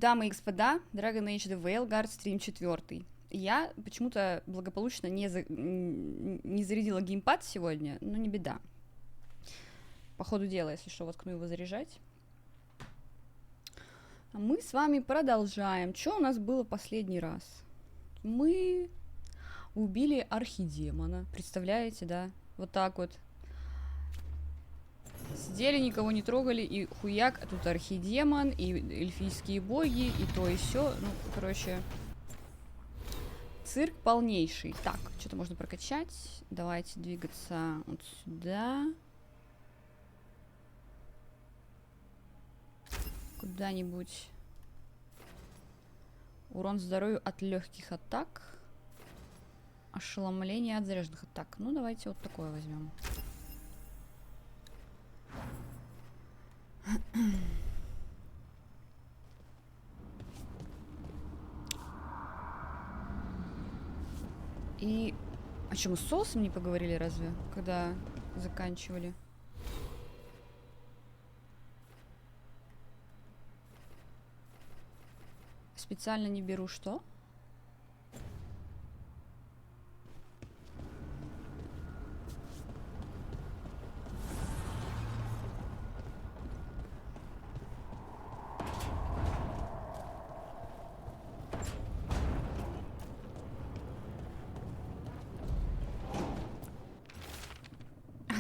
Дамы и господа, Dragon Age The Veilguard, стрим 4. Я почему-то благополучно не зарядила геймпад сегодня, но не беда. По ходу дела, если что, воткну его заряжать. А мы с вами продолжаем. Что у нас было в последний раз? Мы убили архидемона. Представляете, да? Вот так вот. Сидели, никого не трогали, и хуяк, тут архидемон, и эльфийские боги, и то, и сё. Ну, короче, цирк полнейший. Так, что-то можно прокачать. Давайте двигаться вот сюда. Куда-нибудь. Урон здоровью от легких атак. Ошеломление от заряженных атак. Ну, давайте вот такое возьмем. И... А что, мы с соусом не поговорили разве? Когда заканчивали? Специально не беру что?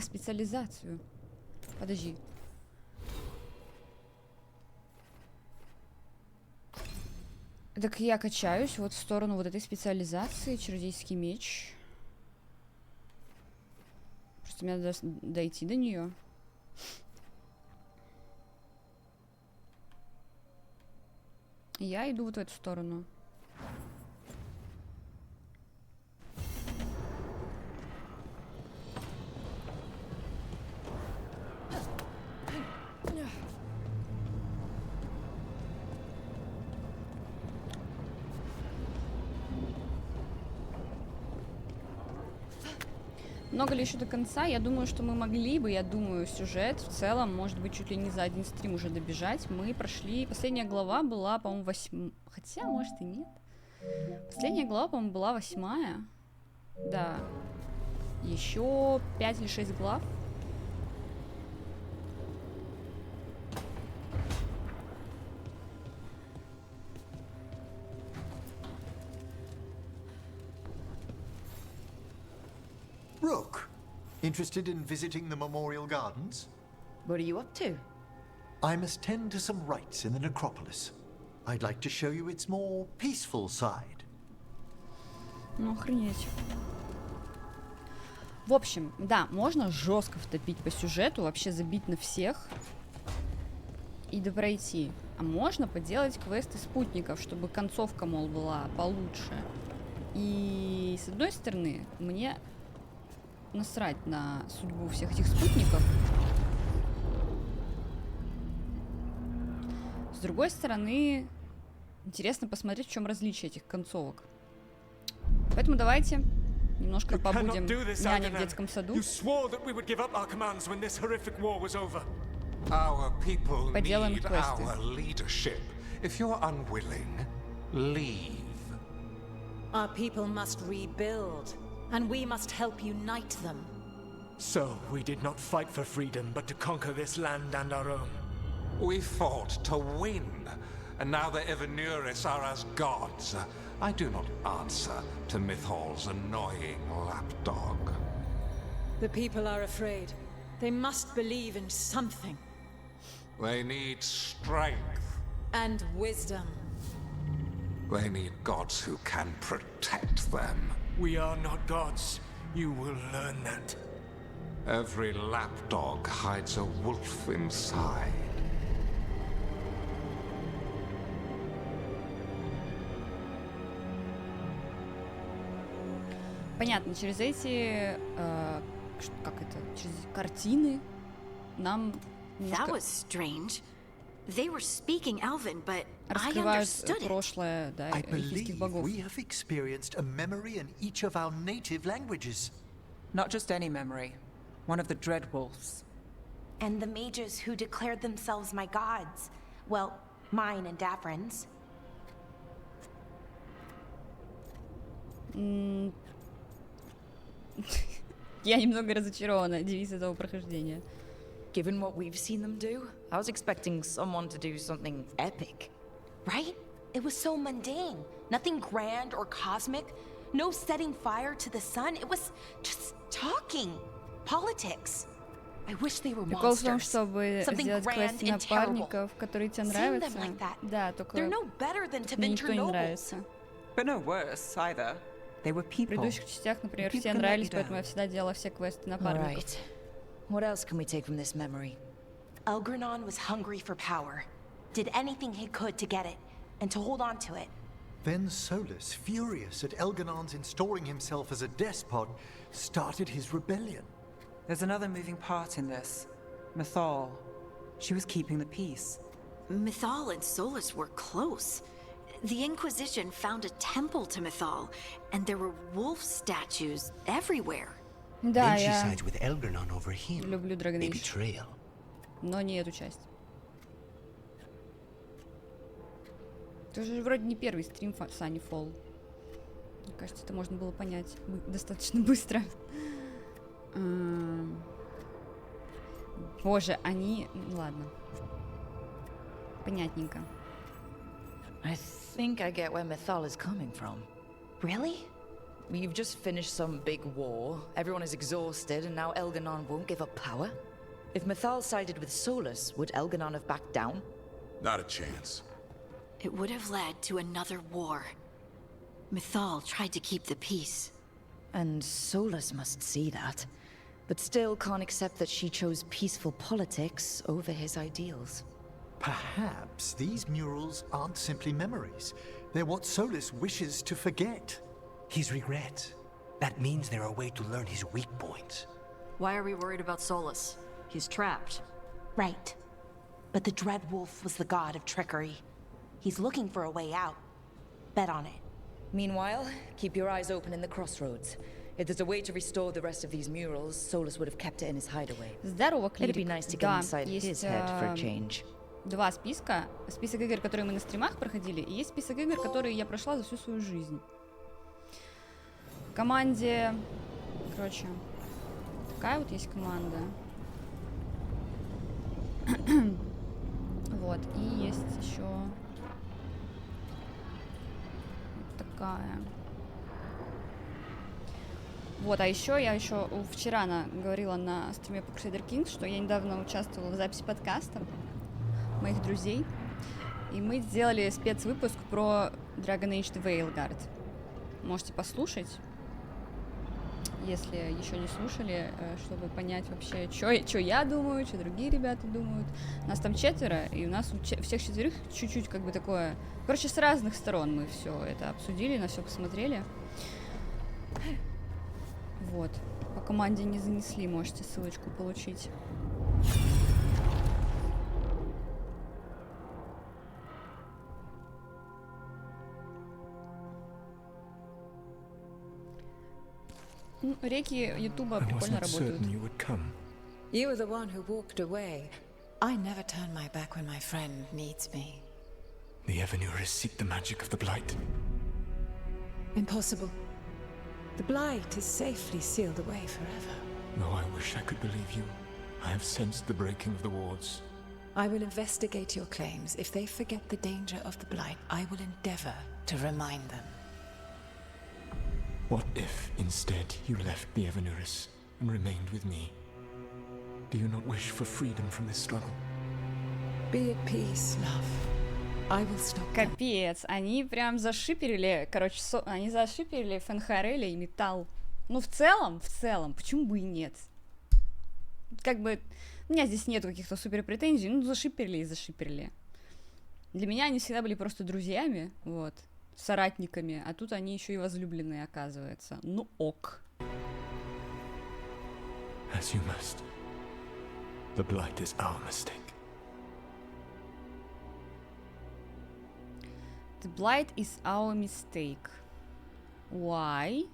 Специализацию. Подожди. Так я качаюсь вот в сторону вот этой специализации. Чародейский меч. Просто мне надо дойти до нее. Я иду вот в эту сторону. Много ли еще до конца? Я думаю, что мы могли бы, сюжет в целом, может быть, чуть ли не за один стрим уже добежать. Мы прошли... Последняя глава была, по-моему, 8... Хотя, может, и нет. Последняя глава, по-моему, была 8. Да. Еще 5 или 6 глав. Rook, interested in visiting the Memorial Gardens? What are you up to? I must tend to some rites in the necropolis. I'd like to show you its more peaceful side. Ну, охренеть. В общем, да, можно жестко втопить по сюжету, вообще забить на всех и допройти. А можно поделать квесты спутников, чтобы концовка, мол, была получше. И с одной стороны, мне насрать на судьбу всех этих спутников. С другой стороны, интересно посмотреть, в чем различие этих концовок. Поэтому давайте немножко побудем няней в детском саду. Поделаем квесты. And we must help unite them. So, we did not fight for freedom, but to conquer this land and our own. We fought to win, and now the Evanuris are as gods. I do not answer to Mythal's annoying lapdog. The people are afraid. They must believe in something. They need strength. And wisdom. They need gods who can protect them. We are not gods. You will learn that. Every lapdog hides a wolf inside. Понятно, через эти, как это, через картины нам немножко раскрывают прошлое, да, эльфийских богов. We have experienced a memory in each of our native languages. Not just any memory. One of the Dread Wolves. And the mages who declared themselves my gods. Well, Mine and Davrin's. Я немного разочарована, девиз этого прохождения. Given what we've seen them do, I was expecting someone to do something epic. Right? It was so mundane. Nothing grand or cosmic. No setting fire to the sun. It was just talking. Politics. I wish they were Прикол в том, monsters. чтобы Something сделать grand квест and terrible. напарников, которые тебе Seeing нравятся. them like that. Да, только They're no better than мне Tevinter никто не nobles. нравится. But no worse either. They were В people. предыдущих частях, например, People все can let нравились, you поэтому down. я всегда делала все квесты напарников. Right. What else can we take from this memory? Elgranon was hungry for power. Did anything he could to get it, and to hold on to it. Then Solus, furious at Elganon's installing himself as a despot, started his rebellion. There's another moving part in this. Mythal. She was keeping the peace. Mythal and Solus were close. The Inquisition found a temple to Mythal, and there were wolf statues everywhere. Да, Then she я sides with Elgranon over him. люблю Dragon A Age, betrayal. но не эту часть. Это же вроде не первый стрим Sunnyfall. Мне кажется, это можно было понять достаточно быстро. Боже, они... Ладно. Понятненько. I think I get where Mythal is coming from. Really? You've just finished some big war, everyone is exhausted, and now Elganon won't give up power? If Mythal sided with Solus, would Elganon have backed down? Not a chance. It would have led to another war. Mythal tried to keep the peace. And Solus must see that, but still can't accept that she chose peaceful politics over his ideals. Perhaps these murals aren't simply memories. They're what Solus wishes to forget. His regrets. That means they're a way to learn his weak points. Why are we worried about Solus? He's trapped. Right. But the Dread Wolf was the god of trickery. He's looking for a way out. Bet on it. Meanwhile, keep your eyes open in the crossroads. If there's a way to restore the rest of these murals, Solus would have kept it in his hideaway. Здорово, It'd be Клирик. nice to get Да, inside his есть head for a change. два списка. Список игр, которые мы на стримах проходили, и есть список игр, которые я прошла за всю свою жизнь. В команде... Короче, такая вот есть команда. Вот, и есть еще вот такая. Вот, а еще я вчера говорила на стриме по Crusader Kings, что я недавно участвовала в записи подкаста моих друзей, и мы сделали спецвыпуск про Dragon Age The Veilguard. Можете послушать, если еще не слушали, чтобы понять вообще, что я думаю, что другие ребята думают. Нас там 4, и у нас всех 4 чуть-чуть как бы такое... Короче, с разных сторон мы все это обсудили, на все посмотрели. Вот. По команде не занесли, можете ссылочку получить. Ну, реки Ютуба прикольно работают. You were the one who walked away. I never turn my back when my friend needs me. The Evanurus seek the magic of the Blight. Impossible. The Blight is safely sealed away forever. Oh, I wish I could believe you. I have sensed the breaking of the wards. I will investigate your claims. If they forget the danger of the Blight, I will endeavor to remind them. What if, instead, you left the Evanurus and remained with me? Do you not wish for freedom from this struggle? Be at peace, love. I will stop them. Капец, они прям зашиперили, короче, они зашиперили Фенхареля и Металл. Ну, в целом, почему бы и нет? Как бы, у меня здесь нет каких-то супер претензий, ну, зашиперили и зашиперили. Для меня они всегда были просто друзьями, вот, соратниками, а тут они еще и возлюбленные, оказывается. Ну, ок. As you must. The Blight is our mistake. The Blight is our mistake. Why?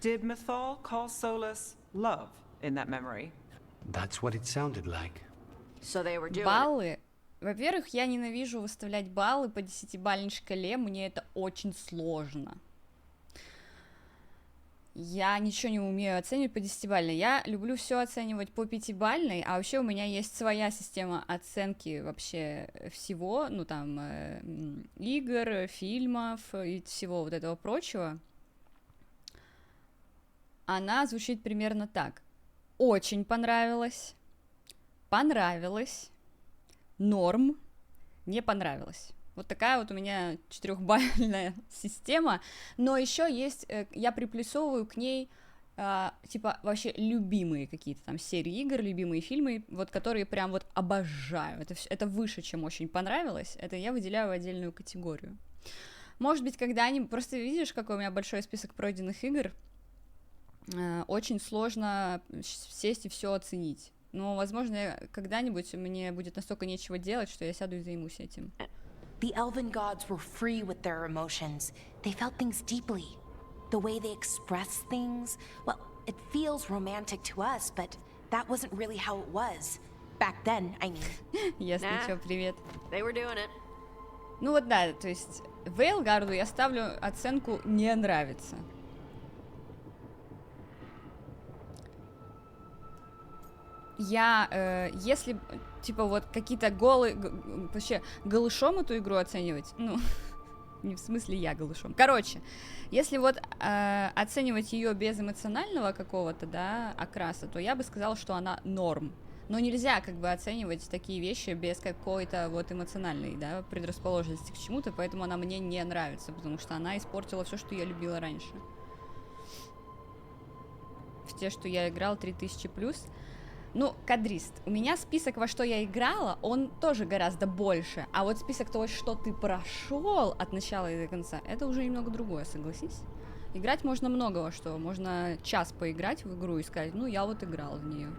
Did Mythal call Solus love in that memory? That's what it sounded like. So they were doing it. Баллы. Во-первых, я ненавижу выставлять баллы по 10-бальной шкале, мне это очень сложно. Я ничего не умею оценивать по 10-бальной. Я люблю все оценивать по 5-бальной, а вообще у меня есть своя система оценки вообще всего, ну там, игр, фильмов и всего вот этого прочего. Она звучит примерно так. Очень понравилось, понравилось, норм, не понравилось. Вот такая вот у меня 4-бальная система, но еще есть, я приплюсовываю к ней, типа, вообще любимые какие-то там серии игр, любимые фильмы, вот которые прям вот обожаю, это выше, чем очень понравилось, это я выделяю в отдельную категорию. Может быть, когда-нибудь, просто видишь, какой у меня большой список пройденных игр, очень сложно сесть и все оценить, но, возможно, когда-нибудь мне будет настолько нечего делать, что я сяду и займусь этим. The elven gods were free with their emotions. They felt things deeply. The way they express things, well, it feels romantic to us, but that wasn't really how it was. Back then, I mean. Ясно, чё, привет. They were doing it. Ну вот да, то есть Veilguard'у я ставлю оценку «не нравится». Я, если, типа, вот какие-то вообще голышом эту игру оценивать, ну, не в смысле я голышом, короче, если вот оценивать ее без эмоционального какого-то, да, окраса, то я бы сказала, что она норм, но нельзя, как бы, оценивать такие вещи без какой-то вот эмоциональной, да, предрасположенности к чему-то, поэтому она мне не нравится, потому что она испортила все, что я любила раньше. В те, что я играл 3000+. Ну, кадрист, у меня список, во что я играла, он тоже гораздо больше, а вот список того, что ты прошел от начала и до конца, это уже немного другое, согласись? Играть можно много во что, можно час поиграть в игру и сказать, ну, я вот играл в нее.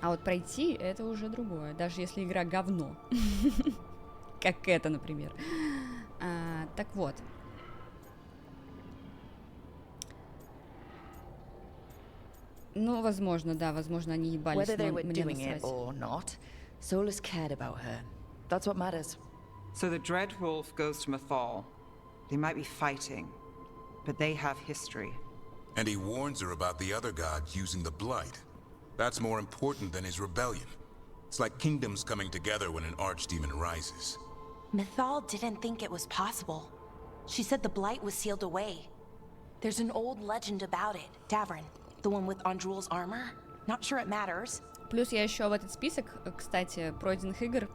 А вот пройти, это уже другое, даже если игра говно, как это, например. Так вот. Ну, возможно, да, возможно, они ебались, Whether they но were мне doing it насрать. or not, Solus cared about her. That's what matters. So the Dread Wolf goes to Mythal. They might be fighting, but they have history. And he warns her about the other gods using the Blight. That's more important than his rebellion. It's like kingdoms coming together when an archdemon rises. Mythal didn't think it was possible. She said the blight was sealed away. There's an old legend about it, Davern. The one with Andrul's armor? Not sure it matters. Плюс я еще в этот список, кстати, пройденных игр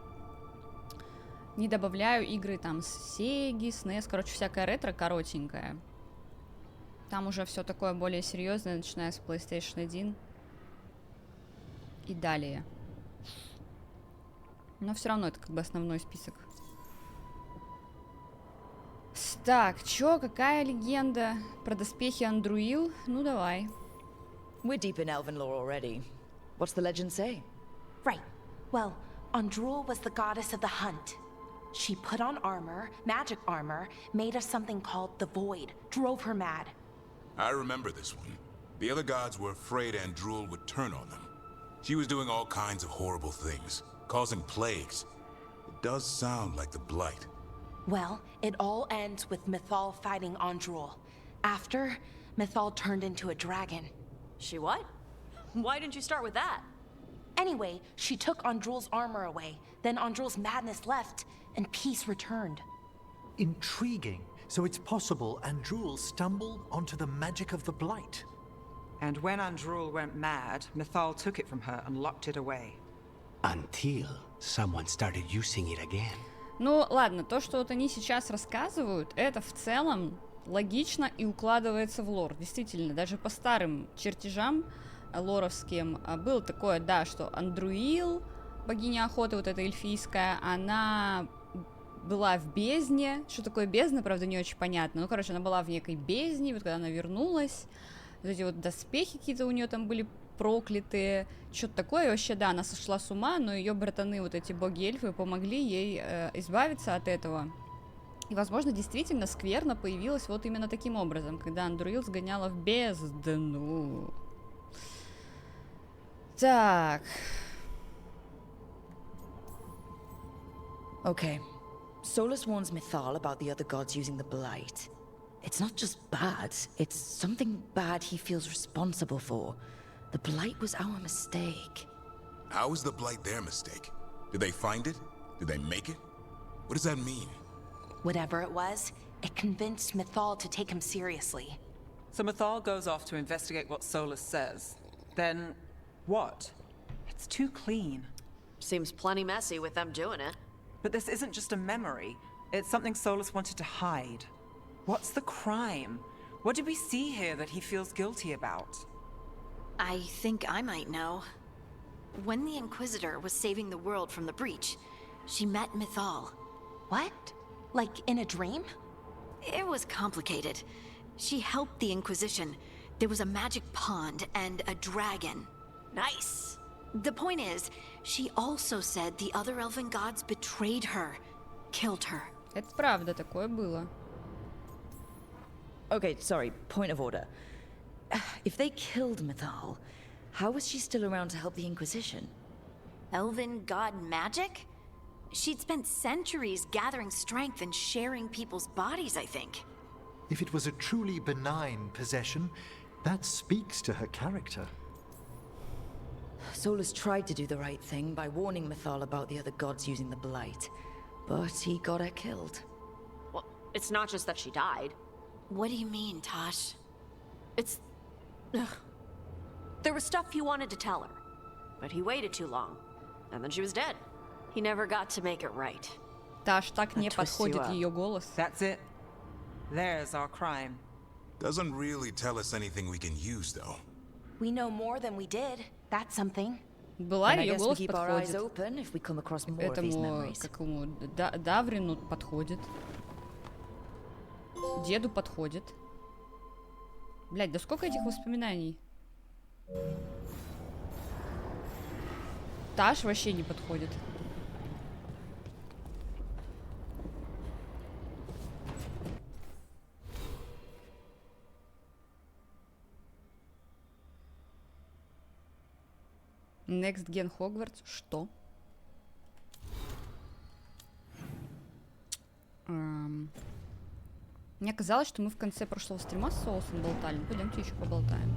не добавляю игры там с Sega, с NES, короче, всякое ретро коротенькое. Там уже все такое более серьезное, начиная с PlayStation 1 и далее. Но все равно это как бы основной список. Так, чё, какая легенда про доспехи Андруил? Ну давай. We're deep in elven lore already. What's the legend say? Right. Well, Andrul was the goddess of the hunt. She put on armor, magic armor, made of something called the Void, drove her mad. I remember this one. The other gods were afraid Andrul would turn on them. She was doing all kinds of horrible things, causing plagues. It does sound like the Blight. Well, it all ends with Mythal fighting Andrul. After, Mythal turned into a dragon. She what? Why didn't you start with that? Anyway, she took Andrul's armor away, then Andrul's madness left, and peace returned. Intriguing. So it's possible Andrul stumbled onto the magic of the Blight. And when Andrul went mad, Mythal took it from her and locked it away. Until someone started using it again. Ну, ладно, то, что вот они сейчас рассказывают, это в целом логично и укладывается в лор. Действительно, даже по старым чертежам лоровским было такое, да, что Андруил, богиня охоты, вот эта эльфийская, она была в бездне. Что такое бездна, правда, не очень понятно. Ну, короче, она была в некой бездне, вот когда она вернулась, вот эти вот доспехи какие-то у нее там были проклятые, что-то такое. И вообще, да, она сошла с ума, но ее братаны, вот эти боги-эльфы, помогли ей избавиться от этого. И, возможно, действительно скверно появилась вот именно таким образом, когда Андруил сгоняла в бездну. Так. Okay. Solus warns Mythal about the other gods using the Blight. It's not just bad, it's something bad he feels responsible for. The Blight was our mistake. How is the Blight their mistake? Did they find it? Did they make it? What does that mean? Whatever it was, it convinced Mythal to take him seriously. So Mythal goes off to investigate what Solus says. Then, what? It's too clean. Seems plenty messy with them doing it. But this isn't just a memory. It's something Solus wanted to hide. What's the crime? What did we see here that he feels guilty about? I think I might know. When the Inquisitor was saving the world from the breach, she met Mythal. What? Like in a dream? It was complicated. She helped the Inquisition. There was a magic pond and a dragon. Nice. The point is, she also said the other elven gods betrayed her, killed her. Это правда, такое было. Okay, sorry, point of order. If they killed Mythal, how was she still around to help the Inquisition? Elven god magic? She'd spent centuries gathering strength and sharing people's bodies, I think. If it was a truly benign possession, that speaks to her character. Solus tried to do the right thing by warning Mythal about the other gods using the Blight, but he got her killed. Well, it's not just that she died. What do you mean, Tosh? It's... Ugh. There was stuff he wanted to tell her, but he waited too long, and then she was dead. He never got to make it right. Таш, так не подходит ее голос. That's it. There's our crime. Doesn't really tell us anything we can use, though. We know more than we did. That's something. Была And I ее guess we голос keep our eyes подходит. open if we come across more of these Этому, memories. какому, Даврину подходит. Деду подходит. Блядь, да сколько этих воспоминаний? Таш вообще не подходит. Next Gen Hogwarts? Что? Мне казалось, что мы в конце прошлого стрима с соусом болтали. Ну, пойдемте еще поболтаем.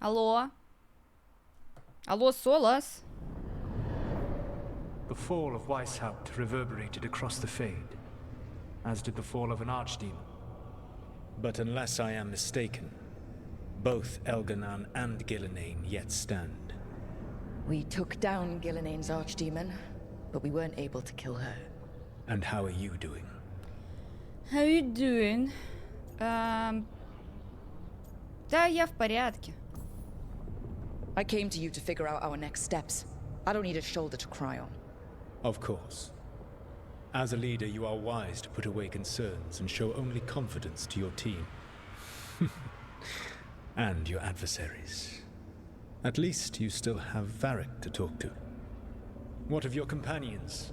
Алло? Алло, Солос? The fall of Weishaupt reverberated across the Fade, as did the fall of an archdemon. But unless I am mistaken, both Elganan and Gillenane yet stand. We took down Gillenane's archdemon, but we weren't able to kill her. And how are you doing? How you doing? Да, я в порядке. I came to you to figure out our next steps. I don't need a shoulder to cry on. Of course. As a leader, you are wise to put away concerns and show only confidence to your team. And your adversaries. At least you still have Varric to talk to. What of your companions?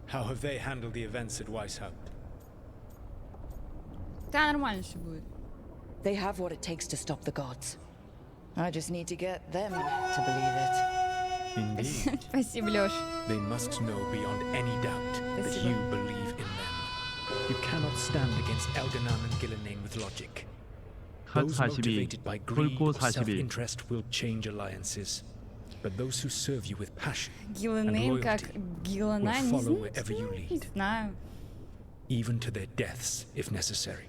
How have they handled the events at Weishaupt? Да, нормально все будет. They have what it takes to stop the gods. I just need to get them to believe it. Indeed. Спасибо, Лёш. They must know beyond any doubt that Спасибо. you believe in them. You cannot stand against Elganan and Gillenane with logic. Those motivated by greed or self-interest will change alliances. But those who serve you with passion and Гилленейн как loyalty will Гилленайн, не follow знаю, wherever you не lead, знаю. even to their deaths if necessary.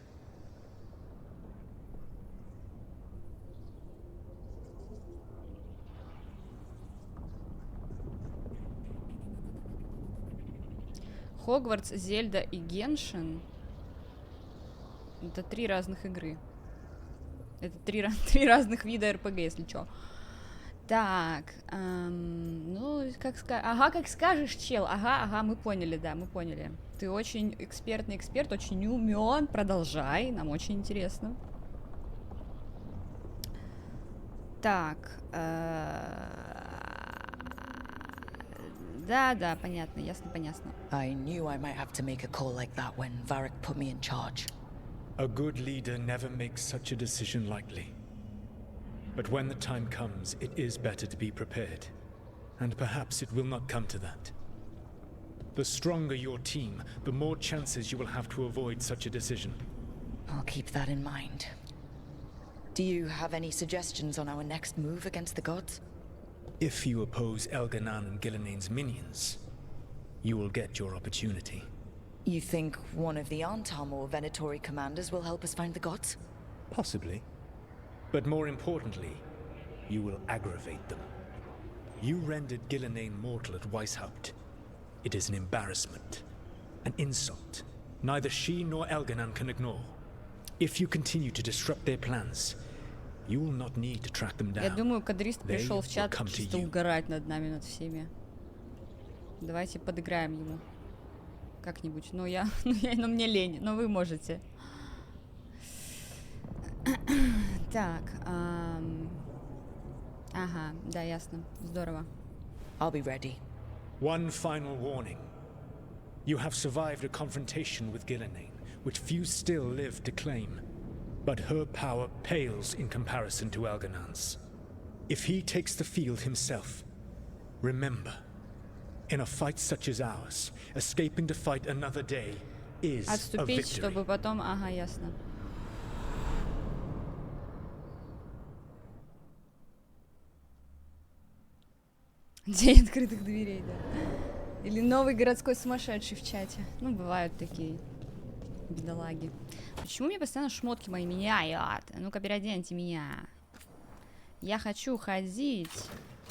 Хогвартс, Зельда и Геншин — это 3 разных игры. Это 3 разных вида РПГ, если чё. Так, ну, как скажешь. Ага, как скажешь, чел. Ага, мы поняли, да, мы поняли. Ты очень экспертный эксперт, очень умён. Продолжай, нам очень интересно. Так. Да, понятно, ясно, понятно. I knew I might have to make a call like that when Varric put me in charge. A good leader never makes such a decision lightly. But when the time comes, it is better to be prepared. And perhaps it will not come to that. The stronger your team, the more chances you will have to avoid such a decision. I'll keep that in mind. Do you have any suggestions on our next move against the gods? If you oppose Elganan and Gilnean's minions, you will get your opportunity. You think one of the Antam or Venatori commanders will help us find the gods? Possibly. But more importantly, you will aggravate them. You rendered Gilnean mortal at Weishaupt. It is an embarrassment, an insult. Neither she nor Elganan can ignore. If you continue to disrupt their plans, you will not need to track them down. Я думаю, кадрист пришел в чат чисто угорать над нами, над всеми. Давайте подыграем ему. Как-нибудь. Но мне лень, но вы можете. Так. Ага, да, ясно. Здорово. I'll be ready. One final warning. You have survived a confrontation with Gilnean, which few still live to claim. But her power pales in comparison to Elganan's. If he takes the field himself, remember, in a fight such as ours, escaping to fight another day is a Отступить, victory. чтобы потом... Ага, ясно. День открытых дверей, да. Или новый городской сумасшедший в чате. Ну, бывают такие бедолаги. Почему мне постоянно шмотки мои меняют? Ну-ка, переоденьте меня. Я хочу ходить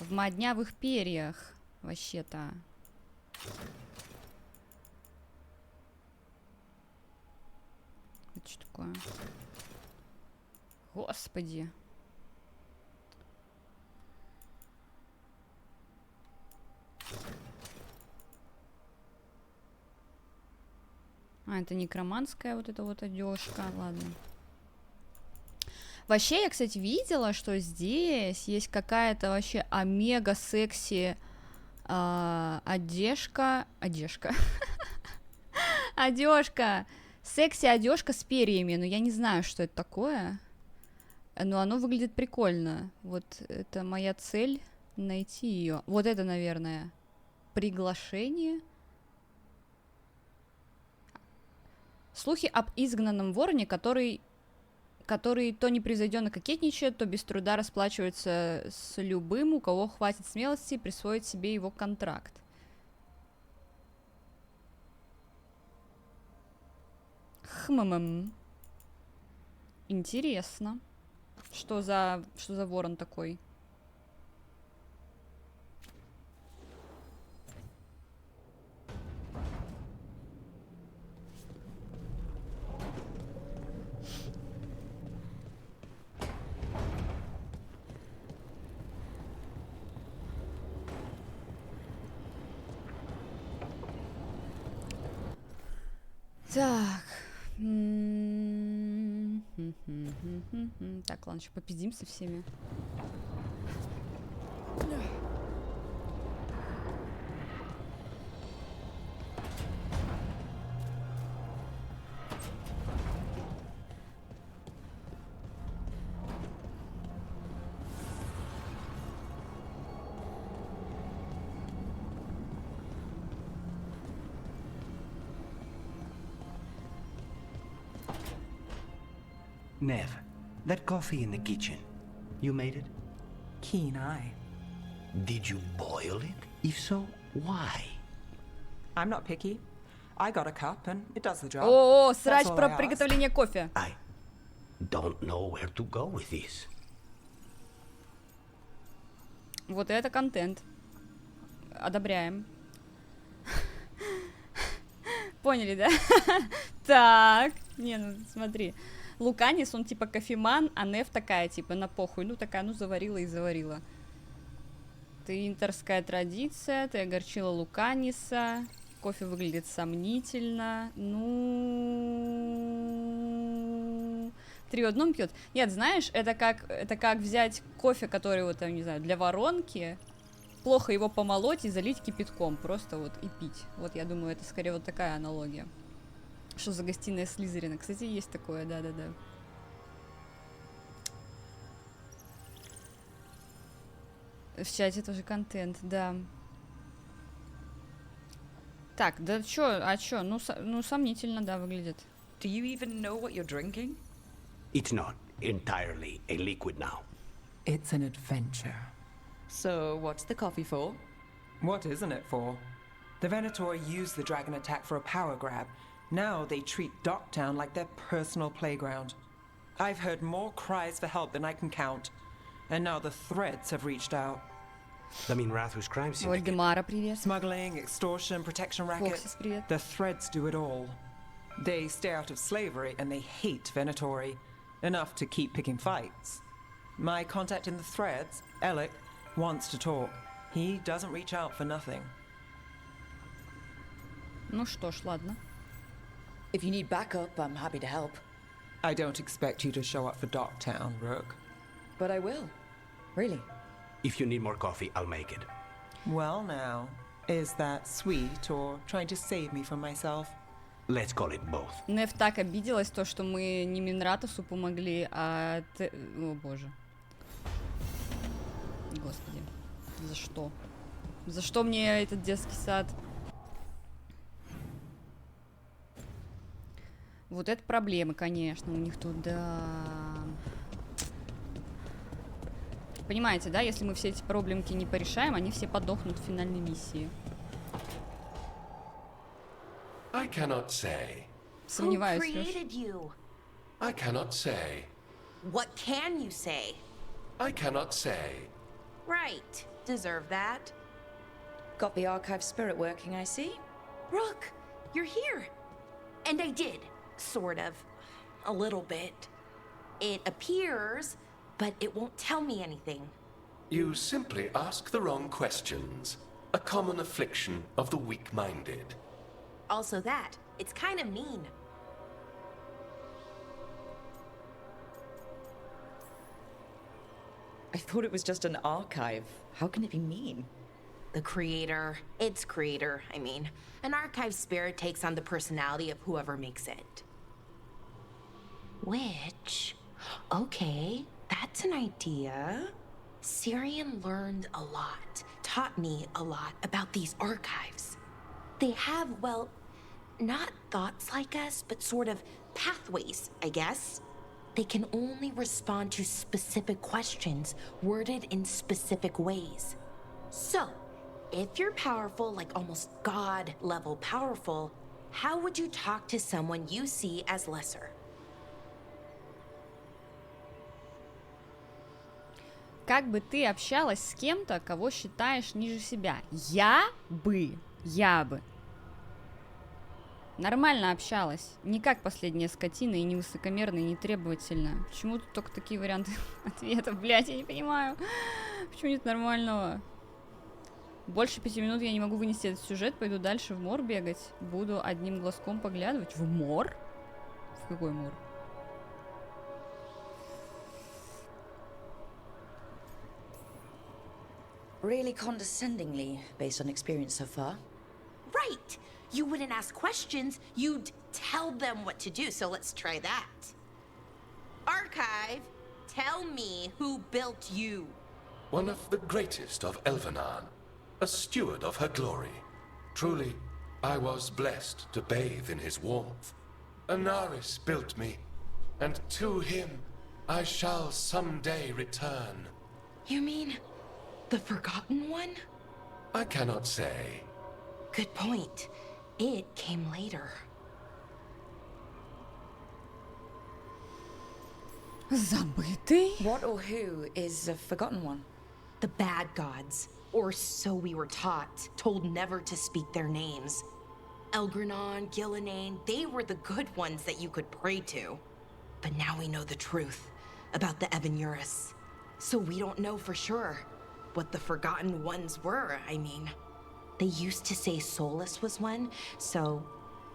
в моднявых перьях. Вообще-то. Это что такое? Господи. Это некроманская вот эта вот одежка, ладно. Вообще, я, кстати, видела, что здесь есть какая-то вообще омега-секси одежка. Одежка. Секси-одежка с перьями. Но я не знаю, что это такое. Но оно выглядит прикольно. Вот это моя цель. Найти ее. Вот это, наверное, приглашение. Слухи об изгнанном вороне, который то непревзойденно кокетничает, то без труда расплачивается с любым, у кого хватит смелости присвоить себе его контракт. Интересно. Что за ворон такой? Так. Так, ладно, еще попиздим со всеми. Nev, that coffee in the kitchen, you made it? Keen eye. Did you boil it? If so, why? I'm not picky. I got a cup and it does the job. О, срач That's all про I ask. приготовление кофе. I don't know where to go with this. Вот это контент. Одобряем. Поняли, да? Так. Не, ну смотри. Луканис, он типа кофеман, а Нев такая, типа, на похуй. Ну, такая, ну, заварила и заварила. Ты интерская традиция, ты огорчила Луканиса. Кофе выглядит сомнительно. Ну... 3 в одном пьет. Нет, знаешь, это как взять кофе, который вот там, не знаю, для воронки, плохо его помолоть и залить кипятком, просто вот и пить. Вот я думаю, это скорее вот такая аналогия. Что за гостиная Слизерина? Кстати, есть такое, да-да-да. В чате тоже контент, да. Так, да чё, ну сомнительно, да, выглядит. Do you even know what you're drinking? It's not entirely a liquid now. It's an adventure. So, what's the coffee for? What isn't it for? The Venator used the dragon attack for a power grab. Now they treat Docktown like their personal playground. I've heard more cries for help than I can count. And now the threads have reached out. I mean, Rathu's crime syndicate. Вальдемара, привет. Smuggling, extortion, protection rackets. привет. The threads do it all. They stay out of slavery and they hate Venatori. Enough to keep picking fights. My contact in the threads, Alec, wants to talk. He doesn't reach out for nothing. Ну что ж, ладно. If you need backup, I'm happy to help. I don't expect you to show up for Docktown, Rook. But I will. Really. If you need more coffee, I'll make it. Well now, is that sweet or trying to save me from myself? Let's call it both. Неф так обиделась, то, что мы не Минратусу помогли, а... О, боже. Господи. За что? За что мне этот детский сад? Вот это проблемы, конечно, у них тут, да. Понимаете, да? Если мы все эти проблемки не порешаем, они все подохнут в финальной миссии. I cannot say. Сомневаюсь, Who created you? I cannot say. What can you say? I cannot say. Right. Deserve that. Got the archive spirit working, I see. Rook, you're here. And I did. Sort of. A little bit. It appears, but it won't tell me anything. You simply ask the wrong questions. A common affliction of the weak-minded. Also that. It's kind of mean. I thought it was just an archive. How can it be mean? The creator. Its creator, I mean. An archive spirit takes on the personality of whoever makes it. Which... Okay, that's an idea. Syrian learned a lot, taught me a lot about these archives. They have, well, not thoughts like us, but sort of pathways, I guess. They can only respond to specific questions worded in specific ways. So, if you're powerful, like almost God-level powerful, how would you talk to someone you see as lesser? Как бы ты общалась с кем-то, кого считаешь ниже себя? Я бы нормально общалась. Не как последняя скотина и не высокомерно, и не требовательно. Почему тут только такие варианты ответов? Блять, я не понимаю. Почему нет нормального? Больше 5 минут я не могу вынести этот сюжет. Пойду дальше в мор бегать. Буду одним глазком поглядывать. В мор? В какой мор? Really condescendingly, based on experience so far. Right! You wouldn't ask questions, you'd tell them what to do, so let's try that. Archive, tell me who built you. One of the greatest of Elvenar, a steward of her glory. Truly, I was blessed to bathe in his warmth. Anaris built me, and to him I shall someday return. You mean the Forgotten One? I cannot say. Good point. It came later. Забытый? What or who is the Forgotten One? The bad gods, or so we were taught, told never to speak their names. Elgranon, Gillenane, they were the good ones that you could pray to. But now we know the truth about the Evanuris. So we don't know for sure what the Forgotten Ones were, I mean. They used to say Solus was one, so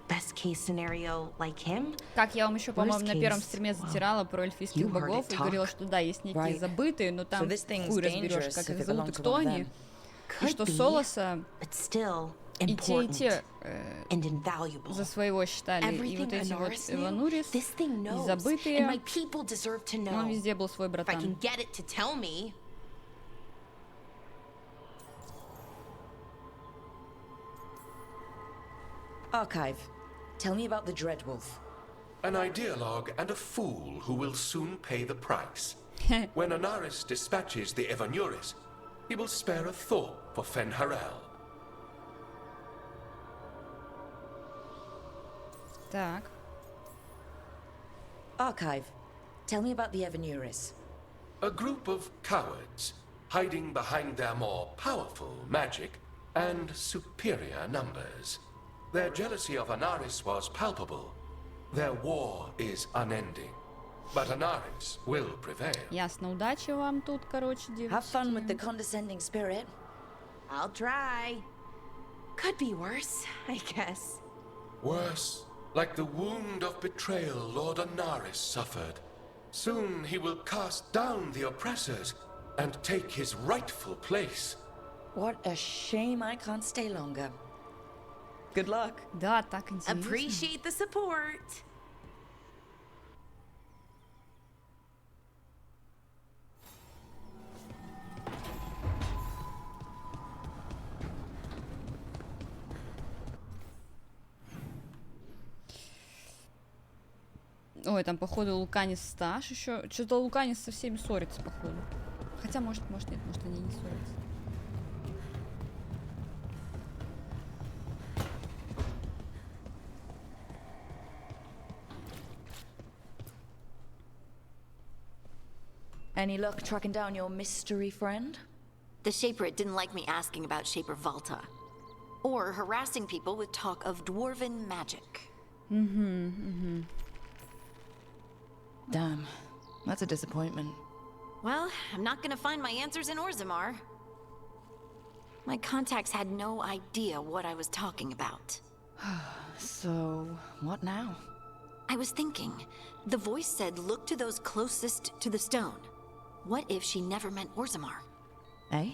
Best case scenario, like him. Как я вам еще, по-моему, на первом case, стриме затирала про эльфийских you heard богов it и talk. говорила, что да, есть некие Right. забытые, но там So this thing's хуй разберешь, как dangerous их if it зовут и belongs to кто one of они. them. И что Солоса But still и те important and invaluable. за своего считали. И Everything вот эти вот Anaris knew, Эванурис this thing и knows, забытые. and my people deserve to know. Он везде был свой If I can братан. get it to tell me. Archive. Tell me about the Dreadwolf. An ideologue and a fool who will soon pay the price. When Anaris dispatches the Evanuris, he will spare a thought for Fen-Harel. Так. Archive. Tell me about the Evanuris. A group of cowards hiding behind their more powerful magic and superior numbers. Their jealousy of Anaris was palpable. Their war is unending. But Anaris will prevail. Ясно. Удачи вам тут, короче, девочки. Have fun with the condescending spirit. I'll try. Could be worse, I guess. Worse, like the wound of betrayal Lord Anaris suffered. Soon he will cast down the oppressors and take his rightful place. What a shame I can't stay longer. Good luck. Да, так интересно. Appreciate the support. Ой, там, походу, Луканис стаж еще. Что-то Луканис со всеми ссорится, походу. Хотя, может нет, может они не ссорятся. Any luck tracking down your mystery friend? The Shaper didn't like me asking about Shaper Valta. Or harassing people with talk of dwarven magic. Damn, that's a disappointment. Well, I'm not gonna find my answers in Orzammar. My contacts had no idea what I was talking about. So, what now? I was thinking, the voice said look to those closest to the stone. What if she never meant Orzammar? Eh?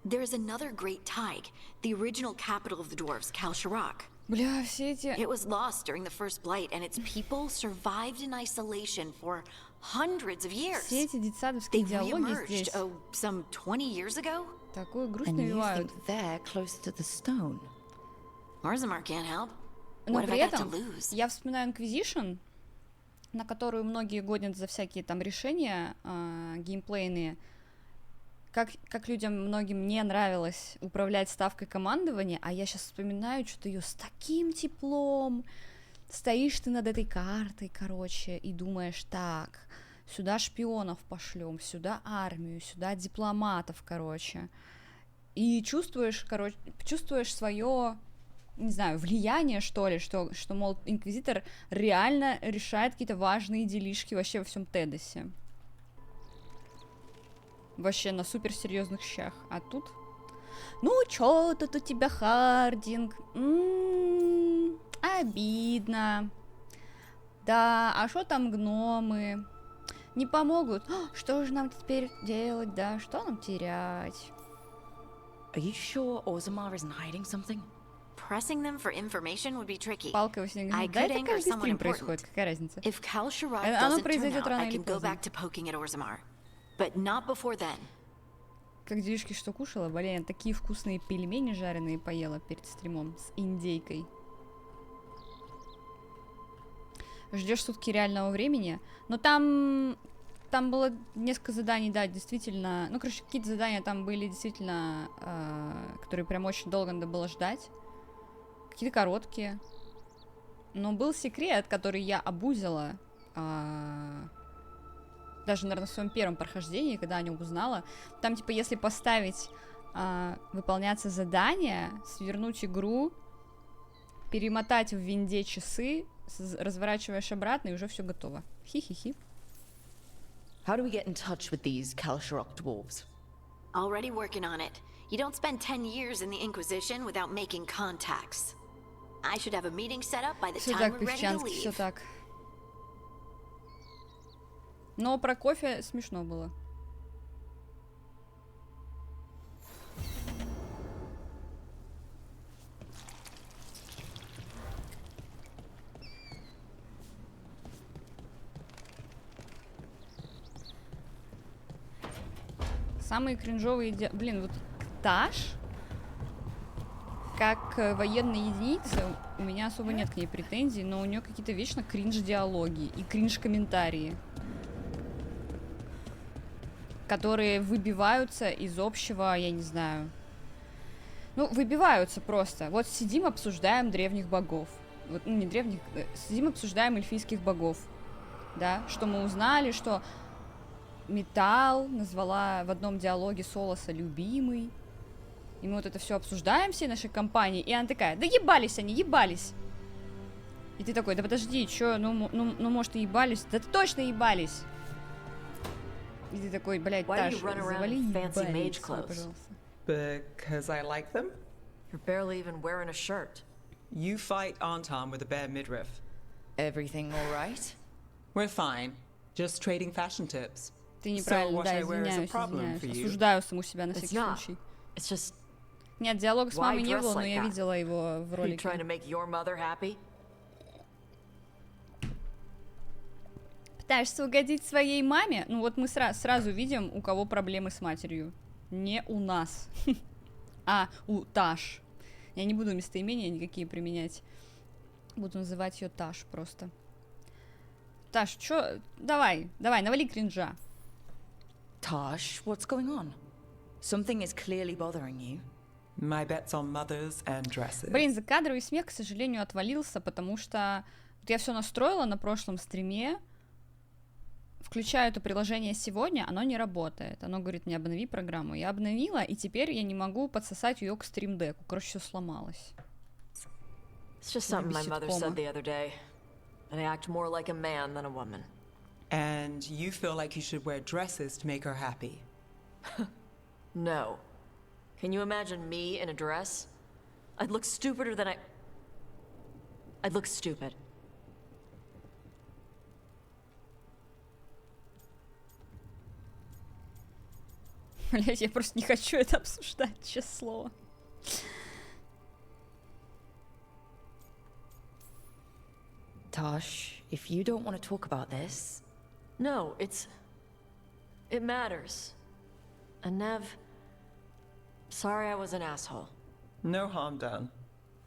There is another great Tig, the original capital of the dwarves, Kalsharak. Бля, все эти... It was lost during the First Blight, and its people survived in isolation for hundreds of years. Все эти детсадовские They диалоги здесь reemerged, some 20 years ago? такое грустно And you бывают. think they're close to the stone? Orzammar can't help. Но What have при I got to этом lose? я вспоминаю Inquisition, на которую многие гонят за всякие там решения геймплейные. Как людям многим не нравилось управлять ставкой командования, а я сейчас вспоминаю что-то ее с таким теплом. Стоишь ты над этой картой, короче, и думаешь, так, сюда шпионов пошлем, сюда армию, сюда дипломатов, короче. И чувствуешь свое, не знаю, влияние, что ли, что, мол, Инквизитор реально решает какие-то важные делишки вообще во всем Тедосе. Вообще на суперсерьезных щах. А тут... Ну, чё тут у тебя, Хардинг? Обидно. Да, а что там гномы? Не помогут? Что же нам теперь делать, да? Что нам терять? Are you sure Orzammar isn't hiding something? Pressing them for information would be tricky. Палка во снегу. I Да, could это anger каждый someone стрим происходит, important. какая разница? If Kalsharak Оно doesn't turn произойдет out, рано I или can go поздно. back to poking at Orzammar. But not before then. Как делишки что кушала? Блин, такие вкусные пельмени жареные поела перед стримом с индейкой. Ждешь сутки реального времени. Но там было несколько заданий, да, действительно. Ну, короче, какие-то задания там были действительно, которые прям очень долго надо было ждать. Какие-то короткие. Но был секрет, который я обузила. Даже, наверное, в своем первом прохождении, когда о нем узнала. Там, типа, если поставить выполняться задание, свернуть игру, перемотать в винде часы, разворачиваешь обратно, и уже все готово. Хи-хи-хи. How do we get in touch with these Kalsharak dwarves? Already working on it. You don't spend 10 years in the Inquisition without making contacts. I should have a meeting set up by the Все time так, we're ready to Певчанский, все leave. так. Но про кофе смешно было. Самые кринжовые... Блин, вот Таш, как военная единица, у меня особо нет к ней претензий, но у нее какие-то вечно кринж-диалоги и кринж-комментарии, которые выбиваются из общего, я не знаю... Ну, выбиваются просто. Вот сидим, обсуждаем древних богов. Вот, ну, не древних... Сидим, обсуждаем эльфийских богов. Да, что мы узнали, что... Металл назвала в одном диалоге Солоса любимый. И мы вот это все обсуждаем всей нашей компании. И она такая, да ебались они, ебались. И ты такой, да подожди, чё, ну может и ебались. Да точно ебались. И ты такой, блядь, Таш, завали ебались, пожалуйста. Because I like them? You're barely even wearing a shirt. You fight Anton with a bare midriff. Everything all right? We're fine. Just trading fashion tips. Ты неправильно, да, извиняюсь. Осуждаю саму себя на всякий случай. Нет, диалога с мамой не было, но я видела его в ролике. Пытаешься угодить своей маме? Ну вот мы сразу видим, у кого проблемы с матерью. Не у нас. А у Таш. Я не буду местоимения никакие применять. Буду называть ее Таш просто. Таш, чё? Давай, навали кринжа. Tash, what's going on? Something is clearly bothering you. My bets on mothers and dresses. Блин, закадровый смех, к сожалению, отвалился, потому что вот я все настроила на прошлом стриме, включаю это приложение сегодня, оно не работает. Оно говорит мне, обнови программу. Я обновила, и теперь я не могу подсосать ее к стримдеку. Короче, все сломалось. It's just something my mother said the other day. And I act more like a man than a woman. And you feel like you should wear dresses to make her happy? No. Can you imagine me in a dress? I'd look stupider than I'd look stupid. Блять, я просто не хочу это обсуждать, честное слово. Tosh, if you don't want to talk about this... No, it matters. And Nev, sorry I was an asshole. No harm done.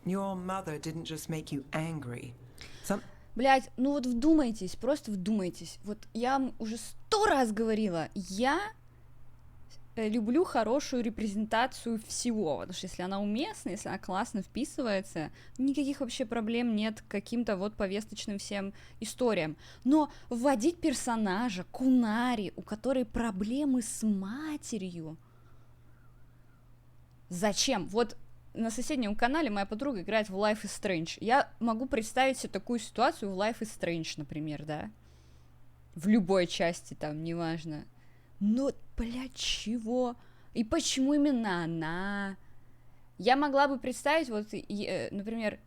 Your mother didn't just make you angry. Блять, ну вот вдумайтесь, просто вдумайтесь. Вот я уже 100 раз говорила, я люблю хорошую репрезентацию всего, потому что если она уместна, если она классно вписывается, никаких вообще проблем нет к каким-то вот повесточным всем историям. Но вводить персонажа, Кунари, у которой проблемы с матерью, зачем? Вот на соседнем канале моя подруга играет в Life is Strange. Я могу представить себе такую ситуацию в Life is Strange, например, да? В любой части там, неважно. Но, блядь, чего? И почему именно она? Я могла бы представить, вот, например,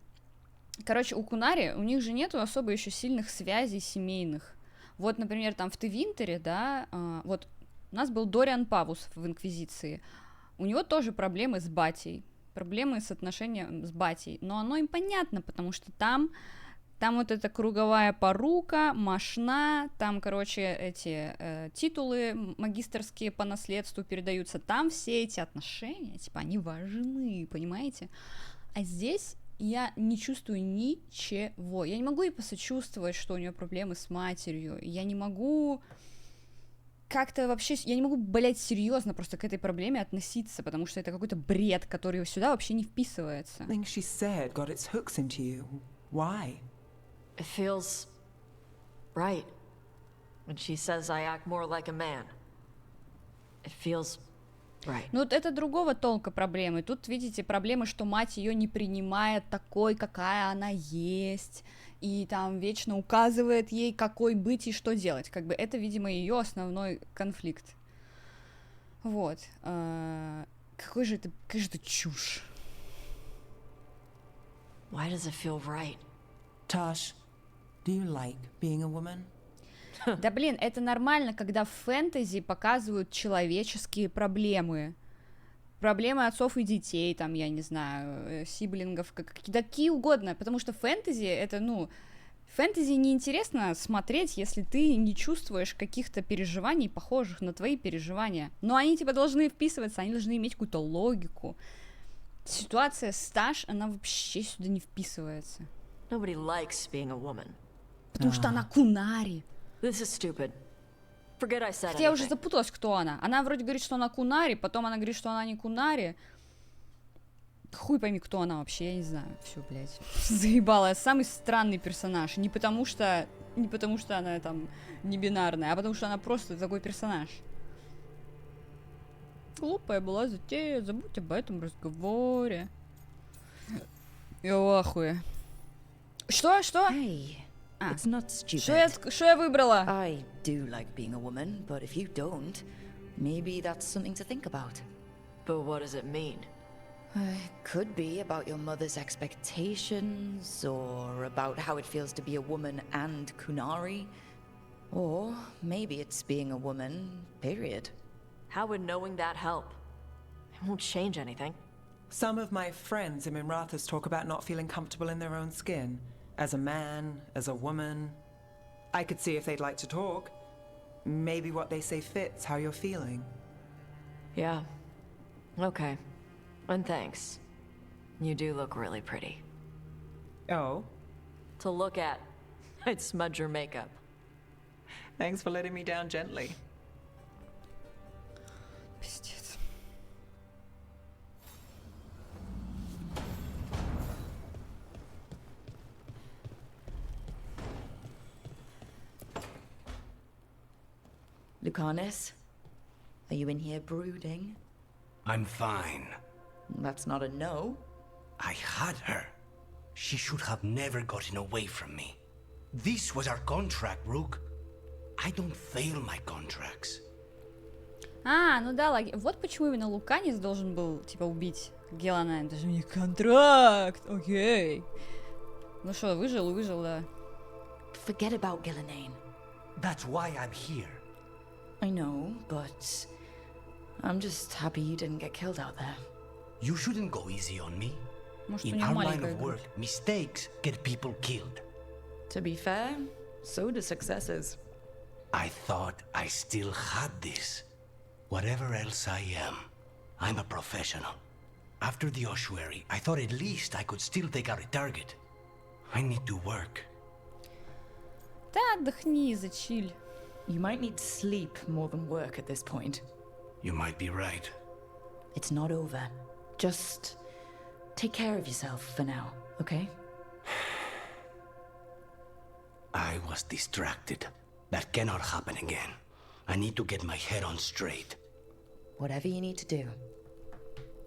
короче, у Кунари, у них же нету особо еще сильных связей семейных. Вот, например, там в Тевинтере, да, вот у нас был Дориан Павус в Инквизиции. У него тоже проблемы с батей, проблемы с отношением с батей. Но оно им понятно, потому что там вот эта круговая порука, мошна, там, короче, эти титулы магистерские по наследству передаются, там все эти отношения, типа, они важны, понимаете? А здесь я не чувствую ничего. Я не могу ей посочувствовать, что у нее проблемы с матерью. Я не могу как-то вообще... Я не могу, блядь, серьезно просто к этой проблеме относиться, потому что это какой-то бред, который сюда вообще не вписывается. It feels right when she says I act more like a man. It feels right. Ну вот это другого толка проблемы. Тут, видите, проблемы, что мать ее не принимает такой, какая она есть, и там вечно указывает ей, какой быть и что делать. Как бы это, видимо, ее основной конфликт. Вот. Какая же это чушь. Why does it feel right? Tosh, do you like being a woman? Да блин, это нормально, когда в фэнтези показывают человеческие проблемы. Проблемы отцов и детей, там, я не знаю, сиблингов, какие угодно. Потому что фэнтези, это, фэнтези неинтересно смотреть, если ты не чувствуешь каких-то переживаний, похожих на твои переживания. Но они типа должны вписываться, они должны иметь какую-то логику. Ситуация стаж, она вообще сюда не вписывается. Nobody likes being a woman. Потому что она кунари. This is stupid. Forget I said Хотя я уже anything. запуталась, кто она. Она вроде говорит, что она кунари, потом она говорит, что она не кунари. Хуй пойми, кто она вообще, я не знаю. Все, блядь. Заебала. Самый странный персонаж. Не потому что она там не бинарная, а потому что она просто такой персонаж. Глупая была затея. Забудь об этом разговоре. Я в ахуе. Что? Hey, it's not stupid. Что я выбрала? I do like being a woman, but if you don't, maybe that's something to think about. But what does it mean? It could be about your mother's expectations, or about how it feels to be a woman and Kunari. Or maybe it's being a woman, period. How would knowing that help? It won't change anything. Some of my friends in Minrathas talk about not feeling comfortable in their own skin. As a man, as a woman. I could see if they'd like to talk. Maybe what they say fits how you're feeling. Yeah. Okay. And thanks. You do look really pretty. Oh? To look at. I'd smudge your makeup. Thanks for letting me down gently. Пиздец. Lucanus, are you in here brooding? I'm fine. That's not a no. I had her. She should have never gotten away from me. This was our contract, Rook. I don't fail my contracts. Ну да, вот почему именно Луканис должен был, типа, убить Гелана. Это же не контракт, окей. Ну что, выжил, да. Forget about Gillenane. That's why I'm here. I know, but I'm just happy you didn't get killed out there. You shouldn't go easy on me. Может, у In него our line маленькая of грудь. work, mistakes get people killed. To be fair, so do successes. I thought I still had this. Whatever else I am, I'm a professional. After the ossuary, I thought at least I could still take out a target. I need to work. Да, отдохни, зачиль. You might need sleep more than work at this point. You might be right. It's not over. Just take care of yourself for now, okay? I was distracted. That cannot happen again. I need to get my head on straight. Whatever you need to do.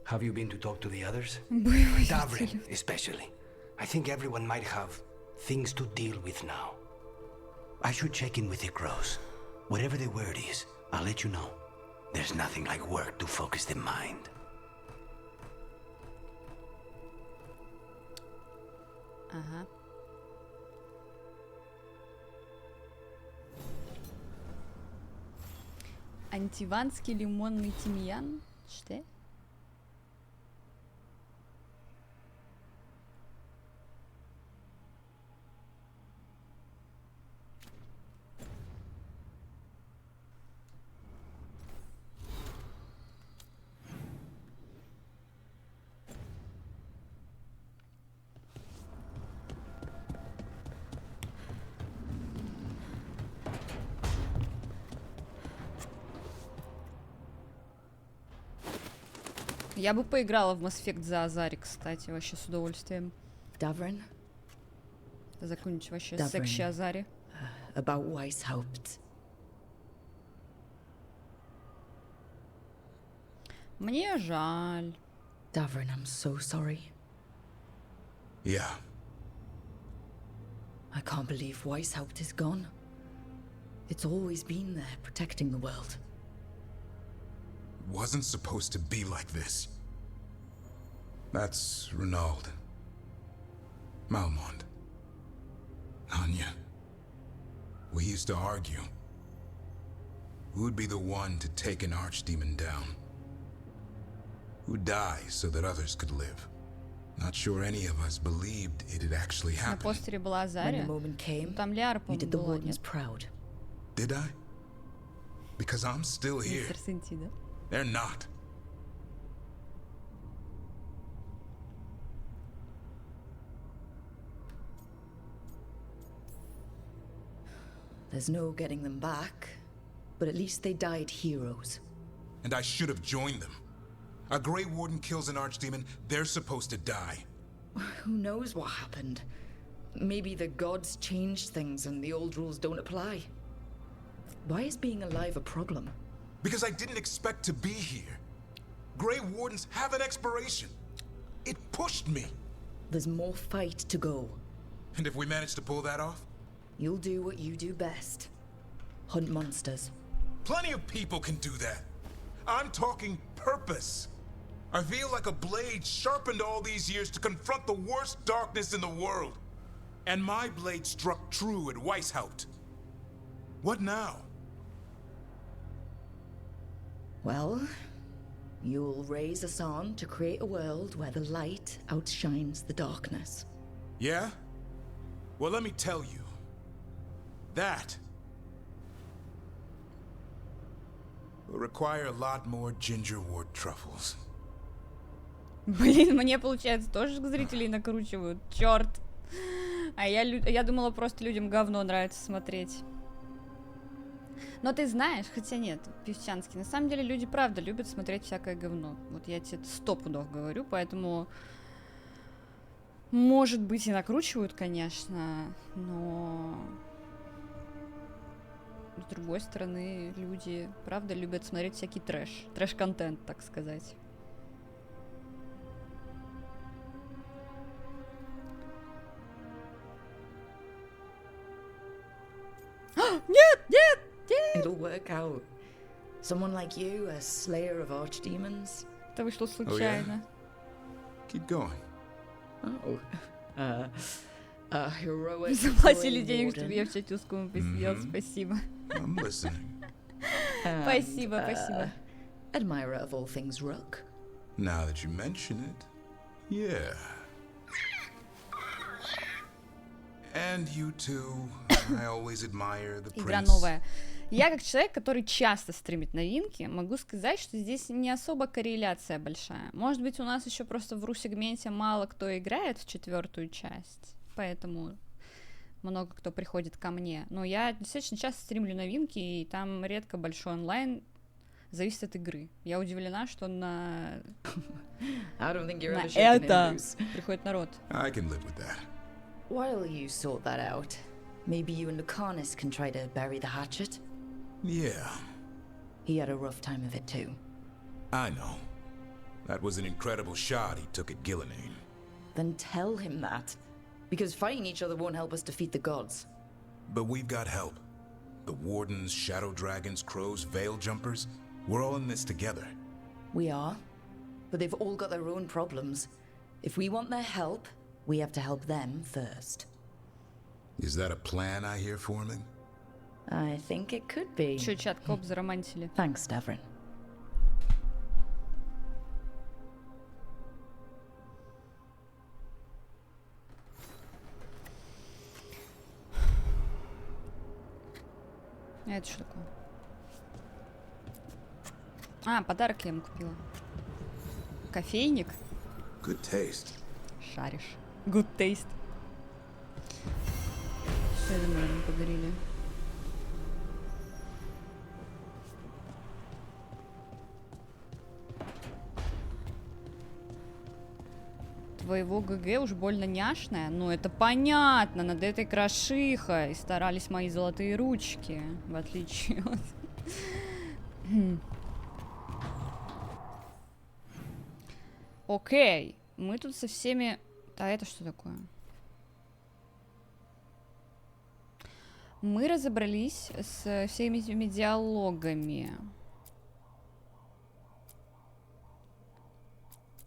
Have you been to talk to the others? Davrin, especially. I think everyone might have things to deal with now. I should check in with the crows. Whatever the word is, I'll let you know. There's nothing like work to focus the mind. Ага. Антиванский лимонный тимьян. Что? Я бы поиграла в Mass Effect за Азари, кстати, вообще с удовольствием. Davrin? За какую-нибудь вообще секси Азари. About Weishaupt. Мне жаль. Davrin, I'm so sorry. Yeah. I can't believe Weishaupt is gone. It's always been there, protecting the world. Wasn't supposed to be like this. That's Renaud. Malmond. Anya. We used to argue. Who would be the one to take an archdemon down? Who'd die so that others could live? Not sure any of us believed it had actually На happened. постере была Азария. Там Лиара, по-моему, была, нет? Did I? Because I'm still here. Мистер Сенти, да? They're not. There's no getting them back, but at least they died heroes. And I should have joined them. A Grey Warden kills an archdemon, they're supposed to die. Who knows what happened? Maybe the gods changed things and the old rules don't apply. Why is being alive a problem? Because I didn't expect to be here. Grey Wardens have an expiration. It pushed me. There's more fight to go. And if we manage to pull that off? You'll do what you do best. Hunt monsters. Plenty of people can do that. I'm talking purpose. I feel like a blade sharpened all these years to confront the worst darkness in the world. And my blade struck true at Weishaupt. What now? Well, you'll raise us on to create a world where the light outshines the darkness. Yeah? Well, let me tell you. That will require a lot more gingerwort truffles. Блин, мне, получается, тоже зрителей накручивают. Черт. А я думала, просто людям говно нравится смотреть. Но ты знаешь, хотя нет, Певчанский, на самом деле люди правда любят смотреть всякое говно. Вот я тебе 100 пудов говорю, поэтому... Может быть, и накручивают, конечно, но... С другой стороны, люди, правда, любят смотреть всякий трэш. Трэш-контент, так сказать. Нет, нет, нет! It'll work out. Someone like you, a slayer of archdemons. Это вышло случайно. Keep going. Oh. A heroic. Заплатили денег, чтобы я в чате узкому посидел. Спасибо. I'm listening. Спасибо, спасибо. Admirer of all things rook. Now that you mention it, yeah. And you too. I always admire the Игра prince. новая. Я, как человек, который часто стримит новинки, могу сказать, что здесь не особо корреляция большая. Может быть, у нас еще просто в ру-сегменте мало кто играет в 4-ю часть, поэтому много кто приходит ко мне. Но я достаточно часто стримлю новинки, и там редко большой онлайн, зависит от игры. Я удивлена, что на это приходит народ. I can live with that. While you sort that out, maybe you and Lucanus can try to bury the hatchet? Yeah. He had a rough time of it too. I know. That was an incredible shot he took at Gillinane. Then tell him that. Because fighting each other won't help us defeat the gods. But we've got help. The Wardens, Shadow Dragons, Crows, Veil Jumpers. We're all in this together. We are. But they've all got their own problems. If we want their help, we have to help them first. Is that a plan I hear forming? I think it could be. Чё, чат, коп заромантили. Thanks, Davrin. А это что такое? А, подарок я ему купила. Кофейник. Good taste. Шаришь. Good taste. Что это мы ему подарили? Твоего ГГ уж больно няшная. Ну, это понятно, над этой крошихой старались мои золотые ручки, в отличие от... Окей, мы тут со всеми... А это что такое? Мы разобрались с всеми этими диалогами.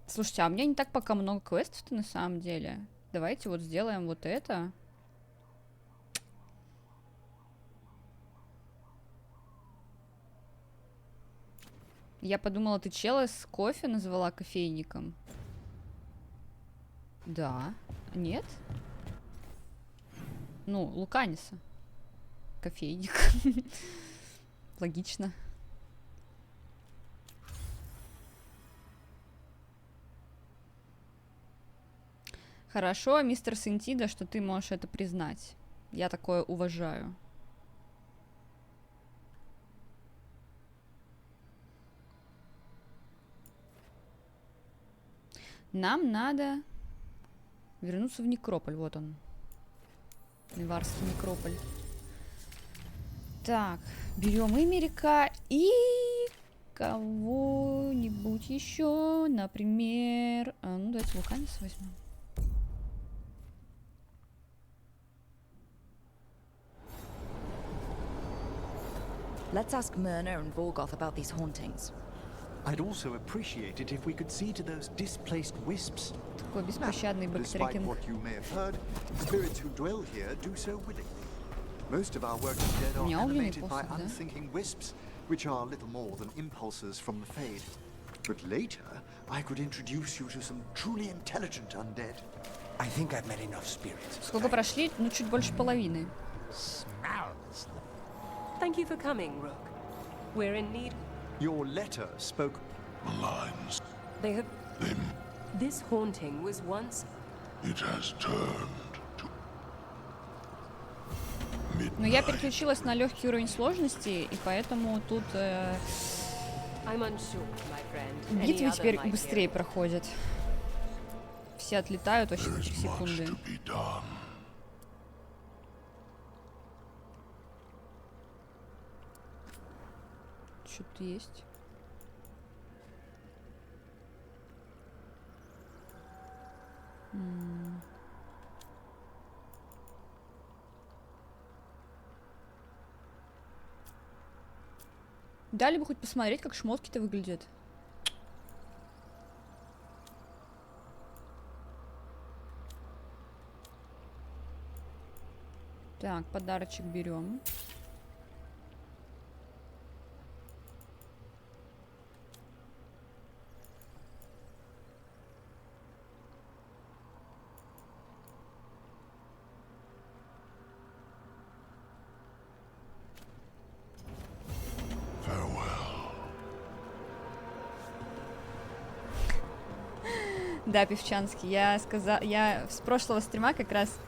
Слушайте, а у меня не так пока много квестов-то на самом деле. давайте вот сделаем вот это. Я подумала, ты чела с кофе назвала кофейником. Да. Нет? Ну, Луканиса. Кофейник. Логично. Хорошо, мистер Сентида, что ты можешь это признать. Я такое уважаю. Нам надо вернуться в Некрополь. Вот он. Неварский Некрополь. Так, берем Эмерика и кого-нибудь еще. Например... ну, давайте Луканиса возьмем. Let's ask Myrna and Vorgoth about these hauntings. I'd also appreciate it if we could see to those displaced wisps. Такой беспощадный Despite what you may have heard, spirits who dwell here do so willingly. Most of our working dead are animated by unthinking wisps, which are little more than impulses from the Fade. But later, I could introduce you to some truly intelligent undead. I think I've met enough spirits. Сколько прошли? Ну, чуть больше половины. Smells. Thank you for coming, Rook. We're in need. Your letter spoke lines. They have... This haunting was once... It has turned to... Но я переключилась на легкий уровень сложности, и поэтому тут битвы теперь быстрее проходят. Все отлетают вообще за 3 секунды. Что-то есть. Дали бы хоть посмотреть, как шмотки-то выглядят. Так, подарочек берем. Да, Певчанский, я с прошлого стрима как раз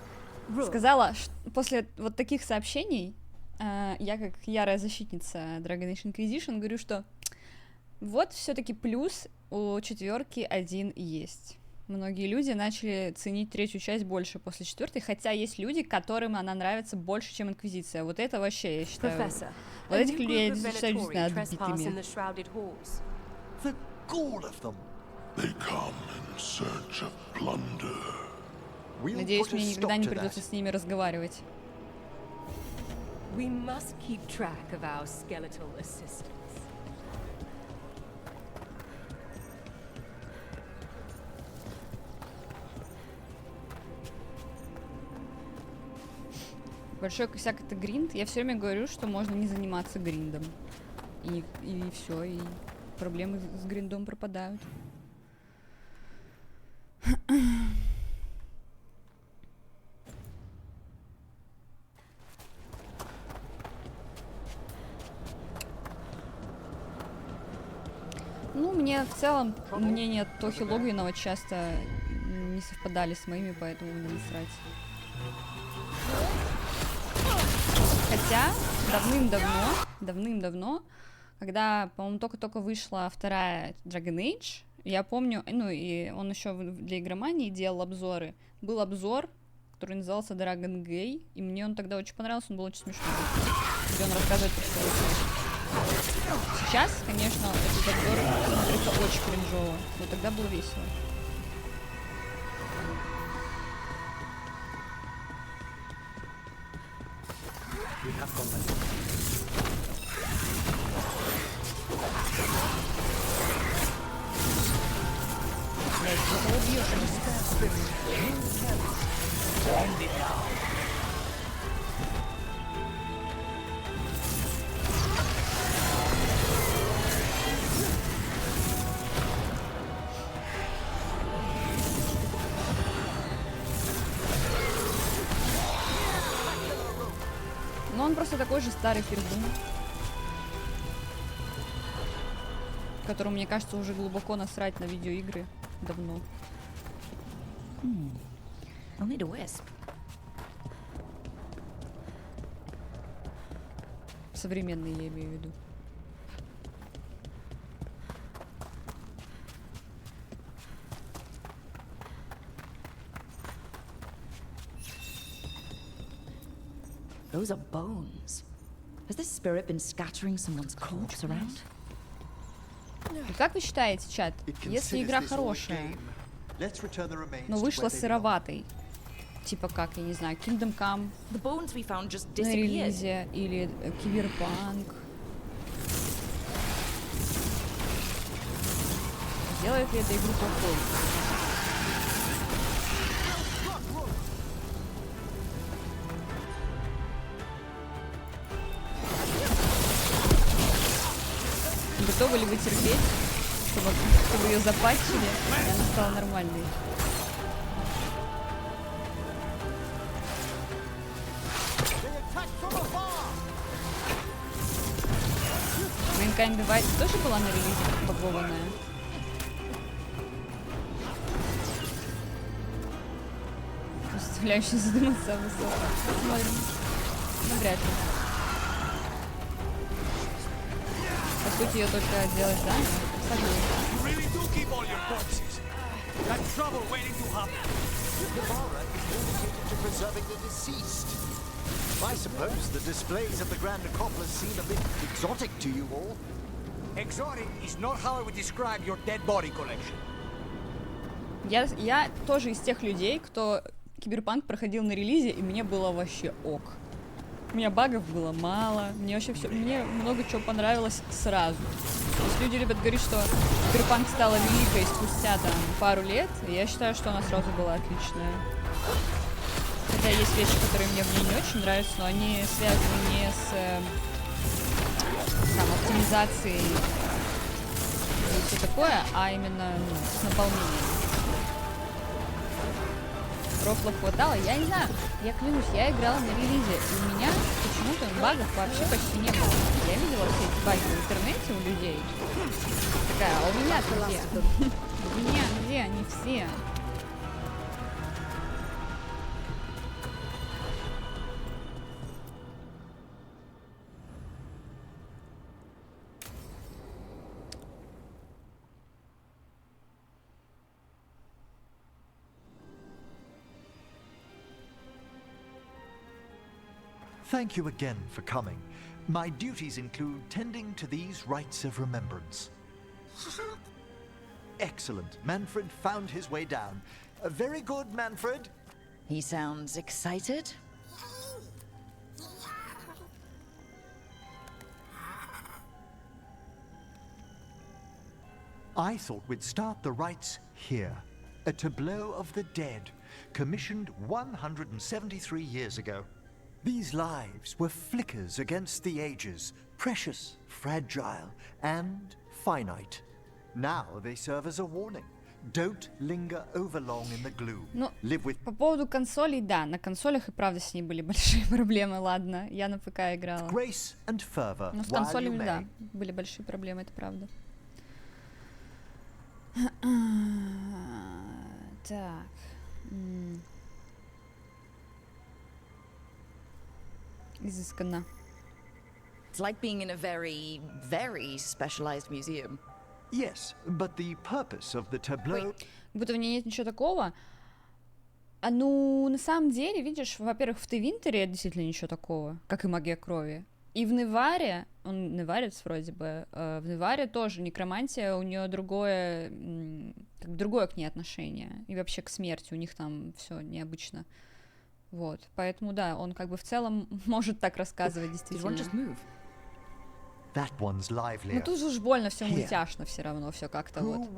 сказала, что после вот таких сообщений, я как ярая защитница Dragon Age Inquisition говорю, что вот все-таки плюс у 4 один есть. Многие люди начали ценить 3-ю часть больше после 4, хотя есть люди, которым она нравится больше, чем Инквизиция. Вот это вообще, я считаю, вот этих людей я считаю действительно отбитыми. They come in search of plunder. Надеюсь, мне никогда не придется с ними разговаривать. We must keep track of our skeletal assistants. Большой косяк — это гринд. Я все время говорю, что можно не заниматься гриндом. И все, и проблемы с гриндом пропадают. Ну, мне в целом мнения Тохи Логвинова часто не совпадали с моими, поэтому мне насрать. Хотя давным-давно, когда, по-моему, только-только вышла 2-я Dragon Age, я помню, ну и он еще для игромании делал обзоры. Был обзор, который назывался Dragon Gay, и мне он тогда очень понравился, он был очень смешной. Где он рассказывает про свою жизнь. Сейчас, конечно, этот обзор смотрится очень кринжово, но тогда было весело. Блядь, ты кого бьешь? End it now. Но он просто такой же старый пердун, которому, мне кажется, уже глубоко насрать на видеоигры давно. I'll need a wisp. Современные, я имею в виду. Those are bones. Has this spirit been scattering someone's corpse around? И как вы считаете, чат, если игра хорошая, но вышла сыроватой, типа как, я не знаю, Kingdom Come на релизе или Киберпанк, делает ли это игру плохой? Готовы ли вы терпеть, чтобы ее запатчили, и она стала нормальной? Mankind Divided тоже была на релизе багованная? Заставляющая задуматься о высоком. Посмотрим. Ну, вряд ли. По сути, ее только делать заново. I suppose the displays of the Grand Acropolis seem a bit exotic to you all. Exotic is not how I would describe your dead body collection. Я тоже из тех людей, кто Киберпанк проходил на релизе, и мне было вообще ок. У меня багов было мало, мне вообще все, мне много чего понравилось сразу. То есть люди любят говорить, что Киберпанк стала великой спустя там пару лет, и я считаю, что она сразу была отличная. Хотя есть вещи, которые мне в ней не очень нравятся, но они связаны не с там, оптимизацией и все такое, а именно с наполнением. Профла хватало, я не знаю, я клянусь, я играла на релизе, и у меня почему-то багов вообще почти не было. Я видела все эти баги в интернете у людей. Такая, а у меня-то где? У меня где они все? Thank you again for coming. My duties include tending to these rites of remembrance. Excellent. Manfred found his way down. Very good, Manfred. He sounds excited. I thought we'd start the rites here. A tableau of the dead, commissioned 173 years ago. These lives were flickers against the ages, precious, fragile, and finite. Now they serve as a warning. Don't linger over long in the gloom. Ну, Live with... по поводу консолей, да, на консолях и правда с ней были большие проблемы, ладно, я на ПК играла. Grace and fervor, но с консолями, да, были большие проблемы, это правда. Так. Изысканно. It's like being in a very, very specialized museum. Yes, but the purpose of the tableau... Будто в ней нет ничего такого. А ну, на самом деле, видишь, во-первых, в Тевинтере действительно ничего такого, как и магия крови. И в Неваре, он неварец вроде бы, в Неваре тоже некромантия, у нее другое, как другое к ней отношение. И вообще к смерти, у них там все необычно. Вот, поэтому да, он как бы в целом может так рассказывать действительно. Ну тут же уж больно, все мультяшно все равно, все как-то вот.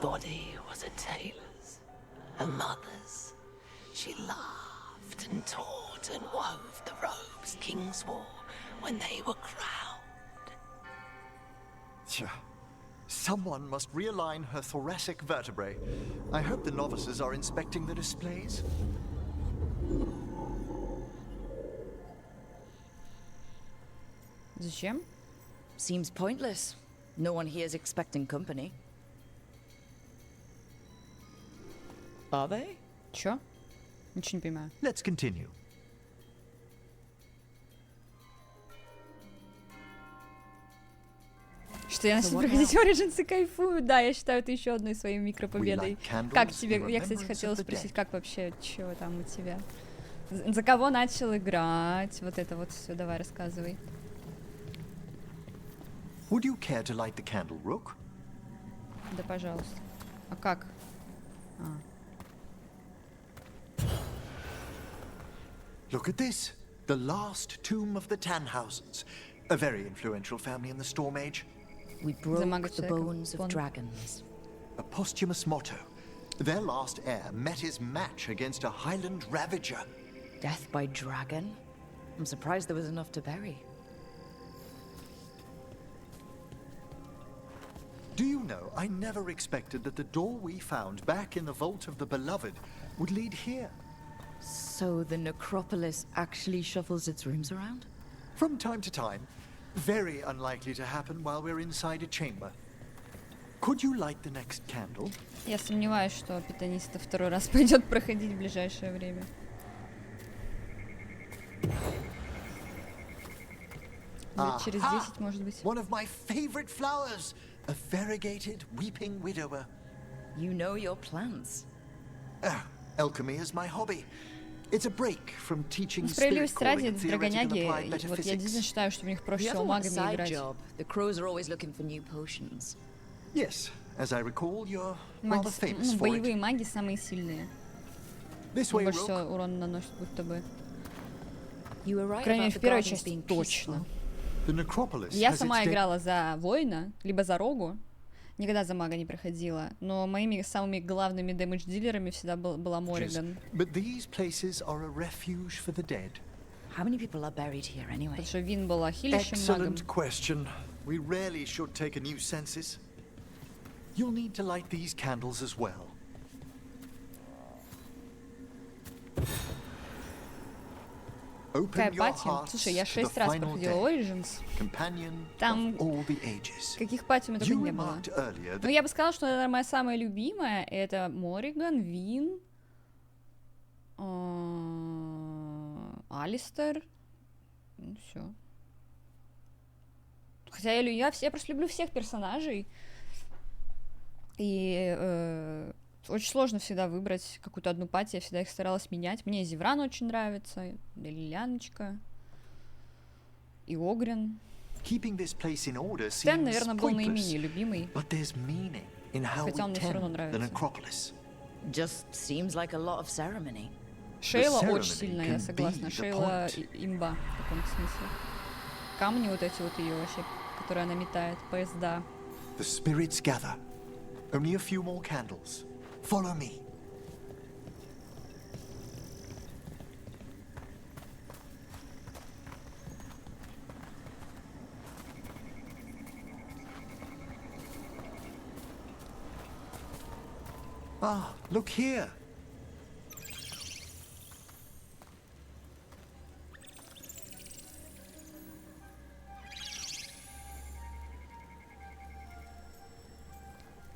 body was a tailor's, a mother's. She laughed and taught and wove the robes kings wore when they were crowned. Someone must realign her thoracic vertebrae. I hope the novices are inspecting the displays. Зачем? Seems pointless. No one here is expecting company. Are they? Чё? Ничего не понимаю. Let's continue. Что я начала проходить Origins и кайфую. Да, я считаю это еще одной своей микропобедой. Как тебе? Я, кстати, хотела спросить, как вообще, чего там у тебя? За кого начал играть? Вот это вот все. Давай, рассказывай. Would you care to light the candle, Rook? Да, пожалуйста. А как? Look at this. The last tomb of the Tannhausens. A very influential family in the Storm Age. We broke the bones of dragons. A posthumous motto. Their last heir met his match against a Highland Ravager. Death by dragon? I'm surprised there was enough to bury. Do you know, I never expected that the door we found back in the Vault of the Beloved would lead here. So the necropolis actually shuffles its rooms around? From time to time. Very unlikely to happen while we're inside a chamber. Could you light the next candle? Я сомневаюсь, что питаниста второй раз пойдет проходить в ближайшее время. Через 10, может быть. One of my favorite flowers, a variegated weeping widower. You know your plants. Alchemy is my hobby. It's a break from teaching Справедливости ради, драгоняги, вот я действительно считаю, что в них проще всего магами играть. The crows are always looking for new potions. Yes, as I recall, you're rather famous for it. Боевые маги самые сильные. Больше всего урона наносят, будто бы. По крайней мере, в первой части точно. Я сама играла за воина, либо за рогу. Никогда за мага не проходила, но моими самыми главными дэмэдж-дилерами всегда была Мориган. Потому что Вин была хилищем магом. We rarely should take a new census. You'll need to light these candles as well. Какая пати? Слушай, я 6 раз проходила Origins. Там каких пати у меня только не было. Но я бы сказала, что, наверное, моя самая любимая это Мориган, Вин, Алистер. Ну все. Хотя я просто люблю всех персонажей. И очень сложно всегда выбрать какую-то одну пати, я всегда их старалась менять. Мне Зевран очень нравится, и Лиляночка, и Огрин. Стэн, наверное, был наименее любимый, хотя он мне все равно нравится. Шейла очень сильная, я согласна. Шейла имба в каком-то смысле. Камни вот эти вот ее вообще, которые она метает, поезда. Only a few more candles. Follow me. Ah, look here.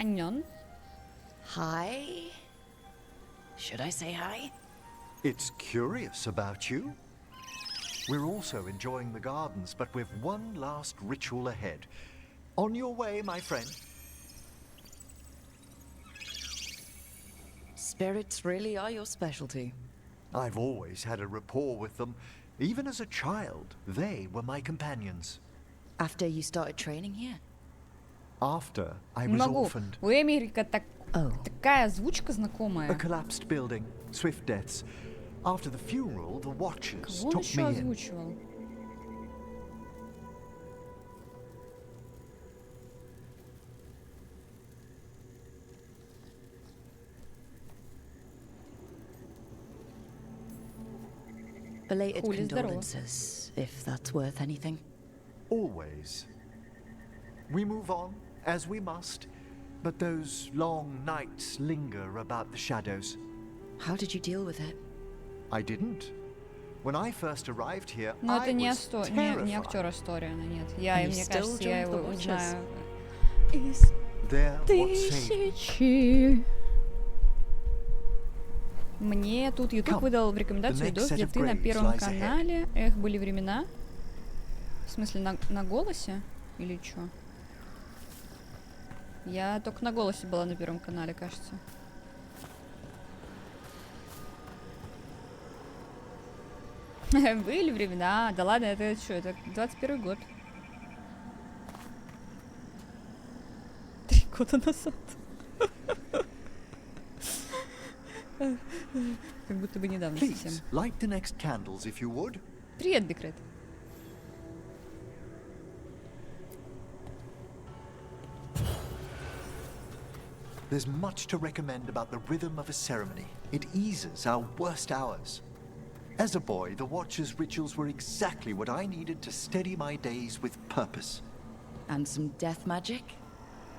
Annyeong. Hi. Should I say hi? It's curious about you. We're also enjoying the gardens, but we've one last ritual ahead. On your way, my friend. Spirits really are your specialty. I've always had a rapport with them. Even as a child, they were my companions. After you started training here? After I was orphaned. У Эмерика такая озвучка знакомая. A collapsed building, swift deaths. After the funeral, the watchers took me in. Кого он еще озвучивал? Belated condolences, if that's worth anything. Always. We move on, as we must, but those long nights linger about the shadows. How did you deal with it? I didn't. When I first arrived here, Но это I не was актер Астория, нет. Мне кажется, я его узнаю. There, Тысячи. Мне тут YouTube выдал в рекомендацию видос, где ты на Первом канале. Эх, были времена. В смысле, на голосе? Или чё? Я только на голосе была на Первом канале, кажется. Были времена. Да ладно, это что? Это 21 год. 3 года назад. Как будто бы недавно совсем. Привет, Бикрет. There's much to recommend about the rhythm of a ceremony. It eases our worst hours. As a boy, the Watcher's rituals were exactly what I needed to steady my days with purpose. And some death magic?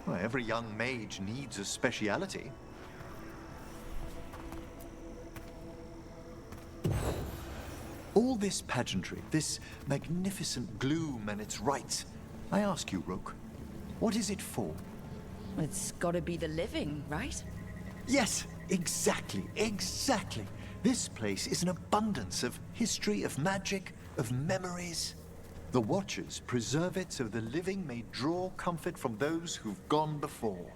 Well, every young mage needs a speciality. All this pageantry, this magnificent gloom and its rites, I ask you, Rook, what is it for? It's gotta be the living, right? Yes, exactly. This place is an abundance of history, of magic, of memories. The Watchers preserve it so the living may draw comfort from those who've gone before.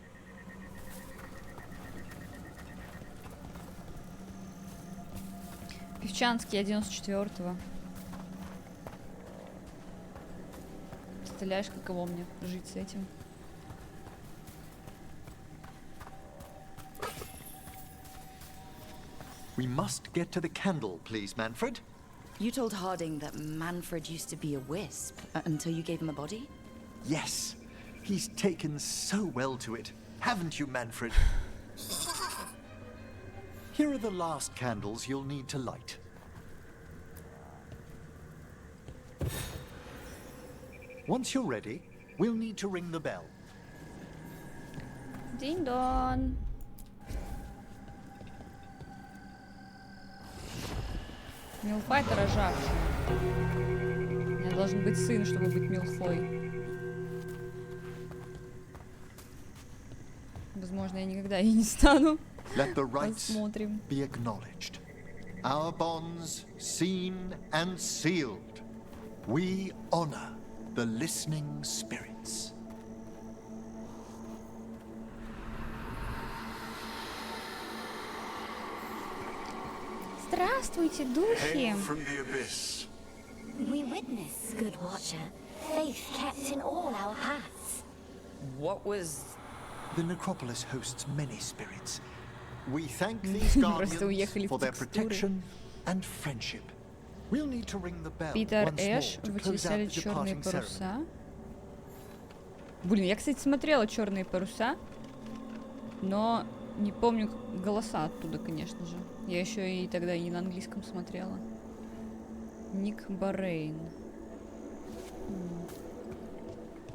Певчанский, я 94-го. Представляешь, каково мне жить с этим? We must get to the candle, please, Manfred. You told Harding that Manfred used to be a wisp until you gave him a body? Yes. He's taken so well to it. Haven't you, Manfred? Here are the last candles you'll need to light. Once you're ready, we'll need to ring the bell. Динь-дон. Милфа — это рожавшая. У меня должен быть сын, чтобы быть Милфой. Возможно, я никогда и не стану. Посмотрим. Be acknowledged. Our bonds seen and sealed. We honor the listening spirits. Здравствуйте, духи! Hail from the abyss. We witness, good Watcher, faith kept in all our paths. What was... The necropolis hosts many spirits. We thank these guardians for their protection and friendship. We'll need to ring the bell Питер once Эш more to close out вычислили the черные departing паруса. ceremony. Блин, я, кстати, смотрела черные паруса, но не помню голоса оттуда, конечно же. Я еще и тогда и на английском смотрела. Ник Барейн.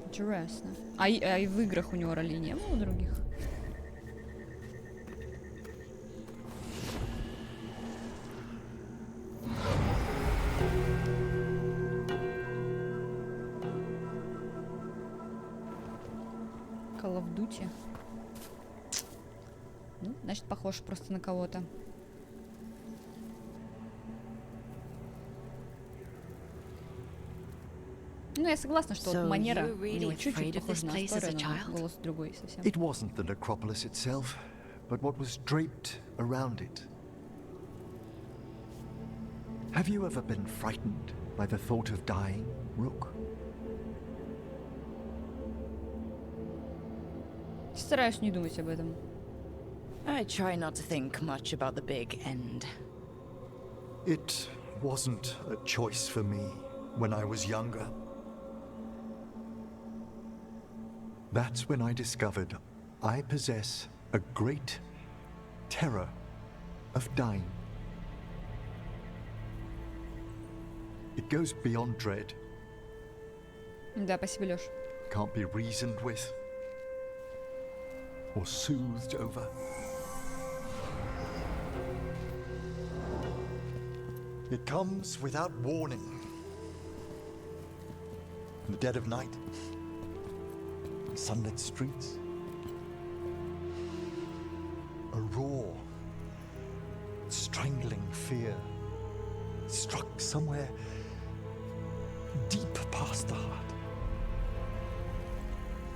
Интересно. А и в играх у него ролей не было других? Call of Duty. Ну, значит, похож просто на кого-то. Ну, я согласна, что вот манера у него чуть-чуть похожа на Асторию, но голос другой совсем. It wasn't the necropolis itself, but what was draped around it. Have you ever been frightened by the thought of dying, Rook? Стараюсь не думать об этом. I try not to think much about the big end. It wasn't a choice for me when I was younger. That's when I discovered I possess a great terror of dying. It goes beyond dread. Да, спасибо, Лёш. Can't be reasoned with or soothed over. It comes without warning. In the dead of night, on sunlit streets, a raw, strangling fear struck somewhere deep past the heart.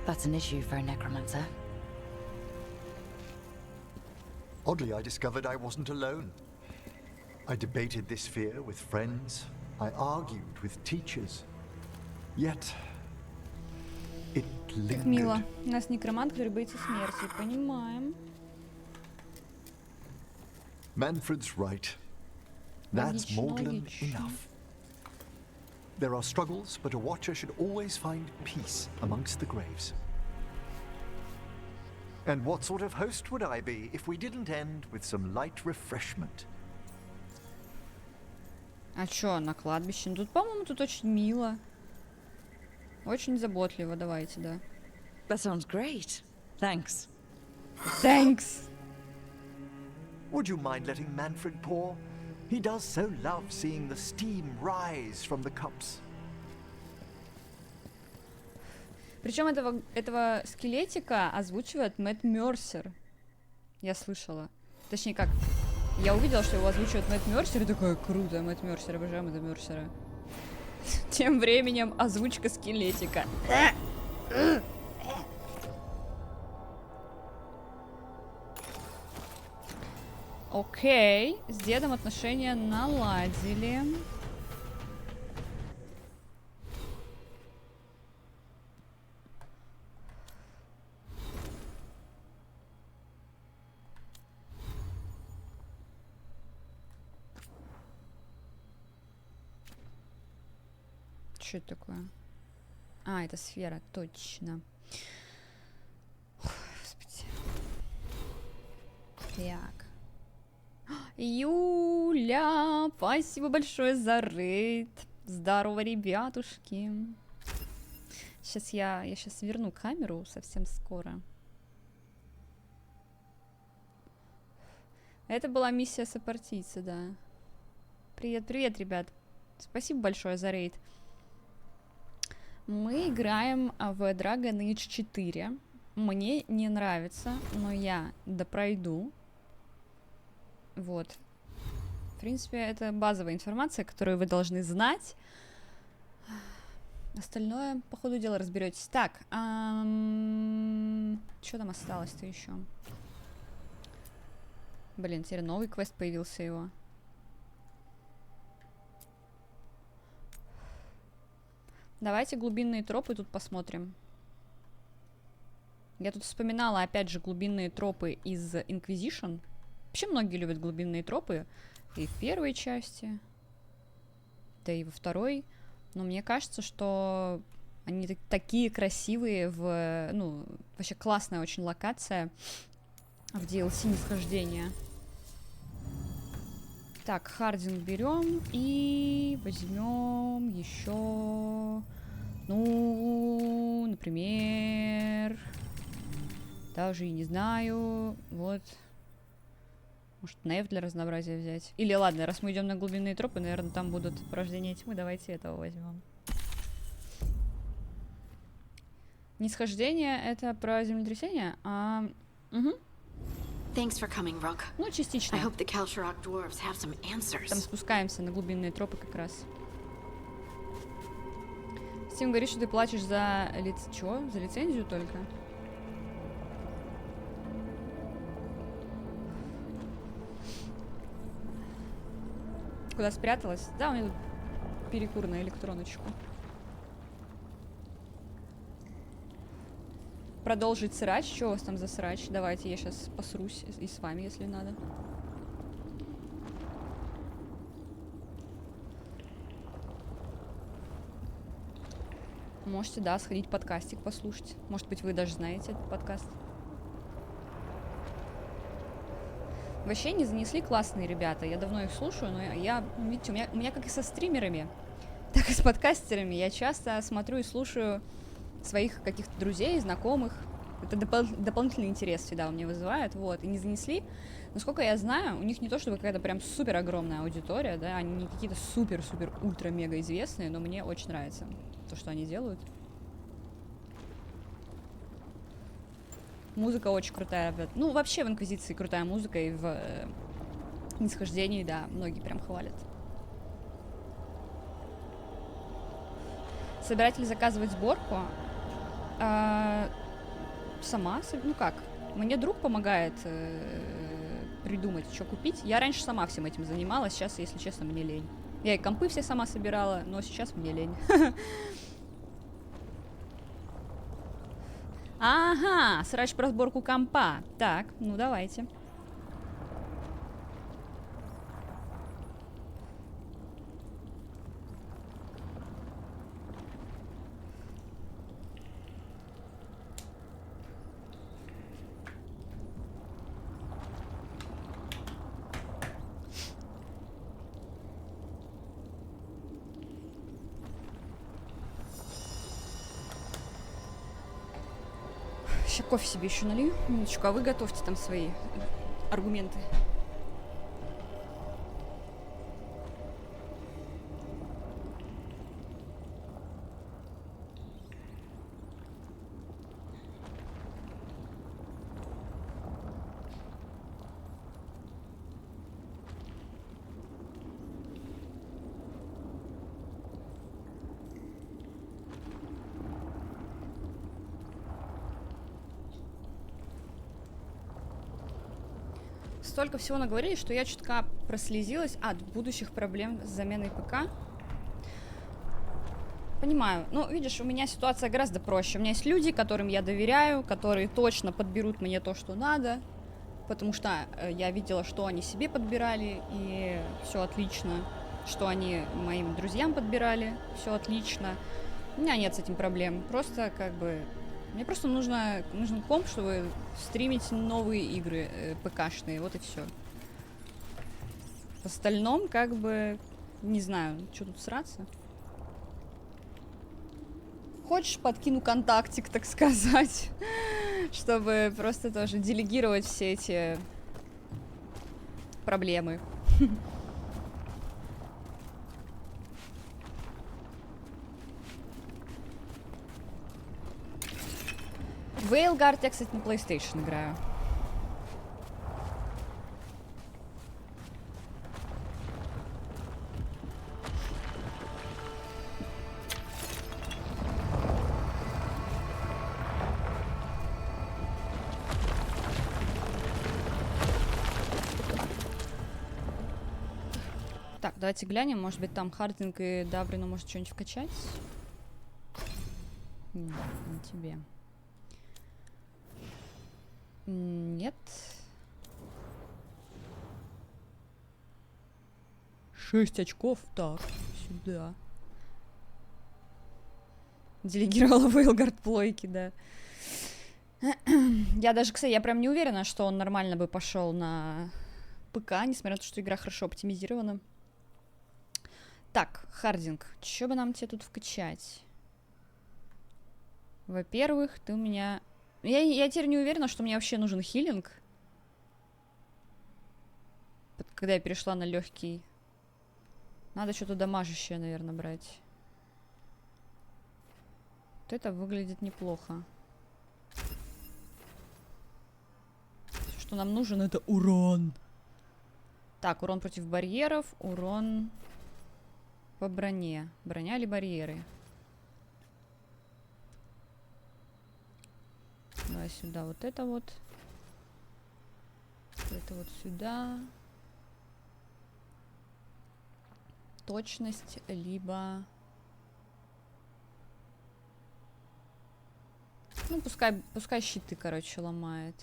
That's an issue for a necromancer. Oddly, I discovered I wasn't alone. I debated this fear with friends. I argued with teachers. Yet, it Как мило. У нас некромант, который боится смерти. Понимаем. Manfred's right. That's more than enough. There are struggles, but a watcher should always find peace amongst the graves. And what sort of host would I be if we didn't end with some light refreshment? А чё, на кладбище? Ну, тут, по-моему, тут очень мило. Очень заботливо, давайте, да. That sounds great. Thanks. Thanks. Would you mind letting Manfred pour? He does so love seeing the steam rise from the cups. Причем этого скелетика озвучивает Мэтт Мерсер. Я слышала. Точнее, как... Я увидела, что его озвучивает Мэтт Мерсер, и такая, круто, Мэтт Мерсер, обожаю Мэтта Мерсера. Тем временем озвучка скелетика. Окей, с дедом отношения наладили. Что это такое? А, это сфера, точно. Господи. Так. Юля, спасибо большое за рейд. Здорово, ребятушки. Сейчас я сейчас верну камеру совсем скоро. Это была миссия сопартийца, да. Привет, привет, ребят. Спасибо большое за рейд. Мы играем в Dragon Age 4. Мне не нравится, но я допройду. Вот. В принципе, это базовая информация, которую вы должны знать. Остальное, по ходу дела, разберетесь. Так, что там осталось-то еще? Блин, теперь новый квест появился его. Давайте глубинные тропы тут посмотрим. Я тут вспоминала, опять же, глубинные тропы из Inquisition. Вообще многие любят глубинные тропы. И в первой части, да и во второй. Но мне кажется, что они такие красивые ну, вообще классная очень локация в DLC нисхождения. Так, Хардинг берем и возьмем еще, ну, например, даже и не знаю, вот, может, Неф для разнообразия взять. Или ладно, раз мы идем на глубинные тропы, наверное, там будут порождения тьмы, давайте этого возьмем. Нисхождение — это про землетрясение, угу. Thanks for coming, Rook. Ну, частично. I hope the Kalsharok dwarves have some answers. Там спускаемся на глубинные тропы как раз. Стим говорит, что ты платишь за чё? За лицензию только? Куда спряталась? Да, у меня тут перекур на электроночку. Продолжить срач? Что у вас там за срач? Давайте, я сейчас посрусь и с вами, если надо. Можете, да, сходить подкастик послушать. Может быть, вы даже знаете этот подкаст. Вообще не занесли классные ребята. Я давно их слушаю, но я видите, у меня как и со стримерами. как и с подкастерами, я часто смотрю и слушаю своих каких-то друзей, знакомых. Это дополнительный интерес всегда у меня вызывает, вот, и не занесли. Насколько я знаю, у них не то чтобы какая-то прям супер огромная аудитория, да, они не какие-то супер-супер-ультра-мега известные, но мне очень нравится то, что они делают. Музыка очень крутая, ребят. Ну, вообще в Инквизиции крутая музыка, и в Нисхождении, да, многие прям хвалят. Собирать или заказывать сборку? Сама, ну как, мне друг помогает придумать, что купить. Я раньше сама всем этим занималась, сейчас, если честно, мне лень. Я и компы все сама собирала, но сейчас мне лень. Ага, срач про сборку компа. Так, ну давайте. Сейчас кофе себе еще налью. Минуточку, а вы готовьте там свои аргументы. Столько всего наговорили, что я чутка прослезилась от будущих проблем с заменой ПК. Понимаю. Ну, видишь, у меня ситуация гораздо проще. У меня есть люди, которым я доверяю, которые точно подберут мне то, что надо. Потому что я видела, что они себе подбирали, и все отлично. Что они моим друзьям подбирали, все отлично. У меня нет с этим проблем. Просто как бы... Мне просто нужен комп, чтобы стримить новые игры ПКшные, вот и все. В остальном, как бы, не знаю, что тут сраться. Хочешь, подкину контактик, так сказать, чтобы просто тоже делегировать все эти проблемы. Veilguard я, кстати, на PlayStation играю. Так, давайте глянем, может быть, там Хардинг и Дабрину может что-нибудь вкачать? Нет, не тебе. Нет. 6 очков. Так, сюда. Делегировала Veilguard плойки, да. Я даже, кстати, я прям не уверена, что он нормально бы пошел на ПК, несмотря на то, что игра хорошо оптимизирована. Так, Хардинг, что бы нам тебе тут вкачать? Во-первых, ты у меня... Я теперь не уверена, что мне вообще нужен хилинг. Когда я перешла на легкий. Надо что-то дамажащее, наверное, брать. Вот это выглядит неплохо. Все, что нам нужен, это урон. Так, урон против барьеров, урон по броне. Броня или барьеры? Давай сюда вот это вот. Это вот сюда. Точность, либо... Ну, пускай щиты, короче, ломает.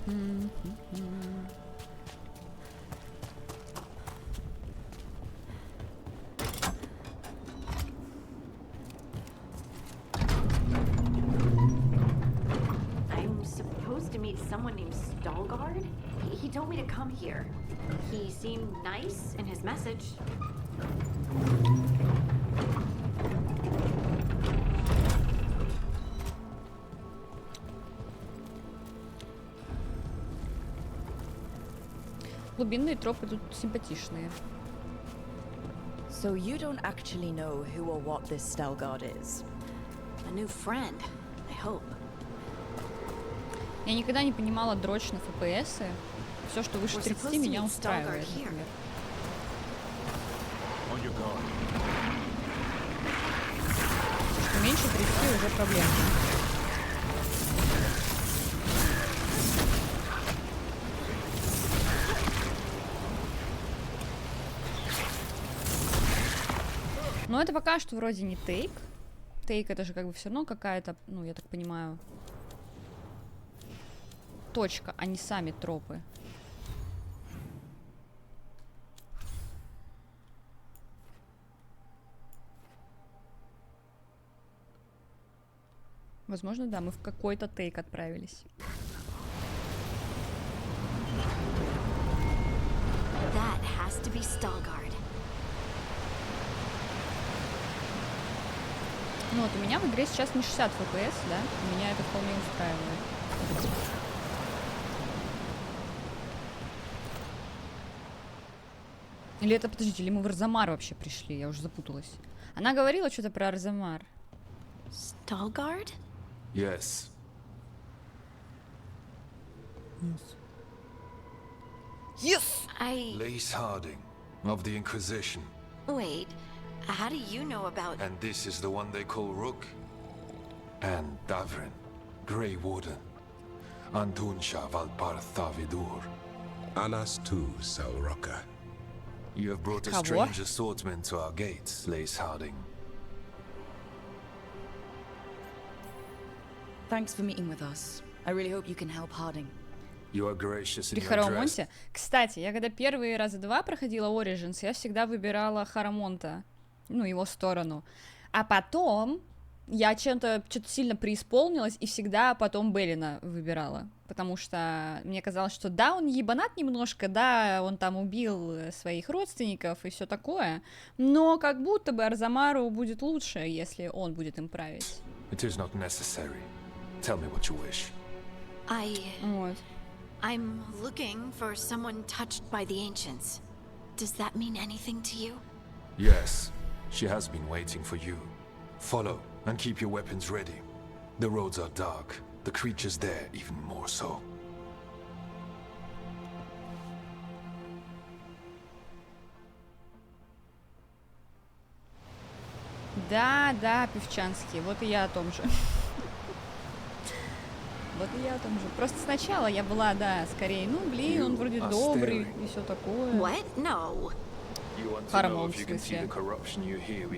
I'm supposed to meet someone named Veilguard? He told me to come here. He seemed nice in his message. Глубинные тропы тут симпатичные. So you don't actually know who or what this Veilguard is? A new friend, I hope. Я никогда не понимала дрочь на ФПСы. Все, что выше 30, меня устраивает, например. Что меньше 30 уже проблема. Но это пока что вроде не тейк. Тейк это же как бы все равно какая-то, ну, я так понимаю, точка, а не сами тропы. Возможно, да, мы в какой-то тейк отправились. That has to be Veilguard. Ну вот, у меня в игре сейчас не 60 FPS, да? Меня это вполне устраивает. Или это, подождите, или мы в Арзамар вообще пришли? Я уже запуталась. Она говорила что-то про Арзамар. Veilguard? Yes. Yes! Lace Harding, of the Inquisition. Wait, how do you know about... And this is the one they call Rook? And Davrin, Grey Warden. Antunsha Valpartha Vidur. Anas tu, Salroka. You have brought a strange assortment to our gates, Lace Harding. Thanks for meeting with us. I really hope you can help Harding. You are gracious in При your address. Харамонте. Кстати, я когда первые раза два проходила Origins, я всегда выбирала Харамонта, ну, его сторону. А потом я что-то сильно преисполнилась и всегда потом Беллина выбирала. Потому что мне казалось, что да, он ебанат немножко, да, он там убил своих родственников и все такое, но как будто бы Арзамару будет лучше, если он будет им править. It is not necessary. Tell me what you wish. Вот. I'm looking for someone touched by the ancients. Does that mean anything to you? Yes, she has been waiting for you. Follow and keep your weapons ready. The roads are dark, the creatures there even more so. Да, да, Певчанский, вот и я о том же. Вот и я о том же. Просто сначала я была, да, скорее, ну, блин, он вроде добрый и все такое. What? No. Харамон, в смысле.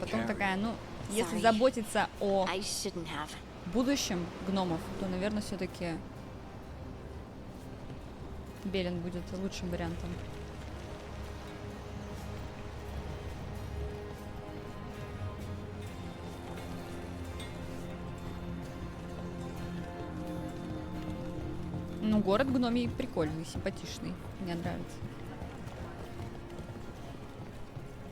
Потом такая, ну, если заботиться о будущем гномов, то, наверное, все-таки Белин будет лучшим вариантом. Ну, город гномий прикольный, симпатичный. Мне нравится.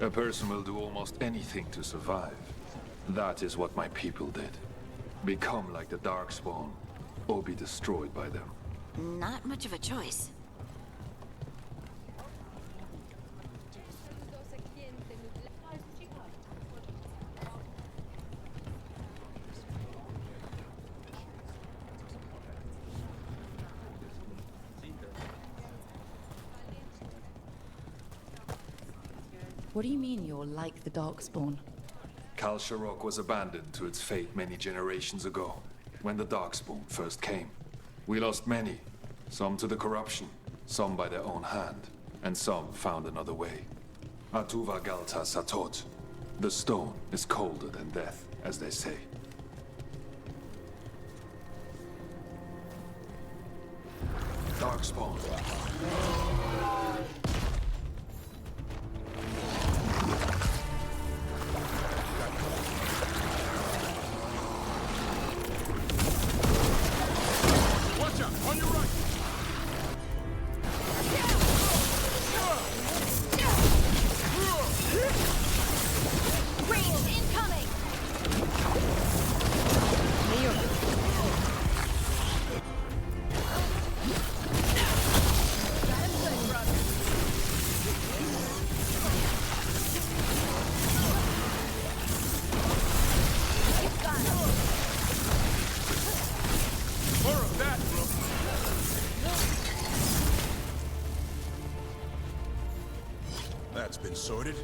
A person will do almost anything to survive. That is what my people did. Become like the Darkspawn, or be destroyed by them. Not much of a choice. What do you mean you're like the Darkspawn? Kal Sharok was abandoned to its fate many generations ago, when the Darkspawn first came. We lost many, some to the corruption, some by their own hand, and some found another way. Atuva Galta Satot. The stone is colder than death, as they say. Darkspawn. Watch out! On your right! Range incoming! More of that, bro. That's been sorted.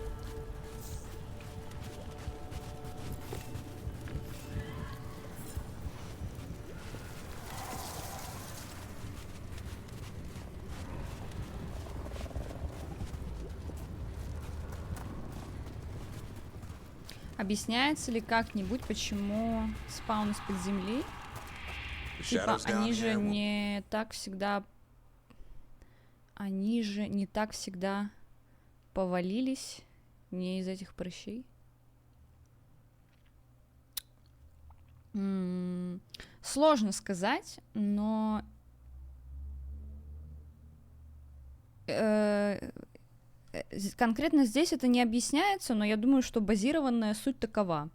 Объясняется ли как-нибудь, почему спаун из-под земли? Типа, они же не так всегда... Они же не так всегда повалились, не из этих прыщей. Сложно сказать, но... Конкретно здесь это не объясняется, но я думаю, что базированная суть такова.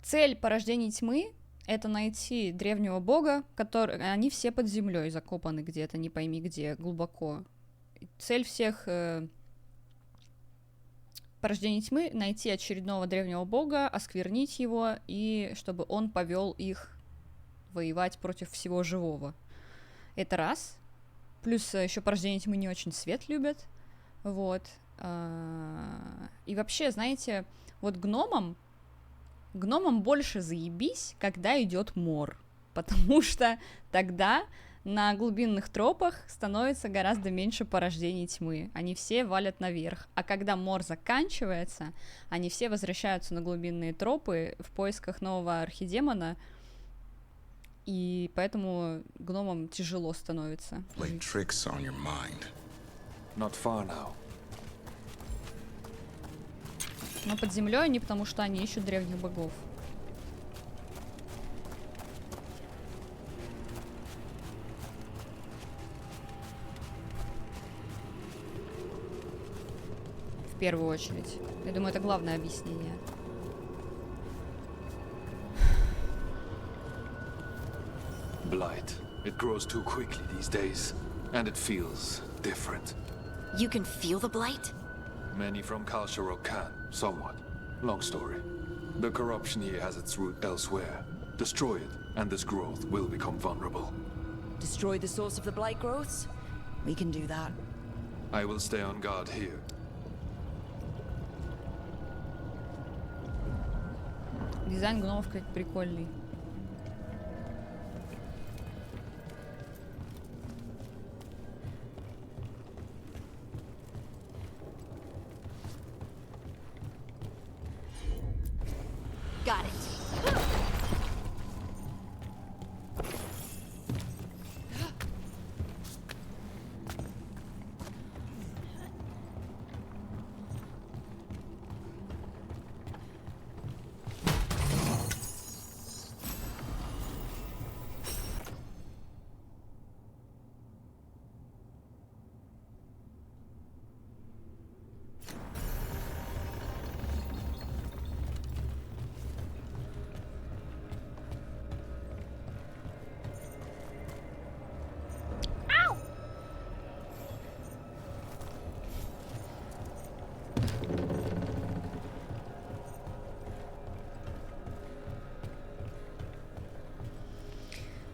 Цель порождения тьмы — это найти древнего бога, который... Они все под землей закопаны где-то, не пойми где, глубоко. Цель всех порождения тьмы — найти очередного древнего бога, осквернить его, и чтобы он повел их воевать против всего живого. Это раз. Плюс еще порождение тьмы не очень свет любят. Вот. И вообще, знаете, вот гномам больше заебись, когда идет мор, потому что тогда на глубинных тропах становится гораздо меньше порождений тьмы. Они все валят наверх. А когда мор заканчивается, они все возвращаются на глубинные тропы в поисках нового архидемона, и поэтому гномам тяжело становится. Not far now. Но под землей они, потому что они ищут древних богов. В первую очередь. Я думаю, это главное объяснение. Blight. It grows too quickly these days, and it feels different. You can feel the blight? Many from Kalsharok can, somewhat. Long story. The corruption here has its root elsewhere. Destroy it, and this growth will become vulnerable. Destroy the source of the blight growths? We can do that. I will stay on guard here. Дизайн гномов как прикольный. Got it.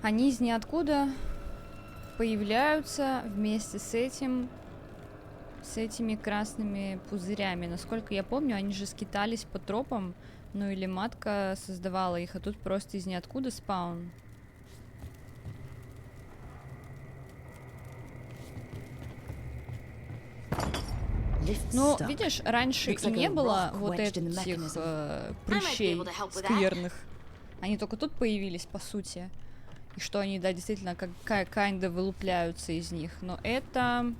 Они из ниоткуда появляются вместе с этими красными пузырями. Насколько я помню, они же скитались по тропам, ну или матка создавала их, а тут просто из ниоткуда спаун. Ну, видишь, раньше и не было вот этих прыщей скверных. Они только тут появились, по сути. И что они, да, действительно, как kinda вылупляются из них. Но это...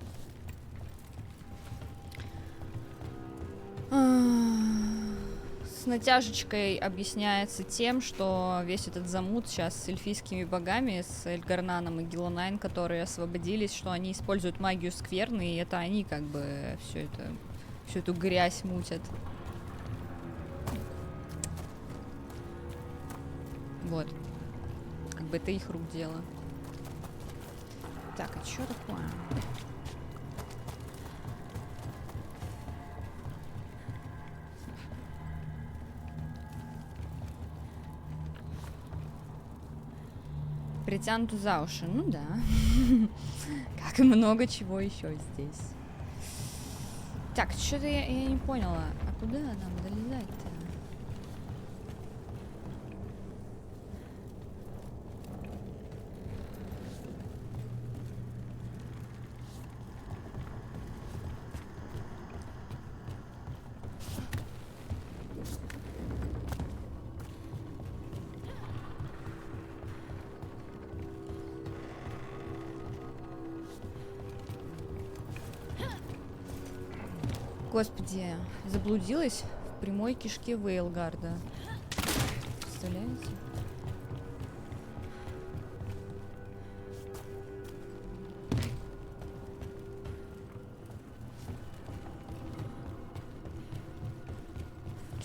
С натяжечкой объясняется тем, что весь этот замут сейчас с эльфийскими богами, с Эльгарнаном и Гилланайн, которые освободились, что они используют магию скверны, и это они как бы всю эту грязь мутят. Вот. Как бы это их рук дело. Так, а что такое? Притянуту за уши. Ну да. Как и много чего еще здесь. Так, что-то я не поняла. А куда нам долезать-то? Господи, заблудилась в прямой кишке Вейлгарда. Представляете?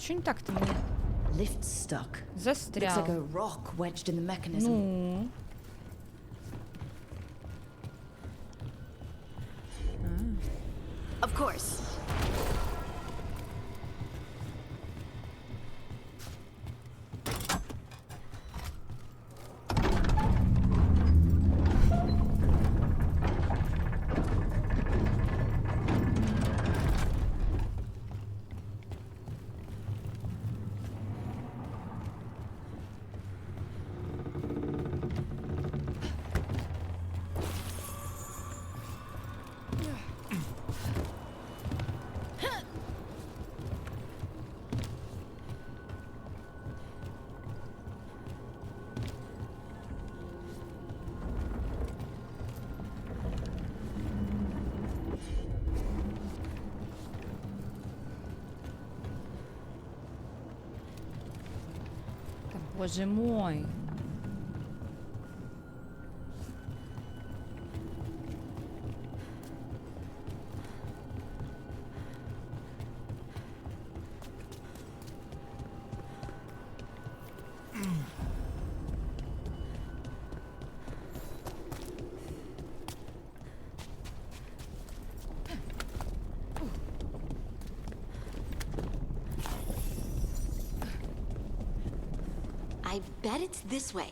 Что не так-то мне? Застрял. Ну. Of course. Боже мой. I bet it's this way.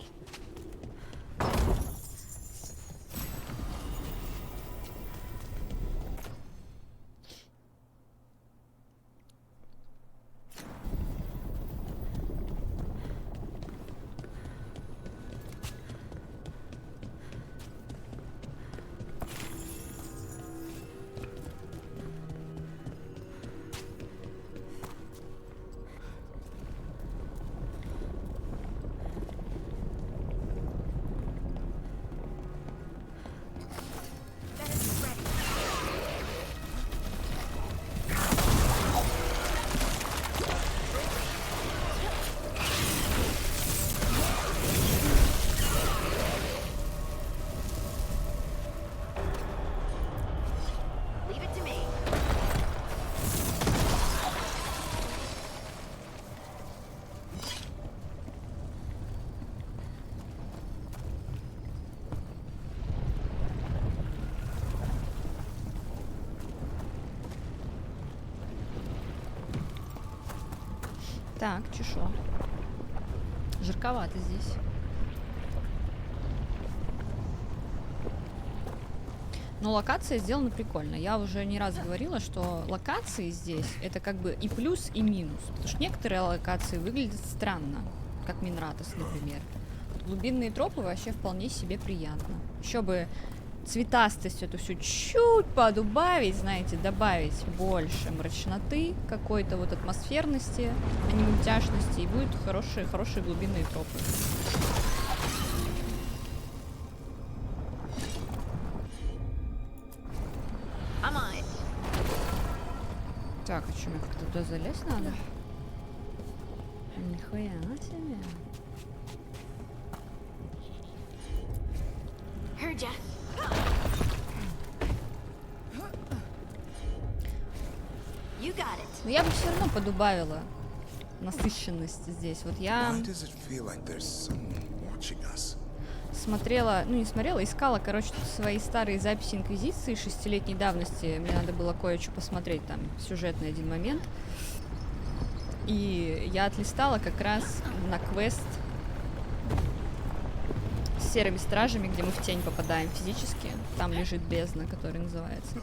Так, чешо. Жарковато здесь. Но локация сделана прикольно. Я уже не раз говорила, что локации здесь это как бы и плюс, и минус. Потому что некоторые локации выглядят странно. Как Минратос, например. Глубинные тропы вообще вполне себе приятно. Еще бы цветастость эту всю чуть подубавить, знаете, добавить больше мрачноты, какой-то вот атмосферности, а не мультяшности, и будут хорошие глубинные тропы. залезть надо? Нихуя себе. Heard ya. You got it. Но я бы все равно подубавила насыщенность здесь. Вот я смотрела, ну не смотрела, искала, короче, свои старые записи Инквизиции 6-летней давности. Мне надо было кое-что посмотреть, там, сюжетный один момент. И я отлистала как раз на квест с серыми стражами, где мы в тень попадаем физически. Там лежит бездна, который называется.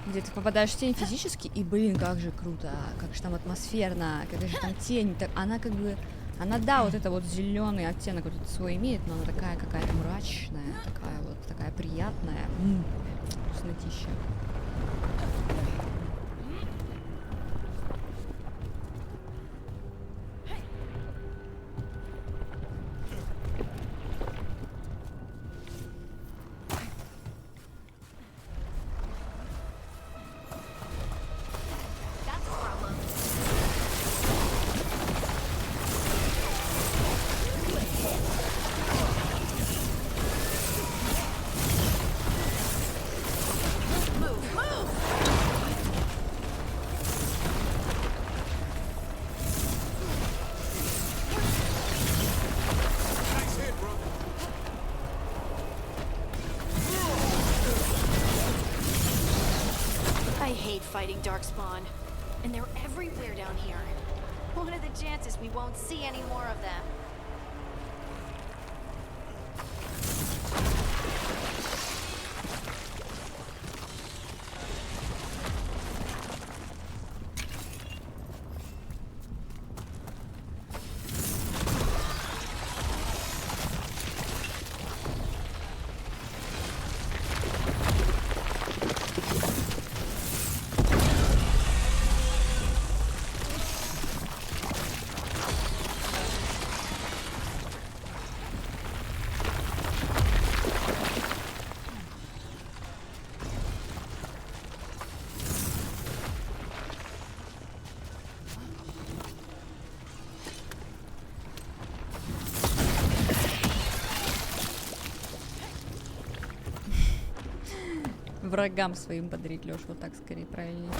Где ты попадаешь в тень физически, и, блин, как же круто, как же там атмосферно, как же там тень. Она как бы, она, да, вот это вот зеленый оттенок вот этот свой имеет, но она такая какая-то мрачная, такая вот, такая приятная. Вкуснотища. Fighting Darkspawn, and they're everywhere down here. What are the chances we won't see any more of them? Врагам своим подарить, Лёш, вот так скорее правильнее.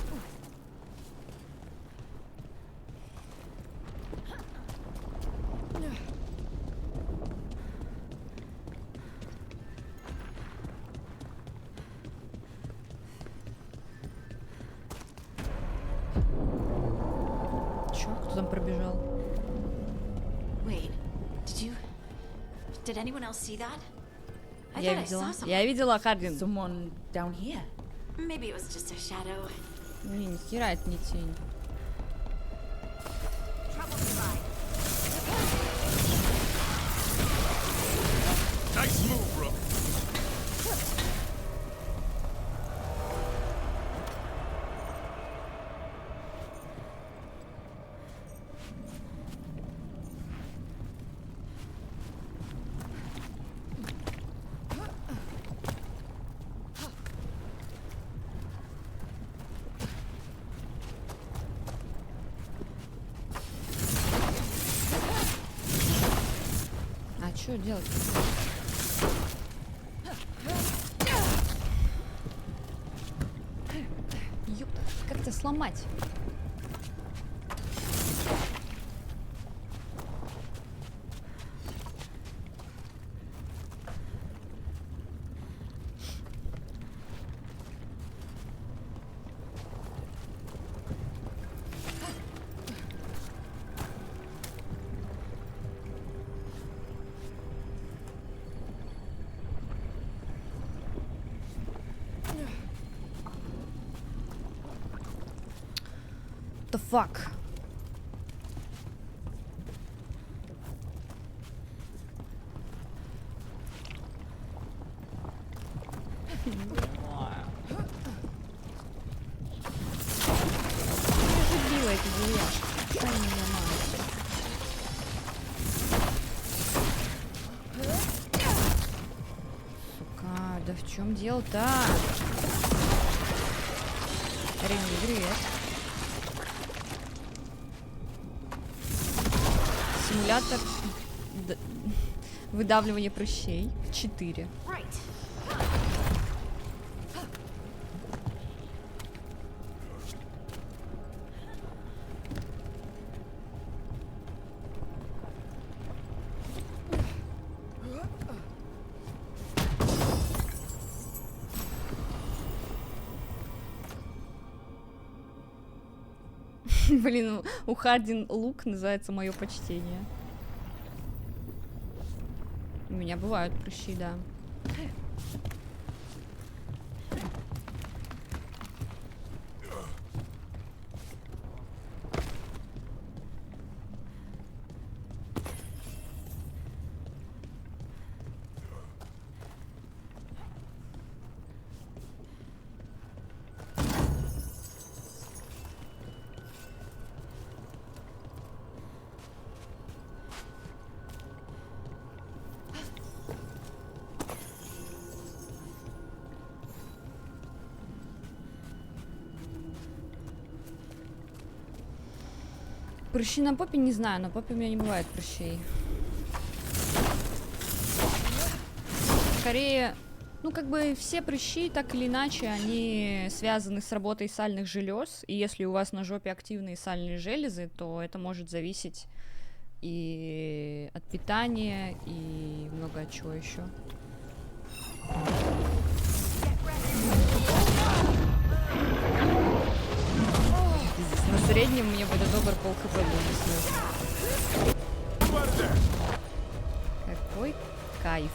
Чё, кто там пробежал? Wait, did anyone else see that? Я видела Хардин. Someone down here. Maybe it was just a shadow. Блин, хера это не тень. Nice move, bro. Что делать? Ёпта, как это сломать? The fuck? Я забила эти деревяшки. Что они меня ломаются? Сука, да в чем дело-то? Ренегрет. Симулятор выдавливания прыщей. 4. Блин, у Хардин лук называется «Мое почтение». У меня бывают прыщи, да. Прыщи на попе не знаю, на попе у меня не бывает прыщей. Скорее, ну как бы все прыщи, так или иначе, они связаны с работой сальных желез. И если у вас на жопе активные сальные железы, то это может зависеть и от питания, и много от чего еще. На среднем мне бы до добр пол хп будет. Какой кайф.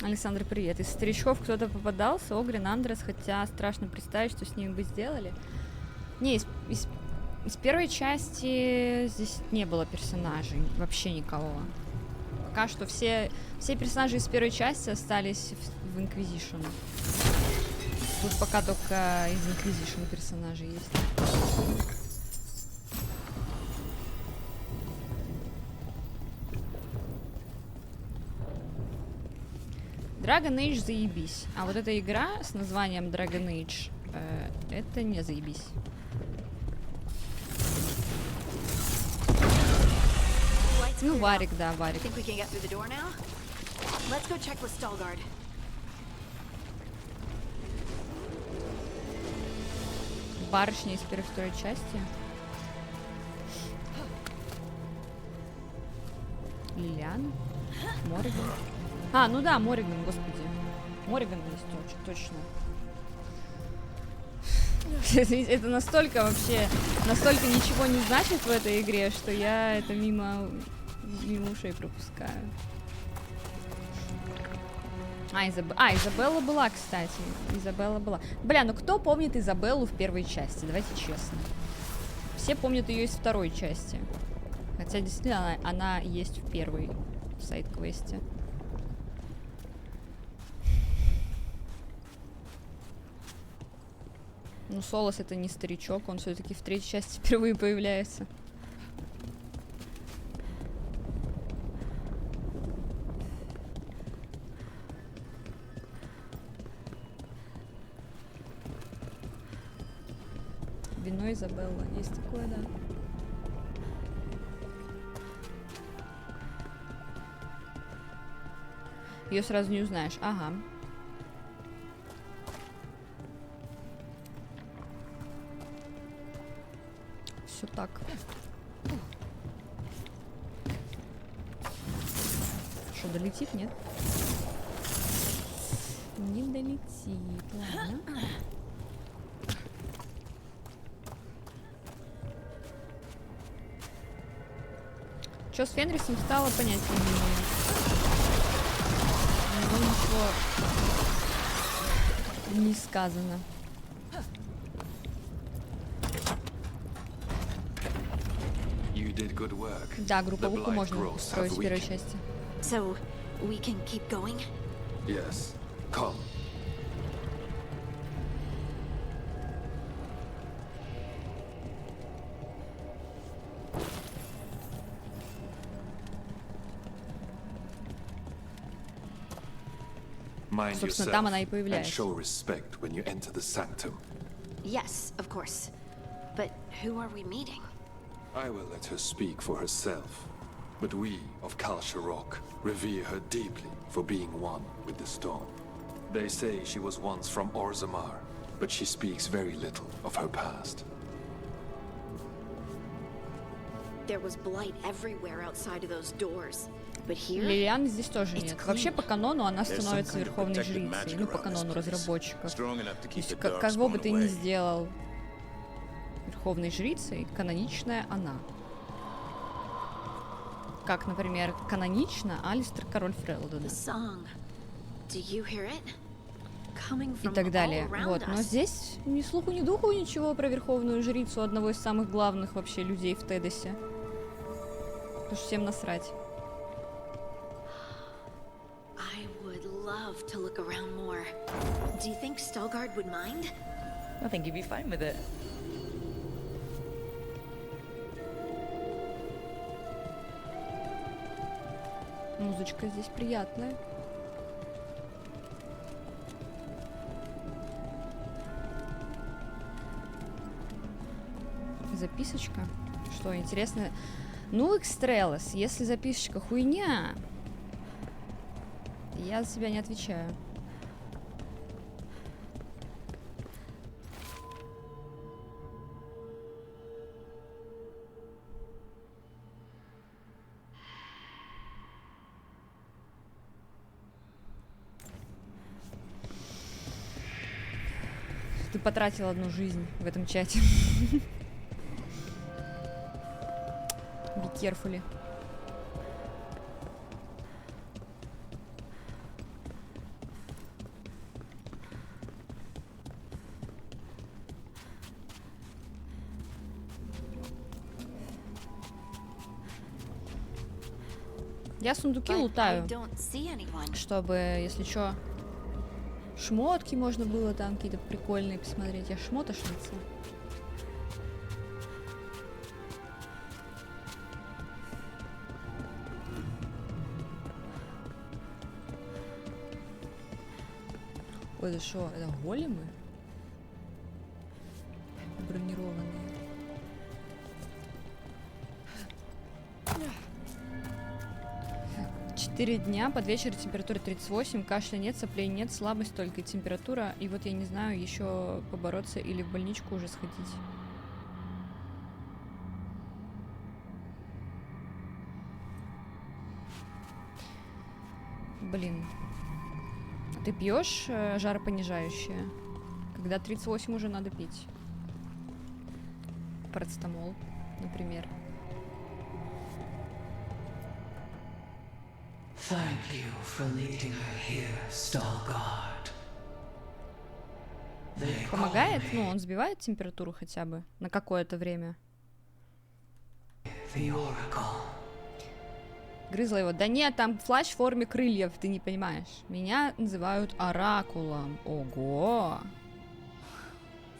Александр, привет. Из старичков кто-то попадался? Огрин, Андрес, хотя страшно представить, что с ними бы сделали. Не, из первой части здесь не было персонажей, вообще никого. Пока что все персонажи из первой части остались в Inquisition. Тут пока только из Inquisition персонажи есть. Dragon Age заебись. А вот эта игра с названием Dragon Age, это не заебись. Ну, Варик, да, Варик. Барышня из первой-второй части. Лилиана. Морриган. А, ну да, Морриган, господи. Морриган есть точно. Это настолько вообще, настолько ничего не значит в этой игре, что я это мимо ушей пропускаю. Изабелла была, кстати. Изабелла была. Бля, ну кто помнит Изабеллу в первой части? Давайте честно. Все помнят ее из второй части. Хотя действительно она есть в первой сайд-квесте. Ну, Солос это не старичок, он все-таки в третьей части впервые появляется. Вино Изабелла, есть такое, да. Ее сразу не узнаешь, ага. Все так. Что, долетит, нет? Не долетит, ладно. Что с Фенрисом стало, понять не имею. У него ничего не сказано. Да, групповуху можно устроить в первой части. So, we can keep going? Yes. Come. Mind Собственно, там она и yourself and появляется. show respect when you enter the sanctum. Yes, of course. But who are we meeting? I will let her speak for herself. But we of Kal Sharok revere her deeply for being one with the storm. They say she was once from Orzammar, but she speaks very little of her past. There was blight everywhere outside of those doors. But here, Лилианы здесь тоже нет. Вообще по канону она становится верховной жрицей. Ну, по канону разработчиков. То есть, кого бы ты ни сделал верховной жрицей, каноничная она. Как, например, канонично Алистер, король Фрелдена. И так далее. Вот. Но здесь ни слуху, ни духу ничего про верховную жрицу одного из самых главных вообще людей в Тедосе. Потому что всем насрать. love to look around more. Do you think Stalgard would mind? I think he'd be fine with it. Музычка здесь приятная. Записочка. Что, интересно? Ну, Экстрелос, если записочка хуйня, я за себя не отвечаю. Ты потратил одну жизнь в этом чате. Be careful. Я сундуки лутаю, чтобы, если что, шмотки можно было там какие-то прикольные посмотреть. Я шмотошница. Ой, это что? Это големы? Бронированные. Четыре дня, под вечер температура 38, кашля нет, соплей нет, слабость только и температура. И вот я не знаю, еще побороться или в больничку уже сходить. Блин. Ты пьешь жаропонижающее? Когда 38 уже надо пить. Парацетамол, например. Thank you for leading her here, Stalgard. Помогает? Ну, он сбивает температуру хотя бы на какое-то время. The Oracle. Грызла его. Да нет, там флаш в форме крыльев, ты не понимаешь. Меня называют оракулом. Ого!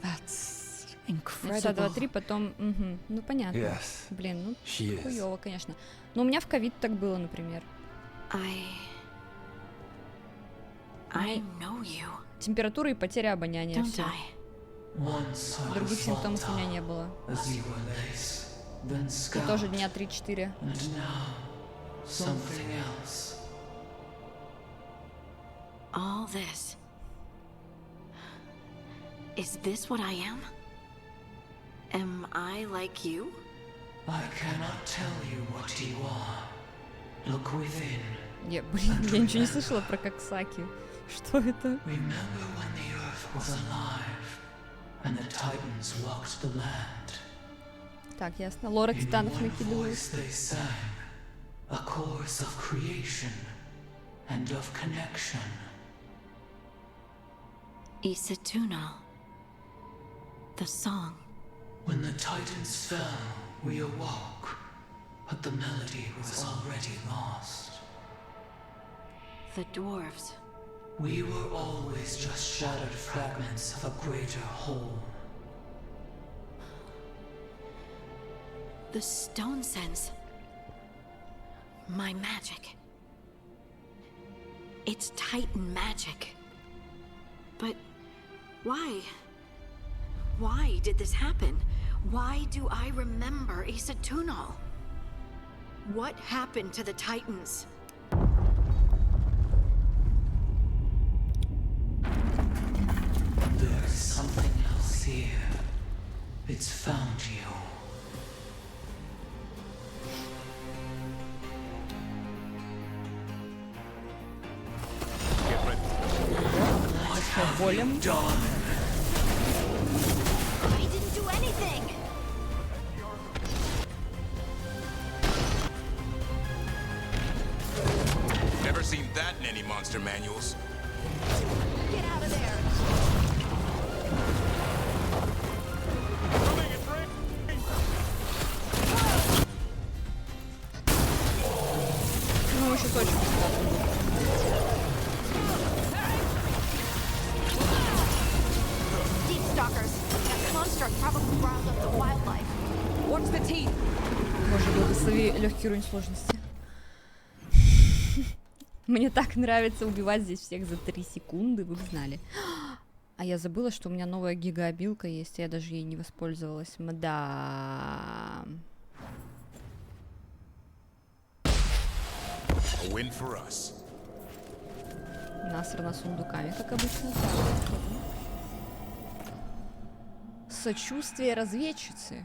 That's incredible. 2, 3, потом... Угу. Ну, понятно. Yes, блин, ну, хуёво, конечно. Но у меня в ковид так было, например. I know you. Температура и потеря обоняния. Все. Других симптомов у меня не было. И тоже дня 3-4. All this. Is this what I am? Am I like you? I cannot tell you what you are. Look within. Я ничего не слышала про Коксаки. Что это? Remember when the earth was alive and the titans walked the land. Так, ясно. Лора титанов накидывает. They sang, A course of creation and of connection. Isatuna. The song. When the Titans fell, we awoke, but the melody was already lost. The dwarves. We were always just shattered fragments of a greater whole. The stone sense. My magic. It's Titan magic. But why? Why did this happen? Why do I remember Isatunal? What happened to the Titans? There's something else here. It's found you. What have you done? I didn't do anything! Never seen that in any monster manuals. Get out of there! Ну, еще точно. Deep stalkers. That construct probably riled up the wildlife. Watch the teeth. Боже, благослови легкий уровень сложности. Мне так нравится убивать здесь всех за 3 секунды, вы бы знали. А я забыла, что у меня новая гигаобилка есть, я даже ей не воспользовалась. Да. Win for us. Насрано сундуками, как обычно. Сочувствие разведчицы.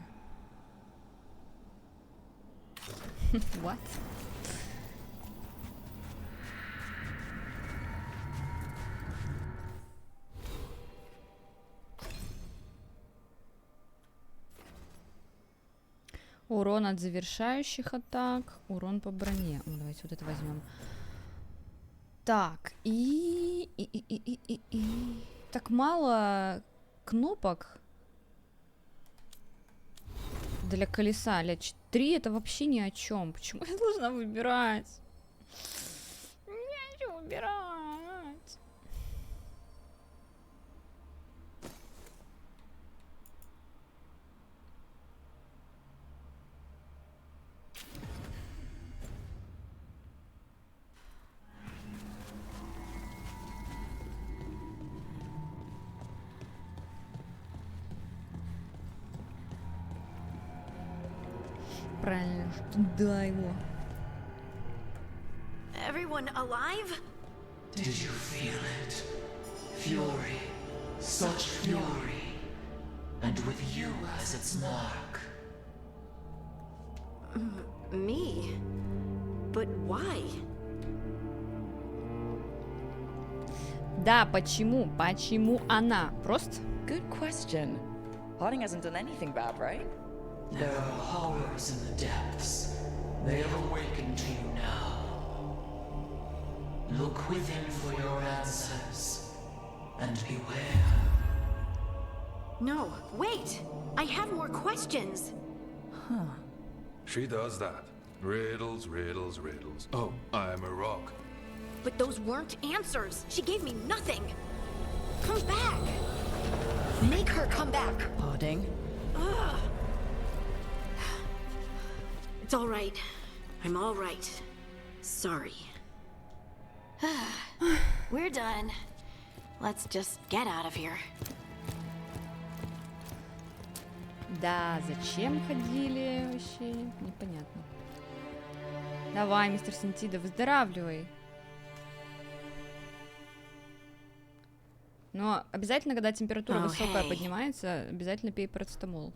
What? Урон от завершающих атак, урон по броне. Давайте вот это возьмем. Так, так мало кнопок для колеса. 3 это вообще ни о чем. Почему я должна выбирать? Не хочу выбирать. Правильно, туда его. Everyone alive? Did you feel it? Fury. Such fury. And with you as its mark. Me? But why? Да, почему? Почему она? Просто? Good question. Harding hasn't done anything bad, right? There are horrors in the depths. They have awakened to you now. Look within for your answers. And beware. No, wait! I have more questions! Huh. She does that. Riddles, riddles, riddles. Oh, I'm a rock. But those weren't answers! She gave me nothing! Come back! Make her come back! Harding? Ugh. It's all right. I'm all right. Sorry. We're done. Let's just get out of here. Да, зачем ходили вообще? Непонятно. Давай, мистер Синтида, выздоравливай. Но обязательно, когда температура высокая поднимается, обязательно пей парацетамол.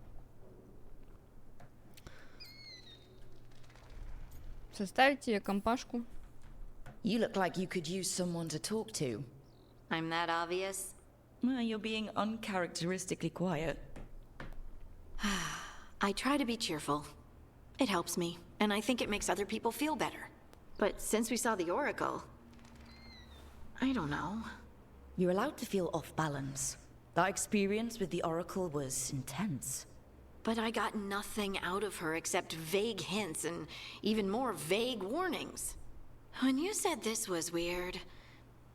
Составить тебе компашку. You look like you could use someone to talk to. I'm that obvious? Well, you're being uncharacteristically quiet. I try to be cheerful. It helps me, and I think it makes other people feel better. But since we saw the Oracle, I don't know. You're allowed to feel off balance. That experience with the Oracle was intense. But I got nothing out of her except vague hints and even more vague warnings. When you said this was weird,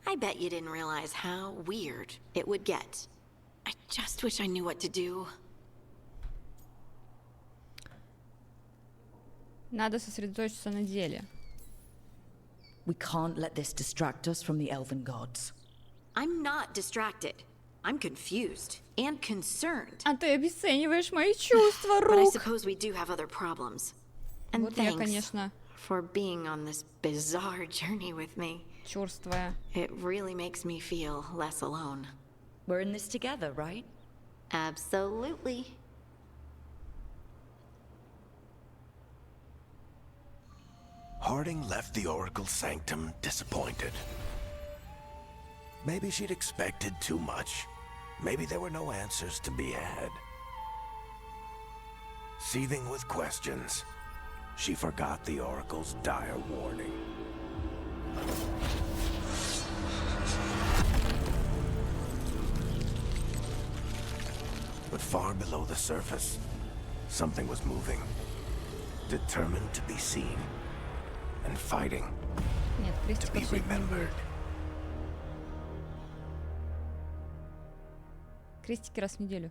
I bet you didn't realize how weird it would get. I just wish I knew what to do. Надо сосредоточиться на деле. We can't let this distract us from the elven gods. I'm not distracted. I'm confused and concerned. А ты обесцениваешь мои чувства, But I Рук. suppose we do have other problems. And Вот я, thanks конечно, for being on this bizarre journey with me. чёрствая. It really makes me feel less alone. We're in this together, right? Absolutely. Harding left the Oracle Sanctum disappointed. Maybe she'd expected too much. Maybe there were no answers to be had. Seething with questions, she forgot the Oracle's dire warning. But far below the surface, something was moving. Determined to be seen. And fighting Нет, to крестика be сегодня не remembered. будет. Крестики раз в неделю.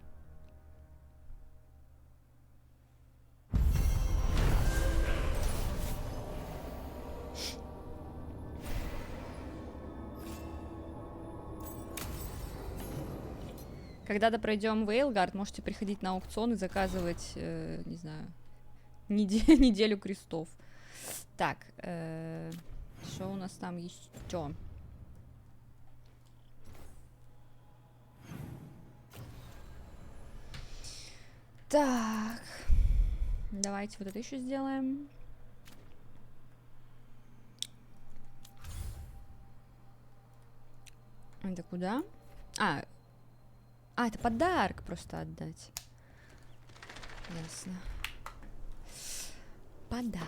Когда-то пройдем Veilguard, можете приходить на аукцион и заказывать, не знаю, неделю крестов. Так, что у нас там еще? Так, давайте вот это еще сделаем. Это куда? Это подарок просто отдать. Ясно. Подарок.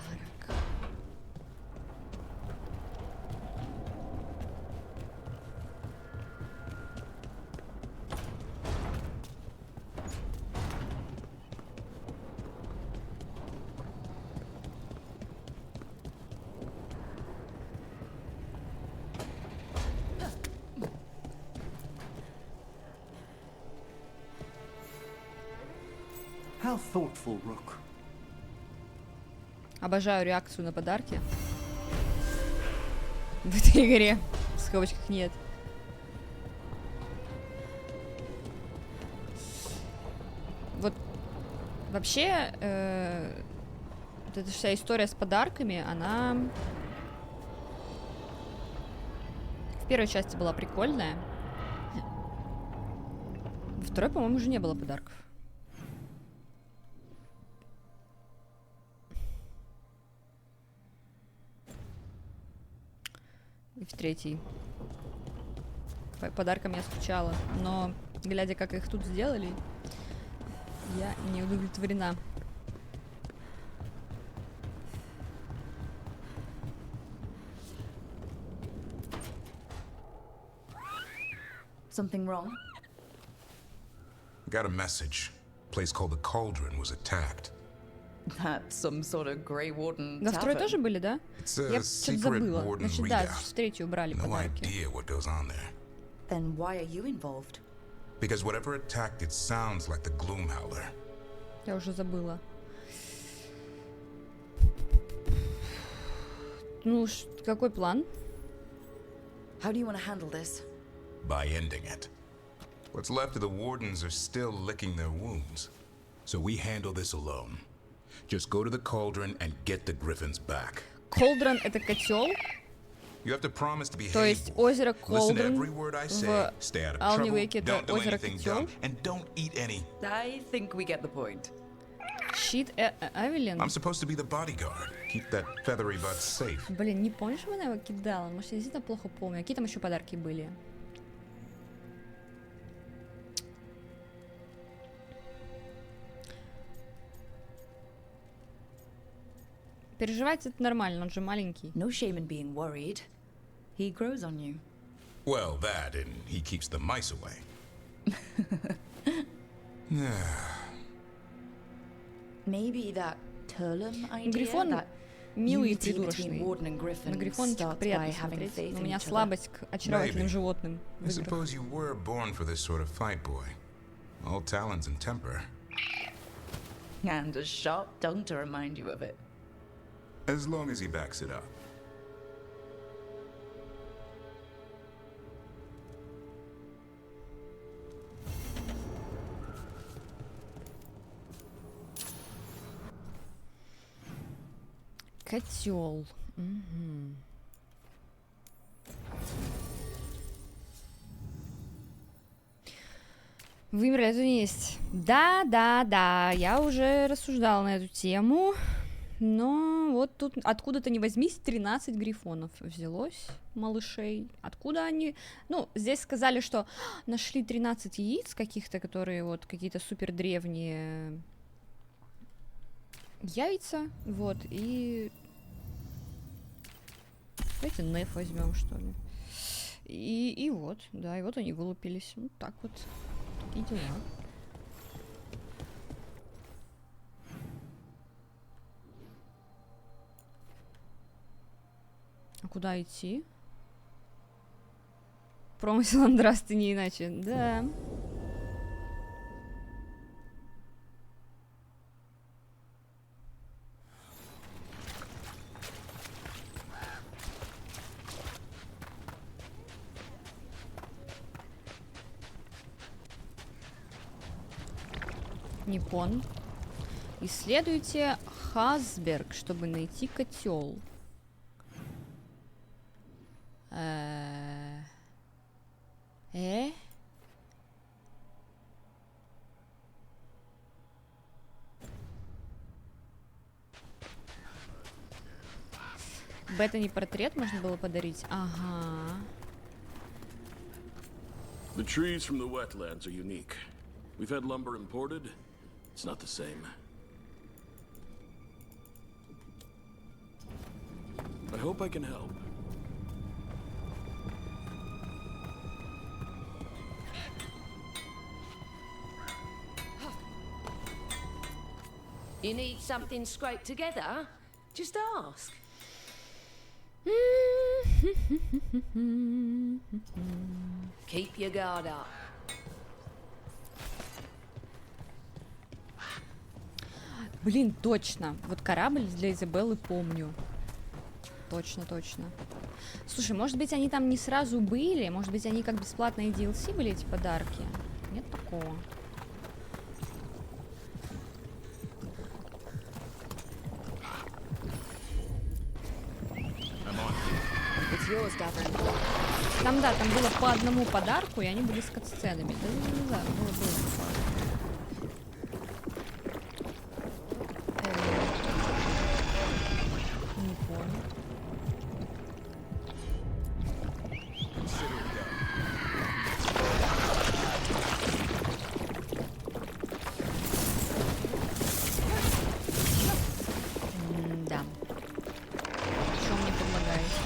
How thoughtful, Rook. Обожаю реакцию на подарки. В этой игре. В скобочках нет. Вот вообще вот эта вся история с подарками, она в первой части была прикольная. Во второй, по-моему, уже не было подарков. И в третьей. По подаркам я скучала. Но, глядя, как их тут сделали, я не удовлетворена. Something wrong? Got a message. A place called the Cauldron was attacked. That's some sort of Grey Warden На второй tavern. тоже были, да? It's a Я что-то secret забыла. warden Значит, да, readout. в третью убрали No подарки. idea what goes on there. Then why are you involved? Because whatever attacked it sounds like the Gloomhowler. Я уже забыла. Ну, какой план? How do you want to handle this? By ending it. What's left of the Wardens are still licking their wounds. So we handle this alone. Just go to the Cauldron and get the Griffins back. Колдрон — это котел. You have to promise to behave. То есть озеро Listen to Колдрон every word I say. в Stay out of Ални trouble. Вейке — это Don't do озеро anything котел. dumb. And don't eat any. I think we get the point. Щит Эвелин. I'm supposed to be the bodyguard. Keep that feathery butt safe. Блин, не помнишь, что она его кидала? Может, я действительно плохо помню. Какие там еще подарки были? Переживать это нормально, он же маленький. No shame in being worried. He grows on you. Well, that and he keeps the mice away. Maybe that Turlum idea, Грифон that милый и unity between придурочный. Warden and Griffin На Грифончика starts by приятно having смотреть, faith но у in меня each other. слабость к очаровательным Maybe. животным в I играх. suppose you were born for this sort of fight, boy. All talons and temper. And a sharp tongue to remind you of it. As long as he backs it up. Котел. Угу. Вымер это есть. Да, я уже рассуждала на эту тему. Но вот тут откуда-то не возьмись 13 грифонов взялось, малышей. Откуда они? Ну, здесь сказали, что нашли 13 яиц каких-то, которые вот какие-то супер древние яйца. Вот, и... Давайте неф возьмем, что ли. И вот, да, и вот они вылупились. Вот так вот. Такие дела. А куда идти? Промысел Андрасты не иначе. Да. Непон. Исследуйте Хасберг, чтобы найти котел. Бета не портрет можно было подарить? Ага. The trees from the wetlands are unique. We've had lumber imported. It's not the same. I hope I can help. You need something scraped together? Just ask. Keep your guard up. Блин, точно. Вот корабль для Изабеллы помню. Точно. Слушай, может быть, они там не сразу были? Может быть, они как бесплатные DLC были, эти подарки? Нет такого. Там, да, там было по одному подарку, и они были с катсценами. Да, не знаю, было не понял. Да. Что мне предлагаете?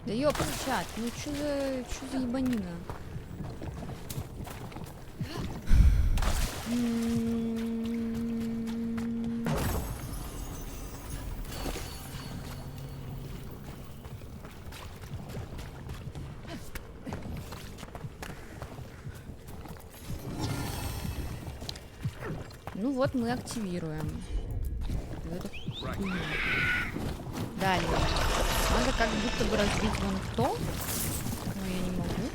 Да ёпта, чат, ну чё за ебанина? Ну вот мы активируем. Вот эту хуйню. Далее. Надо как будто бы разбить вон то, но я не могу.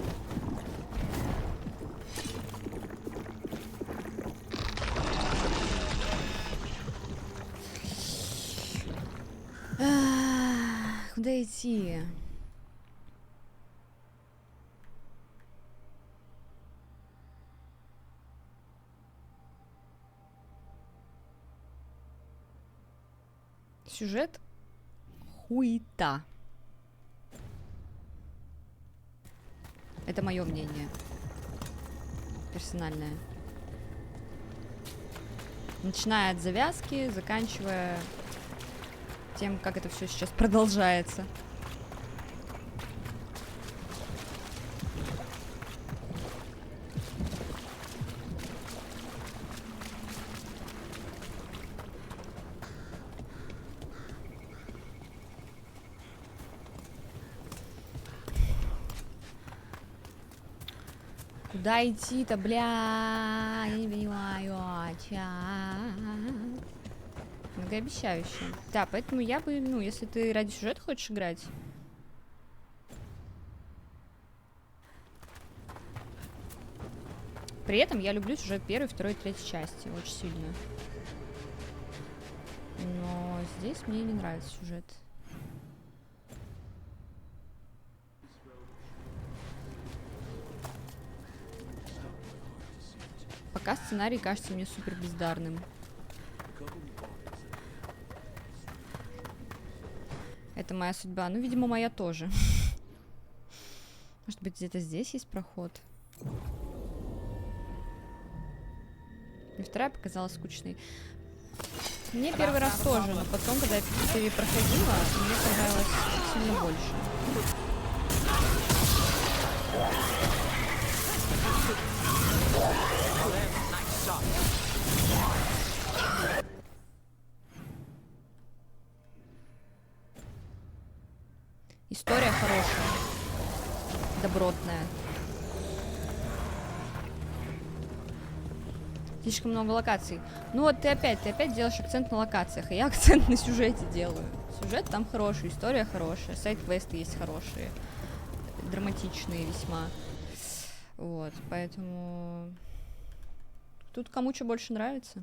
Куда идти? Сюжет хуета. Это мое мнение. Персональное. Начиная от завязки, заканчивая тем, как это все сейчас продолжается. Куда идти-то, бля? Я не понимаю. Многообещающе. Да, поэтому я бы, ну, если ты ради сюжета хочешь играть. При этом я люблю сюжет первой, второй, третьей части очень сильно. Но здесь мне не нравится сюжет. Пока сценарий кажется мне супер бездарным. Это моя судьба. Ну, видимо, моя тоже. Может быть, где-то здесь есть проход? И вторая показалась скучной. Мне первый раз тоже, но потом, когда я перепроходила, мне понравилось сильно больше. История хорошая, добротная. Слишком много локаций. Ну вот ты опять делаешь акцент на локациях, а я акцент на сюжете делаю. Сюжет там хороший, история хорошая, сайд-квесты есть хорошие, драматичные весьма. Вот, поэтому тут кому что больше нравится.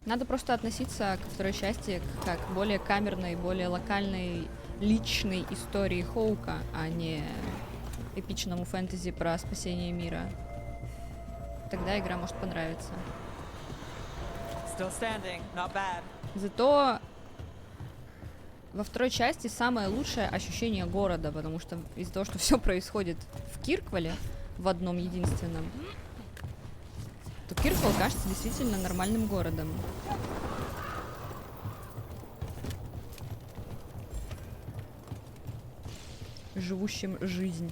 Надо просто относиться к второй части как к более камерной, более локальной, личной истории Хоука, а не эпичному фэнтези про спасение мира. Тогда игра может понравиться. Зато во второй части самое лучшее ощущение города, потому что из-за того, что все происходит в Кирквале, в одном единственном, то Кирквал кажется действительно нормальным городом. Живущим жизнь.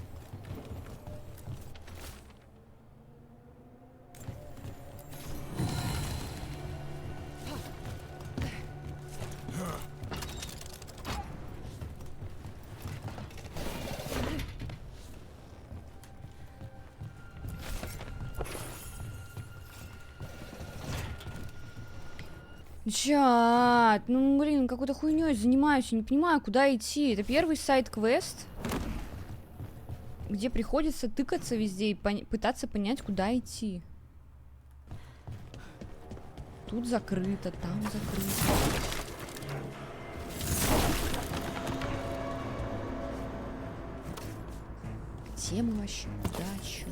Чат, ну блин, какой-то хуйней занимаюсь, я не понимаю, куда идти. Это первый сайд-квест, где приходится тыкаться везде и пытаться понять, куда идти. Тут закрыто, там закрыто. Где мы вообще? Куда? Чё?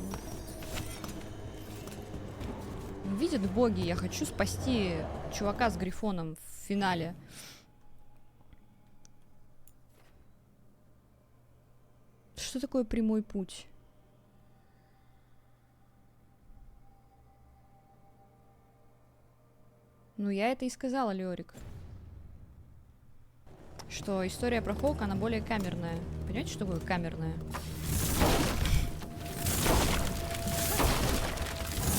Видят боги, я хочу спасти чувака с грифоном в финале. Что такое прямой путь? Ну, я это и сказала, Лёрик. что история про Хоука, она более камерная. Понимаете, что такое камерная?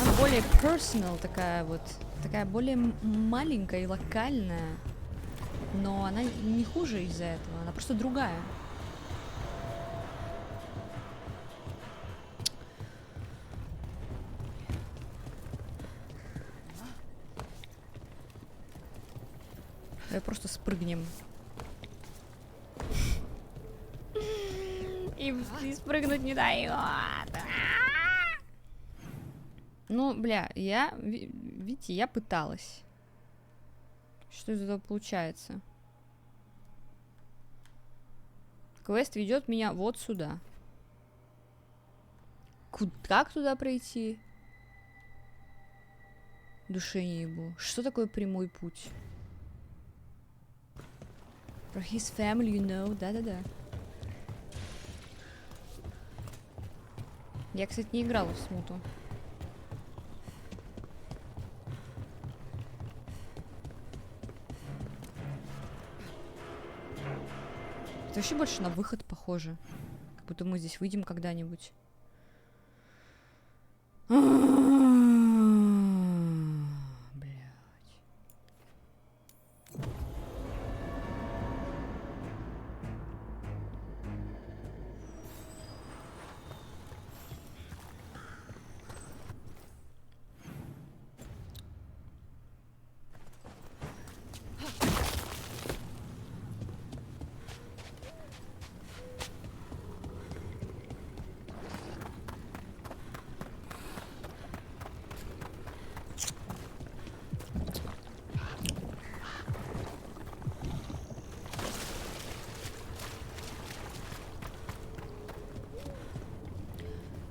Она более personal, такая вот. Такая более маленькая и локальная. Но она не хуже из-за этого. Она просто другая. Давай просто спрыгнем. И спрыгнуть не дает. Ну, бля, видите, я пыталась. Что из этого получается? Квест ведет меня вот сюда. Как туда пройти? Душе не ебу. Что такое прямой путь? Про his family, you know. Да-да-да. Я, кстати, не играла в смуту. Это вообще больше на выход похоже. Как будто мы здесь выйдем когда-нибудь.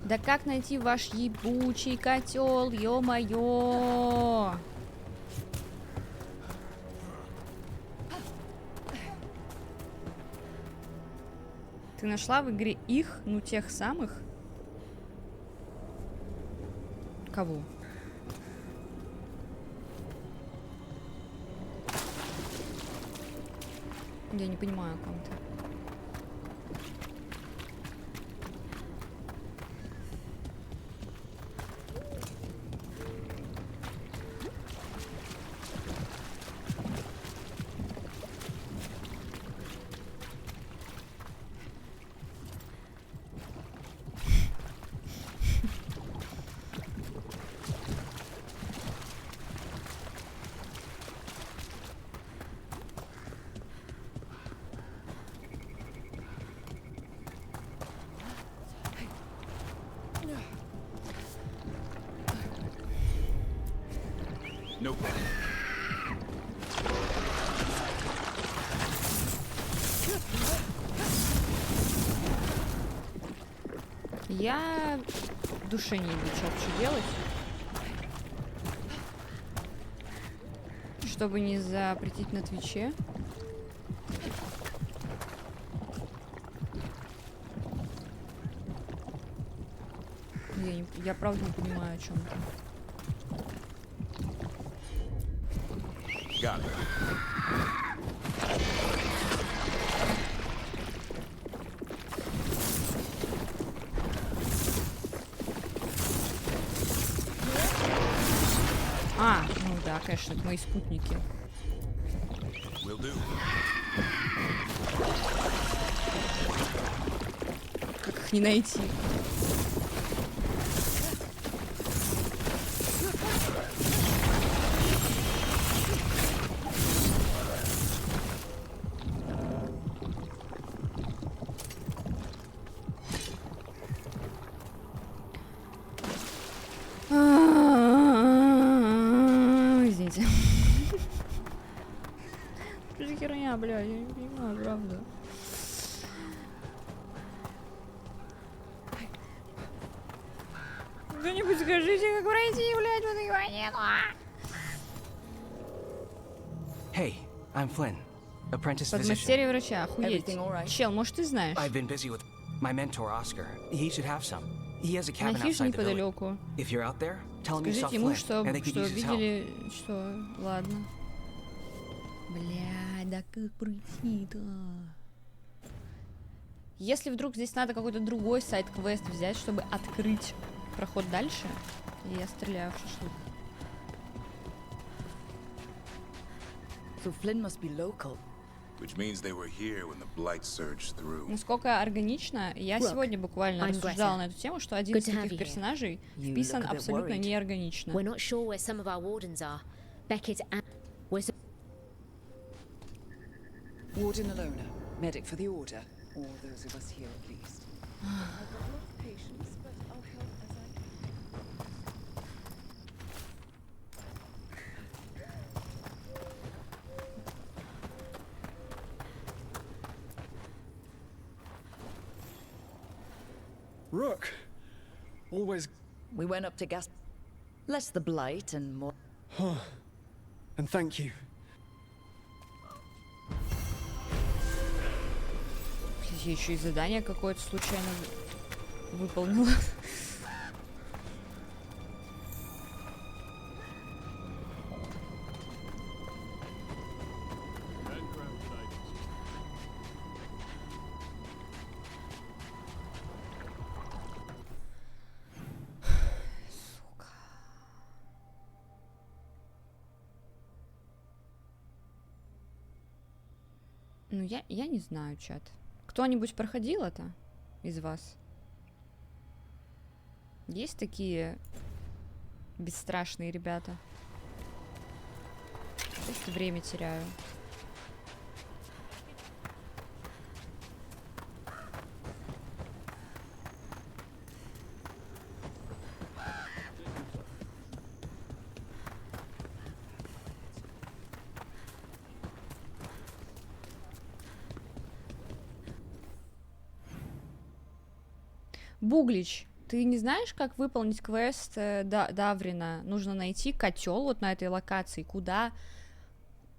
Да как найти ваш ебучий котел, ё-моё! Ты нашла в игре их, ну тех самых? Кого? Я не понимаю, о ком ты. No problem. Я в душе не вижу, что делать. Чтобы не запретить на Твиче. Я правда не понимаю, о чем это. Got it. А, ну да, конечно, это мои спутники. Will do. Как их не найти? Извините. Что за херня, бля, я не понимаю, правда. Кто-нибудь скажите, как пройти, блядь, в этой войне. Hey, I'm Flynn, apprentice physician. Подмастерье врача, охуеть. Чел, может, ты знаешь? I've been busy with my mentor Oscar. He should have some. He has a cabin На хижине outside the village. неподалеку. If you're out there, tell him you saw Скажите ему, Flynn, что and they could use his help. видели, что... Ладно. Бля, да как пройти-то? Если вдруг здесь надо какой-то другой сайд-квест взять, чтобы открыть проход дальше, я стреляю в шашлык. So Flynn must be local. Which means they were here when the blight surged through. Насколько органично, я сегодня буквально рассуждала на эту тему, что один из таких персонажей вписан абсолютно неорганично. We're not sure where some of our wardens are. Beckett and Warden Alona, medic for the Order, or those of us here at least. I've got a lot of patience, but I'll help as I can. Rook, always. We went up to gas. Less the blight and more. And thank you. Я еще и задание какое-то случайно выполнила. Сука. Ну, я не знаю, чат. Кто-нибудь проходил это из вас? Есть такие бесстрашные ребята? Просто время теряю. Буглич, ты не знаешь, как выполнить квест Даврина? Нужно найти котел вот на этой локации. Куда,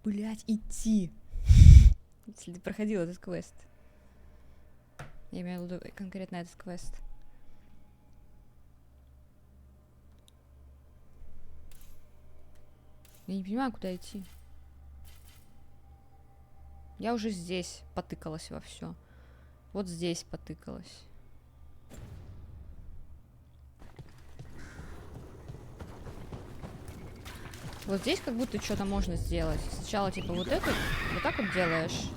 блять, идти? Если ты проходил этот квест. Я имею в виду конкретно этот квест. Я не понимаю, куда идти. Я уже здесь потыкалась во все. Вот здесь потыкалась. Вот здесь как будто что-то можно сделать. Сначала типа вот это, вот так вот делаешь.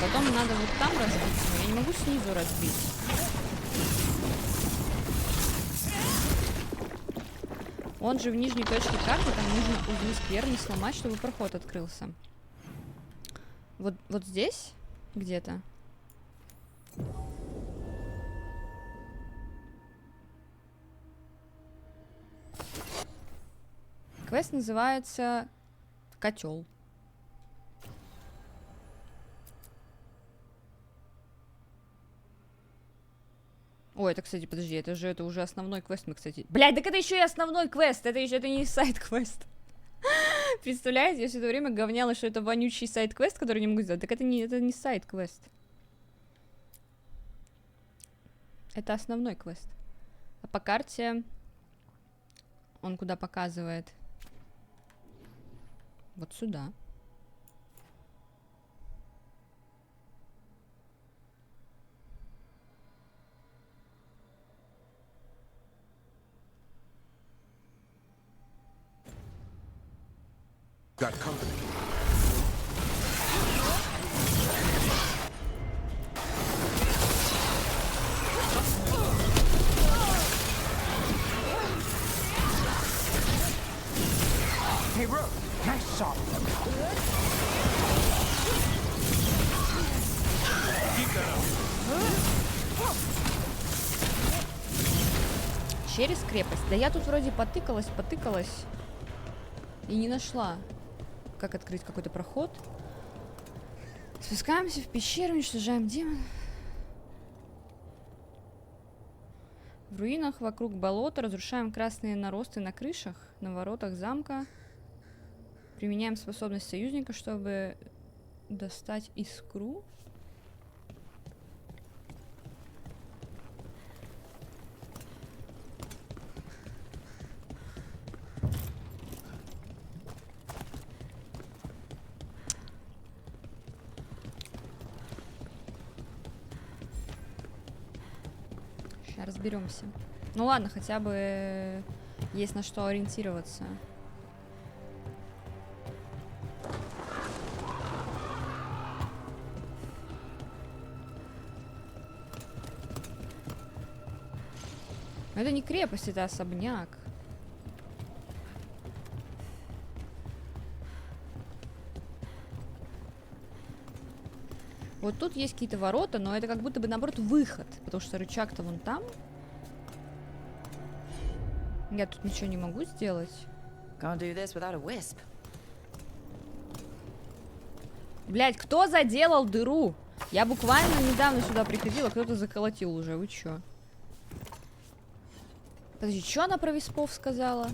Потом надо вот там разбить, но я не могу снизу разбить. Он же в нижней точке карты, там нужно узлы скверны сломать, чтобы проход открылся. Вот здесь где-то. Квест называется «Котел». Ой, это, кстати, подожди, это уже основной квест, мы, кстати... Блядь, так это еще и основной квест, это не сайд-квест. Представляете, я все это время говняла, что это вонючий сайд-квест, который не могу сделать. Так это не сайд-квест. Это основной квест. А по карте он куда показывает? Вот сюда. Got company. Hey, Rook, nice shot. Keep that up. Через крепость. Да я тут вроде потыкалась и не нашла, как открыть какой-то проход. Спускаемся в пещеру, уничтожаем демона. В руинах вокруг болота разрушаем красные наросты на крышах, на воротах замка. Применяем способность союзника, чтобы достать искру. Разберемся. Ну ладно, хотя бы есть на что ориентироваться. Но это не крепость, это особняк. Вот тут есть какие-то ворота, но это как будто бы, наоборот, выход. Потому что рычаг-то вон там. Я тут ничего не могу сделать. Блять, кто заделал дыру? Я буквально недавно сюда приходила, кто-то заколотил уже. Вы чё? Подожди, что она про виспов сказала?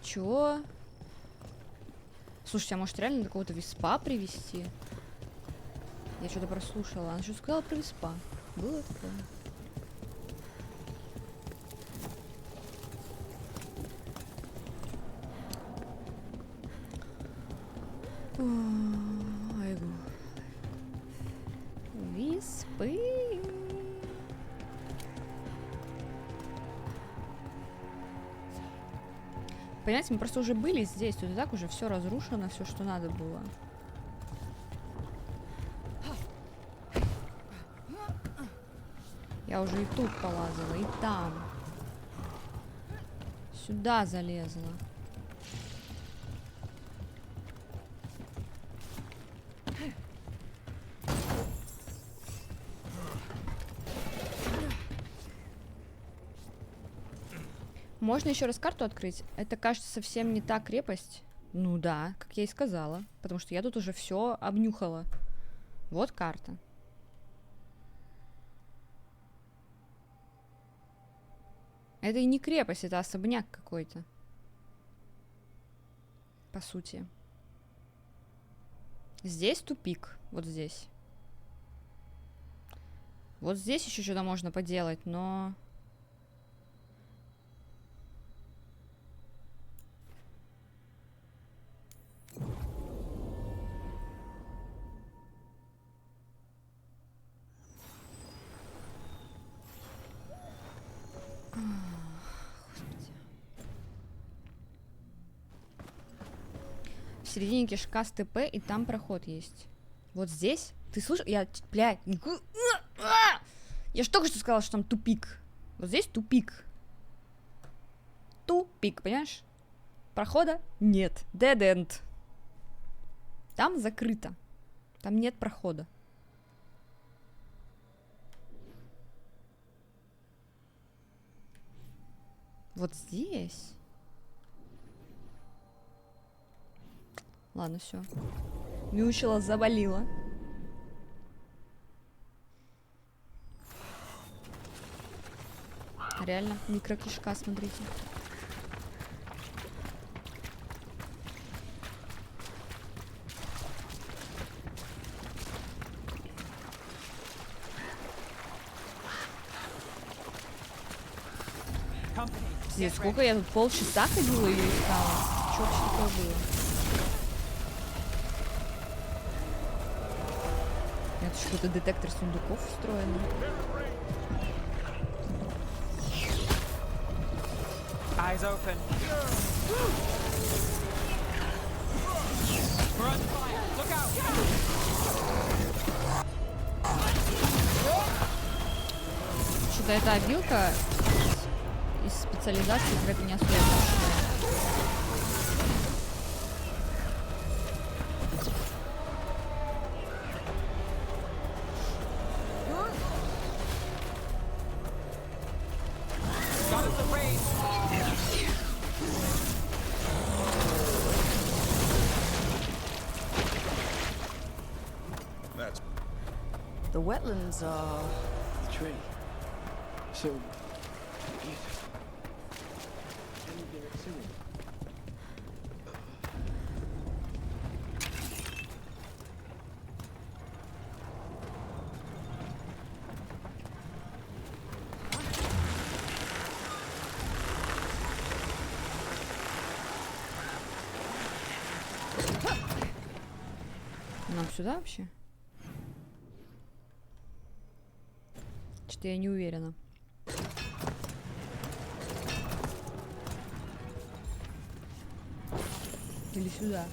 Чё? Слушайте, а может реально какого-то виспа привезти? Я что-то прослушала. Она что сказала про виспа? Было такое? Айгу. Виспы. Понимаете, мы просто уже были здесь. Тут и так уже все разрушено, все, что надо было. Я уже и тут полазила, и там. Сюда залезла. Можно еще раз карту открыть? Это, кажется, совсем не та крепость. Ну да, как я и сказала. Потому что я тут уже все обнюхала. Вот карта. Это и не крепость, это особняк какой-то. По сути. Здесь тупик. Вот здесь. Вот здесь еще что-то можно поделать, но... В середине кишка с ТП, и там проход есть. Вот здесь? Ты слышишь? Я, блядь, я же только что сказала, что там тупик. Вот здесь тупик. Тупик, понимаешь? Прохода нет. Dead end. Там закрыто. Там нет прохода. Вот здесь. Ладно, все. Мючила, завалила. Реально, микрокишка, смотрите. Пиздец, сколько я тут полчаса ходила и искала. Что вообще такое было? Это что-то детектор сундуков встроенный. Eyes open. We're on fire. Look out. Что-то эта обилка из специализации какая-то не особо хорошая. The wetlands are... The tree. So beautiful. Anything it's in it. Нам сюда вообще? Что-то я не уверена. Или сюда.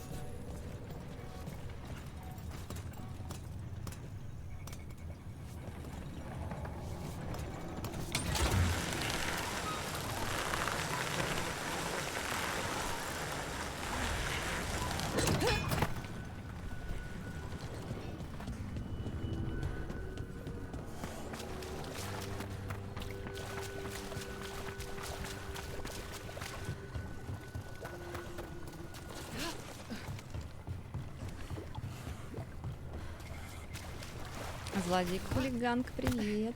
Владик, хулиганка, привет.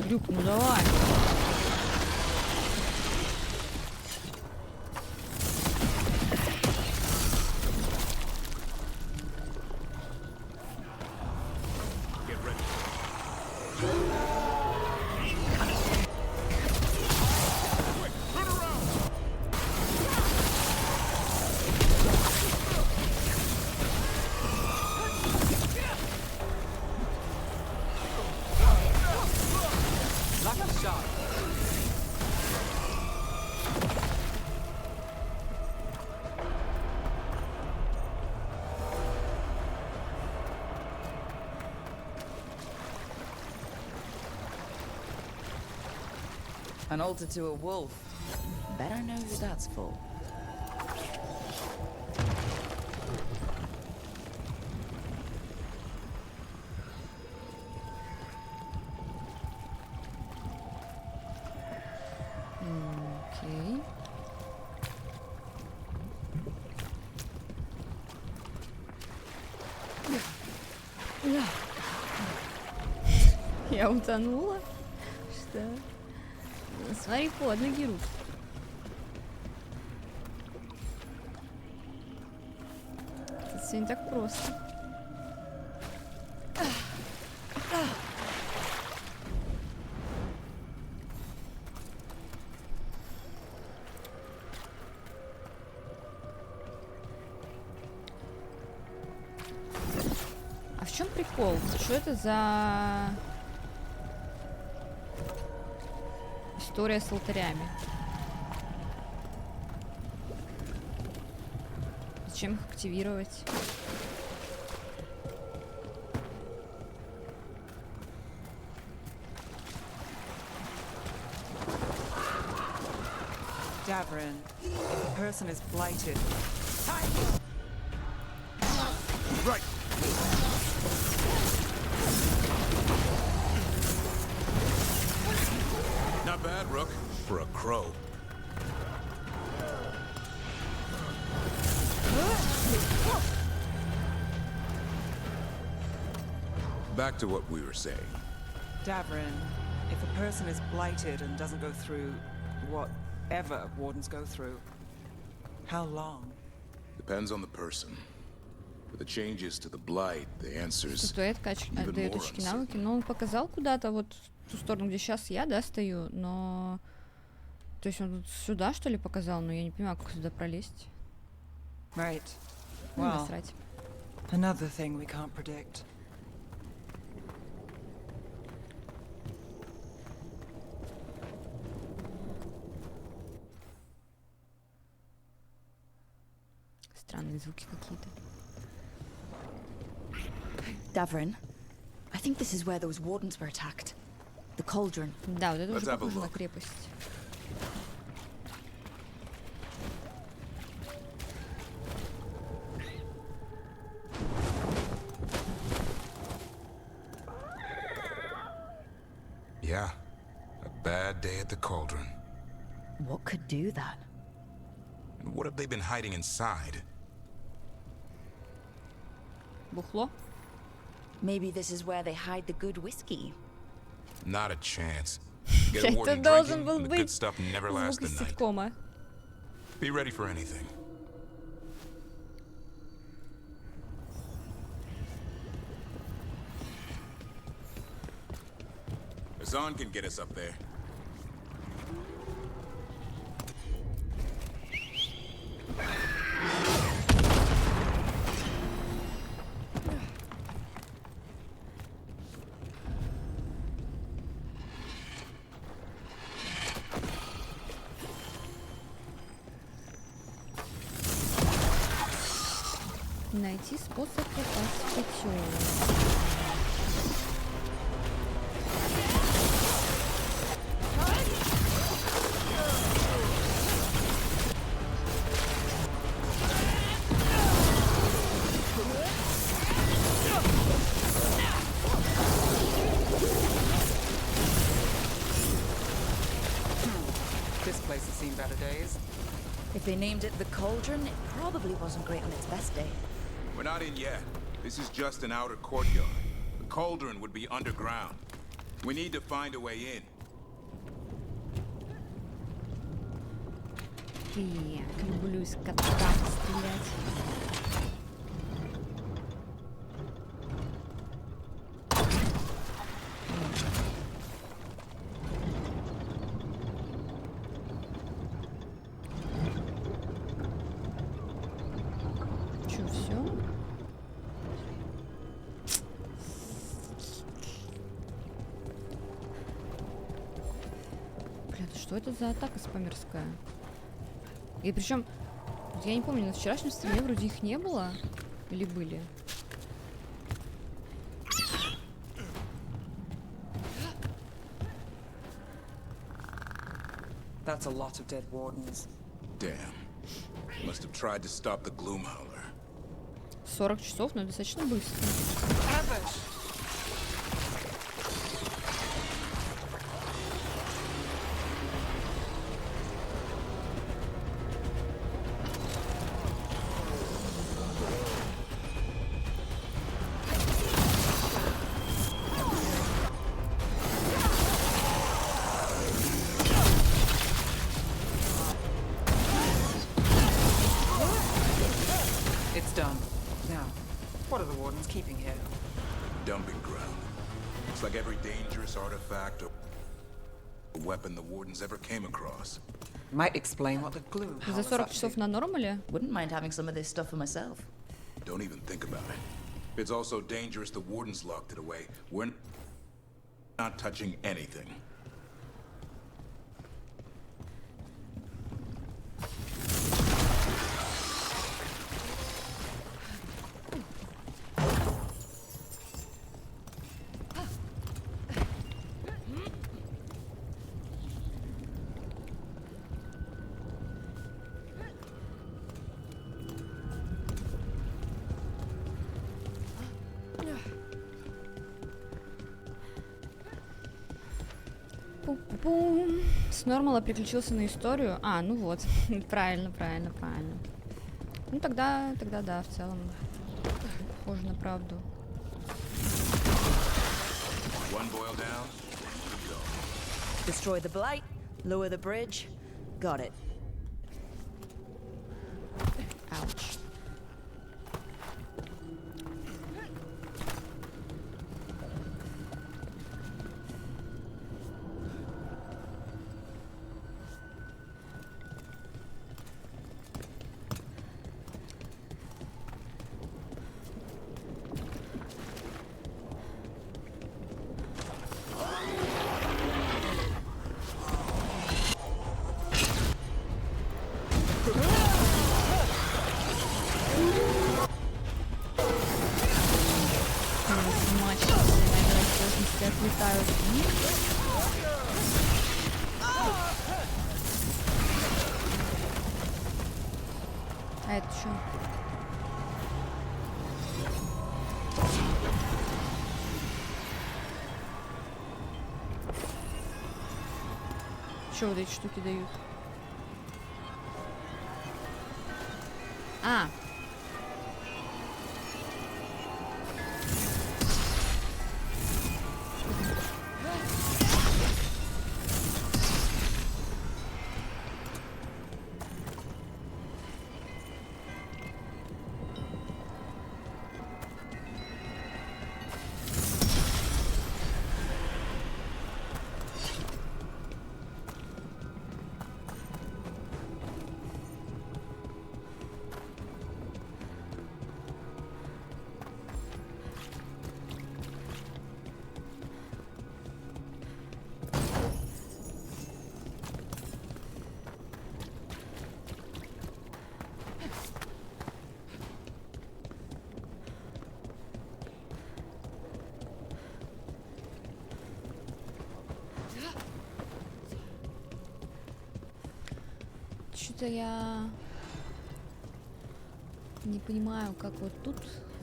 Люк, ну давай. An altar to a wolf. Better know who that's for. Окей. Я утонула? Что? Смотри, под ноги рук. Это все не так просто. А в чем прикол? Что это за история с алтарями? Зачем их активировать? Davrin, if a person is blighted. Right. Not bad, Rook, for a crow. Back to what we were saying. Davrin, if a person is blighted and doesn't go through whatever wardens go through, how long? Depends on the person. For the changes to the blight, the answers Статуэтка even дает more очки uncertain. навыки. Но он показал куда-то вот в ту сторону, где сейчас я, да, стою, но... То есть он тут сюда, что ли, показал? Но я не понимаю, как сюда пролезть. Right. Ну, Well, насрать. another thing we can't predict. Странные звуки какие-то. Davrin, I think this is where those wardens were attacked. The cauldron. Да, вот это уже похоже на крепость. Yeah, a bad day at the cauldron. What could do that? And what have they been hiding inside? Бухло? Maybe this is where they hide the good whiskey. Not a chance. Get a Это warden должен drinking, был and the good быть stuff never lasts звук the из night. ситкома. Be ready for anything. Zahn can get us up there. Найти способ попасть в котел. This place has seen better days. If they named it the Cauldron, it probably wasn't great on its best day. We're not in yet. This is just an outer courtyard. The Cauldron would be underground. We need to find a way in. Так, люблю из кота стрелять. Чё, всё? Бля, да что это за атака спамерская? И причем, я не помню, на вчерашнем стриме вроде их не было. Или были? That's a lot of dead wardens. Damn. Must have tried to stop the Gloomhowler. 40 часов, но достаточно быстро. It's done. Now, what are the wardens keeping here? Dumping ground. It's like every dangerous artifact or weapon the Wardens ever came across. Might explain what the gloom. За 40 часов на нормале? Wouldn't mind having some of this stuff for myself. Don't even think about it. It's also dangerous the Wardens locked it away. We're not touching anything. Пу-пу-пу. С нормала переключился на историю. А, ну вот. Правильно. Ну тогда да, в целом. Похоже на правду. One boil down. Destroy the blight, lower the bridge. Got it. Ouch. Отлетают. А это что? Что вот эти штуки дают? А! Что-то я не понимаю, как вот тут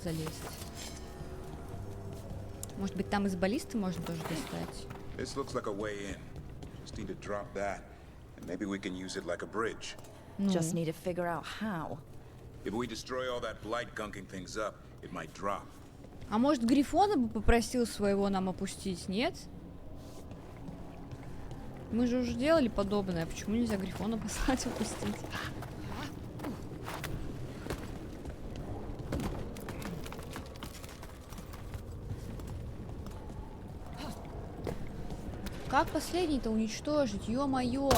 залезть. Может быть, там из баллисты можно тоже достать? This looks like a way in. Just need to drop that, and maybe we can use it like a bridge. Just need to figure out how. If we destroy all that blight gunking things up, it might drop. А может, Грифона бы попросил своего нам опустить, нет? Мы же уже делали подобное. Почему нельзя Грифона послать опустить? Как последний-то уничтожить? Ё-моё!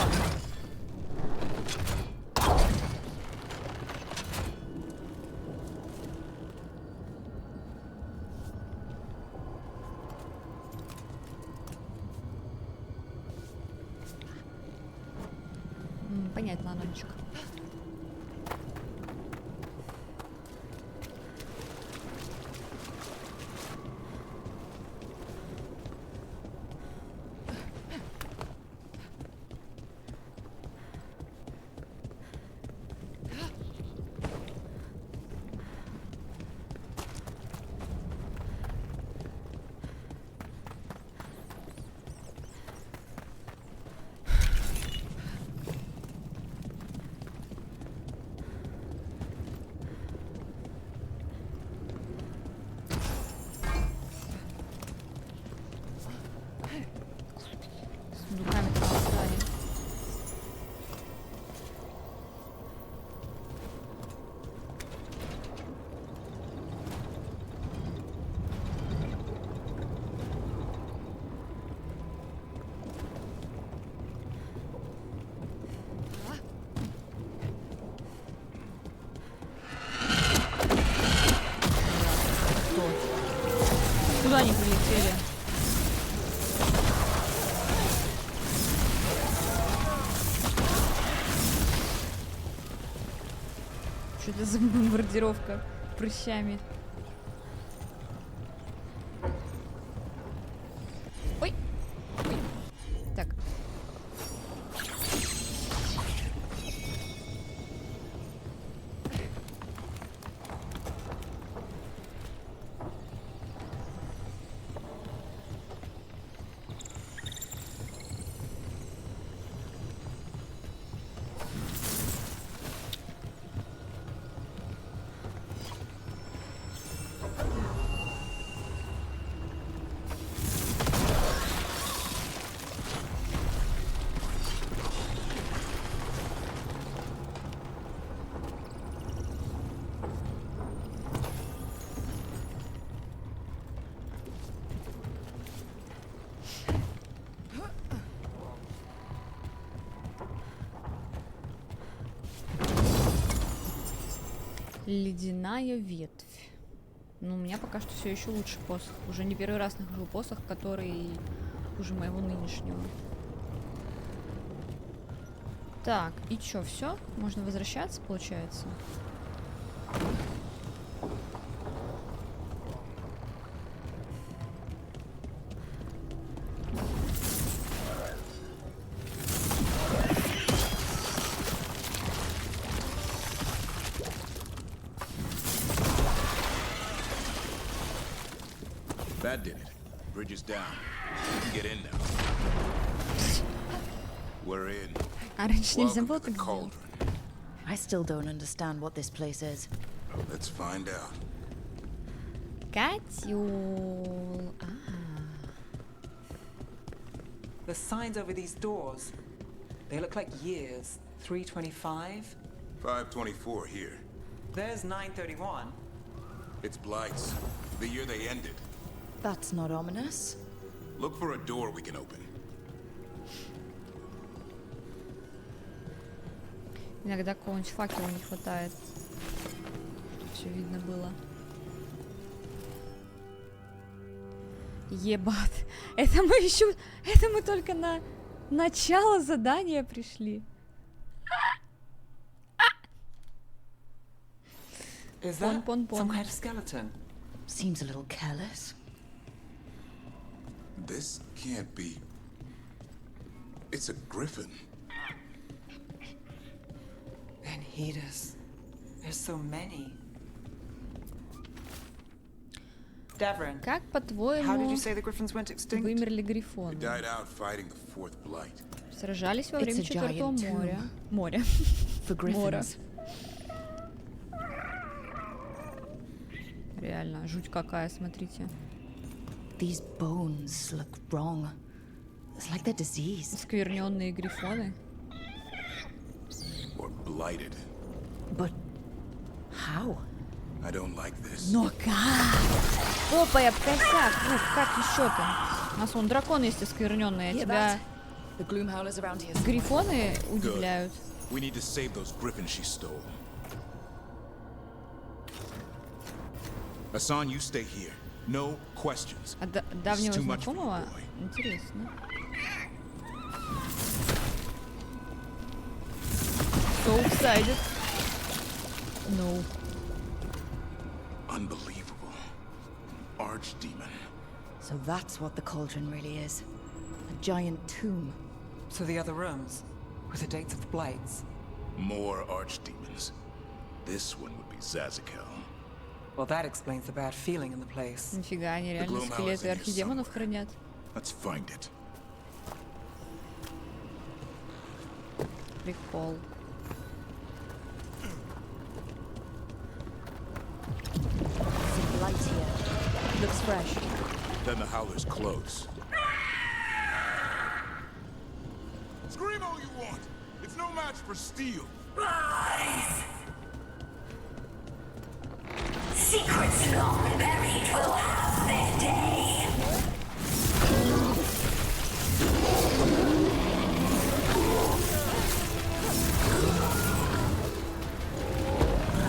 Понятно, Анончик. Куда они прилетели? Что это за бомбардировка прыщами? Ой! Ой. Так. Ледяная ветвь. Ну, у меня пока что все еще лучше посох. Уже не первый раз нахожу посох, который хуже моего нынешнего. Так, и чё, все? Можно возвращаться, получается? That did it. Bridge is down. We can get in now. We're in. А раньше нельзя было Welcome to the так делать. cauldron. I still don't understand what this place is. Let's find out. Котёл. The signs over these doors, they look like years. 325. 524 here. There's 931. It's Blight's. The year they ended. That's not ominous. Look for a door we can open. Иногда какого-нибудь факела не хватает. Все видно было. Ебать. Это мы еще... Это мы только на начало задания пришли. Is that some kind of skeleton? Seems a little careless. This can't be... It's a griffin. heed us. There's so many. Davrin, как, how did по-твоему, you say the griffins went extinct? вымерли грифоны? They died out fighting the fourth blight. Сражались во время Четвертого моря. Моря. Мора. Реально, жуть какая, смотрите. These bones look wrong. It's like they're diseased. Скверненные грифоны. Or blighted. But how? I don't like this. Но как? Опа, я косяк. Ну, как еще-то? У нас вон дракон есть оскверненный, а тебя грифоны удивляют. We need to save those griffins she stole. Hassan, you stay here. No questions. От давнего знакомого? Интересно. So excited. No. Unbelievable. Archdemon. So that's what the cauldron really is. A giant tomb. So the other rooms, with the dates of the blights. More archdemons. This one would be Zazakel. Well, that explains the bad feeling in the place. Нифига, они реально скелеты архидемонов хранят. Let's find it. Прикол. Some light here. Looks fresh. Then the howler's close. Scream all you want. It's no match for steel. Rise! Secrets long buried will have their day.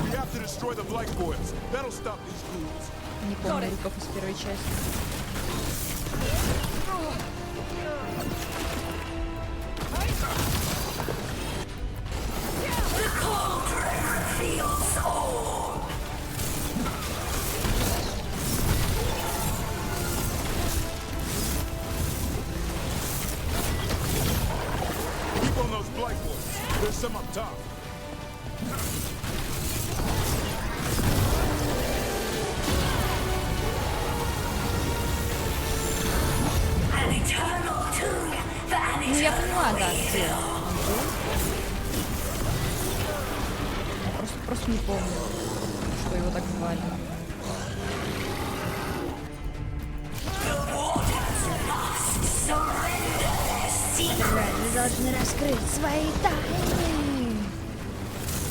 We have to destroy the blight boils. That'll stop these ghouls. Не помню руков из первой части. The cauldron reveals all. Keep on those blight boils. There's some up top. An eternal tomb for an Ну, я поняла, да, eternal где он был. Просто не помню, что его так звали. Вы должны раскрыть свои тайны.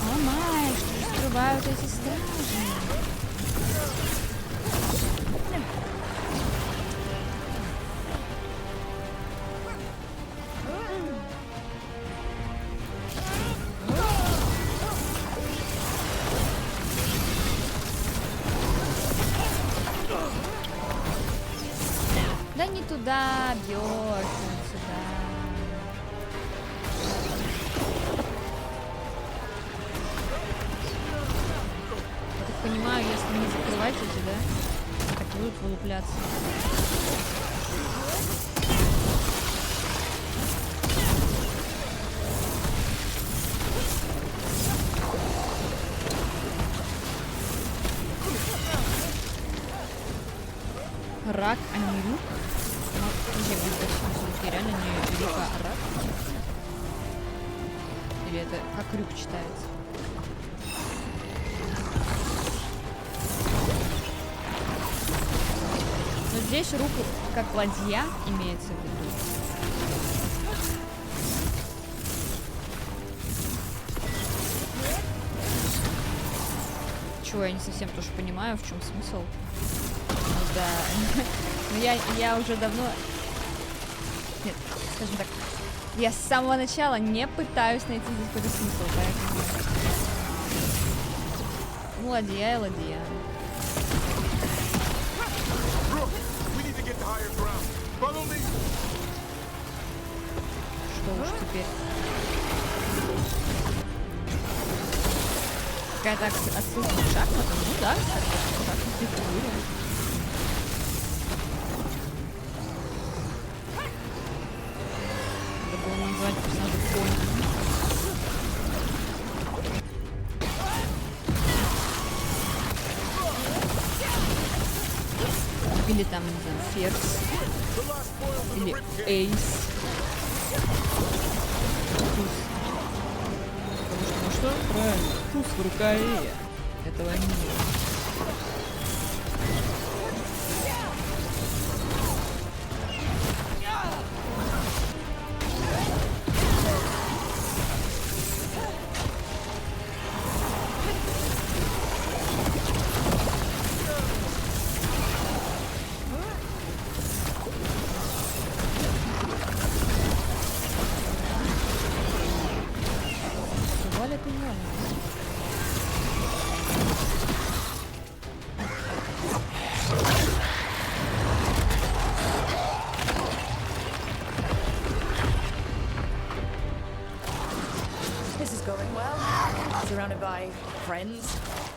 О май, что же скрывают эти стражи? Да не туда бьешь, вот сюда. Я так понимаю, если не закрывать эти, да, так будут вылупляться. Рак, а не люк. Подожди, может быть, все-таки реально не люка, а рак? Или это как рюк читается? Но здесь руку как ладья имеется в виду. Чего, я не совсем тоже понимаю, в чем смысл. Да, но я уже давно, нет, скажем так, я с самого начала не пытаюсь найти здесь какой-то смысл, поэтому, ну, ладья и ладья. Что уж теперь? Какая-то отсылка к шахматам, ну да, как-то шахматные фигуры. Надо было назвать персонажа Кони. Или там, не знаю, Феркс. Или Эйс. Туз. Потому что, ну что? Правильно, туз в рукаве. Этого мира.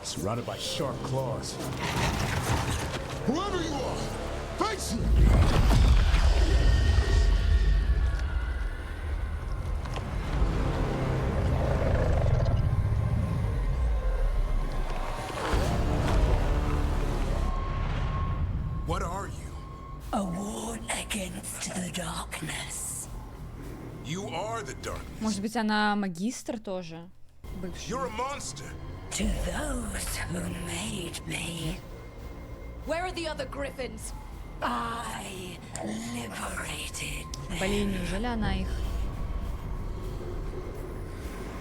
Surrounded by sharp claws. Whoever you are, face me! What are you? A ward against the darkness. You are the dark. Может быть, она магистр тоже? Бывший. You're a monster. To those who made me. Where are the other griffins? I liberated them. Блин, неужели она их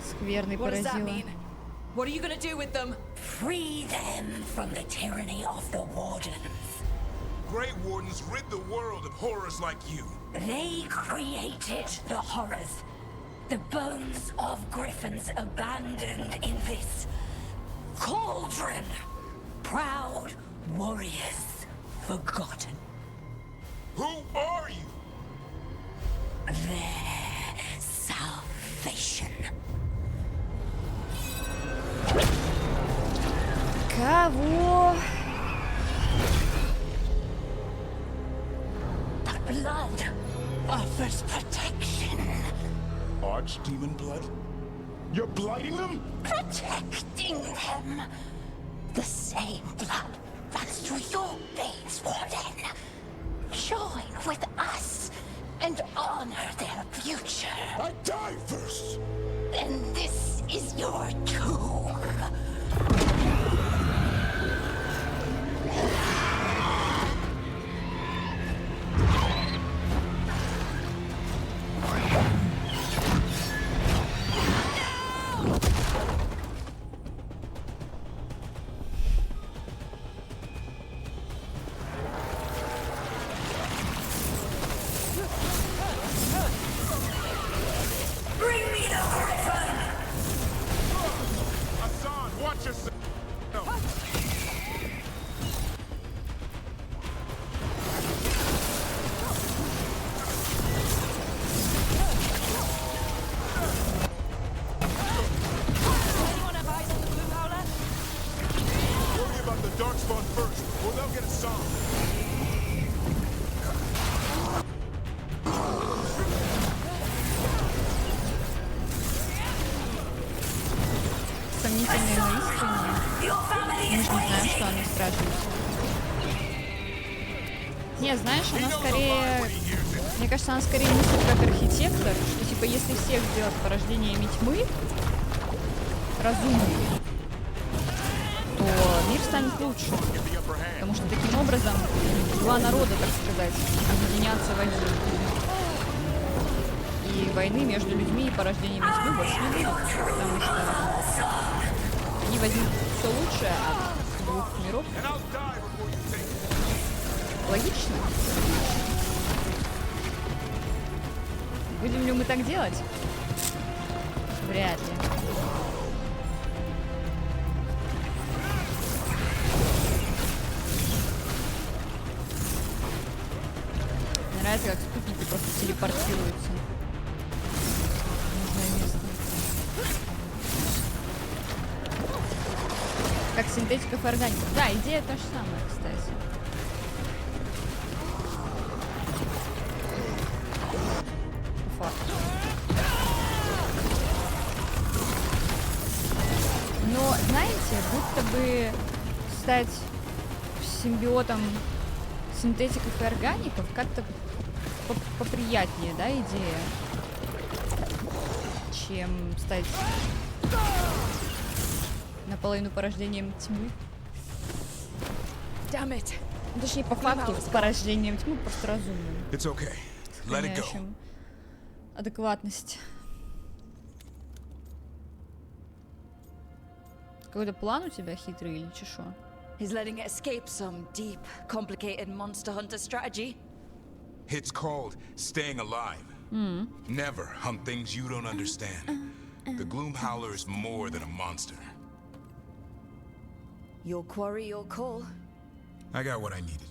скверной поразила? What are you gonna do with them? Free them from the tyranny of the Wardens. Grey Wardens rid the world of horrors like you. They created the horrors. The bones of griffins abandoned in this cauldron. Proud warriors forgotten. Who are you? Their salvation. Кого? The blood offers protection. Archdemon blood? You're blighting them? Protecting them. The same blood runs through your veins, Warden. Join with us and honor their future. I die first! Then this is your tomb. Сомнительные, но искренние. Мы же не знаем, что они страждут. Не, знаешь, она скорее... Мне кажется, она скорее мыслит как архитектор, что типа если всех сделать порождениями тьмы разумными, то мир станет лучше. Потому что таким образом два народа, так сказать, объединятся в один. И войны между людьми и порождениями тьмы больше не будет. Потому что они возьмут все лучшее от двух миров. Логично? Будем ли мы так делать? Вряд ли. Мне нравится, как спутники просто телепортируются в нужное место. Как синтетиков и органиков. Да, идея та же самая, кстати. По факту. Но, знаете, будто бы стать симбиотом синтетиков и органиков как-то поприятнее, да, идея, чем стать наполовину порождением тьмы. Точнее, по факту, с порождением тьмы просто разумным. Сохраняющим адекватность. Какой-то план у тебя хитрый или чешо? He's letting it escape some deep, complicated monster hunter strategy. It's called staying alive. Never hunt things you don't understand. The Gloom Howler is more than a monster. Your quarry, your call. I got what I needed.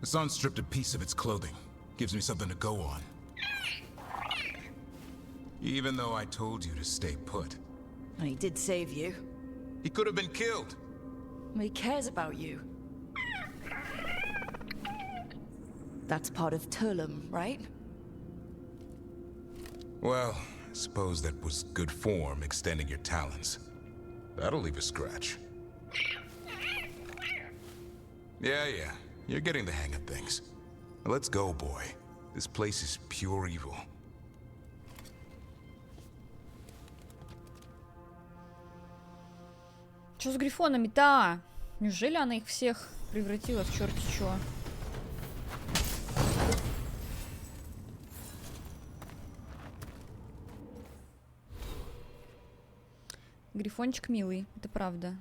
The sun stripped a piece of its clothing. Gives me something to go on. Even though I told you to stay put. And he did save you. He could have been killed. He cares about you. That's part of Turlum, right? Well, I suppose that was good form, extending your talons. That'll leave a scratch. Yeah, you're getting the hang of things. Let's go, boy. This place is pure evil. Что с грифонами-то? Неужели она их всех превратила в черти чё? Грифончик милый, это правда.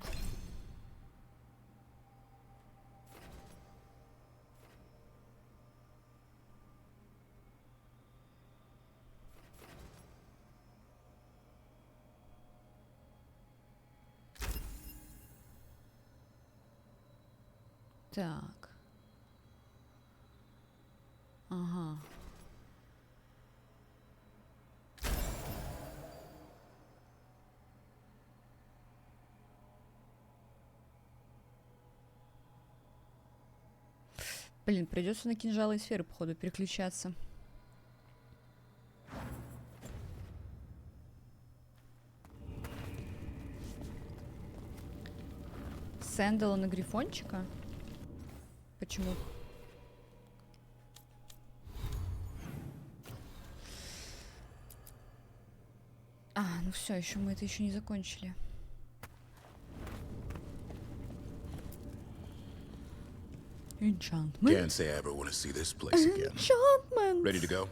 Так. Ага. Блин, придется на кинжалы и сферы, походу, переключаться. Сэндала на грифончика? Почему? Ну все, еще мы это еще не закончили. Enchantment. Can't say I ever want to see this place again. Enchantment. Ready to go?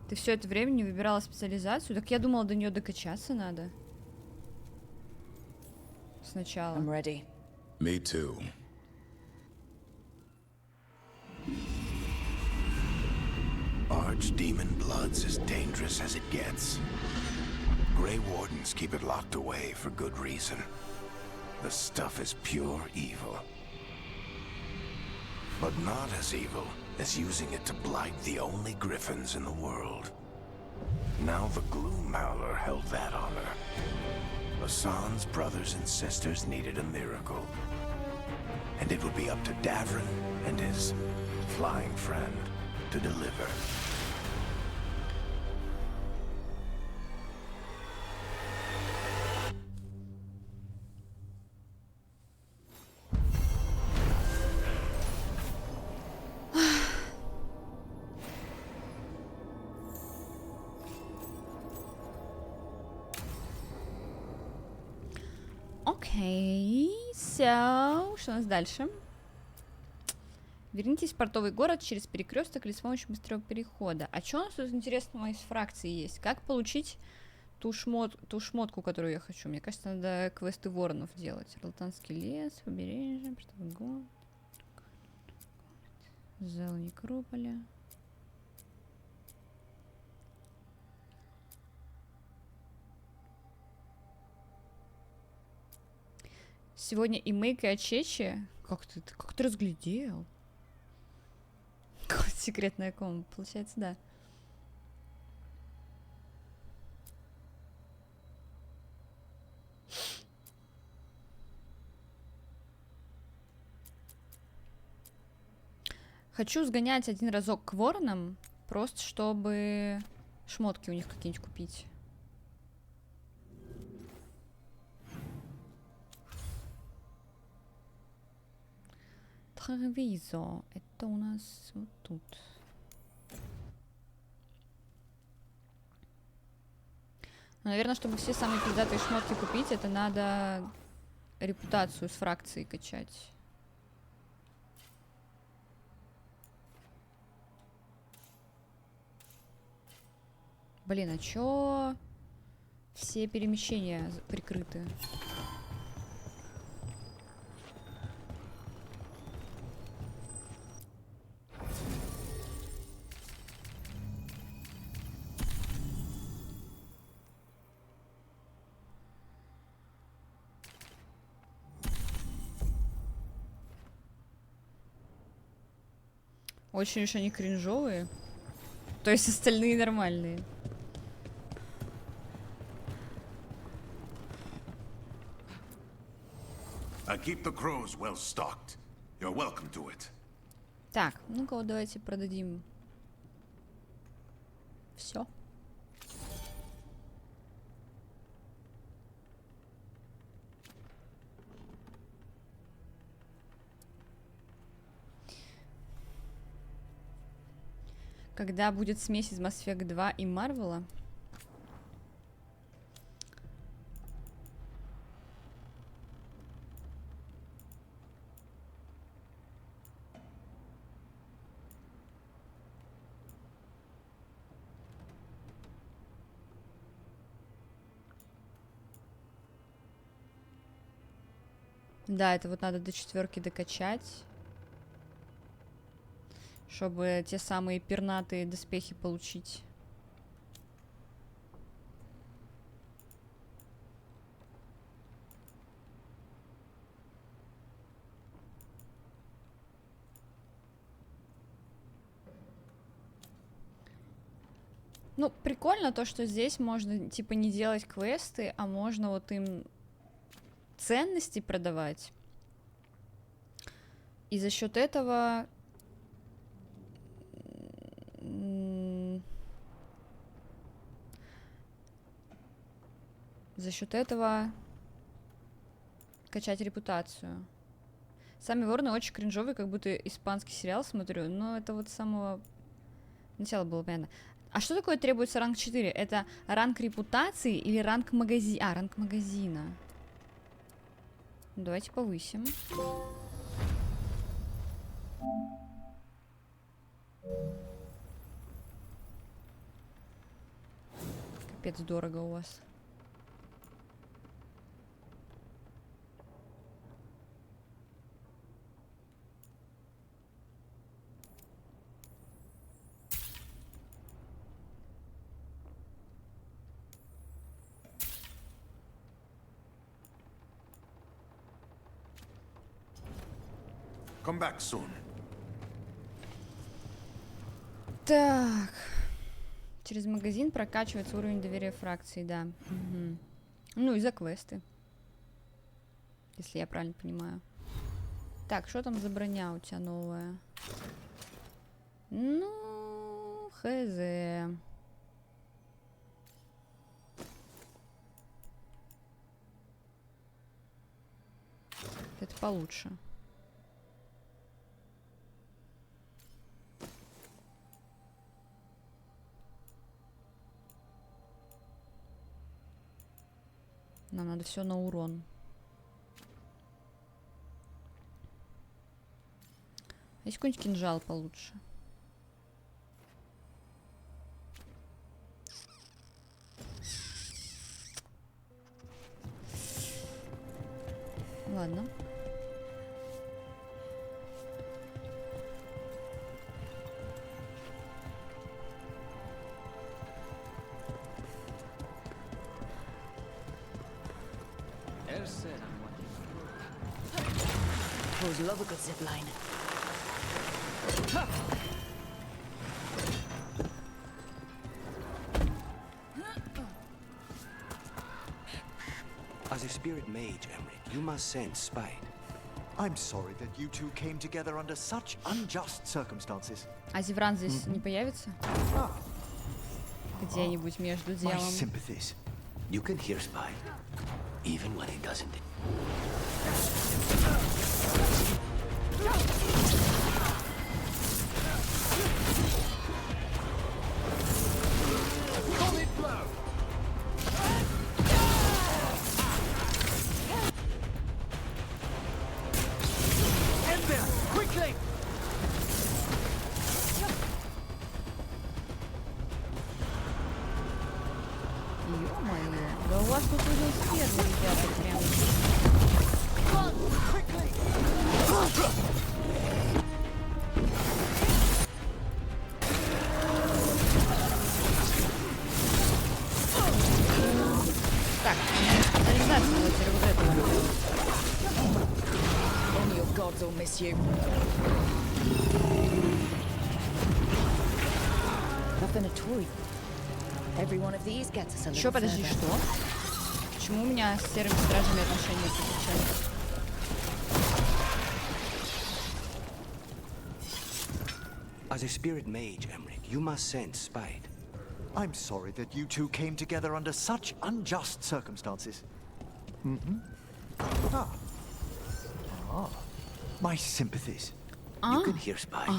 Ты все это время не выбирала специализацию? Так я думала, до нее докачаться надо. Сначала. I'm ready. Me too. Archdemon blood's as dangerous as it gets. Grey Wardens keep it locked away for good reason. The stuff is pure evil. But not as evil as using it to blight the only griffins in the world. Now the Gloom Howler held that honor. Hassan's brothers and sisters needed a miracle. And it would be up to Davrin and his flying friend to deliver. Окей, so, что у нас дальше? Вернитесь в портовый город через перекресток или с помощью быстрого перехода. А что у нас тут интересного из фракции есть? Как получить ту шмотку, которую я хочу? Мне кажется, надо квесты воронов делать. Ролтанский лес, побережье, портовый город. Зал Некрополя. Сегодня и Мейк, и Ачечи. Как ты разглядел? Какая секретная комната. Получается, да. Хочу сгонять один разок к воронам, просто чтобы шмотки у них какие-нибудь купить. Супервизо. Это у нас вот тут. Ну, наверное, чтобы все самые пиздатые шмотки купить, это надо репутацию с фракцией качать. Блин, а чё все перемещения прикрыты? Очень уж они кринжовые. То есть остальные нормальные. I keep the crows well stocked. You're welcome to it. Так, ну-ка вот давайте продадим все. Когда будет смесь из Mass Effect 2 и Марвела? Да, это вот надо до 4 докачать, чтобы те самые пернатые доспехи получить. Ну, прикольно то, что здесь можно, типа, не делать квесты, а можно вот им ценности продавать. И за счет этого качать репутацию. Сами вороны очень кринжовый, как будто испанский сериал смотрю, но это вот с самого начала было понятно. А что такое требуется ранг 4? Это ранг репутации или ранг магазина? А, ранг магазина. Давайте повысим. Капец, дорого у вас. Come back soon. Так. Через магазин прокачивается уровень доверия фракции, да. Угу. Ну и за квесты. Если я правильно понимаю. Так, что там за броня у тебя новая? Ну, хз. Это получше. Нам надо все на урон. Есть какой-нибудь кинжал получше? Ладно. Pros love a good zip line. As a spirit mage, Emmerich, you must sense spite. I'm sorry that you two came together under such unjust circumstances. А Зевран здесь не появится? Где-нибудь между делом. My sympathies. You can hear spite, even when it doesn't. Ё-моё, да у вас тут уже спермы, ребята, прям. Так, специализация вот теперь вот этого. Only your gods will miss you. Veilguard. Every one of these gets us a little Еще подожди, further. что? Почему у меня с серыми стражами отношения подключаются? As a spirit mage, Emmerich, you must sense spite. I'm sorry that you two came together under such unjust circumstances. My sympathies. You can hear spite,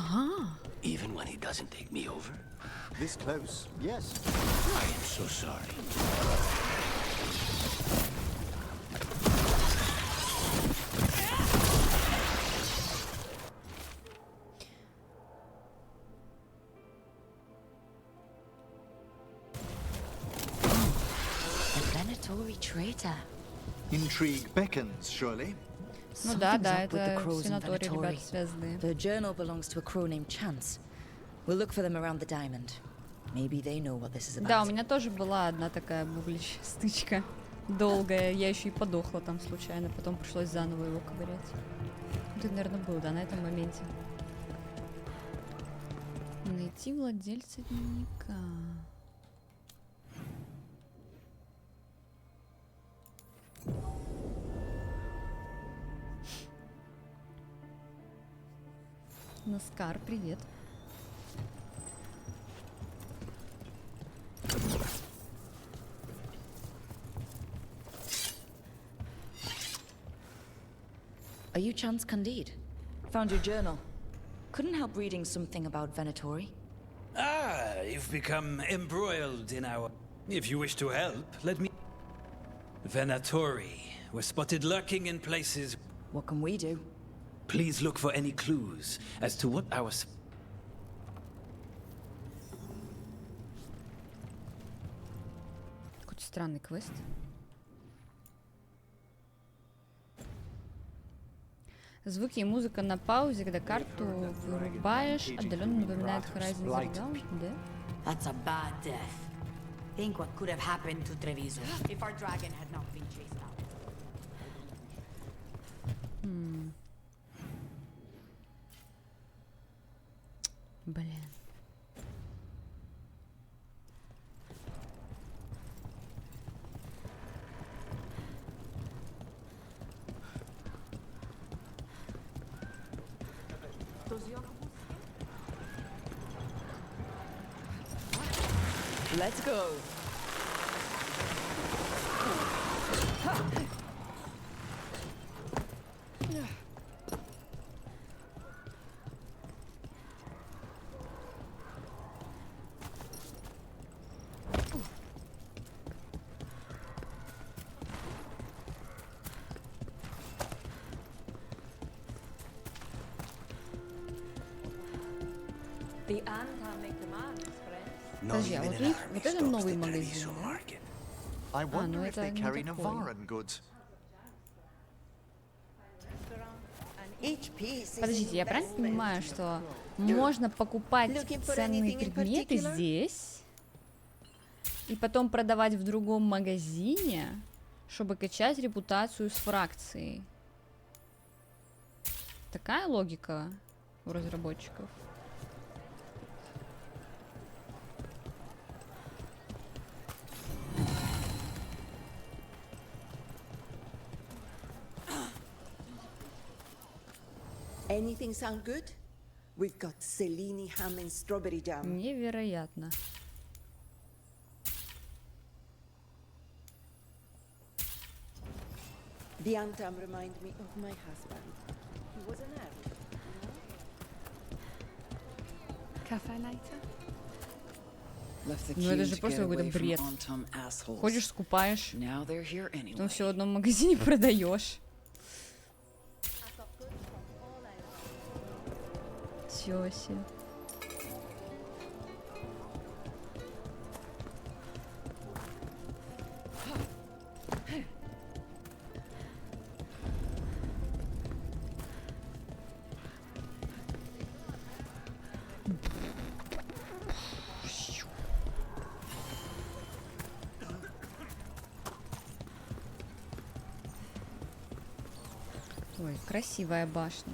even when he doesn't take me over. This close, yes. I am so sorry. Traitor. Intrigue beckons, surely. Ну да, да, это сенатории, ребята, связанные. The journal belongs to a crow named Chance. We'll look for them around the diamond. Maybe they know what this is about. Да, у меня тоже была одна такая бублищ стычка. Долгая. Я еще и подохла там случайно. Потом пришлось заново его ковырять. Ты, наверное, был, да, на этом моменте. Найти владельца дневника. Наскар, привет. Are you Chance Candide? Found your journal. Couldn't help reading something about Veilguard. Ah, you've become embroiled in our... If you wish to help, let me... Veilguard were spotted lurking in places... What can we do? Please look for any clues as to what our... Какой-то странный квест. Звуки и музыка на паузе, когда карту вырубаешь, отдаленно напоминает Horizon Zero Dawn, да? That's a bad death. Think what could have happened to Treviso if our dragon had not been chased out. Блин. Let's go. Подожди, а вот у них вот это новый магазин, да? I wonder ну if это they не carry такой. Navaran goods. Подождите, я правильно понимаю, что можно покупать ценные предметы здесь и потом продавать в другом магазине, чтобы качать репутацию с фракцией? Такая логика у разработчиков. Anything sound good? We've got Cellini ham and strawberry jam. Невероятно. The Antam remind me of my husband. He was an Arab. Cafe later? Ну это же просто какой-то бред. Ходишь, скупаешь, потом все в одном магазине продаешь. Чё себе. Ой, красивая башня.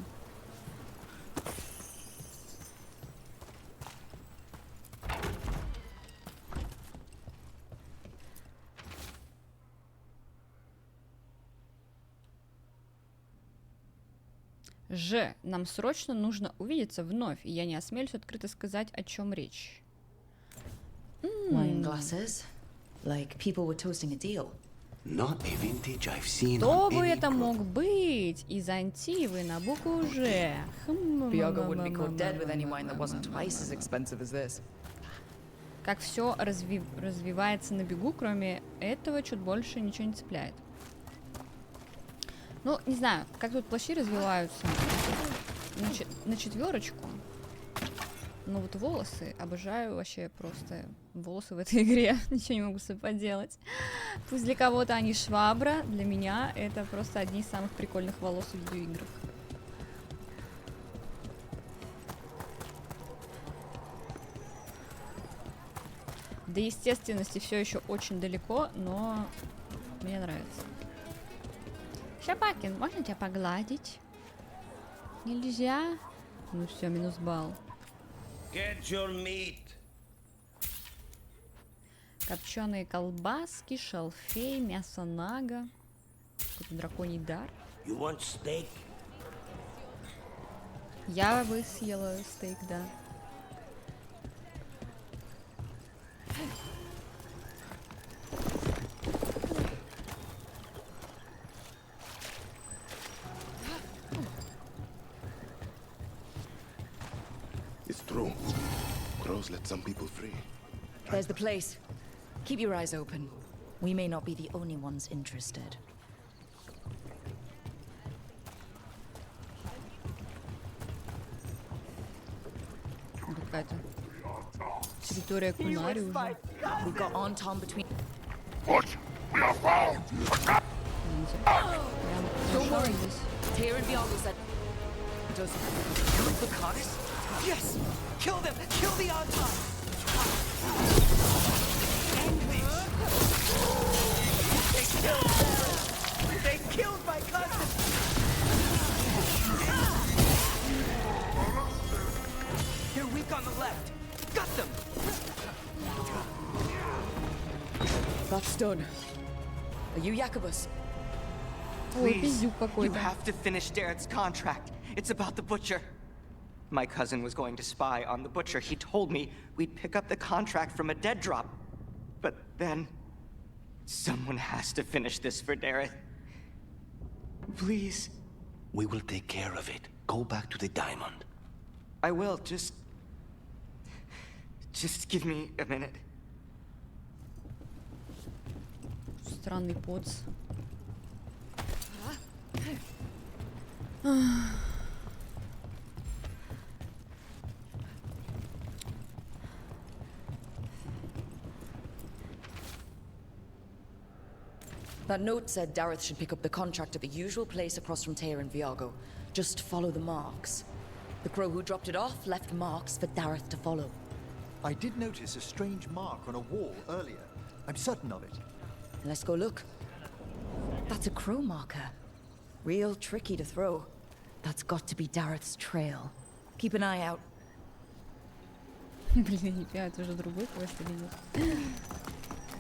Нам срочно нужно увидеться вновь, и я не осмелюсь открыто сказать, о чем речь. Wine glasses, like people were toasting a deal. Not a vintage I've seen Кто on бы any это мог быть? Из Антивы на букву Ж. Veilguard wouldn't be caught dead with any wine that wasn't twice as expensive as this. Как все развивается на бегу, кроме этого, чуть больше ничего не цепляет. Ну, не знаю, как тут плащи развиваются. На четверочку. Но вот волосы, обожаю вообще просто волосы в этой игре. Ничего не могу с собой поделать. Пусть для кого-то они швабра, для меня это просто одни из самых прикольных волос в видеоиграх. До естественности все еще очень далеко, но мне нравится. Шапакин, можно тебя погладить? Нельзя? Ну все, минус балл. Get your meat. Копченые колбаски, шалфей, мясо нага. Какой-то драконий дар. You want steak? Я бы съела стейк, да. It's true. Crows let some people free. There's the place. Keep your eyes open. We may not be the only ones interested. Какая-то территория кулинари уже. We got on Tom between. Watch! We are found! Don't worry. Tyr and Veilguard said. Does the cars? Yes! Kill them! Kill the Anton! They killed my cousin! They're weak on the left. Got them! That's done. Are you Jacobus? Please, you have to finish Darrett's contract. It's about the butcher. My cousin was going to spy on the butcher. He told me we'd pick up the contract from a dead drop. But then, someone has to finish this for Darrett. Please. We will take care of it. Go back to the diamond. I will, just give me a minute. Странный поц. That note said Dareth should pick up the contract at the usual place across from Tyr and Veilguard. Just follow the marks. The crow who dropped it off left marks for Dareth to follow. I did notice a strange mark on a wall earlier. I'm certain of it. Let's go look. That's a crow marker. Real tricky to throw. That's got to be Dareth's trail. Keep an eye out. Блин, я не понимаю, это уже другой квест или нет?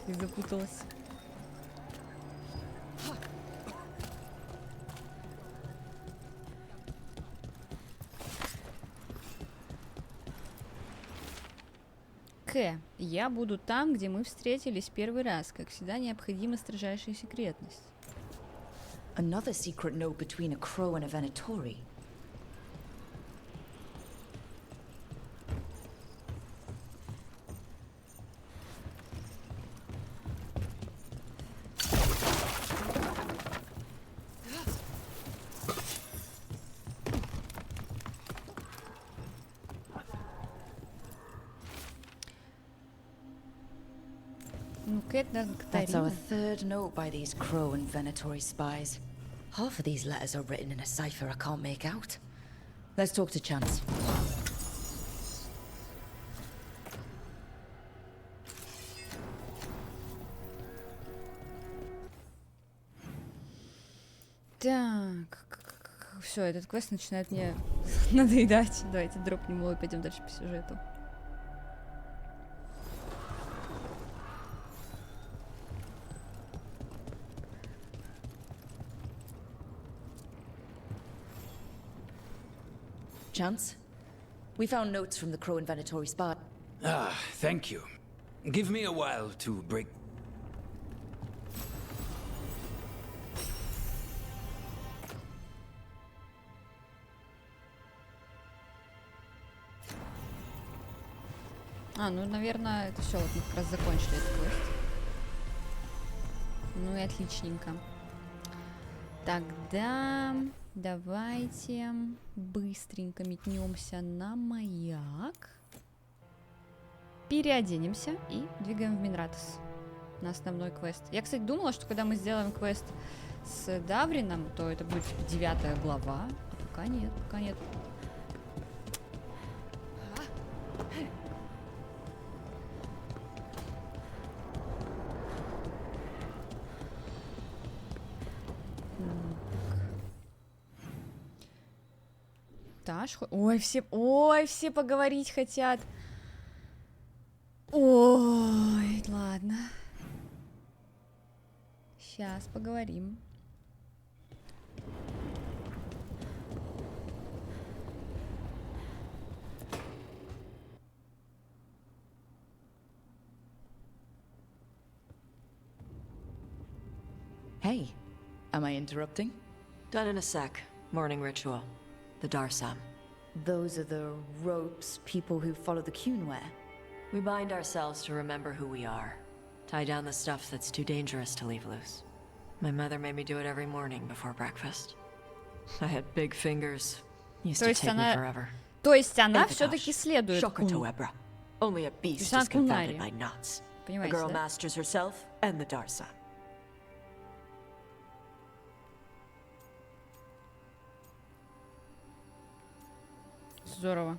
И запуталась. Я буду там, где мы встретились первый раз. Как всегда, необходима строжайшая секретность. Another secret note between a crow and a Venatori. That's our third note by these Crow and Venatori spies. Half of these letters are written in a cipher I can't make out. Let's talk to Chance. Так, все, этот квест начинает мне надоедать. Давайте дропнем его и пойдем дальше по сюжету. Chance? We found notes from the Crow and Venatori spa. Ah, thank you. Give me a while to break. Ну, наверное, это все, вот мы как раз закончили этот квест. Ну и отличненько. Тогда давайте быстренько метнемся на маяк. Переоденемся и двигаем в Минратос на основной квест. Я, кстати, думала, что когда мы сделаем квест с Даврином, то это будет 9 глава. А пока нет, пока нет. Таш, ой, все поговорить хотят. Ой, ладно. Сейчас поговорим. Hey, am I interrupting? Done in a sec. Morning ritual. The Darsam. Those are the ropes people who follow the Qun wear. We bind ourselves to remember who we are. Tie down the stuff that's too dangerous to leave loose. My mother made me do it every morning before breakfast. I had big fingers. Used to take me forever. То есть она все-таки следует Кун. Only a beast is confounded by knots. The girl masters herself and the Darsam. Здорово.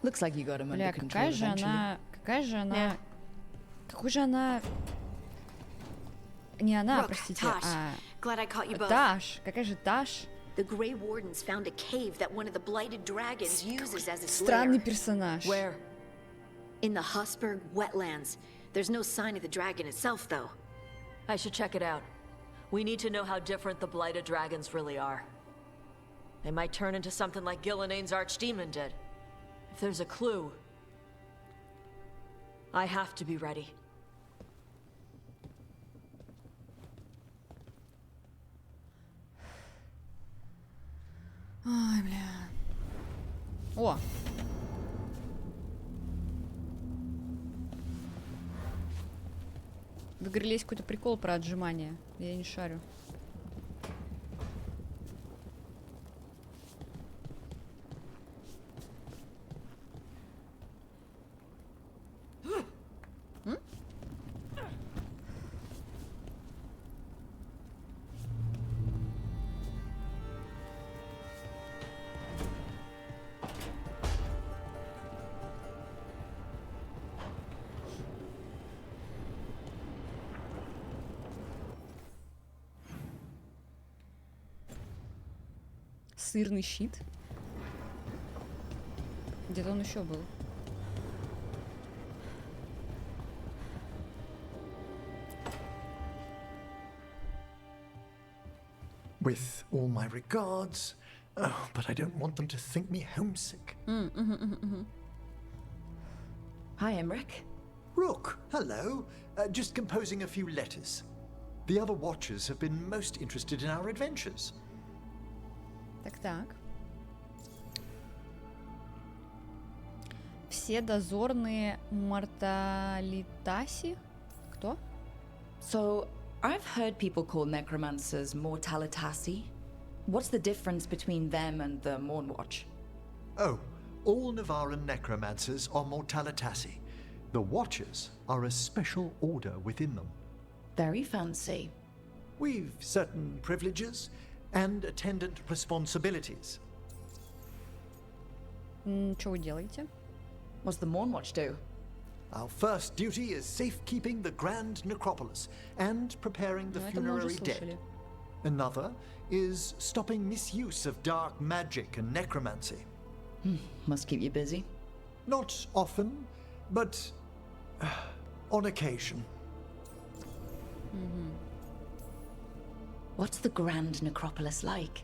Looks like you got him under control Бля, какой же она... Не она, простите, а... Таш. Какая же Таш? The Grey Wardens found a cave that one of the blighted dragons uses as its Странный lair. персонаж. Where? In the Husberg wetlands. There's no sign of the dragon itself, though. I should check it out. We need to know how different the blighted dragons really are. They might turn into something like Gillenane's archdemon did. If there's a clue, I have to be ready. Ой, бля. О! В игре есть какой-то прикол про отжимание. Я не шарю. Сырный щит. Где-то он еще был. With all my regards, but I don't want them to think me homesick. Hi, Emmerich. Rook, hello. Just composing a few letters. The other Watchers have been most interested in our adventures. Так. Все дозорные морталитаси? Кто? So, I've heard people call necromancers mortalitasi. What's the difference between them and the Mornwatch? Oh, all Navaran necromancers are mortalitasi. The Watchers are a special order within them. Very fancy. We've certain privileges and attendant responsibilities. Что вы делаете? What's the Mornwatch do? Our first duty is safekeeping the Grand Necropolis and preparing the funerary dead. Another is stopping misuse of dark magic and necromancy. Must keep you busy. Not often, but on occasion. What's the Grand Necropolis like?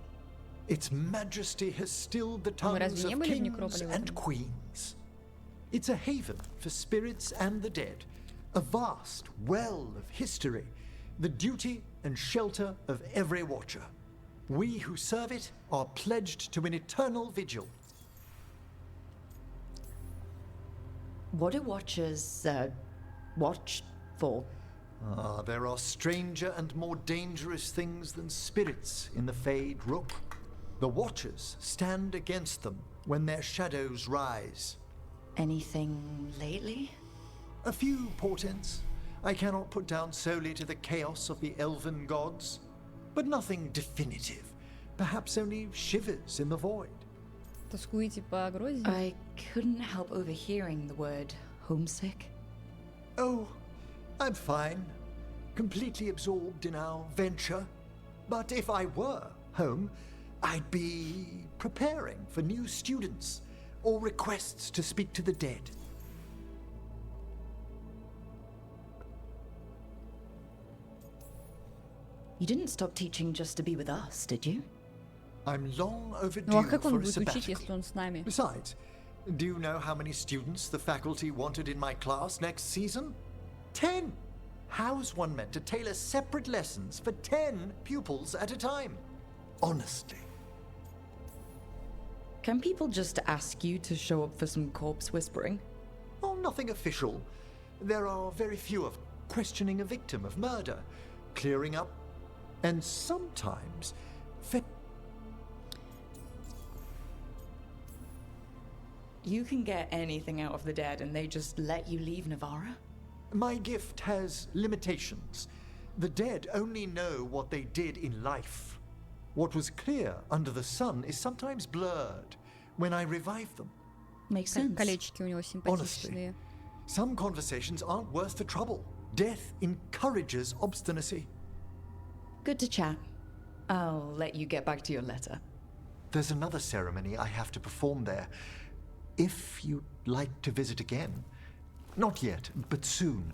Its majesty has stilled the tongues of kings and queens. It's a haven for spirits and the dead, a vast well of history, the duty and shelter of every watcher. We who serve it are pledged to an eternal vigil. What do watchers, watch for? There are stranger and more dangerous things than spirits in the Fade, Rook. The Watchers stand against them when their shadows rise. Anything lately? A few portents I cannot put down solely to the chaos of the elven gods, but nothing definitive. Perhaps only shivers in the void. Тоскуете по Грозе? I couldn't help overhearing the word homesick. Oh, I'm fine. Completely absorbed in our venture. But if I were home, I'd be preparing for new students or requests to speak to the dead. You didn't stop teaching just to be with us, did you? I'm long overdue Ну а как for он a будет учить, sabbatical. если он с нами? Besides, do you know how many students the faculty wanted in my class next season? 10! How's one meant to tailor separate lessons for 10 pupils at a time? Honestly. Can people just ask you to show up for some corpse whispering? Oh, nothing official. There are very few of questioning a victim of murder, clearing up, and sometimes You can get anything out of the dead and they just let you leave Navarra? My gift has limitations. The dead only know what they did in life. What was clear under the sun is sometimes blurred when I revive them. Makes sense. Колечки у него симпатичные. Some conversations aren't worth the trouble. Death encourages obstinacy. Good to chat. I'll let you get back to your letter. There's another ceremony I have to perform there. If you'd like to visit again. Not yet, but soon.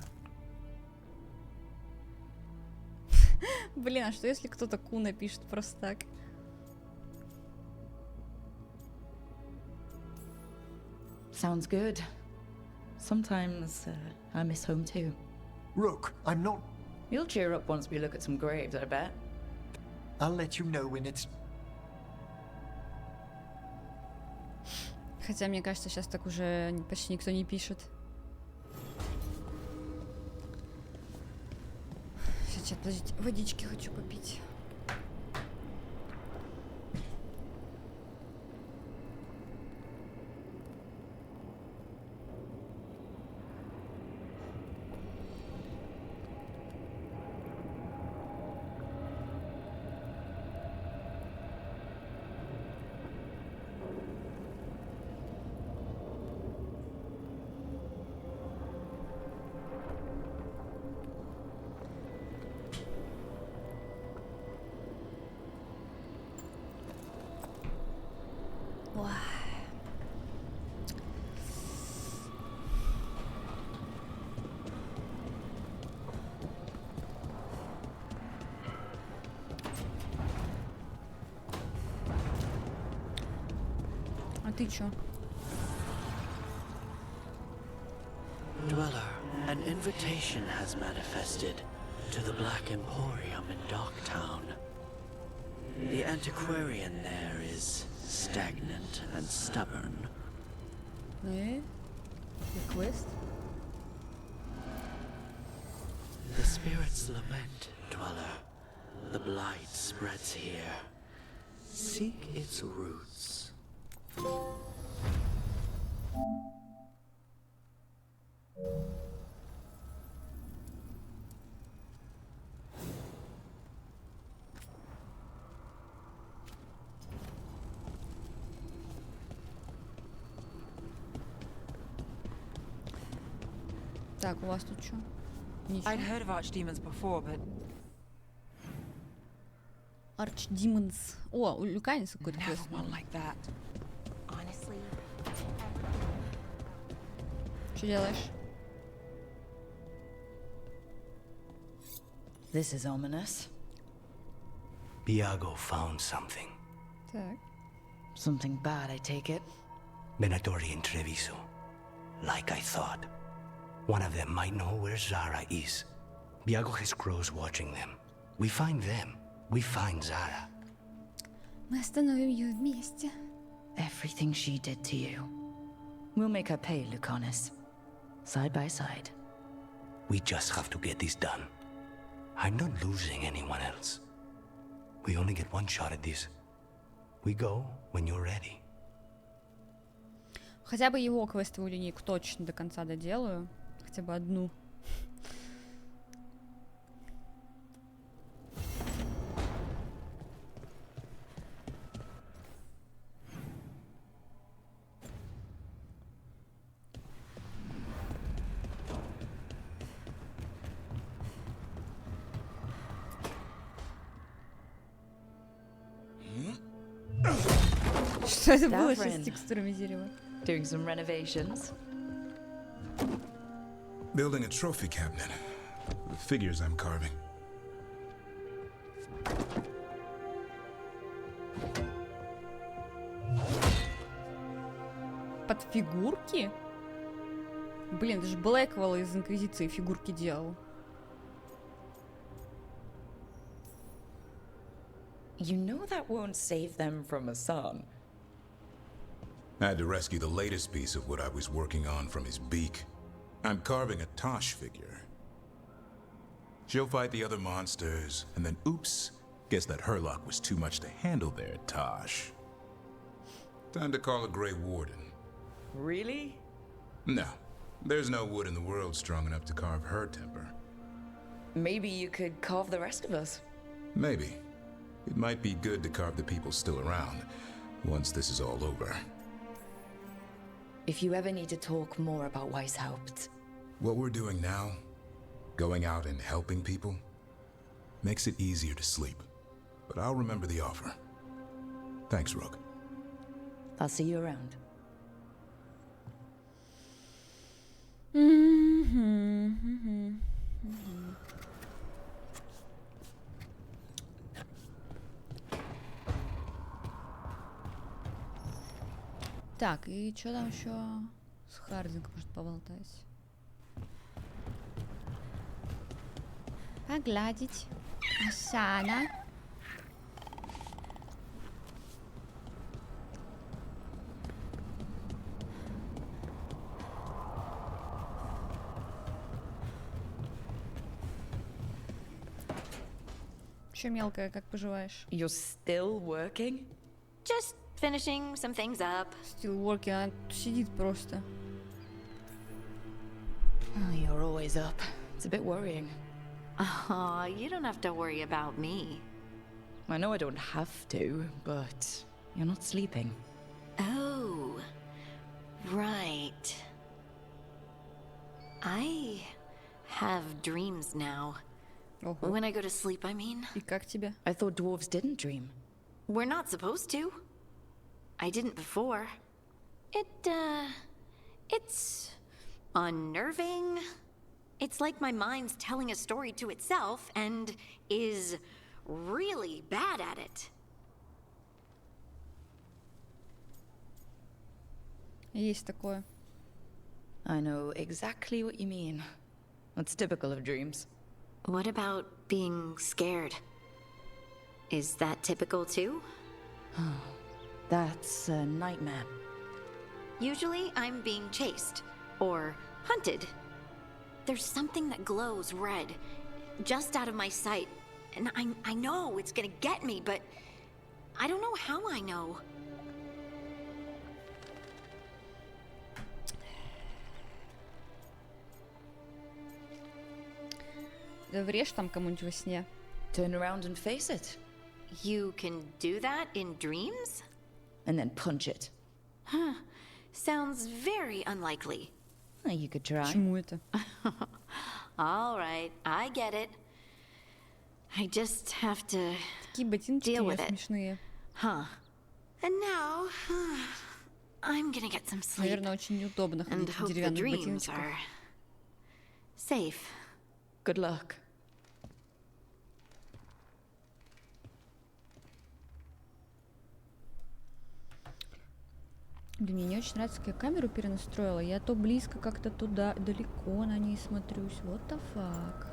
Блин, а что если кто-то Ку напишет просто так? Sounds good. Sometimes I miss home too. Rook, I'm not... You'll cheer up once we look at some graves, I bet. I'll let you know when it's... Хотя, мне кажется, сейчас так уже почти никто не пишет. Сейчас, подождите, водички хочу попить. А ты чё? Dweller, an invitation has manifested to the Black Emporium in Docktown. The antiquarian there is stagnant and stubborn. Request? The spirits lament, Dweller. The blight spreads here. Seek its roots. Так, у вас тут что? Ничего. I'd heard of archdemons before, but Archdemons. О, у Люканиса какой-то квест. Что делаешь? This is ominous. Viago found something. Так. Something bad, I take it. Venatori and Treviso. Like I thought. One of them might know where Zara is. Viago has crows watching them. We find them. We find Zara. Мы остановим ее вместе. Everything she did to you. We'll make her pay, Lucanus. Side by side. We just have to get this done. I'm not losing anyone else. We only get one shot at this. We go when you're ready. Хотя бы его квестовую линейку точно до конца доделаю. Хотя бы одну. Что это было сейчас с текстурами дерева? Doing some renovations. Building a trophy cabinet. The figures I'm carving. Под фигурки? Блин, даже Блэквелл из Инквизиции фигурки делал. You know that won't save them from a son. I had to rescue the latest piece of what I was working on from his beak. I'm carving a Tosh figure. She'll fight the other monsters, and then oops, guess that Herlock was too much to handle there, Tosh. Time to call a Grey Warden. Really? No, there's no wood in the world strong enough to carve her temper. Maybe you could carve the rest of us. Maybe. It might be good to carve the people still around, once this is all over. If you ever need to talk more about Weishaupt. What we're doing now, going out and helping people, makes it easier to sleep. But I'll remember the offer. Thanks, Rook. I'll see you around. Так, и что там еще с Хардинг может поболтать? Погладить. Асана. Че, мелкая, как поживаешь? You're still working? Just finishing some things up. Still working, она сидит просто. Oh, you're always up. It's a bit worrying. Oh, you don't have to worry about me. I know I don't have to, but you're not sleeping. Oh, right. I have dreams now. When I go to sleep, I mean. И как тебе? I thought dwarves didn't dream. We're not supposed to. I didn't before. It's unnerving. It's like my mind's telling a story to itself and is really bad at it. Есть такое. I know exactly what you mean. That's typical of dreams. What about being scared? Is that typical too? That's a nightmare. Usually I'm being chased or hunted. There's something that glows red, just out of my sight, and I know it's gonna get me, but I don't know how I know. Да врежь там кому-нибудь во сне. Turn around and face it. You can do that in dreams? And then punch it. Huh. Sounds very unlikely. You could try. Почему это? All right, I get it. I just have to Такие ботинки смешные. Huh. And now, I'm gonna get some sleep. Наверное, очень неудобно ходить в деревянных ботинках. Safe. Good luck. Блин, мне не очень нравится, как я камеру перенастроила. Я то близко как-то туда, далеко на ней смотрюсь. What the fuck?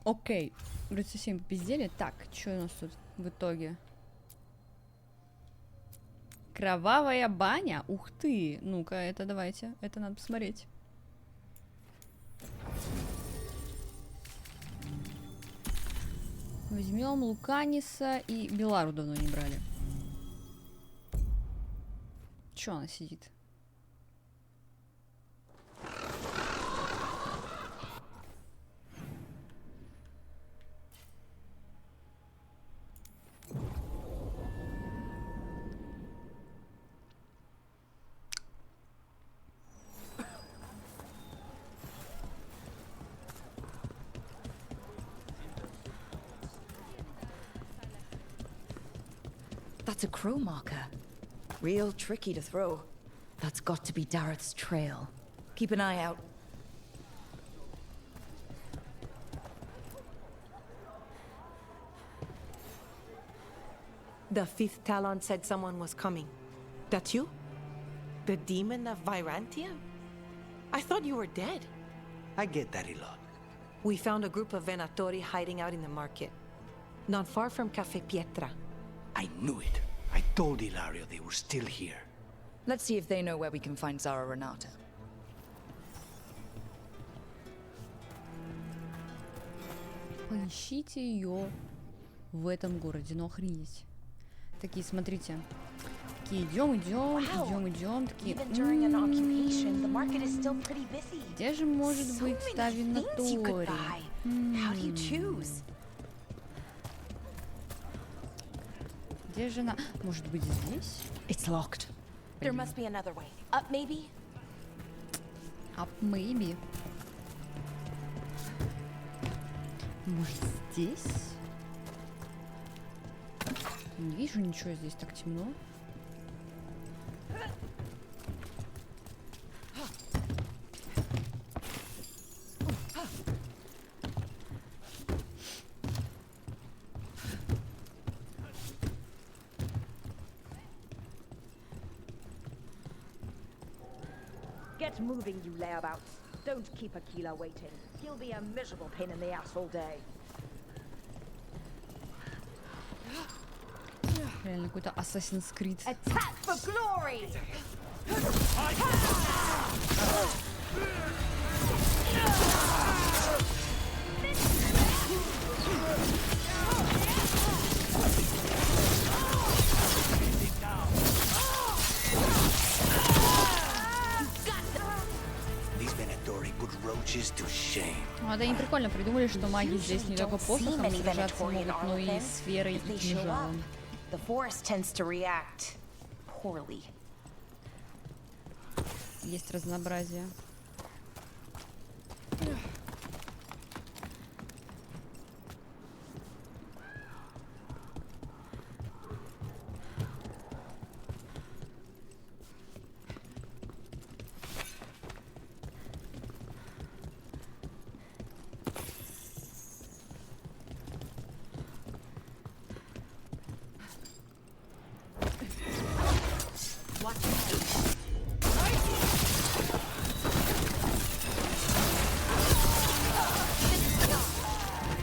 Окей, вроде совсем попиздели. Так, что у нас тут в итоге? Кровавая баня? Ух ты! Ну-ка, это давайте, это надо посмотреть. Возьмем Луканиса и Белару давно не брали. Чё она сидит? That's a crow marker. Real tricky to throw. That's got to be Dareth's trail. Keep an eye out. The fifth Talon said someone was coming. That's you? The demon of Vyrantia? I thought you were dead. I get that a lot. We found a group of Venatori hiding out in the market. Not far from Cafe Pietra. I knew it. I told Ilario they were still here. Let's see if they know where we can find Zara Renata. Поищите ее в этом городе, ну охренеть. Такие, смотрите. Такие, идем, такие. Где же может быть та Винатори? Где же она? Может быть здесь? It's locked. There must be another way. Up, maybe? Up, maybe. Может здесь? Не вижу ничего, здесь так темно. Get moving, you layabouts. Don't keep Aquila waiting. He'll be a miserable pain in the ass all day. Реально какой-то Assassin's Creed. Attack for glory! Ну, это они прикольно придумали, что маги здесь не только посохом сражаться могут, но и сферой и кинжалом. The forest tends to react poorly. Есть разнообразие.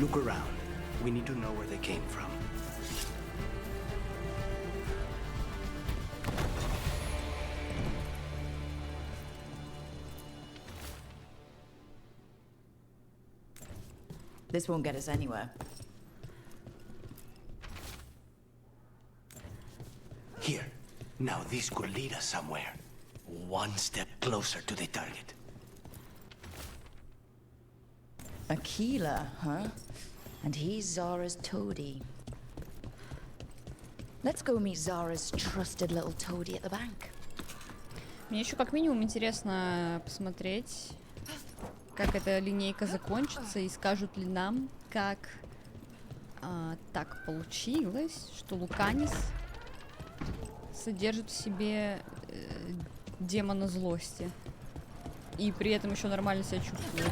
Look around. We need to know where they came from. This won't get us anywhere. Here. Now this could lead us somewhere. One step closer to the target. Aquila, huh? And he's Zara's toady. Let's go meet Zara's trusted little toady at the bank. Мне еще как минимум интересно посмотреть, как эта линейка закончится, и скажут ли нам, как так получилось, что Луканис содержит в себе демона злости и при этом еще нормально себя чувствует.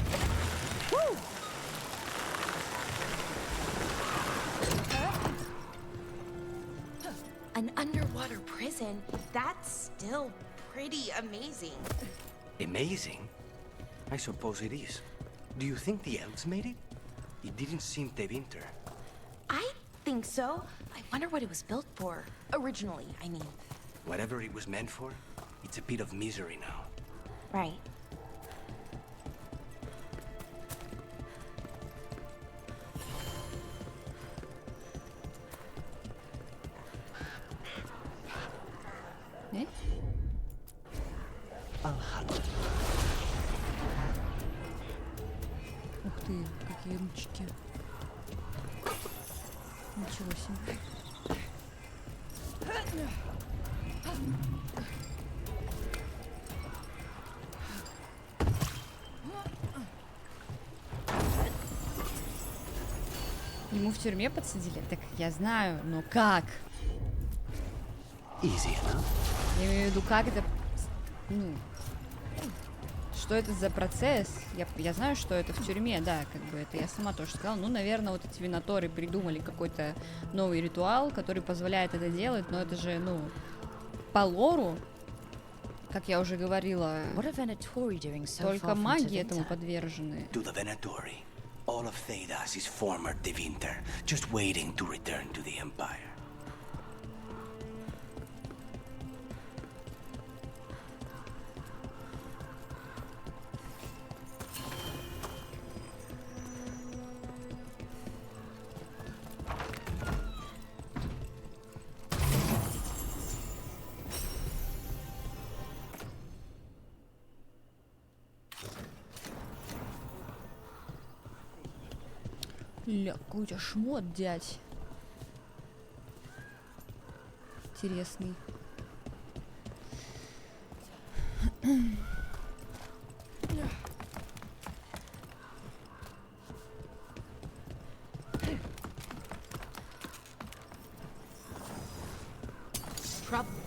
An underwater prison, that's still pretty amazing. Amazing? I suppose it is. Do you think the elves made it? It didn't seem Tevinter. I think so. I wonder what it was built for. Originally, I mean. Whatever it was meant for, it's a pit of misery now. Right. Ух ты, какие ручки. Ничего себе. Ему в тюрьме подсадили? Так я знаю, но как? Easy enough. Я имею в виду, как это... Ну... Что это за процесс? Я знаю, что это в тюрьме, да, как бы это я сама тоже сказала. Ну, наверное, вот эти винаторы придумали какой-то новый ритуал, который позволяет это делать, но это же, ну, по лору, как я уже говорила, только маги этому подвержены. All of Thedas is former Tevinter, just waiting to return to the Empire. Ля, какой у тебя шмот, дядь. Интересный.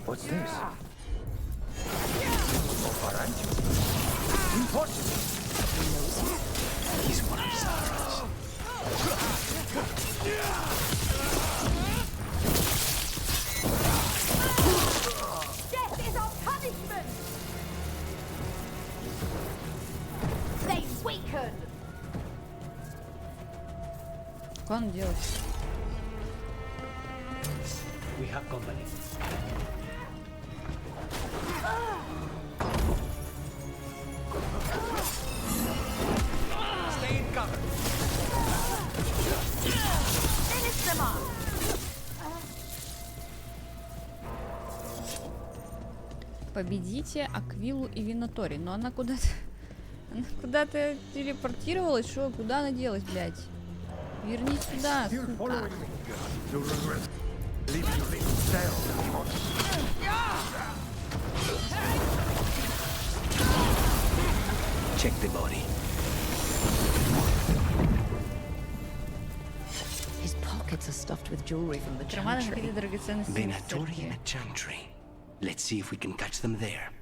What's this? He's one of Zara's. Death is our punishment! They weaken! Что он делает? We have company. Stay in cover. Finish them off! Победите Аквилу и Винатори. Но она куда-то... Она куда-то телепортировалась. Что? Куда она делась, блядь? Вернись сюда, сука. Check the body. His pockets are stuffed with jewelry from the chantry. Venatori in a chantry. Let's see if we can catch them there.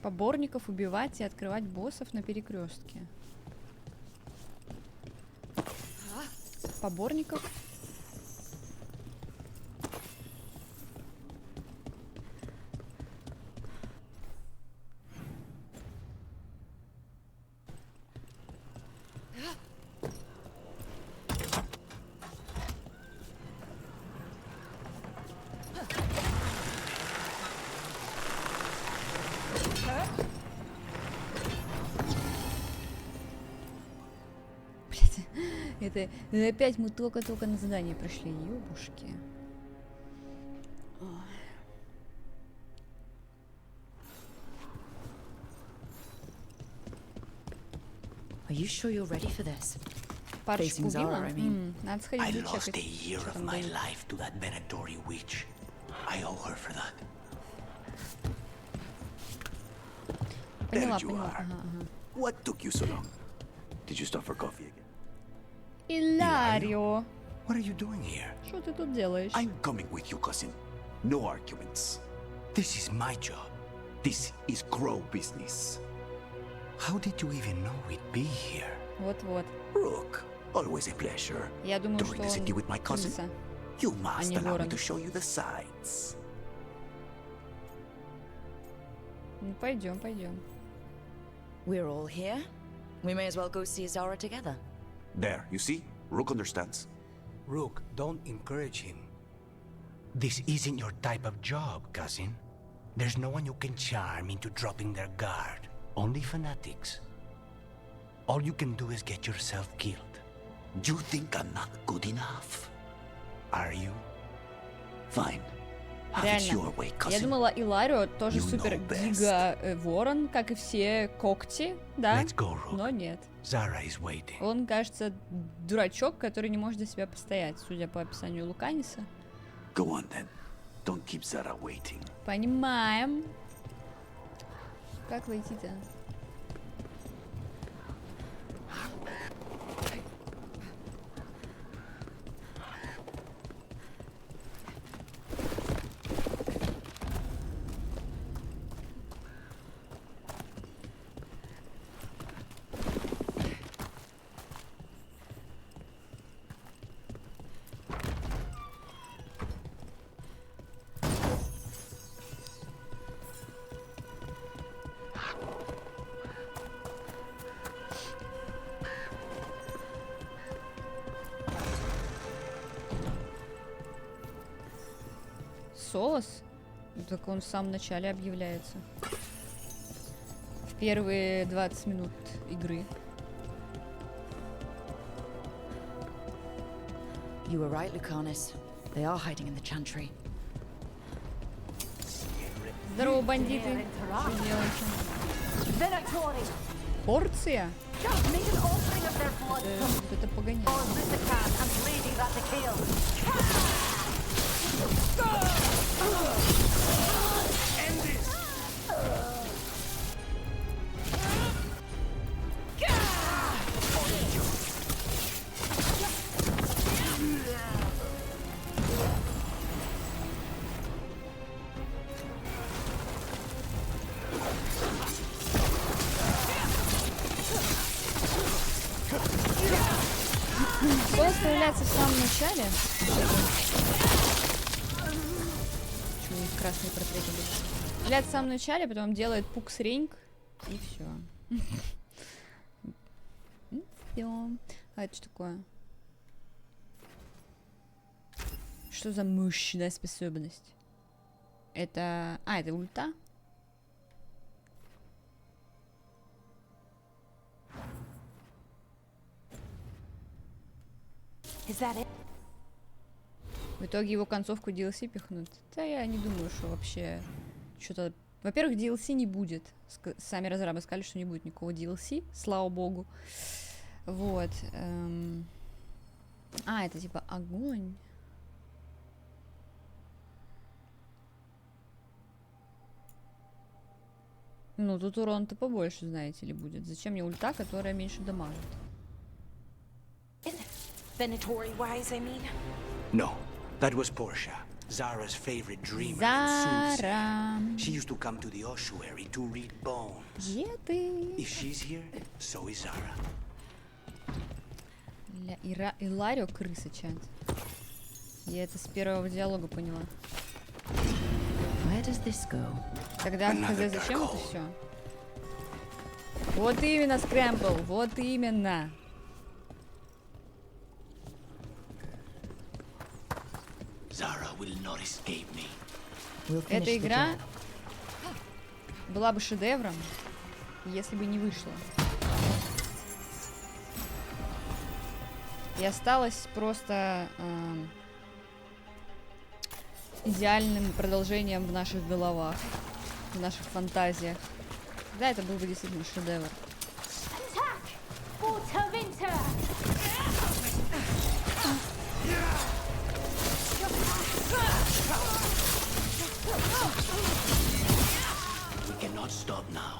Поборников убивать и открывать боссов на перекрестке. Поборников? Это опять мы только-только на задание пришли, ёбушки. Are you sure you're ready for this? Парочку убила? Надо сходить I зачекать. lost a year of my life to that Venatori witch. I owe her for that. Поняла, There you поняла. are. Ага. What took you so long? Did you stop for coffee again? Иларио. What are you doing here? Что ты тут делаешь? I'm coming with you, cousin. No arguments. This is my job. This is Crow business. How did you even know we'd be here? Вот-вот. Rook, always a pleasure. Я думаю, Touring что the city он with my cousin. крыса. You must не allow me ворон. to show you the sights. Ну, пойдем, пойдем. We're all here. We may as well go see Zara together. There, you see? Rook understands. Rook, don't encourage him. This isn't your type of job, cousin. There's no one you can charm into dropping their guard. Only fanatics. All you can do is get yourself killed. You think I'm not good enough? Are you? Fine. Have it your Реально. way, Я cousin. думала, Иларио тоже You супер know best. гига ворон, как и все когти, да? Let's go, Rook. Но нет. Zara is waiting. Он, кажется, дурачок, который не может за себя постоять, судя по описанию Луканиса. Go on then. Don't keep Zara waiting. Понимаем. Как войти-то? Солос? Так он в самом начале объявляется. В первые 20 минут игры. You were right, Lucanis. They are hiding in the chantry. Здорово, бандиты. Что делаете? Venatori! Порция? Just make an offering of their blood. Вот это погоняет. Or Lithicam and Lady Rathakale. End this! Солос появляется в самом начале. Почему у них красные портреты были? Появляется в самом начале, потом делает пукс-ринг, и все. А это что такое? Что за мощная способность? Это... А, это ульта? Is that it? В итоге его концовку DLC пихнут. Да я не думаю, что вообще что-то... Во-первых, DLC не будет. Сами разрабы сказали, что не будет никакого DLC, слава богу. Вот. А, это типа огонь. Ну, тут урон-то побольше, знаете ли, будет. Зачем мне ульта, которая меньше дамажит? Venatori wise, I mean. No, that was Portia, Zara's favorite dreamer Zara. and soothsayer. She used to come to the ossuary to read bones. Где ты? If she's here, so is Zara. Иларио крыса, чат. Я это с первого диалога поняла. Where does this go? Тогда хз, зачем это все? Вот именно, Скрэмбл, вот именно. Zara will not escape me. Эта игра была бы шедевром, если бы не вышла. И осталось просто идеальным продолжением в наших головах, в наших фантазиях. Да, это был бы действительно шедевр. We cannot stop now.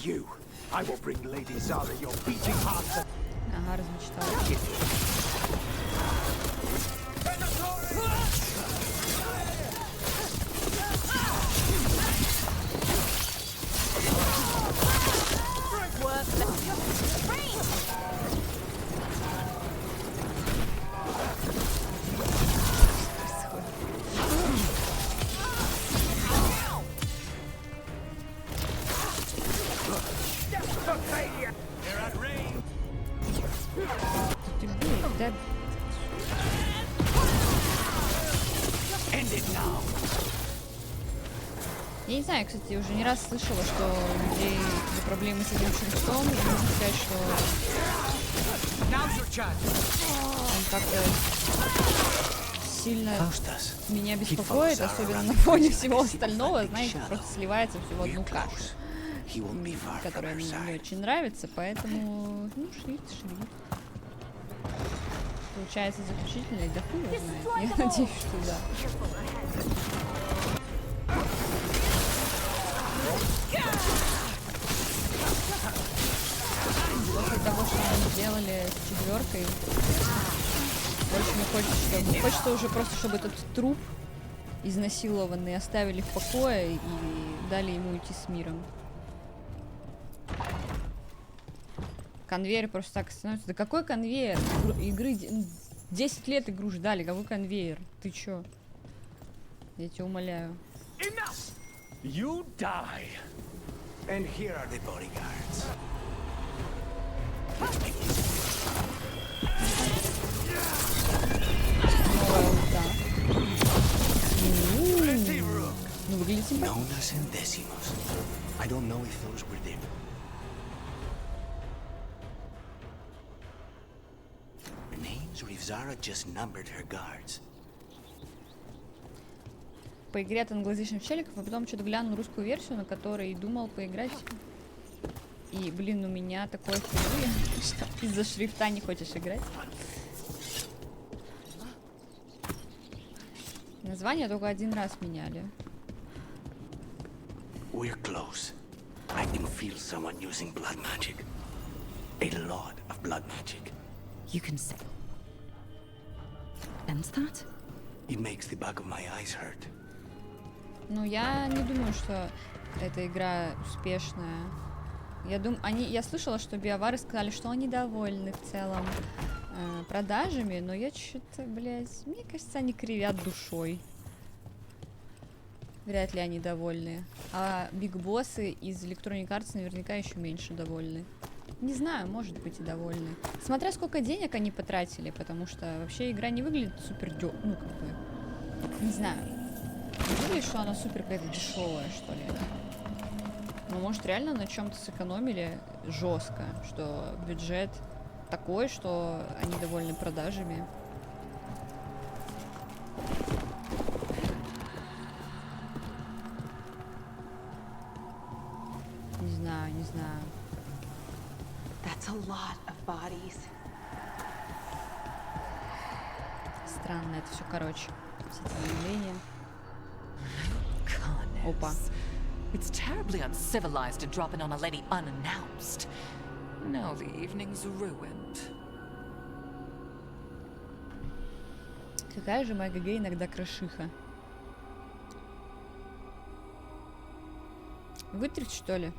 You, I will bring Lady Zara your beating heart. Ага, размечталась. Я не знаю, кстати, уже не раз слышала, что у людей проблемы с этим шрифтом. И можно сказать, что он как-то сильно меня беспокоит, особенно на фоне всего остального, знаете, просто сливается все в одну кашу, которая мне не очень нравится, поэтому, ну, шрифт. Получается заключительный, да хуй его знает. Я надеюсь, что да. После того, что они сделали с четверкой, больше не хочется, чтобы... Хочется уже просто, чтобы этот труп изнасилованный оставили в покое и дали ему уйти с миром. Конвейер просто так становится. Да какой конвейер? Игры 10 лет игру ждали. Какой конвейер? Ты чё? Я тебя умоляю. You die. And here are the bodyguards. Ну, выглядит симпатично. Nonas and decimos. I don't know if those were them. Names or if Zara just numbered her guards. Поиграть от англоязычных челиков, а потом что-то глянул русскую версию, на которой думал поиграть. И, блин, у меня такое впервые, что из-за шрифта не хочешь играть. Название только один раз меняли. We're close. I can feel someone using blood magic. A lot of blood magic. You can say. Ends that? It makes the back of my eyes hurt. Ну, я не думаю, что эта игра успешная. Я слышала, что биовары сказали, что они довольны в целом продажами, но я что-то, блядь, мне кажется, они кривят душой. Вряд ли они довольны. А бигбоссы из Electronic Arts наверняка еще меньше довольны. Не знаю, может быть и довольны. Смотря сколько денег они потратили, потому что вообще игра не выглядит супер ну, как бы, не знаю. Выглядит, что она супер какая-то дешевая, что ли. Ну, может, реально на чем-то сэкономили жестко, что бюджет такой, что они довольны продажами. Не знаю, не знаю. That's a lot of bodies. Странно это все, короче. Все эти явления. Опа. It's terribly uncivilized to drop in on a lady unannounced. Now the evening's ruined. Какая же моя ГГ иногда крашиха. Вытрить, что ли?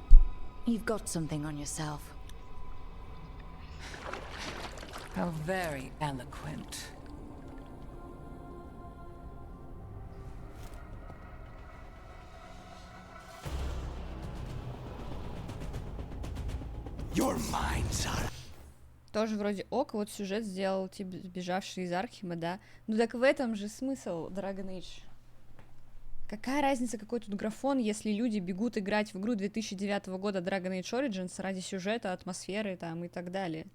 You've got something on yourself. How very eloquent. Your minds are... Тоже вроде ок, вот сюжет сделал тип сбежавший из Архима, да. Ну так в этом же смысл Dragon Age. Какая разница, какой тут графон, если люди бегут играть в игру 2009 года Dragon Age Origins ради сюжета, атмосферы там и так далее.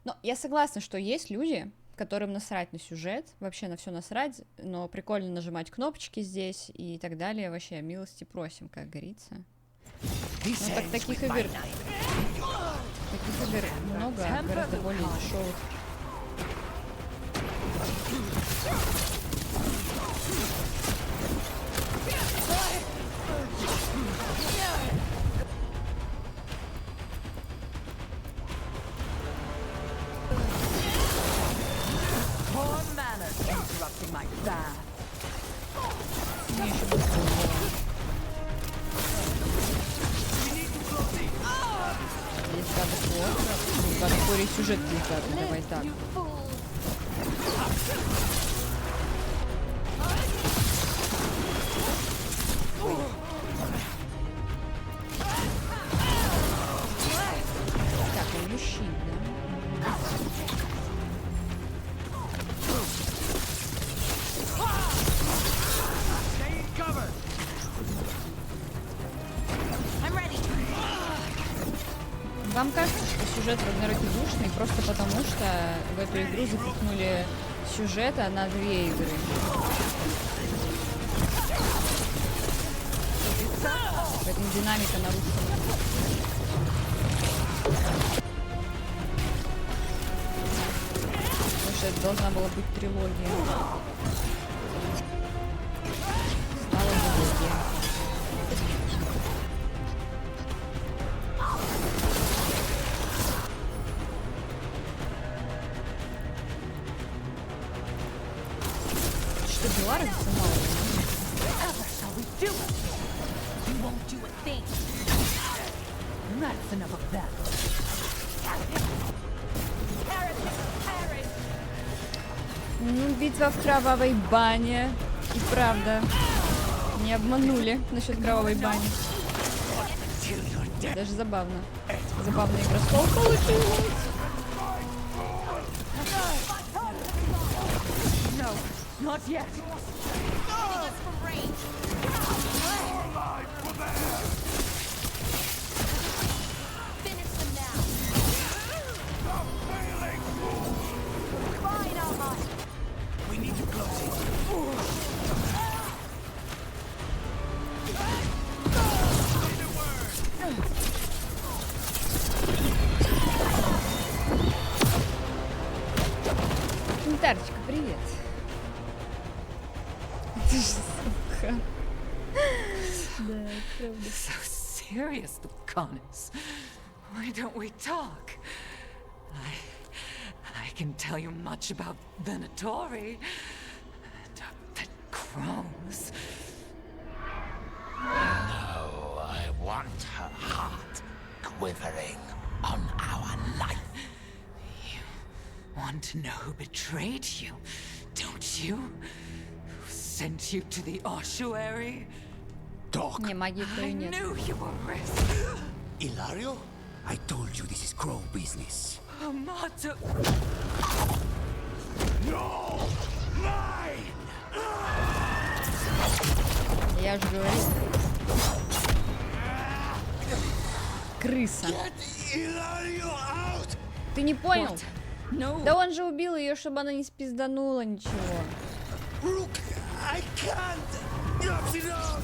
Но я согласна, что есть люди, которым насрать на сюжет, вообще на все насрать, но прикольно нажимать кнопочки здесь и так далее. Вообще, милости просим, как говорится. Ну так таких игр много, гораздо более дешевых. Poor manners interrupting my bath. Здесь надо спорить сюжет деликатный, давай так. Так, он мужчина, да? Вам кажется, что сюжет в Рагнароке душный просто потому, что в эту игру запихнули сюжета на 2 игры? Поэтому динамика нарушена. Потому что это должна была быть трилогия. Стала трилогия. Что дела разумала? Ну, битва в кровавой бане. И правда, не обманули насчет кровавой бани. Даже забавно. Забавный игростол получилось. Not yet. Finish them now. Fine, Almighty. We need to close it. Кентарочка, привет. Ты же сука. Да, правда. So serious, Lucanus. Why don't we talk? I can tell you much about Venatori and that crows. No, I want her heart quivering on our life. You want to know who betrayed you, don't you? Who sent you to the ossuary? Talk. Не, магии твоей I нет. knew you were risk. Ilario? I told you this is crow business. Amato. No! Mine! Я же говорю. Крыса. Ты не понял? No. Да он же убил ее, чтобы она не спизданула ничего. Rook, I can't! That's enough!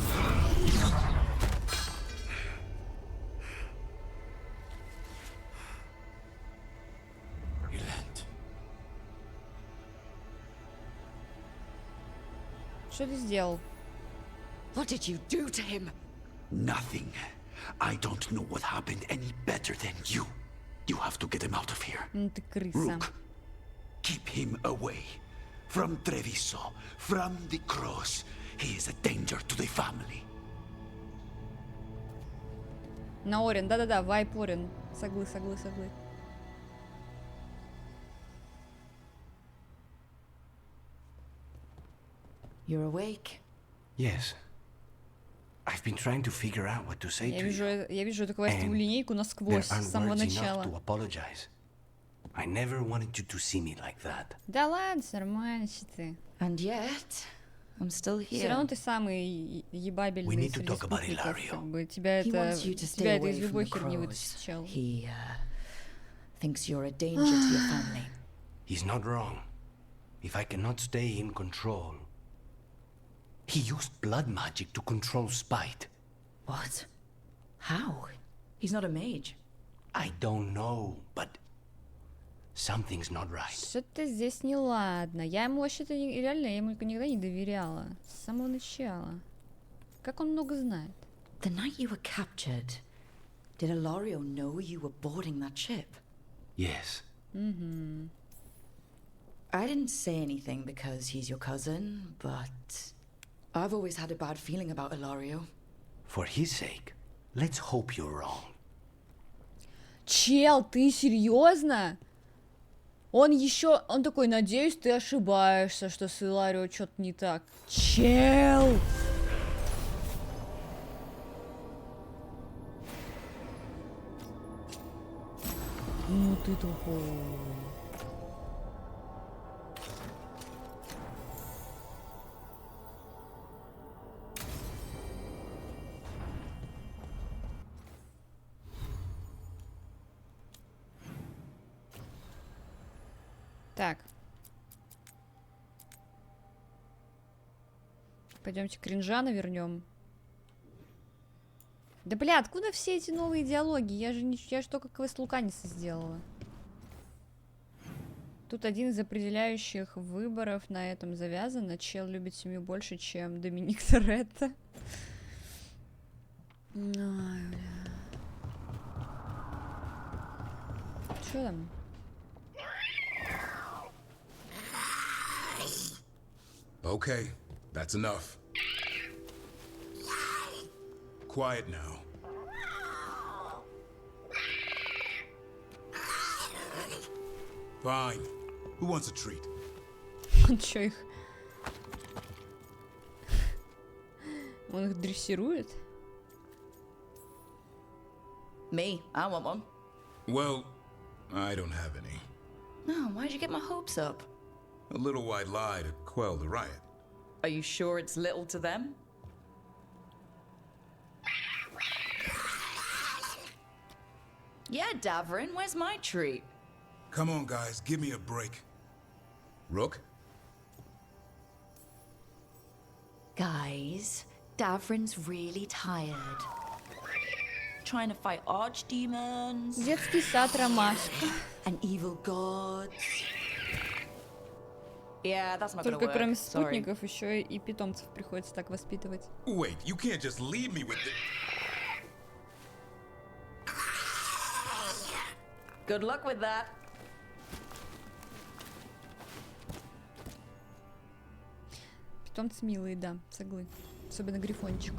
Что ты сделал? What did you do to him? Nothing. I don't know what happened any better than you. You have to get him out of here. Ну ты крыса. Rook, keep him away. From Treviso, from the cross. He is a danger to the family. На Орин, да-да-да, вайп Орин. Соглы. You're awake? Yes. I've been trying to figure out what to say to you. Я вижу эту квестовую линейку насквозь с самого начала. I never wanted you to see me like that. Да ладно, нормально, что ты. And yet, I'm still here. Все равно ты самый ебабельный среди спутников. Как бы тебя это из любой херни вытащит, чел. He thinks you're a danger to your family. He's not wrong. If I cannot stay in control. He used blood magic to control Spite. What? How? He's not a mage. I don't know, but something's not right. Что-то здесь неладно. Я ему вообще-то реально, я ему никогда не доверяла. С самого начала. Как он много знает. The night you were captured, did Ilario know you were boarding that ship? Yes. Mm-hmm. I didn't say anything because he's your cousin, but I've always had a bad feeling about Ilario. For his sake, let's hope you're wrong. Чел, ты серьезно? Он такой, надеюсь, ты ошибаешься, что с Иларио что-то не так. Чел! Ну ты тупой. Так. Пойдемте кринжана вернем. Да бля, откуда все эти новые диалоги? Я же только квест Луканиса сделала. Тут один из определяющих выборов на этом завязано. Чел любит семью больше, чем Доминик Торетто. Ой, бля. Чё там? Okay, that's enough. Quiet now. Fine. Who wants a treat? Он чё их? Он их дрессирует? Me, I want one. Well, I don't have any. No, why'd you get my hopes up? A little white lie to quell the riot. Are you sure it's little to them? Yeah, Davrin, where's my treat? Come on, guys, give me a break. Rook? Guys, Davrin's really tired. Trying to fight archdemons. Детский сад Ромашка. And evil gods. Yeah, that's not gonna Только work. кроме спутников еще и питомцев приходится так воспитывать. Wait, you can't just leave me with this. Good luck with that. Питомцы милые, да, соглы. Особенно грифончик.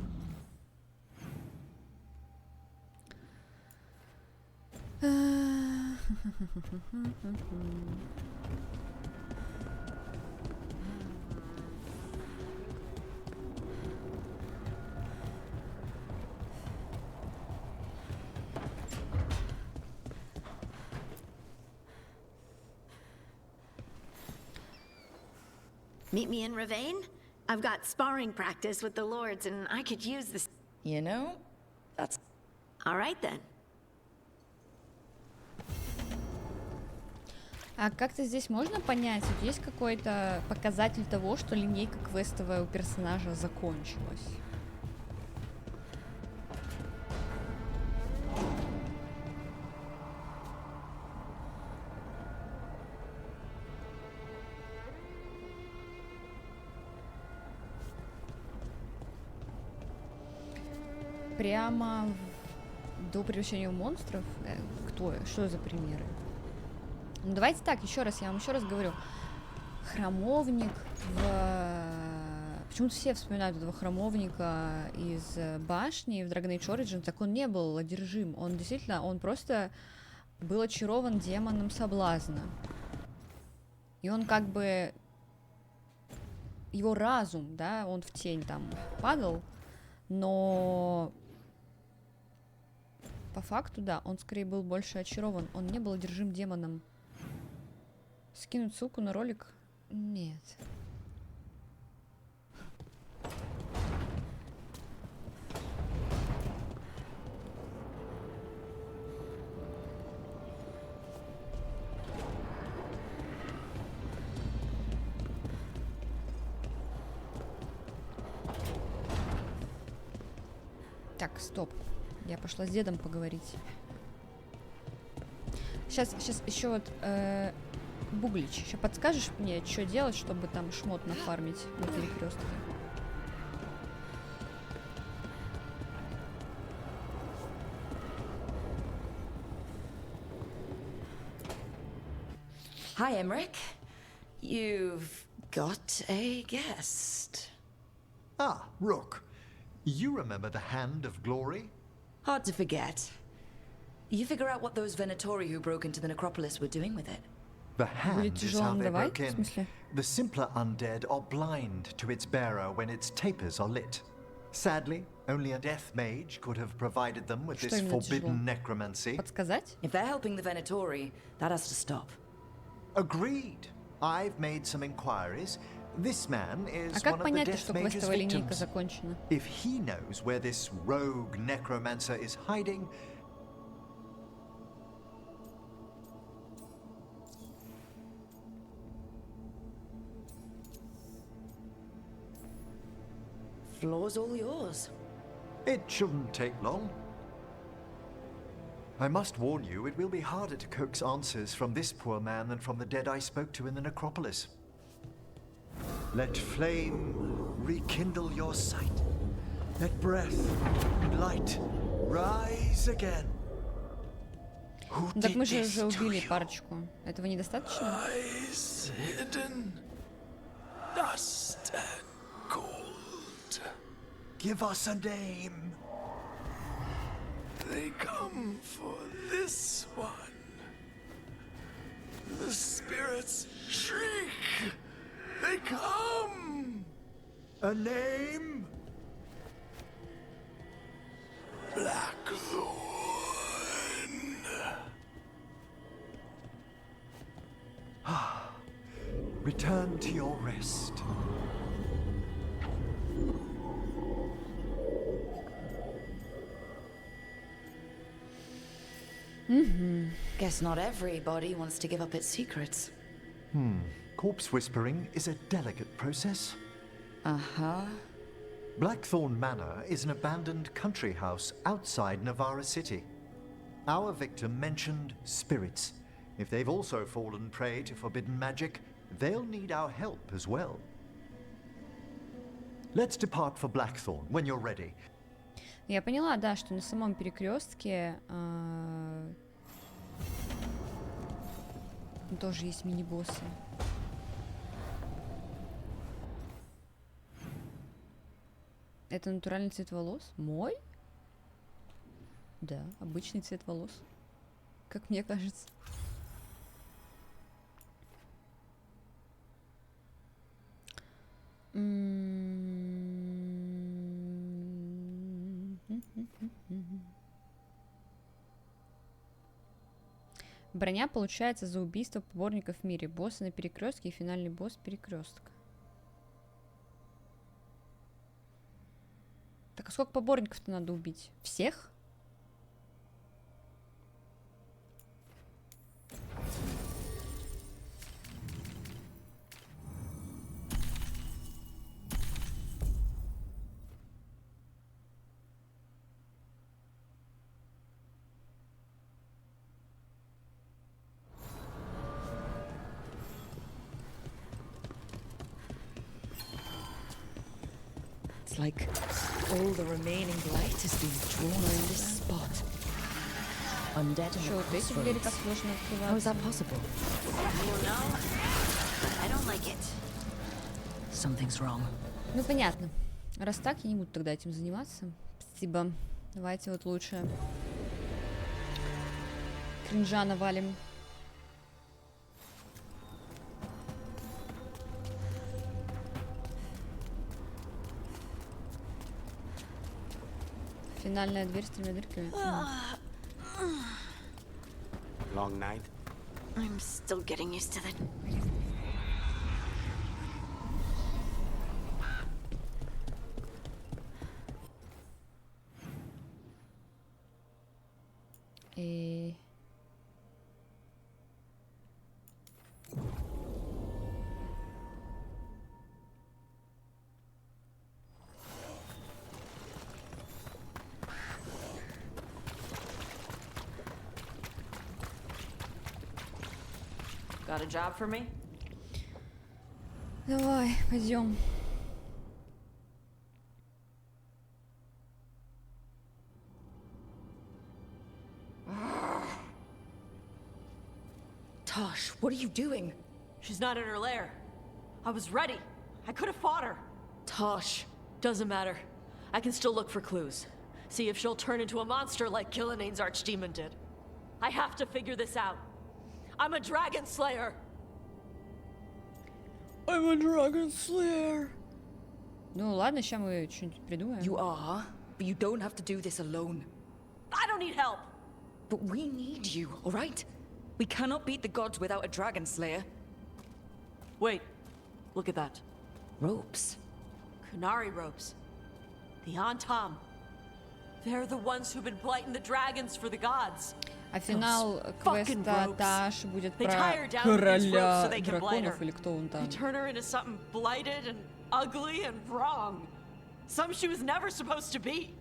Meet me in Ravane? I've got sparring practice with the lords and I could use this. You know, that's... All right then. А как-то здесь можно понять, вот есть какой-то показатель того, что линейка квестовая у персонажа закончилась? Прямо до превращения в монстров? Что за примеры? Ну давайте так, я вам еще раз говорю. Храмовник Почему-то все вспоминают этого храмовника из башни в Dragon Age Origins, так он не был одержим. Он действительно, он просто был очарован демоном соблазна. И он как бы... Его разум, да, он в тень там падал, Но по факту, да, он скорее был больше очарован. Он не был одержим демоном. Скинуть ссылку на ролик? Нет. Так, стоп. Я пошла с дедом поговорить. Сейчас еще вот Буглич, еще подскажешь мне, что делать, чтобы там шмот нафармить на перекрестке? Hi, Emmerich. You've got a guest. Ah, Rook. You remember the Hand of Glory? Hard to forget. You figure out what those Venatori who broke into the necropolis were doing with it. The hand is how they broke in. The simpler undead are blind to its bearer when its tapers are lit. Sadly, only a death mage could have provided them with this forbidden necromancy. Подсказать? If they're helping the Venatori, that has to stop. Agreed. I've made some inquiries. This man is А как one of the понять, death что mage's квестовая линейка victims. закончена? If he knows where this rogue necromancer is hiding, Floor's all yours. it shouldn't take long. I must warn you, it will be harder to coax answers from this poor man than from the dead I spoke to in the necropolis. Let flame rekindle your sight. Let breath and light rise again. Ну так мы же уже убили парочку. Этого недостаточно? Eyes hidden, dust and gold. Give us a name. They come for this one. The spirits shriek. They come. A name? Blackthorn. Return to your rest. Guess not everybody wants to give up its secrets. Corpse whispering is a delicate process. Uh-huh. Blackthorn Manor is an abandoned country house outside Navarra City. Our victim mentioned spirits. If they've also fallen prey to forbidden magic, they'll need our help as well. Let's depart for Blackthorn when you're ready. Я поняла, да, что на самом перекрестке тоже есть мини-боссы. Это натуральный цвет волос? Мой? Да, обычный цвет волос. Как мне кажется. Броня получается за убийство поборников в мире. Боссы на перекрестке и финальный босс перекрестка. Так а сколько поборников-то надо убить? Всех? It's like all the remaining light has been drawn on this spot. Undead in the crossroads. How is that possible? No, I don't like it. Something's wrong. Ну, понятно. Раз так, я не буду тогда этим заниматься. Спасибо. Давайте вот лучше кринжа навалим. Финальная дверь с 3 дырками. Long night? I'm still getting used to that. И... Got a job for me? Давай, пойдем. Tosh, what are you doing? She's not in her lair. I was ready. I could have fought her. Tosh. Doesn't matter. I can still look for clues. See if she'll turn into a monster like Killiane's archdemon did. I have to figure this out. I'm a dragon slayer. I'm a dragon slayer. Ну ладно, сейчас мы что-нибудь придумаем. You are, but you don't have to do this alone. I don't need help. But we need you, all right? We cannot beat the gods without a dragon slayer. Wait, look at that. Ropes. Kunari ropes. The Antam. They're the ones who've been blighting the dragons for the gods. А финал квеста Таш будет про короля драконов или кто он там. They turn her into something blighted and ugly and wrong. Some she was never supposed to be.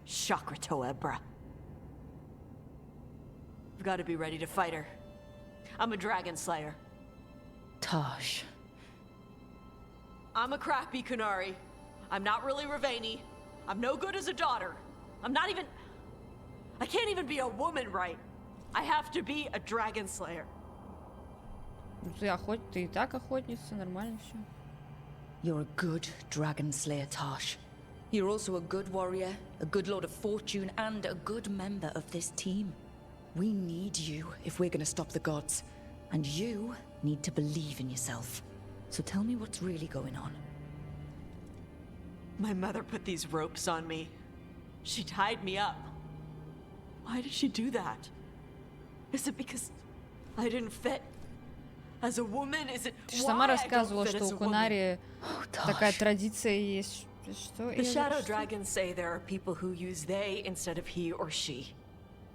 Shakrato Ebra. I've got to be ready to fight her. I'm a dragon slayer. Tosh. I'm a crappy Kunari. I'm not really Ravani. I'm no good as a daughter. I'm not even... I can't even be a woman right. I have to be a dragon slayer. Ты и так охотница, нормально все. You're a good dragon slayer, Tosh. You're also a good warrior, a good lord of fortune, and a good member of this team. We need you if we're gonna stop the gods. And you need to believe in yourself. So tell me what's really going on. My mother put these ropes on me. She tied me up. Why did she do that? Is it because I didn't fit? As a woman, is it Ты же сама рассказывала, что у Кунари такая традиция есть. Что? The shadow dragons say there are people who use they instead of he or she.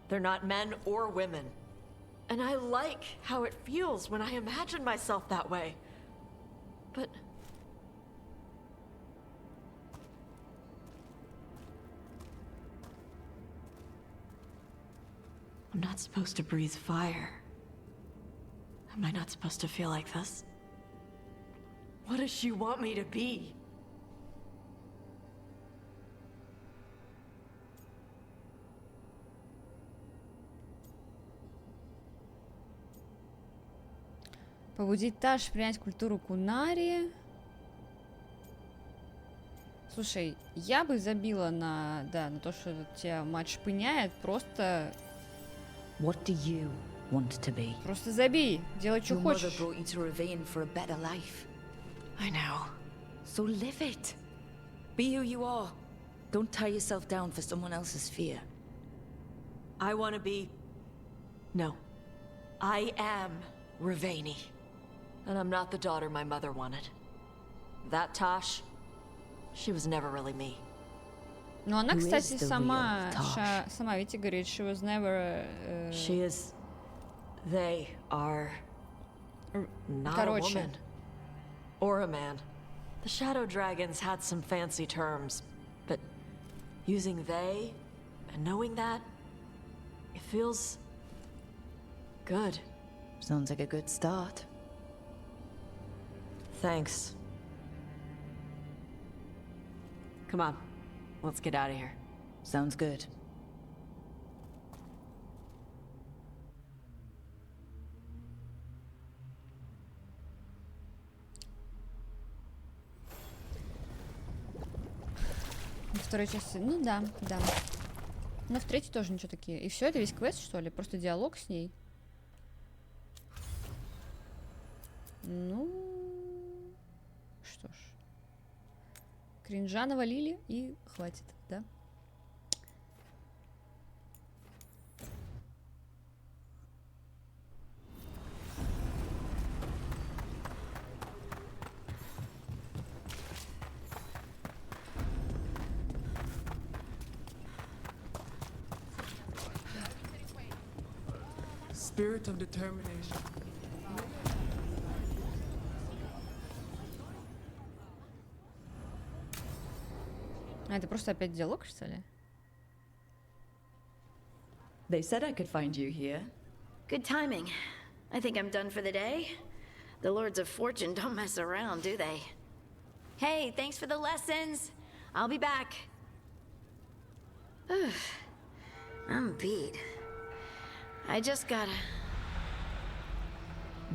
They're not men or women. And I like how it feels when I imagine myself that way. But... I'm not supposed to breathe fire. Am I not supposed to feel like this? What does she want me to be? Побудить Таш принять культуру Кунари. Слушай, я бы забила на то, что тебя мать шпыняет, просто... What do you want to be? Просто забей, делай, что хочешь. Your mother brought you to Ravane for a better life. I know. So live it. Be who you are. Don't tie yourself down for someone else's fear. I want to be... No. I am Ravani. And I'm not the daughter my mother wanted. That Tosh, she was never really me. Ну, она, кстати, сама видите, говорит, she was never... She is... They are... Not a woman. Or a man. The Shadow Dragons had some fancy terms, but using they and knowing that, it feels... good. Sounds like a good start. Thanks. Come on, let's get out of here. Sounds good. Второй части, ну да. Но в третьей тоже ничего такие. И все, это весь квест, что ли? Просто диалог с ней. Ну, что ж. Кринжа навалили и хватит, да? spirit of determination. А это просто опять диалог, что ли? They said I could find you here. Good timing. I think I'm done for the day. The Lords of Fortune don't mess around, do they? Hey, thanks for the lessons. I'll be back. I'm beat. I just gotta...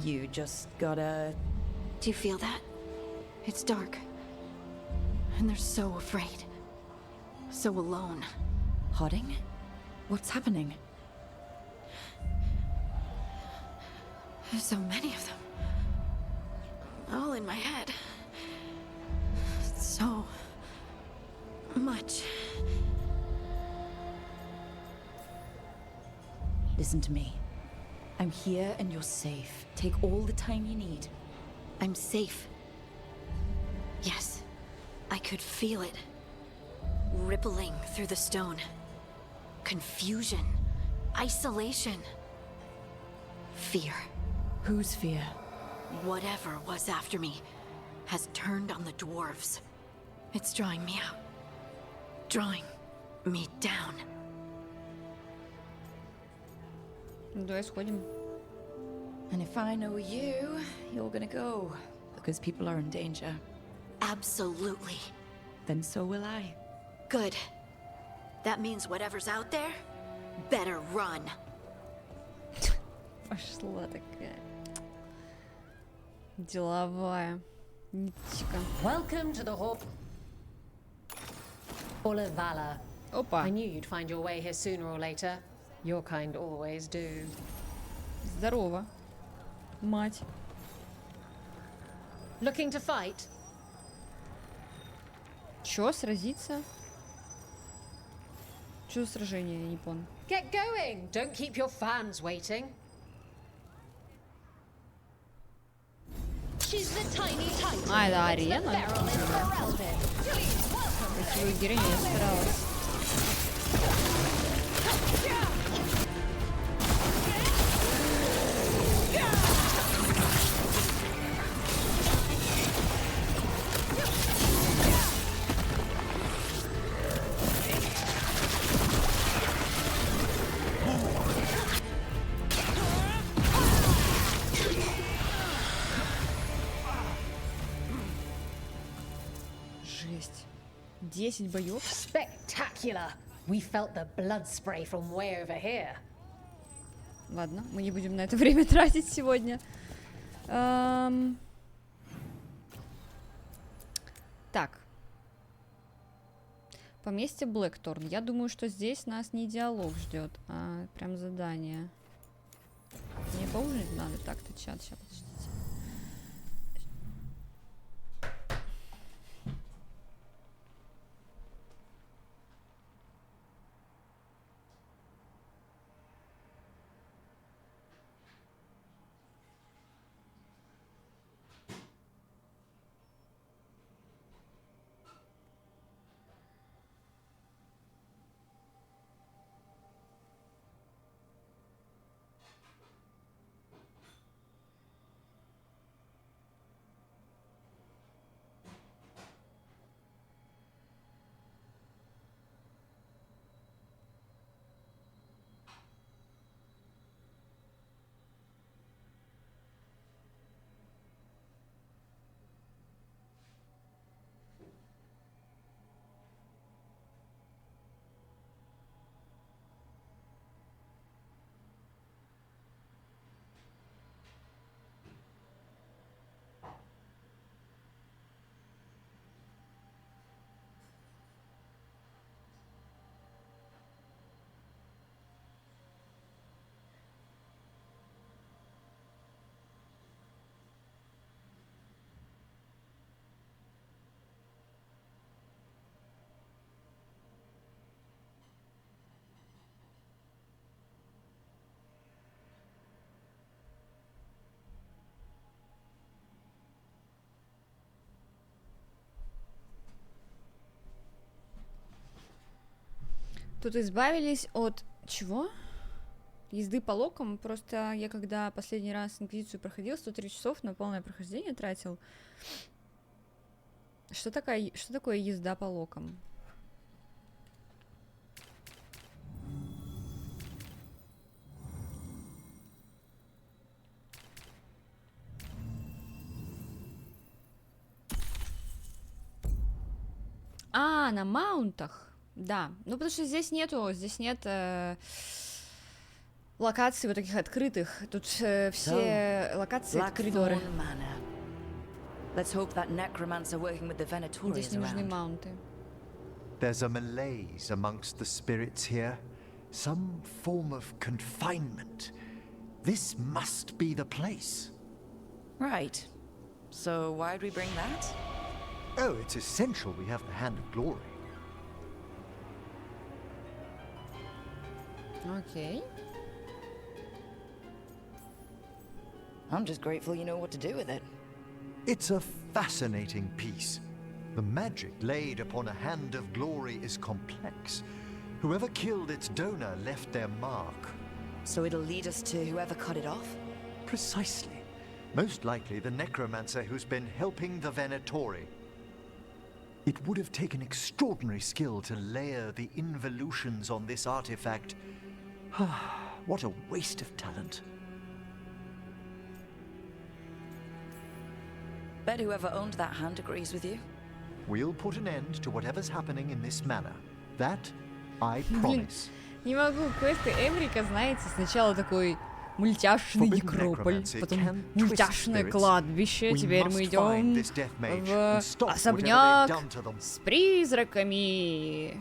You just gotta... Do you feel that? It's dark. And they're so afraid. So alone. Hodding? What's happening? There's so many of them. All in my head. So... much. Listen to me. I'm here and you're safe. Take all the time you need. I'm safe. Yes. I could feel it. Rippling through the stone. Confusion. Isolation. Fear. Whose fear? Whatever was after me has turned on the dwarves. It's drawing me out. Drawing me down. Давай сходим. And if I know you, you're gonna go. Because people are in danger. Absolutely. Then so will I. Good. That means whatever's out there better run. Пошла такая. Деловая. Ниточка. Welcome to the hall of valor. Опа. I knew you'd find your way here sooner or later. Your kind always do. Здорово. Мать. Looking to fight? Чё, сразиться? Чё за сражение, я не понял. Get going! Don't keep your fans waiting. She's the tiny titan. А, это арена? Красивую героиню я старалась. Жесть. 10 боёв. Spectacular. We felt the blood spray from way over here. Ладно, мы не будем на это время тратить сегодня. Так. Поместье Блэкторн. Я думаю, что здесь нас не диалог ждет, а прям задание. Мне поужинать надо. Так-то чат. Сейчас, подождите. Тут избавились от... Чего? езды по локам. Просто я когда последний раз инквизицию проходил, 103 часов на полное прохождение тратил. Что такое езда по локам? А, на маунтах. Да. Ну, потому что здесь нет локаций вот таких открытых. Тут все локации — это коридоры. Здесь не нужны маунты. There's a malaise amongst the spirits here. Some form of confinement. This must be the place. Right. So why'd we bring that? Oh, it's essential we have the Hand of Glory. Okay. I'm just grateful you know what to do with it. It's a fascinating piece. The magic laid upon a Hand of Glory is complex. Whoever killed its donor left their mark. So it'll lead us to whoever cut it off? Precisely. Most likely the necromancer who's been helping the Venatori. It would have taken extraordinary skill to layer the involutions on this artifact. What a waste of talent. Bet whoever owned that hand agrees with you. We'll put an end to whatever's happening in this manor. That I Блин, promise. не могу. Квесты Эмрика, знаете, сначала такой мультяшный некрополь, потом мультяшное кладбище, теперь мы идем в особняк с призраками.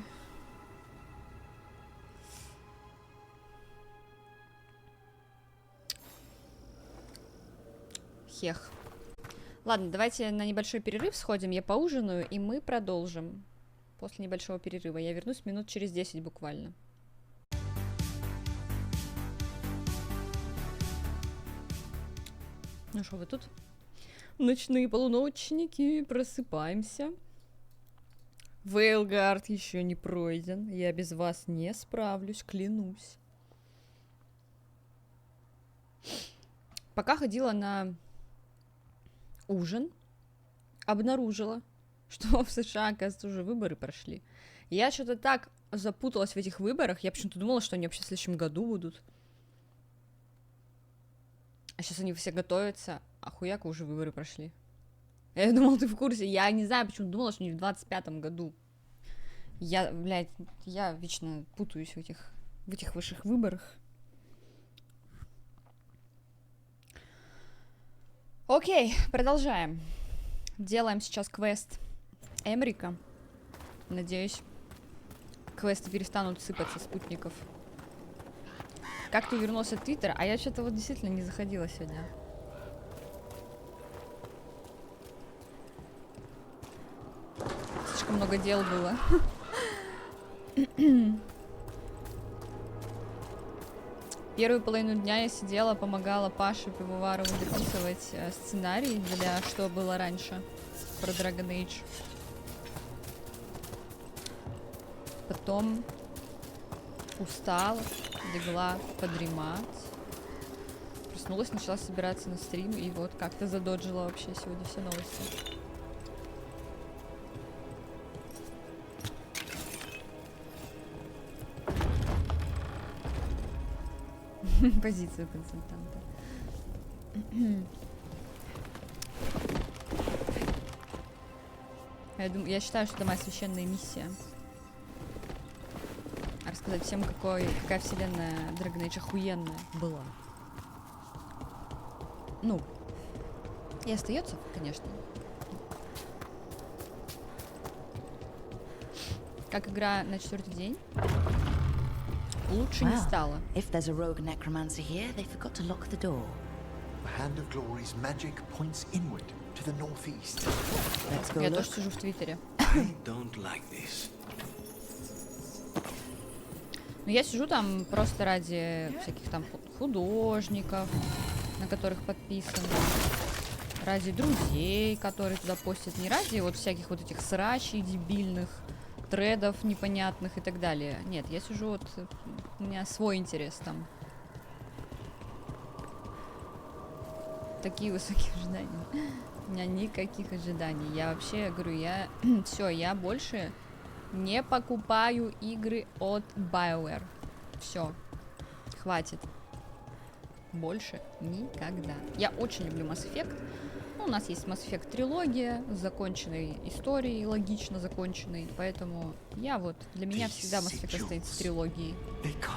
Хех. Ладно, давайте на небольшой перерыв сходим, я поужинаю, и мы продолжим. После небольшого перерыва. Я вернусь минут через 10 буквально. Ну что, вы тут? Ночные полуночники, просыпаемся. Veilguard еще не пройден. Я без вас не справлюсь, клянусь. Пока ходила на ужин, обнаружила, что в США, оказывается, уже выборы прошли. Я что-то так запуталась в этих выборах. Я почему-то думала, что они вообще в следующем году будут. А сейчас они все готовятся, а хуяка уже выборы прошли. Я думала, ты в курсе. Я не знаю, почему думала, что они в 25-м году. Я, блядь, я вечно путаюсь в этих высших выборах. Окей, продолжаем. Делаем сейчас квест Эмрика. Надеюсь, квесты перестанут сыпаться спутников. Как ты вернулся в Твиттер? А я что-то вот действительно не заходила сегодня. Слишком много дел было. Первую половину дня я сидела, помогала Паше Пивоварову дописывать сценарий для «Что было раньше» про Dragon Age. Потом устала, легла подремать. Проснулась, начала собираться на стрим, и вот как-то задоджила вообще сегодня все новости. Позицию консультанта. Я считаю, что это моя священная миссия. Рассказать всем, какая вселенная Dragon Age охуенная была. Ну, и остается, конечно. Как игра на 4-й день? Лучше не стало. If there's a rogue necromancer here, they forgot to lock the door. The Hand of Glory's magic points inward to the northeast. Я тоже сижу в Твиттере. I don't like this. Но я сижу там просто ради всяких там художников, на которых подписано, ради друзей, которые туда постят, не ради вот всяких вот этих срачей дебильных, тредов непонятных и так далее. Нет, я сижу вот, у меня свой интерес там. такие высокие ожидания. У меня никаких ожиданий. Я вообще говорю, я все, я больше не покупаю игры от BioWare. Все, хватит. Больше никогда. Я очень люблю Mass Effect. Ну, у нас есть Mass Effect трилогия с законченной историей, логично законченной, поэтому я вот, для меня всегда Mass Effect остается трилогией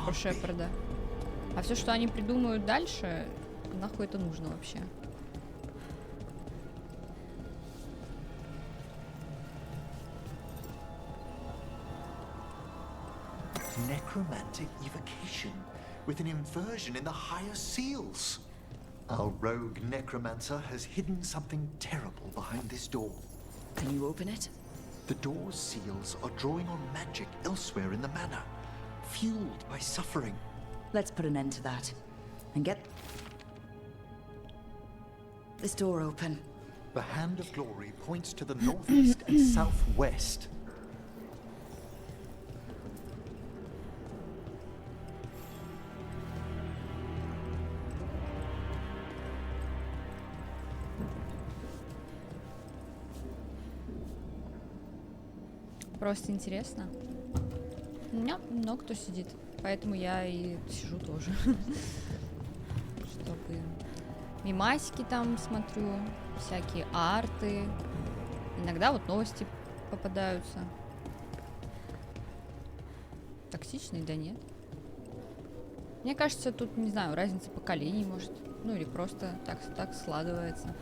про Шепарда. А все, что они придумают дальше, нахуй это нужно вообще? Necromantic evocation with an inversion in the higher seals. Our rogue necromancer has hidden something terrible behind this door. Can you open it? The door's seals are drawing on magic elsewhere in the manor, fueled by suffering. Let's put an end to that. And get this door open. The hand of glory points to the northeast and southwest. Просто интересно. У меня много кто сидит, поэтому я и сижу тоже. Чтобы мемасики там смотрю, всякие арты. Иногда вот новости попадаются. Токсичные, да нет. Мне кажется, тут, не знаю, разница поколений, может. Ну или просто так складывается.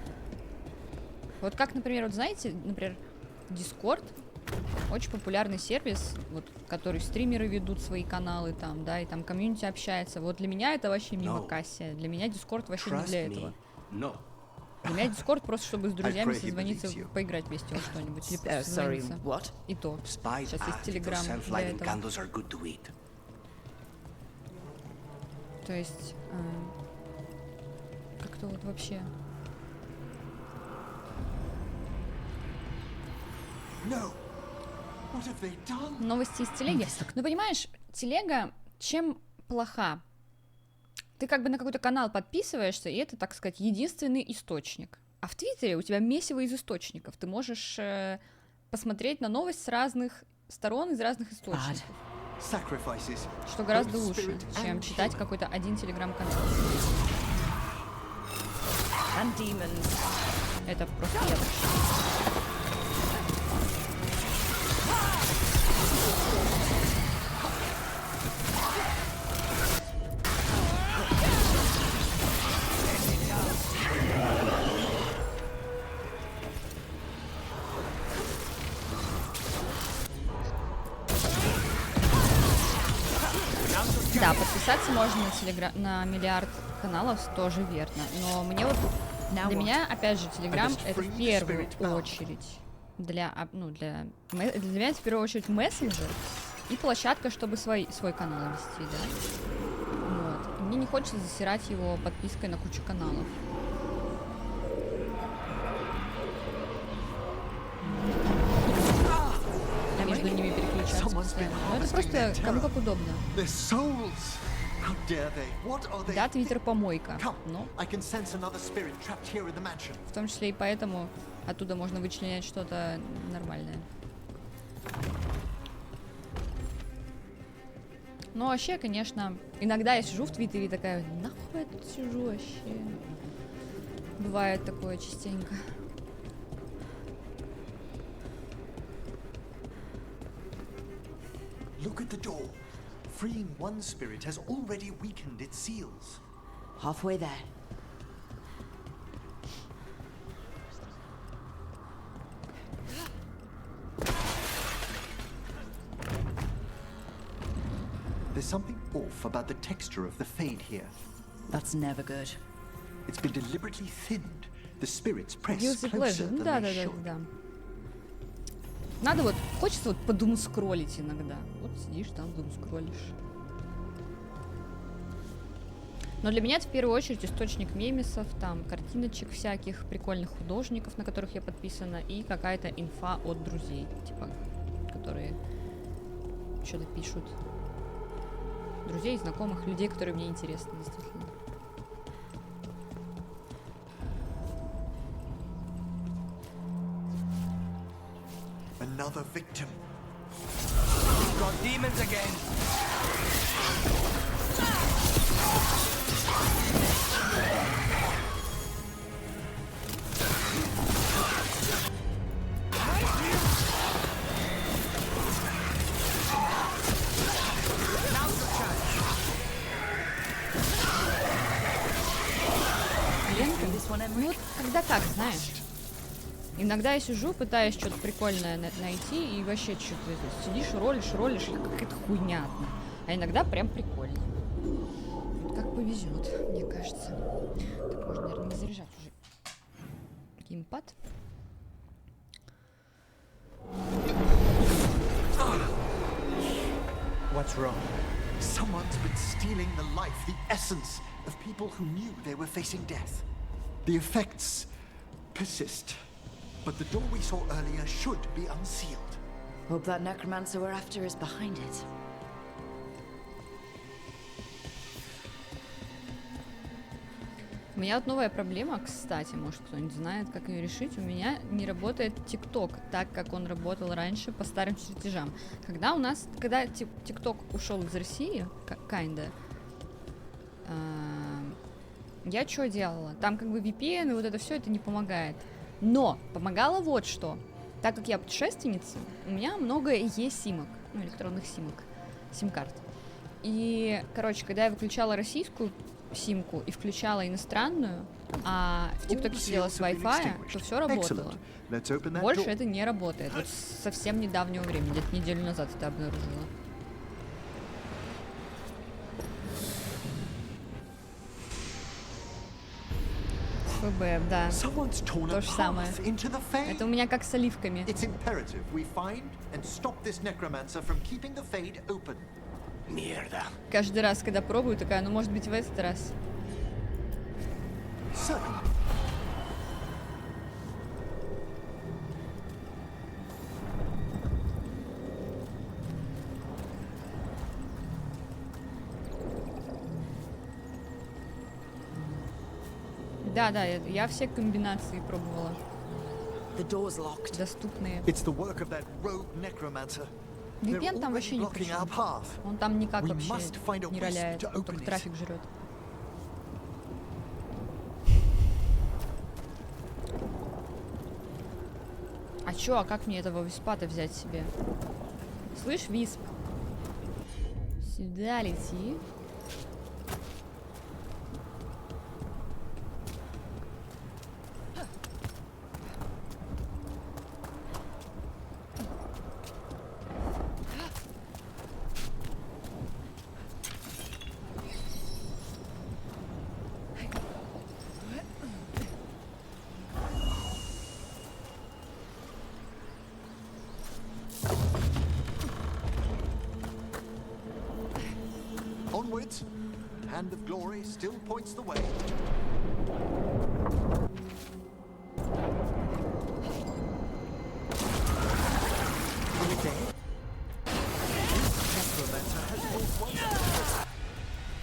Вот как, например, вот знаете, например, Discord. Очень популярный сервис, вот, который стримеры ведут свои каналы там, да, и там комьюнити общается. Вот для меня это вообще мимо кассия. Для меня Discord вообще не для этого. Для меня Discord просто, чтобы с друзьями созвониться, поиграть вместе во что-нибудь. Или просто созвониться. И то. Сейчас есть Telegram для этого. То есть, как-то вот вообще... Новости из телеги. Ну, понимаешь, телега чем плоха? Ты как бы на какой-то канал подписываешься, и это, так сказать, единственный источник. А в Твиттере у тебя месиво из источников. Ты можешь посмотреть на новость с разных сторон, из разных источников. Что гораздо лучше, чем читать какой-то один телеграм-канал. Это просто я. Да, подписаться можно на миллиард каналов, тоже верно. Но мне вот, для меня, опять же, Телеграм это в первую очередь для меня это в первую очередь мессенджер и площадка, чтобы свой канал вести, да. Вот. И мне не хочется засирать его подпиской на кучу каналов. Между ними переключаться постоянно. Но это просто кому как удобно. Да, Твиттер помойка. Но в том числе и поэтому оттуда можно вычленять что-то нормальное. Но вообще, конечно, иногда я сижу в Твиттере и такая, нахуй я тут сижу вообще. Бывает такое частенько. Look at the door. Freeing one spirit has already weakened its seals. Halfway there. There's something off about the texture of the fade here. That's never good. It's been deliberately thinned. The spirits press closer than they should. Надо вот, хочется вот подумскроллить иногда. Вот сидишь там, думскроллишь. Но для меня это в первую очередь источник мемесов, там, картиночек всяких, прикольных художников, на которых я подписана, и какая-то инфа от друзей, типа, которые что-то пишут. Друзей, знакомых, людей, которые мне интересны, действительно. Another victim. We've got demons again. Ну вот, когда как, знаешь. Иногда я сижу, пытаюсь что-то прикольное найти, и вообще что-то сидишь, ролишь, какая-то хуйня одна. А иногда прям прикольно. Вот как повезет, мне кажется. Так, можно, наверное, не заряжать уже геймпад. What's wrong? Someone's been stealing the life, the essence of people who knew they were facing death. The effects persist, but the door we saw earlier should be unsealed. Hope that necromancer we're after is behind it. У меня вот новая проблема, кстати, может кто-нибудь знает, как ее решить. У меня не работает ТикТок так, как он работал раньше по старым чертежам. Когда ТикТок ушел из России, kinda, я что делала? Там как бы VPN и вот это все, это не помогает. Но помогало вот что. Так как я путешественница, у меня много симок, ну, электронных симок, сим-карт. И, короче, когда я выключала российскую симку и включала иностранную, а в ТикТоке сидела с Wi-Fi, то все работало. Больше это не работает. Вот с совсем недавнего времени, где-то неделю назад это обнаружила. ФБ, да. То же самое. Это у меня как с оливками. Mierda. Каждый раз, когда пробую, такая, ну может быть в этот раз. Да, я все комбинации пробовала. Доступные. VPN там вообще ни при чем. Он там никак вообще не роляет, только трафик жрет. А чё, а как мне этого виспа-то взять себе? Слышь, висп? Сюда лети. Onwards. Hand of glory still points the way. Necromancer has brought one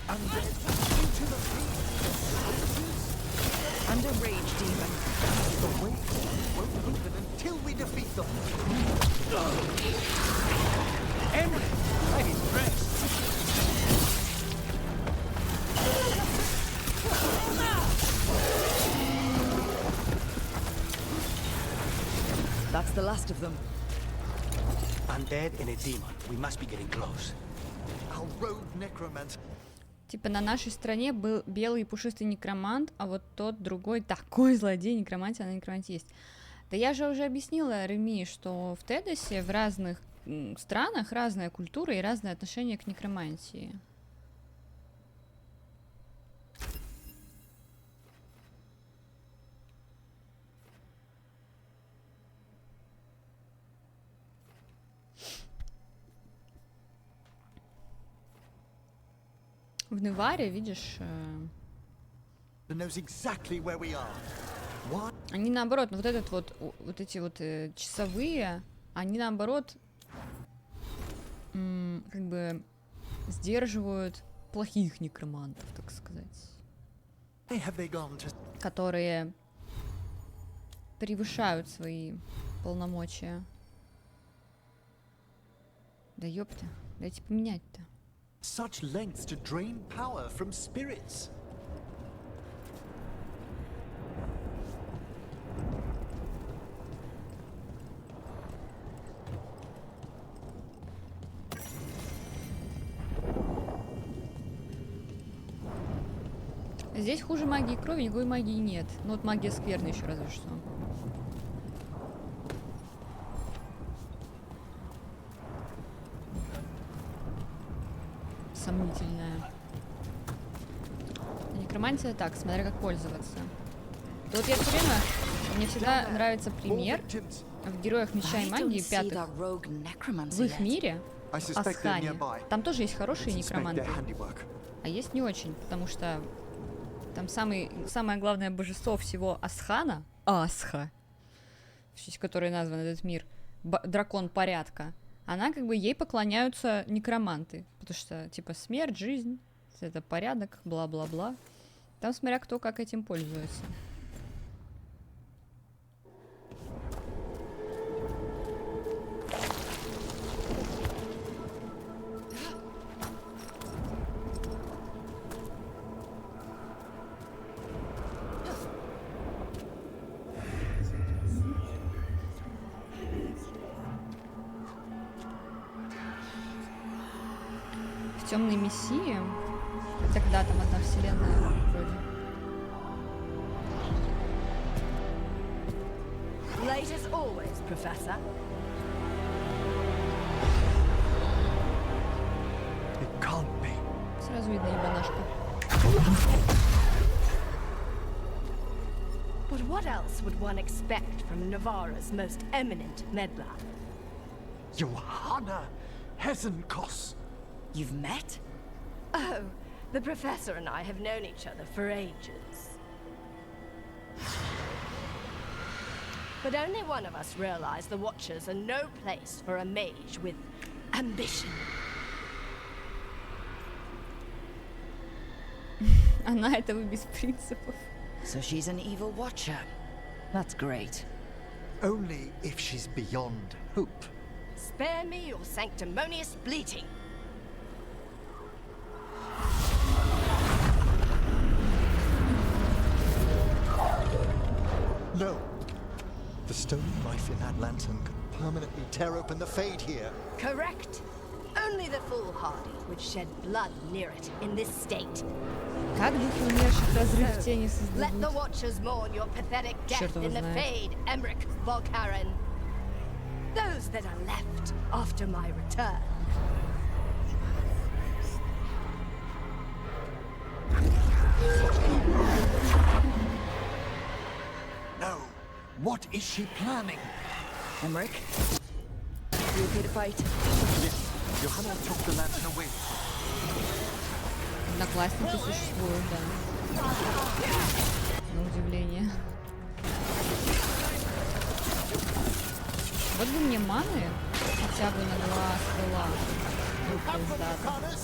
undead into the And a rage demon. The way won't open until we defeat them. Emily, I'm impressed. That's the last of them. Undead and a demon. We must be getting close. Our rogue necromancer. Типа на нашей стороне был белый пушистый некромант, а вот тот другой такой злодей, некромантия, она некромантия есть. Да я же уже объяснила Реми, что в Тедосе в разных странах разная культура и разное отношение к некромантии. В Неваре, видишь, они наоборот, вот этот вот эти вот часовые, они наоборот как бы сдерживают плохих некромантов, так сказать, которые превышают свои полномочия. Да ёпта, дайте поменять-то. Such lengths to drain power from spirits. Здесь хуже магии крови, никакой магии нет. Ну вот магия скверны еще разве что. Сомнительная. Некромантия так, смотря как пользоваться. То вот я все время, мне всегда нравится пример в Героях Меча и Магии пятых. В их мире, Асхане, там тоже есть хорошие некроманты, а есть не очень, потому что там самое главное божество всего Асхана, Асха, в честь которой назван этот мир, дракон порядка, она как бы ей поклоняются некроманты, потому что типа смерть, жизнь, это порядок, бла-бла-бла. Там смотря кто как этим пользуется. Темные мессии. Хотя когда там одна вселенная вроде. Late as always, Professor. It can't be. Сразу видно ебанашка. But what else would one expect from Navarra's most eminent meddler? Johanna Hesenkos. You've met? Oh, the Professor and I have known each other for ages. But only one of us realized the Watchers are no place for a mage with ambition. Она этого без принципов. So she's an evil Watcher. That's great. Only if she's beyond hope. Spare me your sanctimonious bleating. No. The stone knife in that lantern could permanently tear open the Fade here. Correct. Only the foolhardy would shed blood near it in this state. Как духи умерших разрыв тени Let the создадут? Watchers mourn your pathetic death Черт его in the знает. Fade, Emmerich Volkaren. Those that are left after my return. No. What is she planning? Emmerich? You okay to fight? Yes. Johanna took the lantern away. Одноклассники существуют, да. На удивление. Вот бы мне маны хотя бы на 2 стола. Ну, пиздато.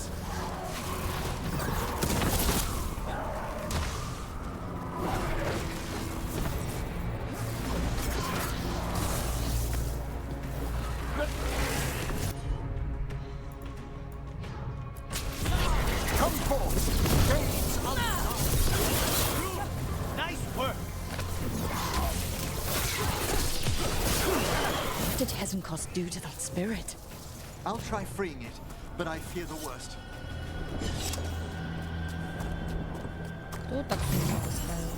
Come forth. Gaze Nice work. What did Hesenkos do to that spirit? I'll try freeing it, but I fear the worst. Кто так сильно поставил?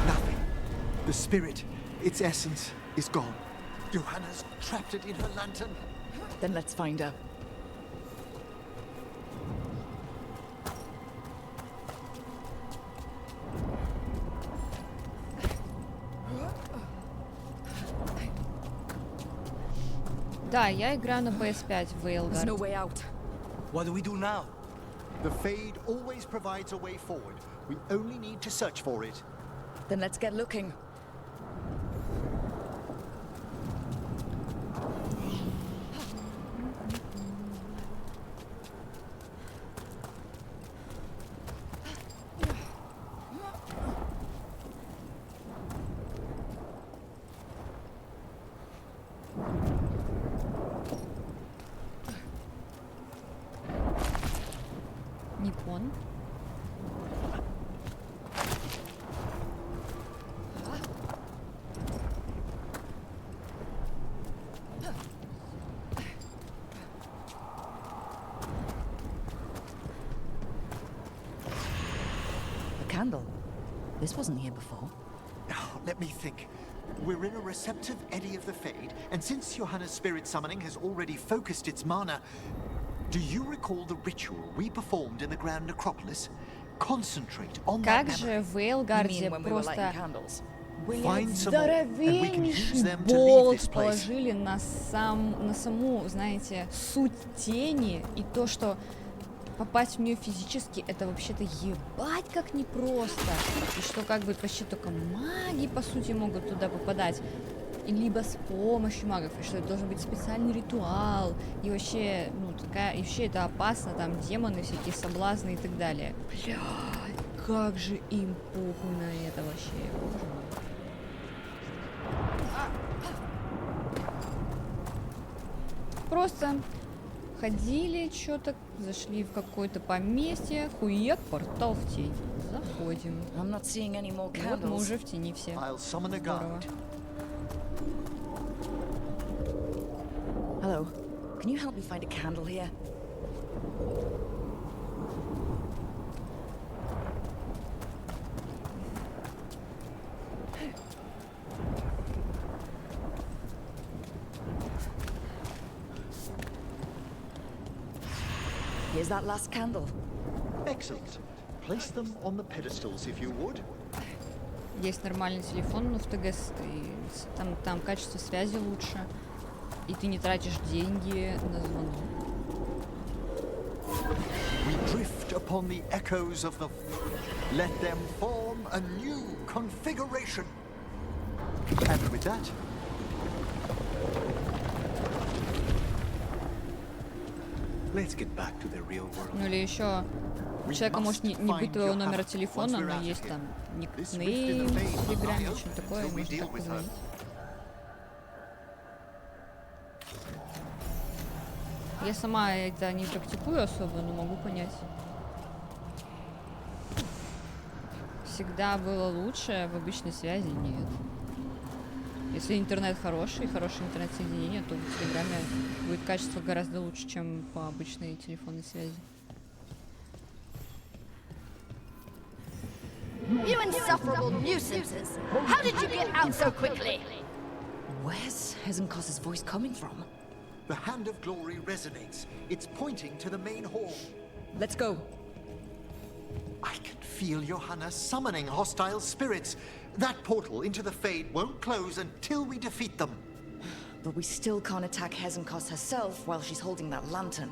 Nothing. The spirit, its essence, is gone. Johanna's trapped it in her lantern. Then let's find her. Да, я играю на PS5 в There's no Veilguard. way out. What do we do now? The Fade always provides a way forward. We only need to search for it. Then let's get looking. телефон. Candle. This wasn't here before. Oh, let me think. We're in a receptive eddy of the Fade, and since Johanna's spirit summoning has already focused its mana, do you recall the ritual we performed in the Grand Necropolis? Concentrate on that Как же memory. в Veilguard просто Find some more, and we can use здоровеннейший them to leave this болт place. положили на саму, знаете, суть тени, и то, что попасть в нее физически, это вообще-то ебать как непросто. И что как бы вообще только маги, по сути, могут туда попадать. И либо с помощью магов, и что это должен быть специальный ритуал. И вообще, ну, такая, и вообще это опасно, там демоны, всякие соблазны и так далее. Блядь, как же им похуй на это вообще, боже мой. Просто ходили, что-то, зашли в какое-то поместье, хуяк, портал в тень. Заходим. Вот мы уже в тени все. Здорово. Hello. Can you help me find a candle here? Here's that last candle. Excellent. Place them on the pedestals, if you would. Есть нормальный телефон, но в ТГС там качество связи лучше, и ты не тратишь деньги на звонок. We drift upon the echoes of the... Let them form a new configuration. And with that... Let's get back to the real world. Ну или еще у человека может не быть твоего номера телефона, но есть там никнейм в Телеграме, что-то такое, можно так позвонить. Я сама это не практикую особо, но могу понять. Всегда было лучше, в обычной связи нет. Если интернет хорошее интернет-соединение, то в Телеграме будет качество гораздо лучше, чем по обычной телефонной связи. You insufferable nuisances! How did you get out so quickly? Where's Hezenkos's voice coming from? The Hand of Glory resonates. It's pointing to the main hall. Let's go. I can feel Johanna summoning hostile spirits. That portal into the Fade won't close until we defeat them. But we still can't attack Hezenkos herself while she's holding that lantern.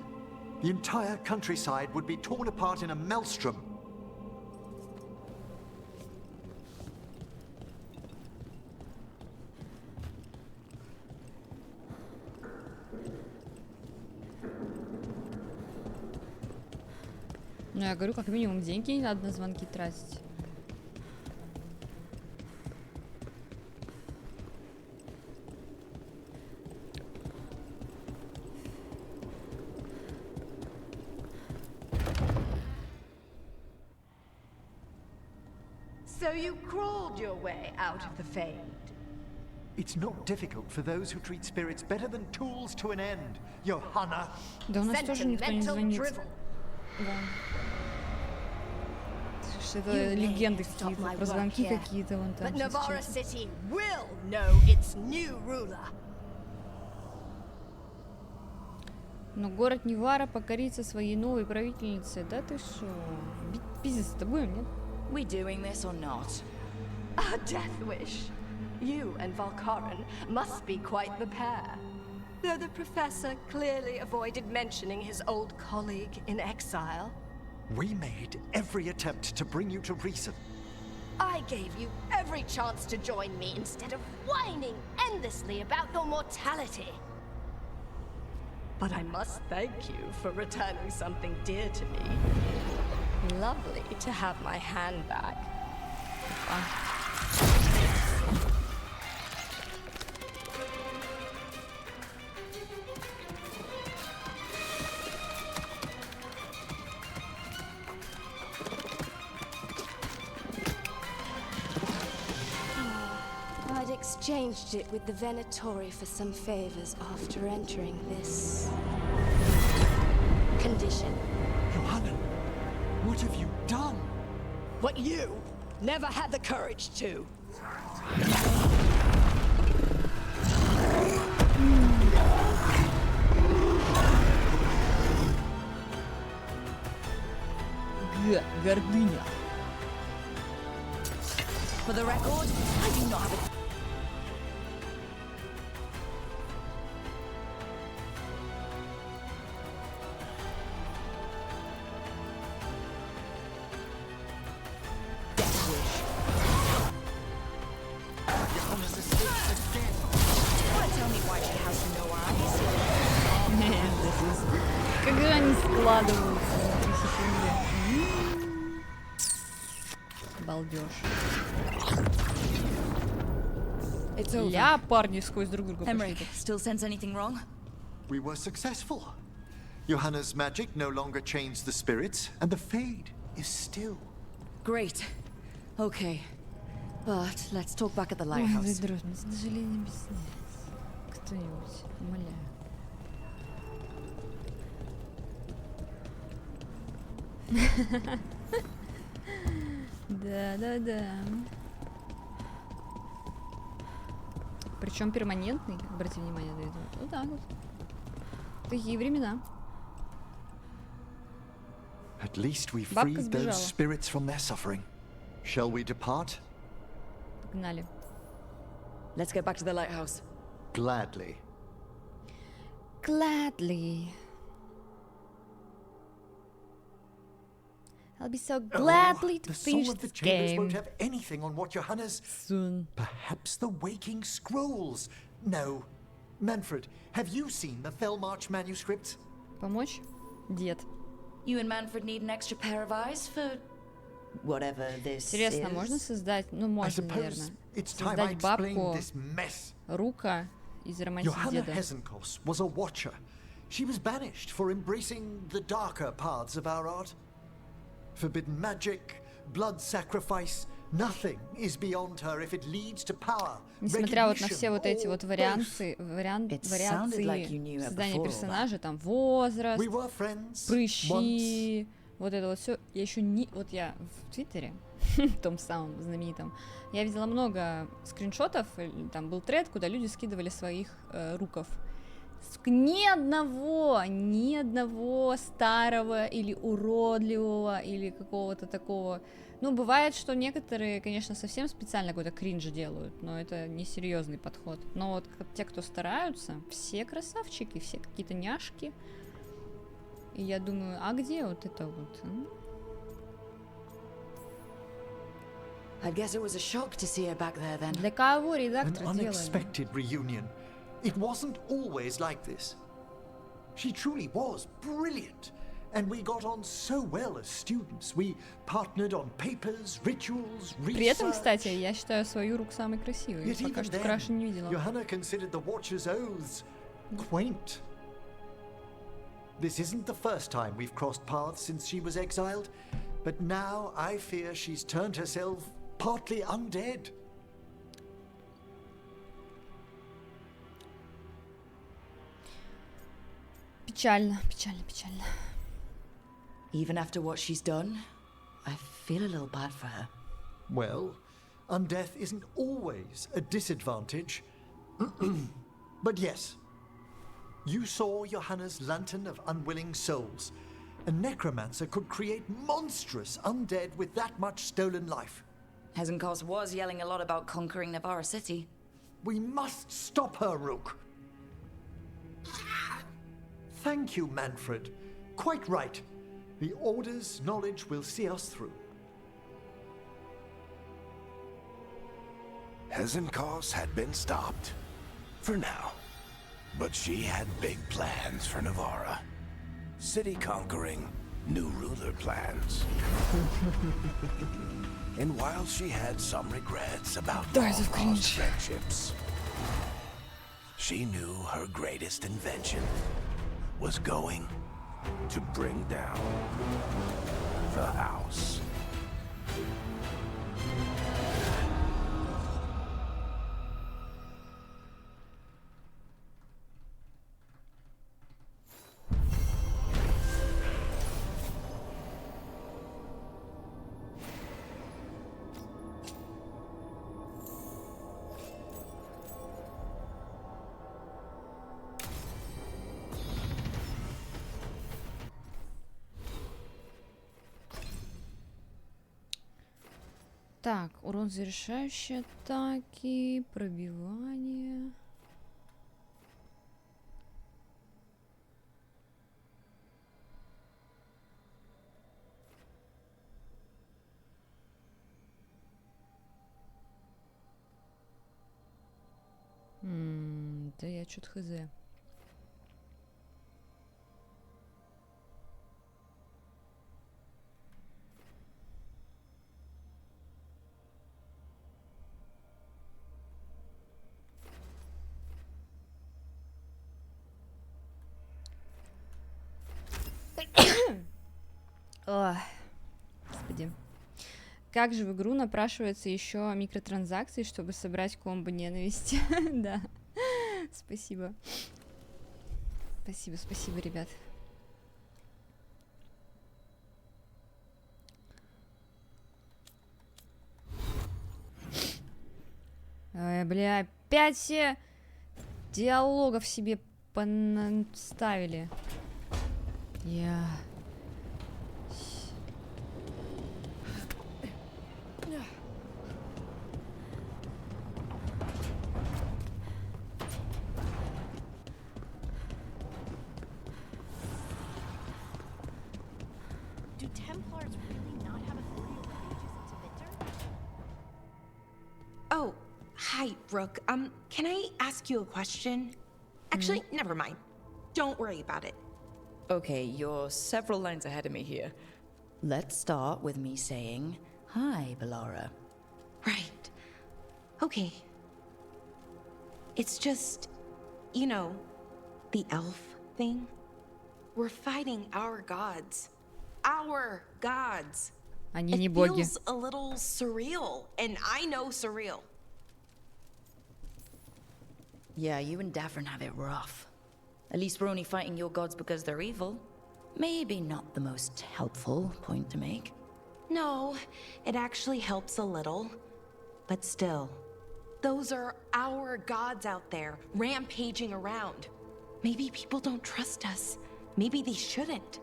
The entire countryside would be torn apart in a maelstrom. Ну, я говорю, как минимум деньги не надо на звонки тратить. So you crawled your way out of the Fade. It's not difficult for those who treat spirits better than tools to an end, Johanna. Да у нас тоже никто не звонит. Да. Это легенды какие-то, про звонки какие-то вон там. But Navarra City will know its new ruler. Но город Невара покорится своей новой правительнице. Да ты что? Пиздец-то будем, нет? We doing this or not? A death wish. You and Valkaran must be quite the pair. Though the professor clearly avoided mentioning his old colleague in exile. We made every attempt to bring you to reason. I gave you every chance to join me instead of whining endlessly about your mortality. But I must thank you for returning something dear to me. Lovely to have my hand back. exchanged it with the Venatori for some favors after entering this condition. Johanna, what have you done? What you never had the courage to. Гордыня. For the record, I do not have a... Как же они складываются за 3 секунды. Балдеж. Ля, парни сквозь друг друга пошли. Still sense anything wrong? We were successful. Johanna's magic no longer changed the spirits, and the Fade is still. Great. Okay. But let's talk back at the lighthouse. Ой, задрот, с сожалением объясняется. Кто-нибудь, умоляю. Да. Причем перманентный, обрати внимание на это. Вот так вот. Такие времена. At least we freed those spirits from their suffering. Shall we depart? Погнали. Let's get back to the lighthouse. Gladly. Gladly. I'll be so gladly to finish the this chambers game. won't have anything on what Johanna's... Soon. Perhaps the Waking Scrolls? No. Manfred, have you seen the Felmarch manuscripts? Помочь? Дед. You and Manfred need an extra pair of eyes for whatever this Интересно, is. можно создать, ну можно, наверное, создать бабку Рука из романтики Johanna деда. Hesenkos was a watcher. She was banished for embracing the darker paths of our art. Forbidden magic, blood sacrifice, nothing is beyond her if it leads to power. Несмотря вот на все вот эти вот вариации создания персонажа, там возраст, прыщи, вот это вот все. Я еще не... Вот я в Твиттере, том самом знаменитом, я видела много скриншотов, там был тред, куда люди скидывали своих руков. Ни одного старого или уродливого или какого-то такого. Ну, бывает, что некоторые, конечно, совсем специально какой-то кринж делают, но это несерьезный подход. Но вот те, кто стараются, все красавчики, все какие-то няшки. И я думаю, а где вот это вот? Для кого редактор делает? It wasn't always like this. She truly was brilliant, and we got on so well as students. We partnered on papers, rituals, research. При этом, кстати, я считаю свою руку самой красивой. Пока что краше не видела. Johanna considered the Watcher's oaths quaint. This isn't the first time we've crossed paths since she was exiled, but now I fear she's turned herself partly undead. Печально. Even after what she's done, I feel a little bad for her. Well, undeath isn't always a disadvantage. But yes, you saw Johanna's lantern of unwilling souls. A necromancer could create monstrous undead with that much stolen life. Hesenkos was yelling a lot about conquering Navarra City. We must stop her, Rook. Thank you, Manfred. Quite right. The Order's knowledge will see us through. Hesenkos had been stopped. For now. But she had big plans for Navarra. City conquering, new ruler plans. And while she had some regrets about lost friendships, she knew her greatest invention was going to bring down the house. Так, урон завершающей атаки, пробивание. Да я что-то хз. Ой, господи. Как же в игру напрашивается еще микротранзакции, чтобы собрать комбо ненависти? Да. Спасибо. Спасибо, спасибо, ребят. Ой, бля, опять все диалогов себе поставили. Я... Do Templars really not have authority over mages in Winter? Oh, hi, Brooke. Can I ask you a question? Actually, never mind. Don't worry about it. Okay, you're several lines ahead of me here. Let's start with me saying, hi, Bellara. Right. Okay. It's just, you know, the elf thing. We're fighting our gods. Our gods. Они не It боги. feels a little surreal, and I know surreal. Yeah, you and Davrin have it rough. At least we're only fighting your gods because they're evil. Maybe not the most helpful point to make. No, it actually helps a little. But still, those are our gods out there, rampaging around. Maybe people don't trust us. Maybe they shouldn't.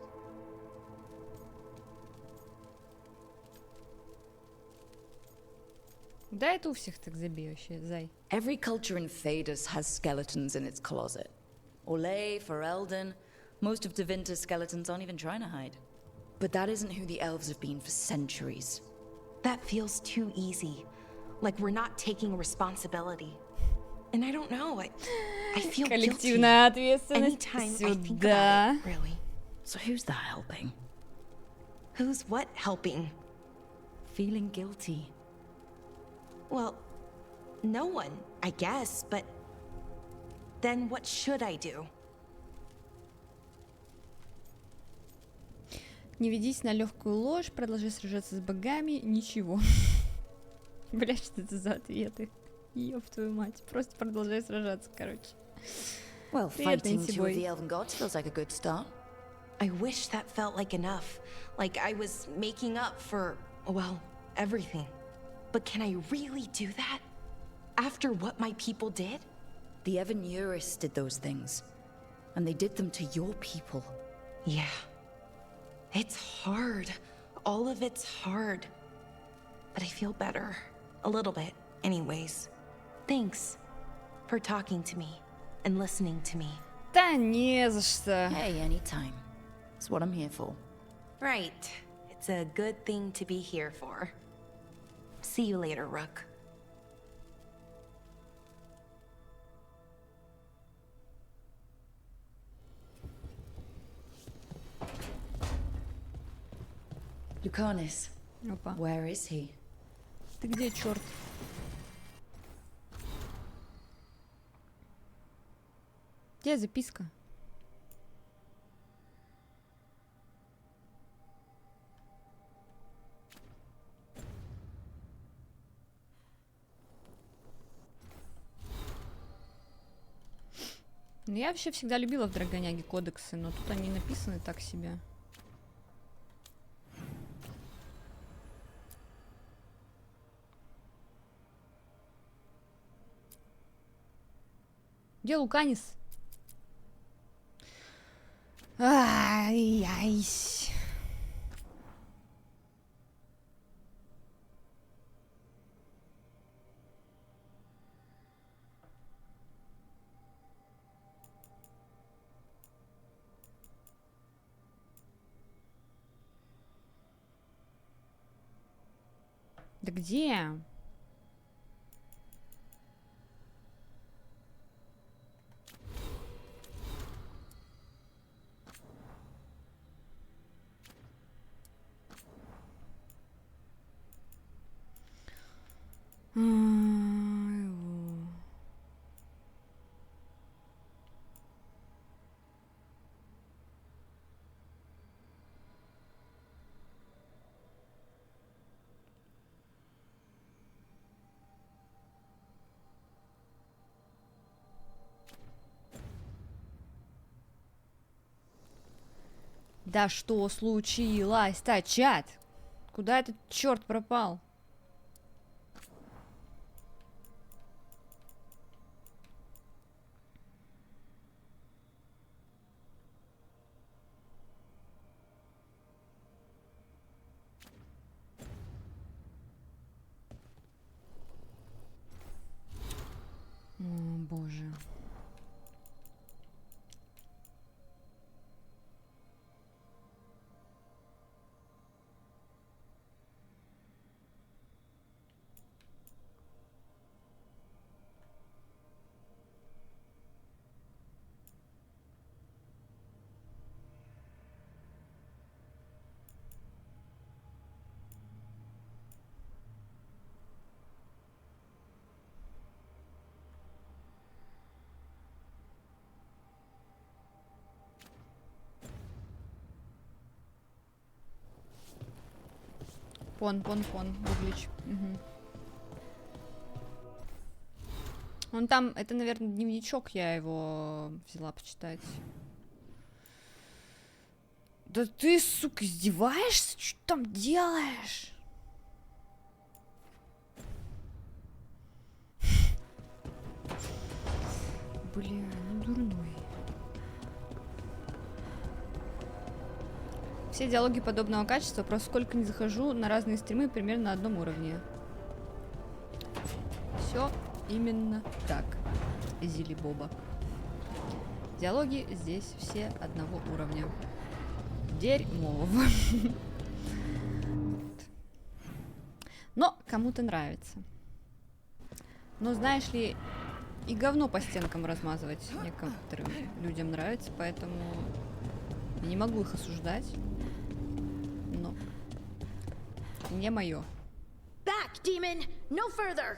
Да это у всех так забей вообще, зай. Every culture in Thedas has skeletons in its closet. Olay, Ferelden, most of Tevinter's skeletons aren't even trying to hide. But that isn't who the elves have been for centuries. That feels too easy. Like we're not taking responsibility. And I don't know, I feel guilty Коллективная ответственность anytime I think сюда. about it, really. So who's that helping? Who's what helping? Feeling guilty. Well, no one, I guess, but then what should I do? Не ведись на легкую ложь, продолжай сражаться с богами, ничего. Бля, что это за ответы? Ёб твою мать, просто продолжай сражаться, короче. Well, Привет, fighting Нэнси two of Бой. the elven gods feels like a good start. I wish that felt like enough. Like I was making up for, well, everything. But can I really do that? After what my people did? The Evan-Uris did those things. And they did them to your people. Yeah. It's hard. All of it's hard. But I feel better. A little bit, anyways. Thanks for talking to me and listening to me. Да не за что. Hey, anytime. It's what I'm here for. Right. It's a good thing to be here for. See you later, Rook. Lucanis. Опа. Where is he? Ты где, черт? Где записка? Ну, я вообще всегда любила в Драгоняге кодексы, но тут они написаны так себе. Где Луканис? Ай-яй. Да где? Да что случилось-то, чат? Куда этот черт пропал? О, боже. Пон, Углич. Угу. Он там, это, наверное, дневничок, я его взяла почитать. Да ты, сука, издеваешься? Что ты там делаешь? Бля, ну дурной. Все диалоги подобного качества, просто сколько не захожу на разные стримы, примерно на одном уровне. Все именно так, Зили Боба. Диалоги здесь все одного уровня. Дерьмово. Но кому-то нравится. Но знаешь ли, и говно по стенкам размазывать некоторым людям нравится, поэтому не могу их осуждать. Но не мое. Back, demon! No further!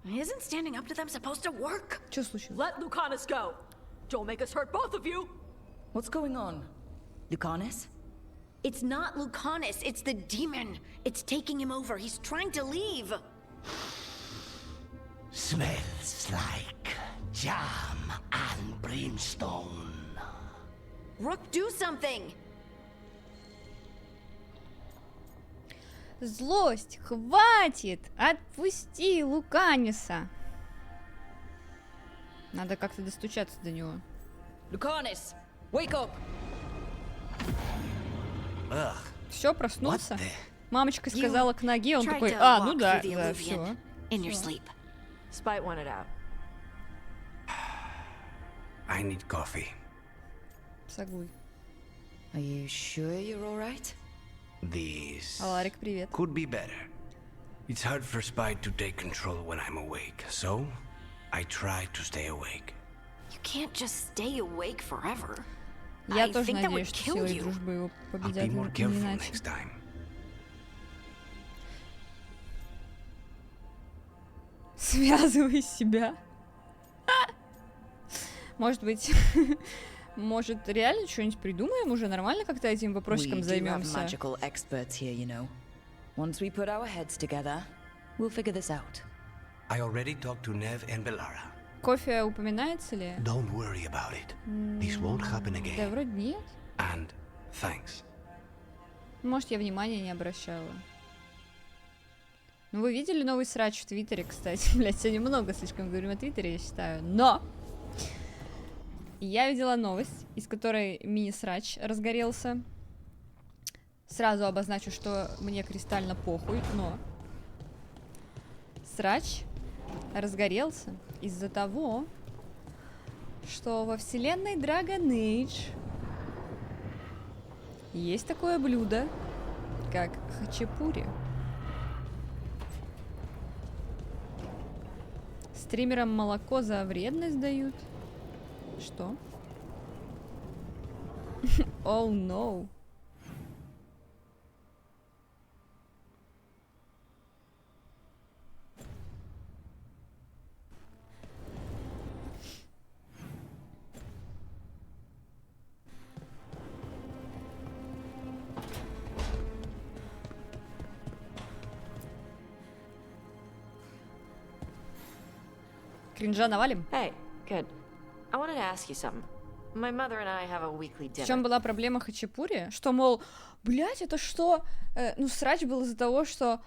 Isn't standing up to them supposed to work? Что случилось? Let Lucanus go! Don't make us hurt both of you! What's going on? Lucanus? It's not Lucanus, it's the demon. It's taking him over. He's trying to leave. Smells like jam and brimstone. Rook, do something! Злость, хватит! Отпусти Луканиса! Надо как-то достучаться до него. Lucanus, wake up! Все, проснулся. Мамочка сказала к ноге, он такой, а, ну да, да, все. Spite wanted out. I need coffee. Сагуй. Are you sure you're all right? This Аларик, привет. could be better. It's hard for Spite to take control when I'm awake, so I try to stay awake. You can't just stay awake forever. Я тоже надеюсь, что силой дружбы его победят, не иначе. Связывай себя. Может быть, может реально что-нибудь придумаем уже нормально как-то этим вопросиком займемся. I already talked to Nev and Belara. Кофе упоминается ли? Don't worry about it. This won't happen again. Да вроде нет. And thanks. Может, я внимания не обращала. Ну, вы видели новый срач в Твиттере, кстати? Блять, сегодня много слишком говорим о Твиттере, я считаю. Но! Я видела новость, из которой мини-срач разгорелся. Сразу обозначу, что мне кристально похуй, но... Срач разгорелся из-за того, что во вселенной Dragon Age есть такое блюдо, как хачапури. Стримерам молоко за вредность дают. Что? Oh no. Кринжа навалим? Hey, good. I wanted to ask you something. My mother and I have a weekly dinner. В чем была проблема хачапури? Что, мол, блять, это что? Ну, срач был из-за того, что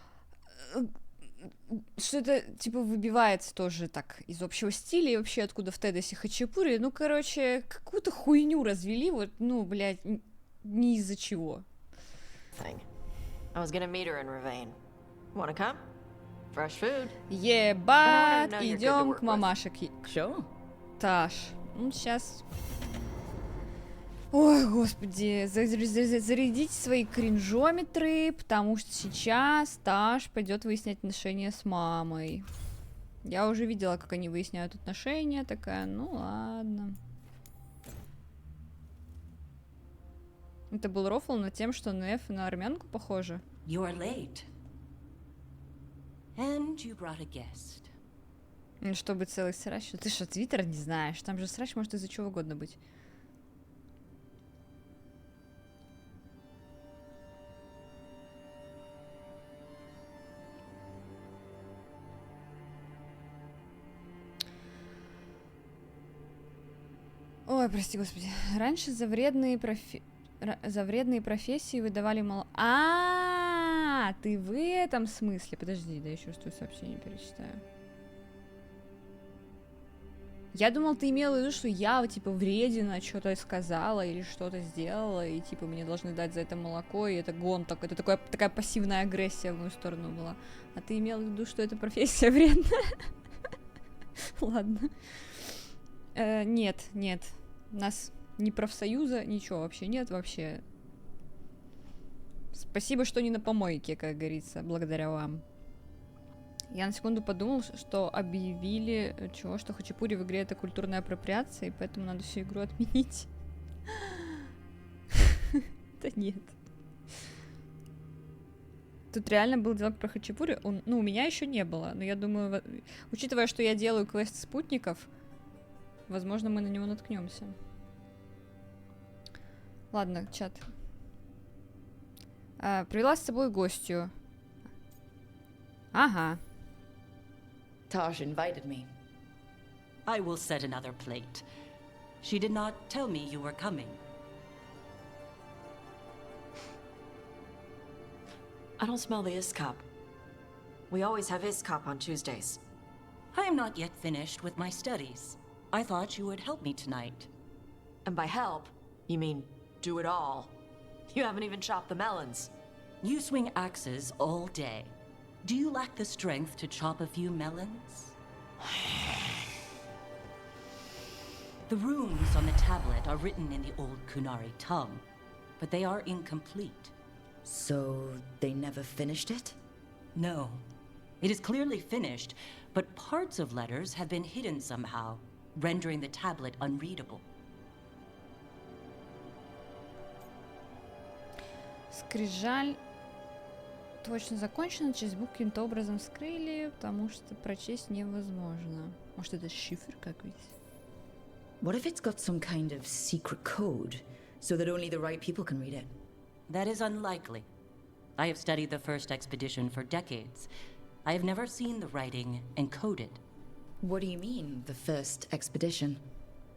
это, типа, выбивается тоже так из общего стиля и вообще откуда в Тедесе хачапури. Ну, короче, какую-то хуйню развели, вот, ну, блять, не из-за чего. I was gonna meet her in Ravane. Wanna come? Fresh food. Ебать, идем к мамаше. Sure. Таш, ну, сейчас... Ой, господи, зарядите свои кринжометры, потому что сейчас Таш пойдет выяснять отношения с мамой. Я уже видела, как они выясняют отношения, такая, ну ладно. Это был рофл над тем, что Неф на армянку похожа. You are late. And you brought a guest. Чтобы целый срач. Ты что, Твиттер не знаешь? Там же срач может из-за чего угодно быть. Ой, прости, господи. Раньше за вредные профессии выдавали мало... Ты в этом смысле? Подожди, да еще что сообщение перечитаю. Я думал, ты имела в виду, что я, типа, вредина что-то сказала или что-то сделала, и, типа, мне должны дать за это молоко, и это гон, это такая пассивная агрессия в мою сторону была. А ты имела в виду, что эта профессия вредная? Ладно. Нет. У нас ни профсоюза, ничего вообще нет, вообще. Спасибо, что не на помойке, как говорится, благодаря вам. Я на секунду подумал, что объявили, что хачапури в игре это культурная апроприация, и поэтому надо всю игру отменить. Да нет. Тут реально был диалог про хачапури. Ну, у меня еще не было, но я думаю, учитывая, что я делаю квест спутников, возможно, мы на него наткнемся. Ладно, чат. Привела с собой гостью. Ага. Taj invited me. I will set another plate. She did not tell me you were coming. I don't smell the iskap. We always have iskap on Tuesdays. I am not yet finished with my studies. I thought you would help me tonight. And by help, you mean do it all. You haven't even chopped the melons. You swing axes all day. Do you lack the strength to chop a few melons? The runes on the tablet are written in the old Kunari tongue, but they are incomplete. So they never finished it? No. It is clearly finished, but parts of letters have been hidden somehow, rendering the tablet unreadable. Скрижаль точно закончена, часть букв каким-то образом скрыли, потому что прочесть невозможно. Может, это шифр какой-то? What if it's got some kind of secret code, so that only the right people can read it? That is unlikely. I have studied the first expedition for decades. I have never seen the writing encoded. What do you mean, the first expedition?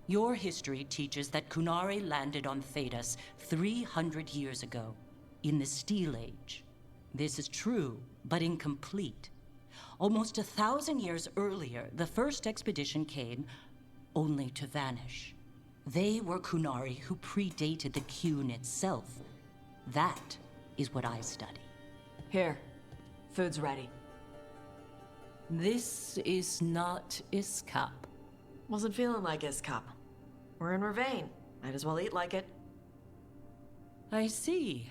Your history teaches that Kunari landed on Thedas 300 years ago, in the Steel Age. This is true, but incomplete. Almost 1,000 years earlier, the first expedition came only to vanish. They were Kunari who predated the Qun itself. That is what I study. Here, food's ready. This is not Iskap. Wasn't feeling like iskap. We're in Ravane. Might as well eat like it. I see.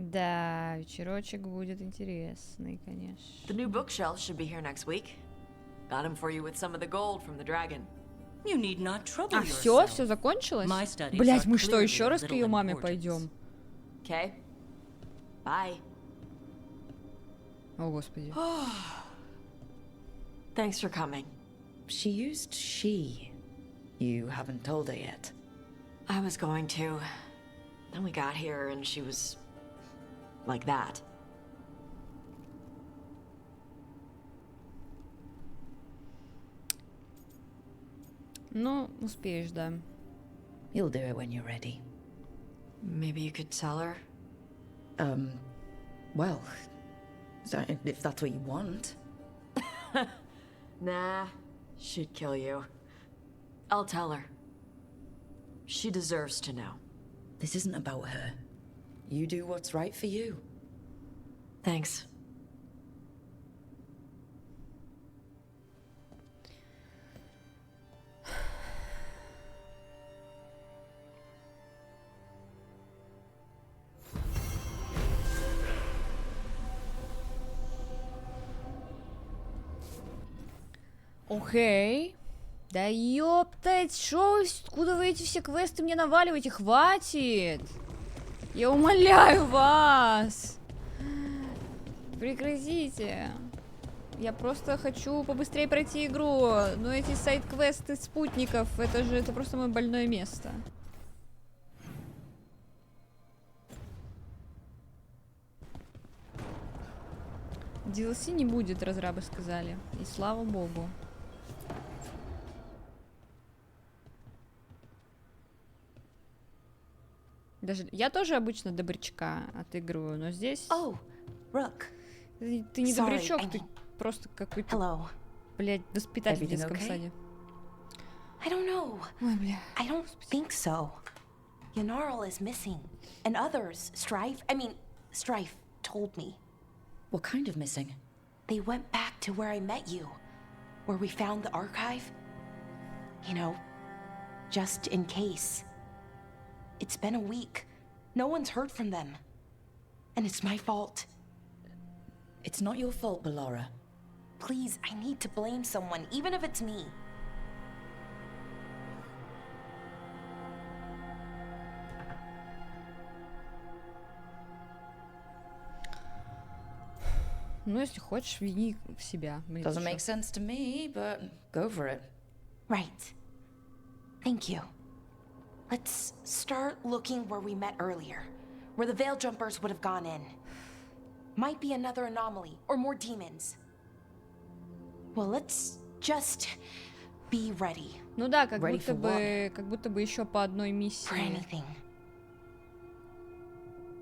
Да, вечерочек будет интересный, конечно. The new bookshelf should be here next week. Got him for you with some of the gold from the dragon. You need not trouble А, yourself. все закончилось? My studies Блять, are мы что, clearly еще раз of к little ее маме importance. пойдем? Okay. Bye. О, господи. Thanks for coming. She used she. You haven't told her yet. I was going to. Then we got here and she was like that. Ну, успеешь, да. You'll do it when you're ready. Maybe you could tell her? Well, if that's what you want. Nah, she'd kill you. I'll tell her. She deserves to know. This isn't about her. You do what's right for you. Thanks. Окей. Да ёптать, шо вы, откуда вы эти все квесты мне наваливаете? Хватит! Я умоляю вас! Прекратите. Я просто хочу побыстрее пройти игру. Но эти сайд-квесты спутников, это просто мое больное место. DLC не будет, разрабы сказали. И слава богу. Даже я тоже обычно добрячка отыгрываю, но здесь... Ты не добрячок, ты просто какой-то, блядь, воспитатель в детском саде. I don't know. Ой, бля. I don't think so. Yanarl is missing. And others, Strife told me. What kind of missing? They went back to where I met you. Where we found the archive. You know, just in case. It's been a week. No one's heard from them. And it's my fault. It's not your fault, Ballora. Please, I need to blame someone, even if it's me. Ну, если хочешь, вини себя. Doesn't make sense to me, but go for it. Right. Thank you. Let's start looking where we met earlier, where the Veil Jumpers would have gone in. Might be another anomaly, or more demons. Well, let's just be ready. Ну да, как будто бы еще по одной миссии. For anything.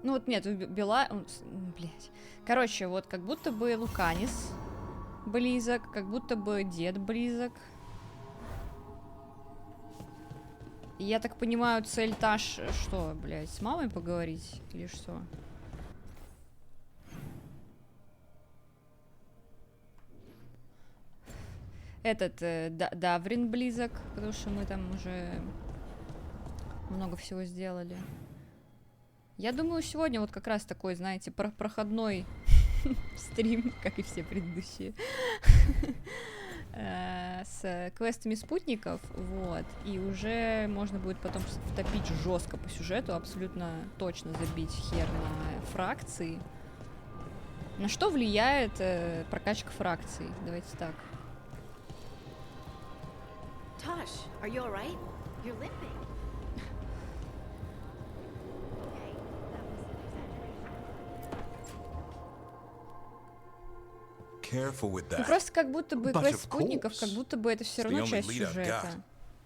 Ну вот нет, блять. Короче, вот как будто бы Луканис близок, как будто бы дед близок. Я так понимаю, цель та что, блядь, с мамой поговорить или что? Этот Даврин близок, потому что мы там уже много всего сделали. Я думаю, сегодня вот как раз такой, знаете, проходной стрим, как и все предыдущие, с квестами спутников, вот, и уже можно будет потом втопить жестко по сюжету, абсолютно точно забить хер на фракции. На что влияет прокачка фракций? Давайте так. Tosh, are you all right? You're limping. Careful with Ну that. просто как будто бы But квест of спутников, course. как будто бы это все It's the равно only часть lead I've сюжета. got.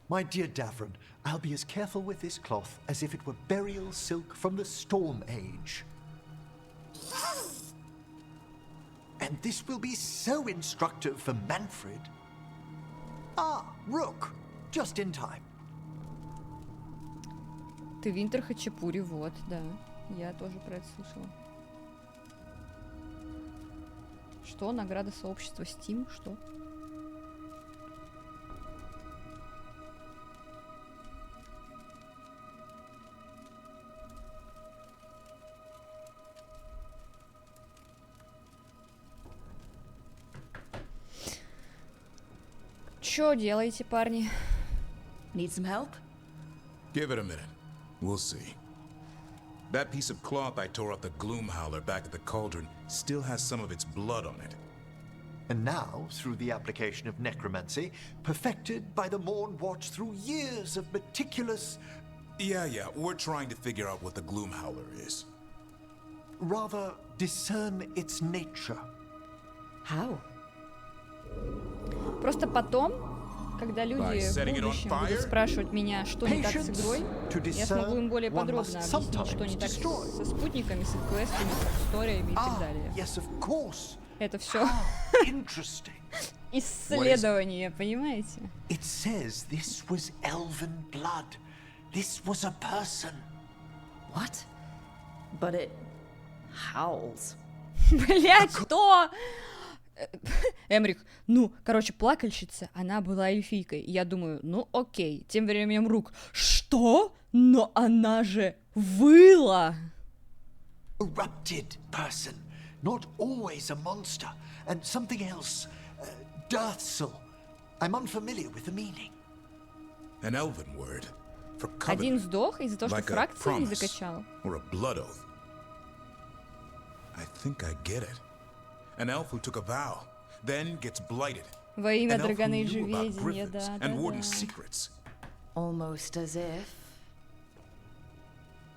My dear Davron, I'll be as careful with this cloth as if it were burial silk from the Storm Age. And this will be so instructive for Manfred. Ah, Rook, just in time. Ты Винтер Хачапури, вот, да. Я тоже про это слышала. Что? Награда сообщества Steam? Что? Чё делаете, парни? Need some help? Give it a minute. We'll see. That piece of cloth I tore off the gloom howler back at the cauldron still has some of its blood on it. And now, through the application of necromancy, perfected by the Morn Watch through years of meticulous... Yeah, we're trying to figure out what the gloom howler is. Rather, discern its nature. How? Просто потом, когда люди в будущем будут спрашивать меня, что не так с игрой, я смогу им более подробно объяснить, что не так со спутниками, с квестами, с историями и так далее. Это все исследование, понимаете? It says this was elven blood. This was a person. What? But it howls. Блять, что? Эмрик, ну, короче, плакальщица, она была эльфийкой. Я думаю, ну окей. Тем временем Рук, что? Но она же выла. Erupted person, not always a monster, and something else, Dirthsel. I'm unfamiliar with the meaning. An elven word for covenant. Один сдох из-за того, что фракцию не закачал. Or a blood oath. I think I get it. An elf who took a vow, then gets blighted. Во имя Драгонейджа ведения, да. Almost as if.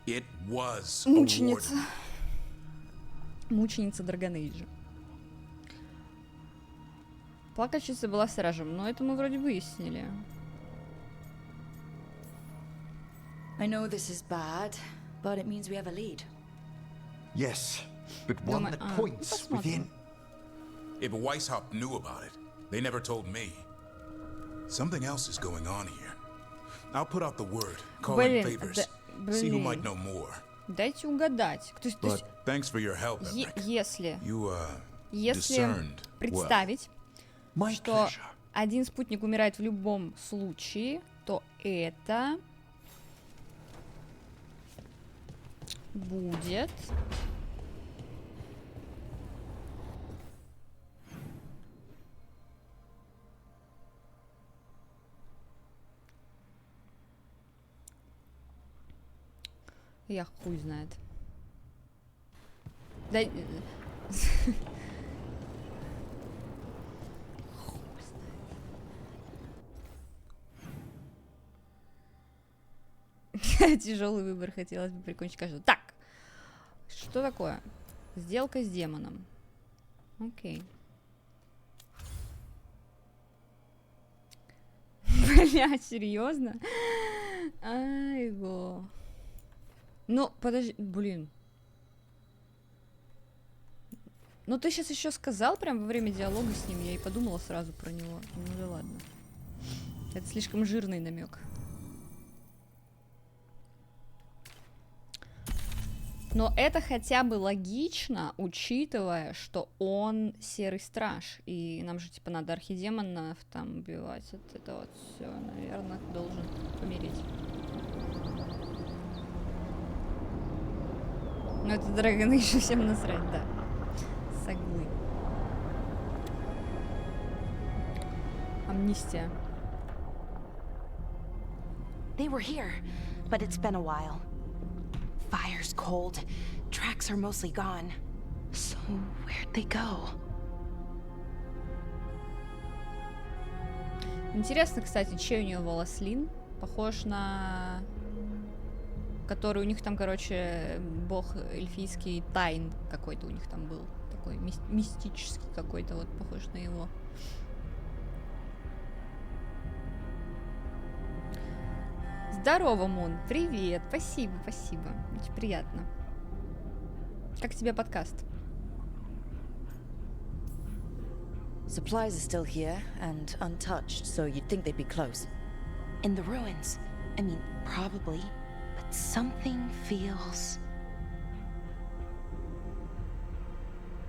It was Мученица. Мученица Драгонейджа. Плакальщица была стражем, но это мы вроде выяснили. I know this is bad, but it means we have a lead. Yes, but one that points within. If Weishaupt knew about it, they never told me. Something else is going on here. I'll put out the word, call in favors, see who might know more. Дайте угадать. But thanks for your help, Emric. Если discerned представить, что один спутник умирает в любом случае, то это будет... Я хуй знает. Да... Тяжелый выбор, хотелось бы прикончить каждого. Так, что такое? Сделка с демоном. Окей. Бля, серьезно? Айго. Ну, подожди, блин. Ну, ты сейчас еще сказал прям во время диалога с ним, я и подумала сразу про него. Ну да ладно. Это слишком жирный намек. Но это хотя бы логично, учитывая, что он серый страж. И нам же, типа, надо архидемонов там убивать. Это вот все, наверное, должен помереть. Ну, это драгоны еще всем насрать, да. Соглы. Амнистия. They were here, but it's been a while. Fire's cold. Tracks are mostly gone. So where'd they go? Интересно, кстати, чей у нее волослин? Похож на... Который у них там, короче, бог эльфийский Тайн какой-то у них там был. Такой мистический какой-то, вот похож на его. Здорово, Мун. Привет. Спасибо, спасибо. Очень приятно. Как тебе подкаст? Supplies are still here and untouched, so you'd think they'd be close. In the ruins. I mean, probably. But something feels...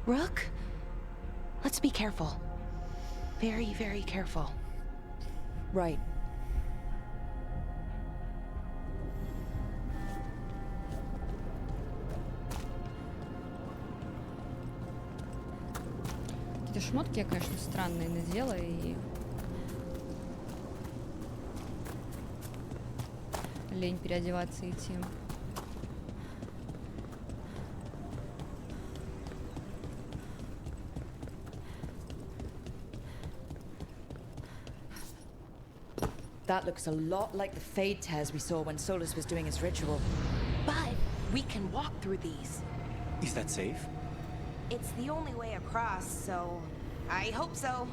Rook? Let's be careful. Very, very careful. Right. Какие-то шмотки я, конечно, странные надела и... Лень переодеваться и идти. That looks a lot like the Fade tears we saw when Solus was doing his ritual. But we can walk through these. Is that safe? It's the only way across, so I hope so.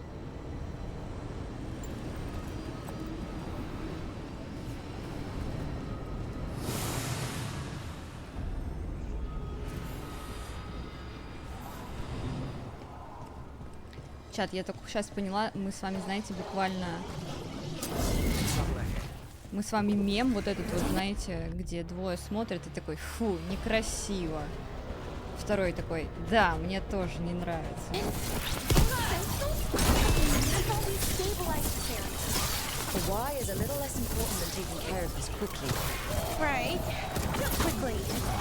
Чат, я только сейчас поняла, мы с вами, знаете, буквально... Мы с вами мем, вот этот вот, знаете, где двое смотрят и такой, фу, некрасиво. Второй такой, да, мне тоже не нравится. The why is a little less important than taking care of this quickly. Right. Quickly.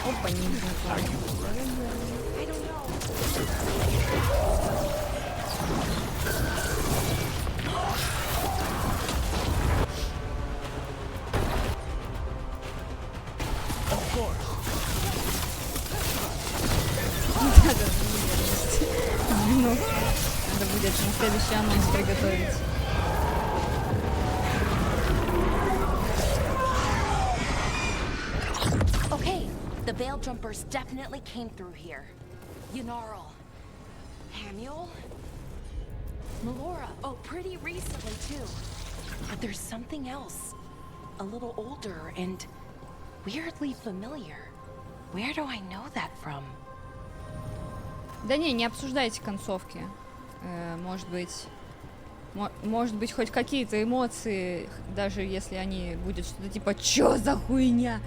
Опа, не знаю. I don't know. Of course. Надо будет на следующий анонс приготовить. Okay, the Veil Jumpers definitely came through here. Yunarl, Hamuel, Melora. Oh, pretty recently too. But there's something else, a little older and weirdly familiar. Where do I know that from? Да не обсуждайте концовки. Может быть, хоть какие-то эмоции, даже если они будут что-то типа «Чё за хуйня?»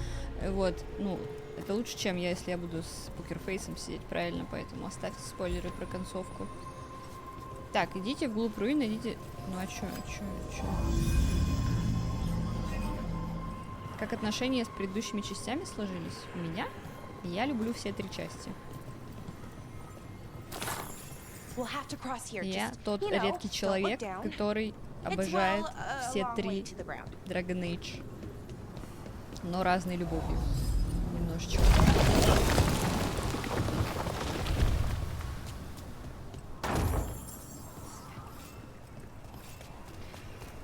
Вот, ну, это лучше, чем если я буду с покерфейсом сидеть, правильно, поэтому оставьте спойлеры про концовку. Так, идите вглубь руин, идите... Ну а чё? Как отношения с предыдущими частями сложились? У меня? Я люблю все 3 части. Я тот редкий человек, который обожает все 3 Dragon Age, но разной любовью. Немножечко.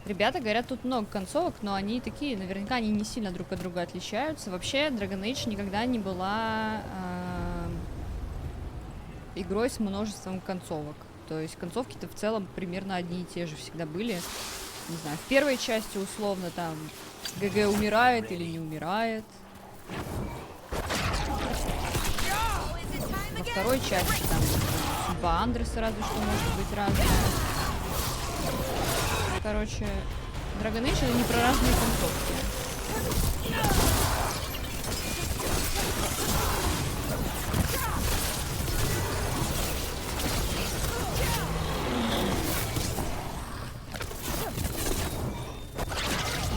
Ребята говорят, тут много концовок, но они такие, наверняка они не сильно друг от друга отличаются. Вообще, Dragon Age никогда не была игрой с множеством концовок. То есть концовки-то в целом примерно одни и те же всегда были. Не знаю, в первой части условно там ГГ умирает или не умирает. Во второй части там судьба Андреса разве что может быть разная. Короче, Dragon Age это не про разные концовки.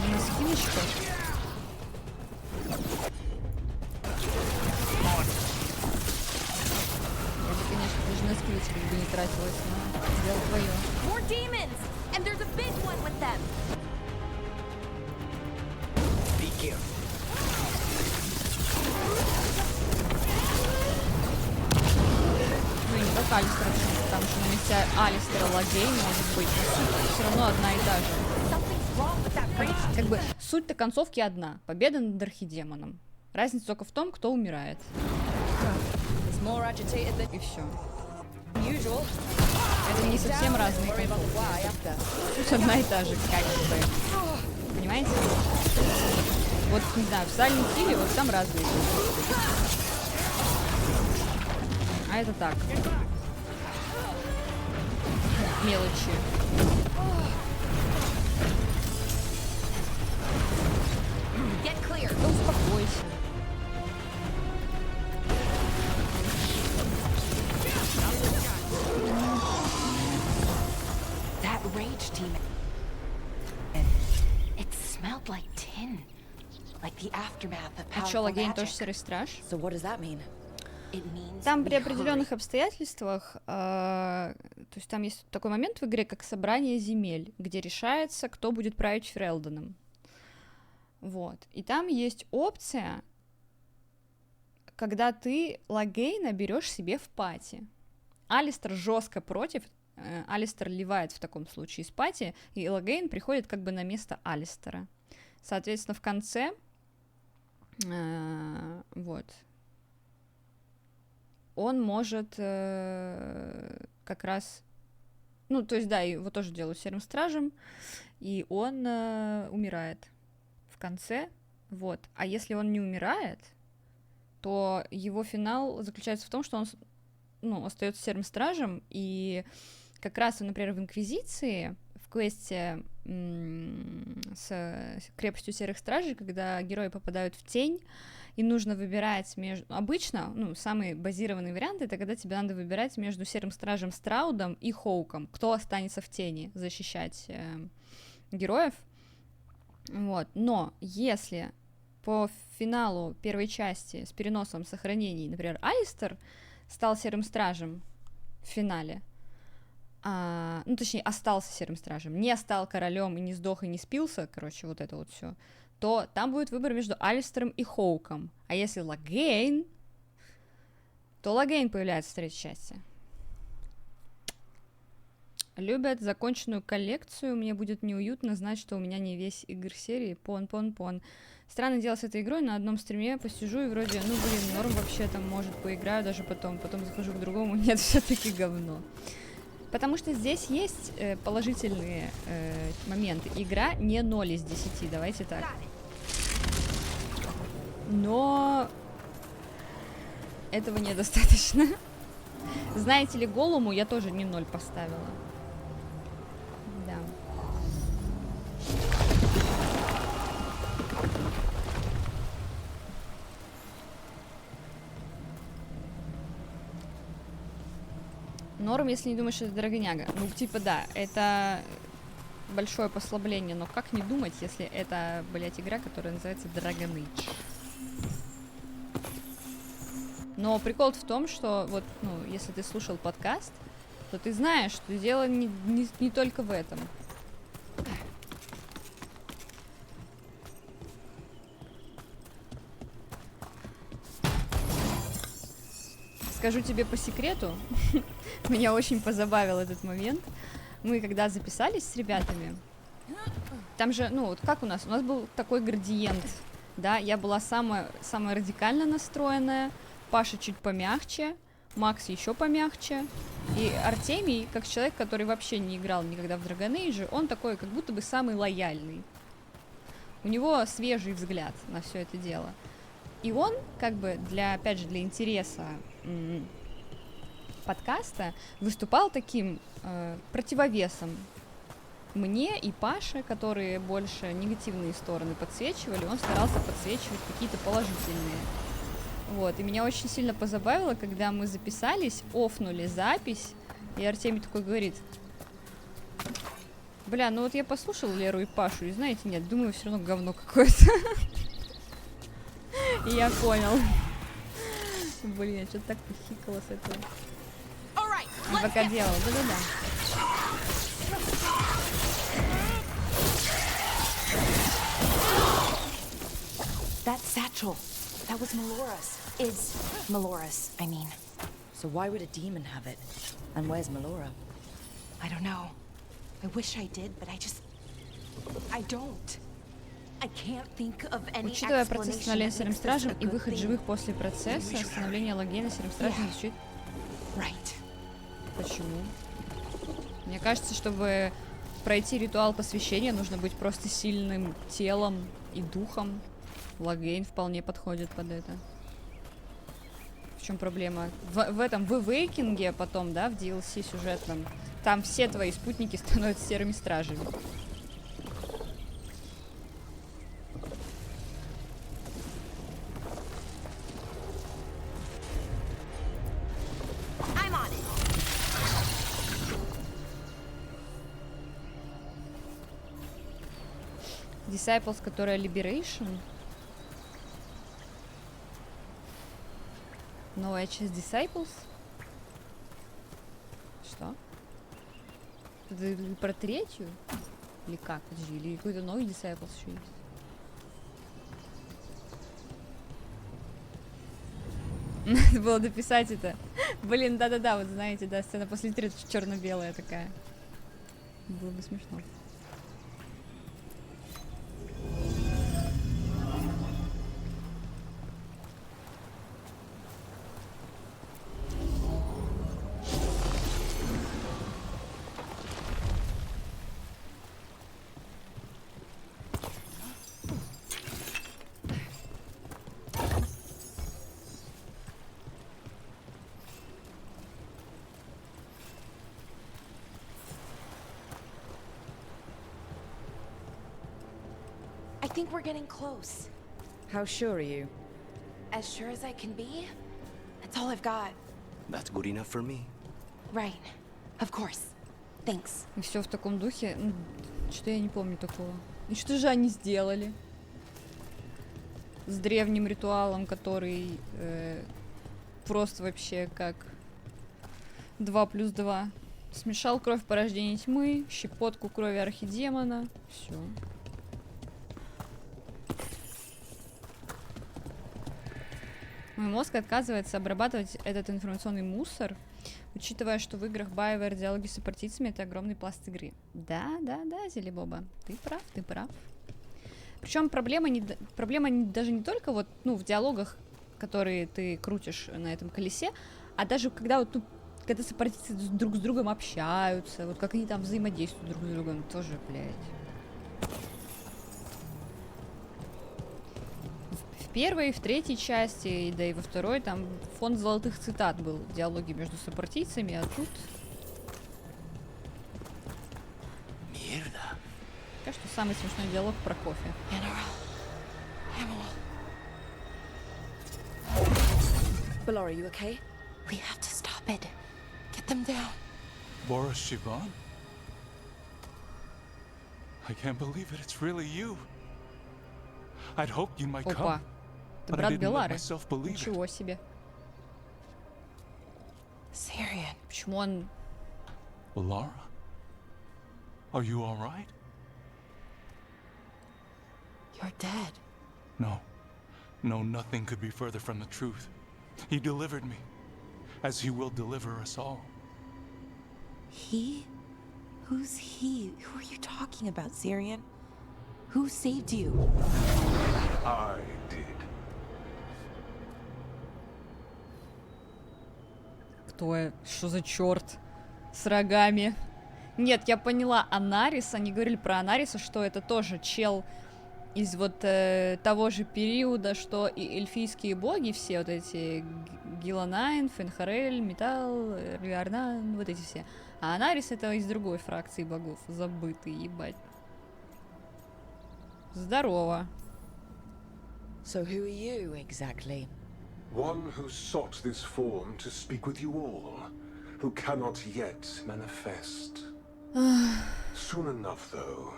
На скидочку. Я бы, конечно, даже на скидочку бы не тратилась, но дело твое. And there's a big one with them. Be careful. Ну и не только Алистера, потому что на месте Алистера лагей может быть, но все равно одна и та же. Как бы суть-то концовки одна. Победа над архидемоном. Разница только в том, кто умирает. И все. Это не совсем разные концовки. Суть одна и та же, как бы. Понимаете? Вот, не знаю, в Silent Hill вот там разные концовки. А это так. Мелочи. Да успокойся. That rage demon. It smelled like tin. Like the aftermath of А чё, powerful Лагейн тоже magic. серый страж? So what does that mean? It means Там we при hurry. определенных обстоятельствах, то есть там есть такой момент в игре, как собрание земель, где решается, кто будет править Фрелденом. Вот. И там есть опция, когда ты Лагейна берешь себе в пати. Алистер жестко против. Алистер ливает в таком случае из пати, и Лагейн приходит как бы на место Алистера. Соответственно, в конце вот он может как раз, ну, то есть, да, его тоже делают серым стражем, и он умирает в конце, вот. А если он не умирает, то его финал заключается в том, что он, ну, остается серым стражем, и как раз, например, в Инквизиции, в квесте с крепостью серых стражей, когда герои попадают в тень, и нужно выбирать между... Обычно, ну, самый базированный вариант — это когда тебе надо выбирать между серым стражем Страудом и Хоуком, кто останется в тени, защищать героев. Вот. Но если по финалу первой части с переносом сохранений, например, Алистер стал серым стражем в финале, ну, точнее, остался серым стражем, не стал королем и не сдох, и не спился, короче, вот это вот все, то там будет выбор между Алистером и Хоуком. А если Лагейн, то Лагейн появляется в третьей части. Любят законченную коллекцию, мне будет неуютно знать, что у меня не весь игр серии, пон. Странное дело с этой игрой, на одном стриме посижу и вроде, ну, блин, норм вообще, там, может, поиграю даже потом захожу к другому, нет, все-таки говно. Потому что здесь есть положительные моменты. Игра не 0 из 10, давайте так. Но этого недостаточно. Знаете ли, Голуму я тоже не 0 поставила. Да. Норм, если не думаешь, что это драгоняга. Ну, типа, да, это большое послабление, но как не думать, если это, блядь, игра, которая называется Dragon Age. Но прикол в том, что вот, ну, если ты слушал подкаст, то ты знаешь, что дело не только в этом. Скажу тебе по секрету, меня очень позабавил этот момент. Мы когда записались с ребятами, там же, ну вот как у нас был такой градиент, да, я была самая радикально настроенная, Паша чуть помягче, Макс еще помягче, и Артемий, как человек, который вообще не играл никогда в Dragon Age, он такой, как будто бы самый лояльный. У него свежий взгляд на все это дело. И он, как бы, опять же, для интереса подкаста выступал таким противовесом мне и Паше, которые больше негативные стороны подсвечивали, он старался подсвечивать какие-то положительные. Вот, и меня очень сильно позабавило, когда мы записались, офнули запись, и Артемий такой говорит: бля, ну вот я послушал Леру и Пашу, и знаете, нет, думаю, все равно говно какое-то. И я понял. Блин, я что-то так похикала с этого. Он пока делал, да-да-да. That satchel. That was Melora's. Is Melora's, I mean. So why would a demon have it? And where's Melora? I don't know. I wish I did, but I don't. I can't think of any Учитывая процесс становления серым стражем и выход живых после процесса, становление Лагейна серым стражем звучит... Почему? Мне кажется, чтобы пройти ритуал посвящения, нужно быть просто сильным телом и духом. Лагейн вполне подходит под это. В чем проблема? В этом, в Вейкинге потом, да, в DLC сюжетном, там все твои спутники становятся серыми стражами. Disciples, которая Liberation. Новая часть Disciples? Что? Это про третью? Или как? Подожди, или какой-то новый Disciples еще есть? Надо было дописать это. Блин, да-да-да, вот знаете, да, сцена после титров черно-белая такая. Было бы смешно. I think we're getting close. How sure are you? As sure as I can be. That's all I've got. That's good enough for me. Right. Of course. Thanks. И все в таком духе. Что-то я не помню такого. И что же они сделали? С древним ритуалом, который просто вообще как 2 + 2. Смешал кровь порождения тьмы, щепотку крови архидемона. Все. Мой мозг отказывается обрабатывать этот информационный мусор, учитывая, что в играх BioWare диалоги с сопартийцами — это огромный пласт игры. Да, Зелебоба, ты прав. Причем проблема даже не только вот, в диалогах, которые ты крутишь на этом колесе, а даже когда когда сопартийцы друг с другом общаются, вот как они там взаимодействуют друг с другом, тоже, блядь. В первой, в третьей части, да и во второй, там фонд золотых цитат был, диалоги между сопартийцами, а тут... Мирда. Кажется, самый смешной диалог про кофе. Ballora, you okay? We have to stop it. Get them down. Boris Shivan? I can't believe it. It's really you. I'd hoped you might come. Ты брат Беллары. Ничего себе. Syrian. Почему он... Laura? Are you all right? You're dead. No. No, nothing could be further from the truth. He delivered me, as he will deliver us all. He? Who's he? Who are you talking about, Syrian? Who saved you? I did. Кто я? Что за черт? С рогами. Нет, я поняла, Анарис, они говорили про Анариса, что это тоже чел из вот того же периода, что и эльфийские боги, все вот эти Гиланайн, Фенхарель, Металл, Риордан, вот эти все. А Анарис это из другой фракции богов, забытый, ебать. Здорово. So who are you exactly? One who sought this form to speak with you all, who cannot yet manifest. Soon enough, though,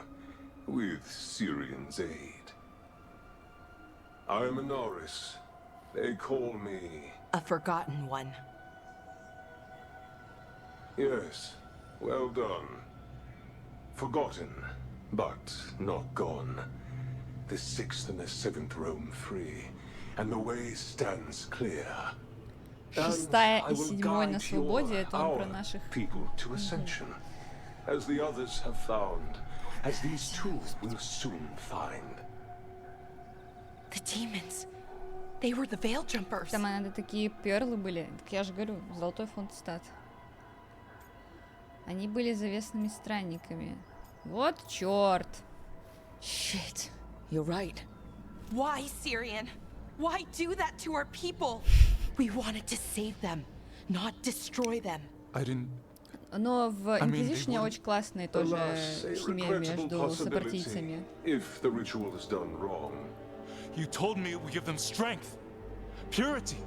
with Syrian's aid. I am Anaris. They call me... A forgotten one. Yes, well done. Forgotten, but not gone. The 6th and the 7th roam free, and the way stands clear. Шестая и седьмой на свободе, это он про наших... people to ascension, as the others have found, as these two will soon find. The demons. They were the veil jumpers. Там надо такие перлы были. Так я же говорю, золотой фонд стат. Они были завесными странниками. Вот черт. Shit. You're right. Why, Syrian? Why do that to our people? We wanted to save them, not destroy them. I didn't... Но в Инквизишне очень классная тоже химия между сопартийцами. If the ritual is done wrong. You told me it would give them strength, purity.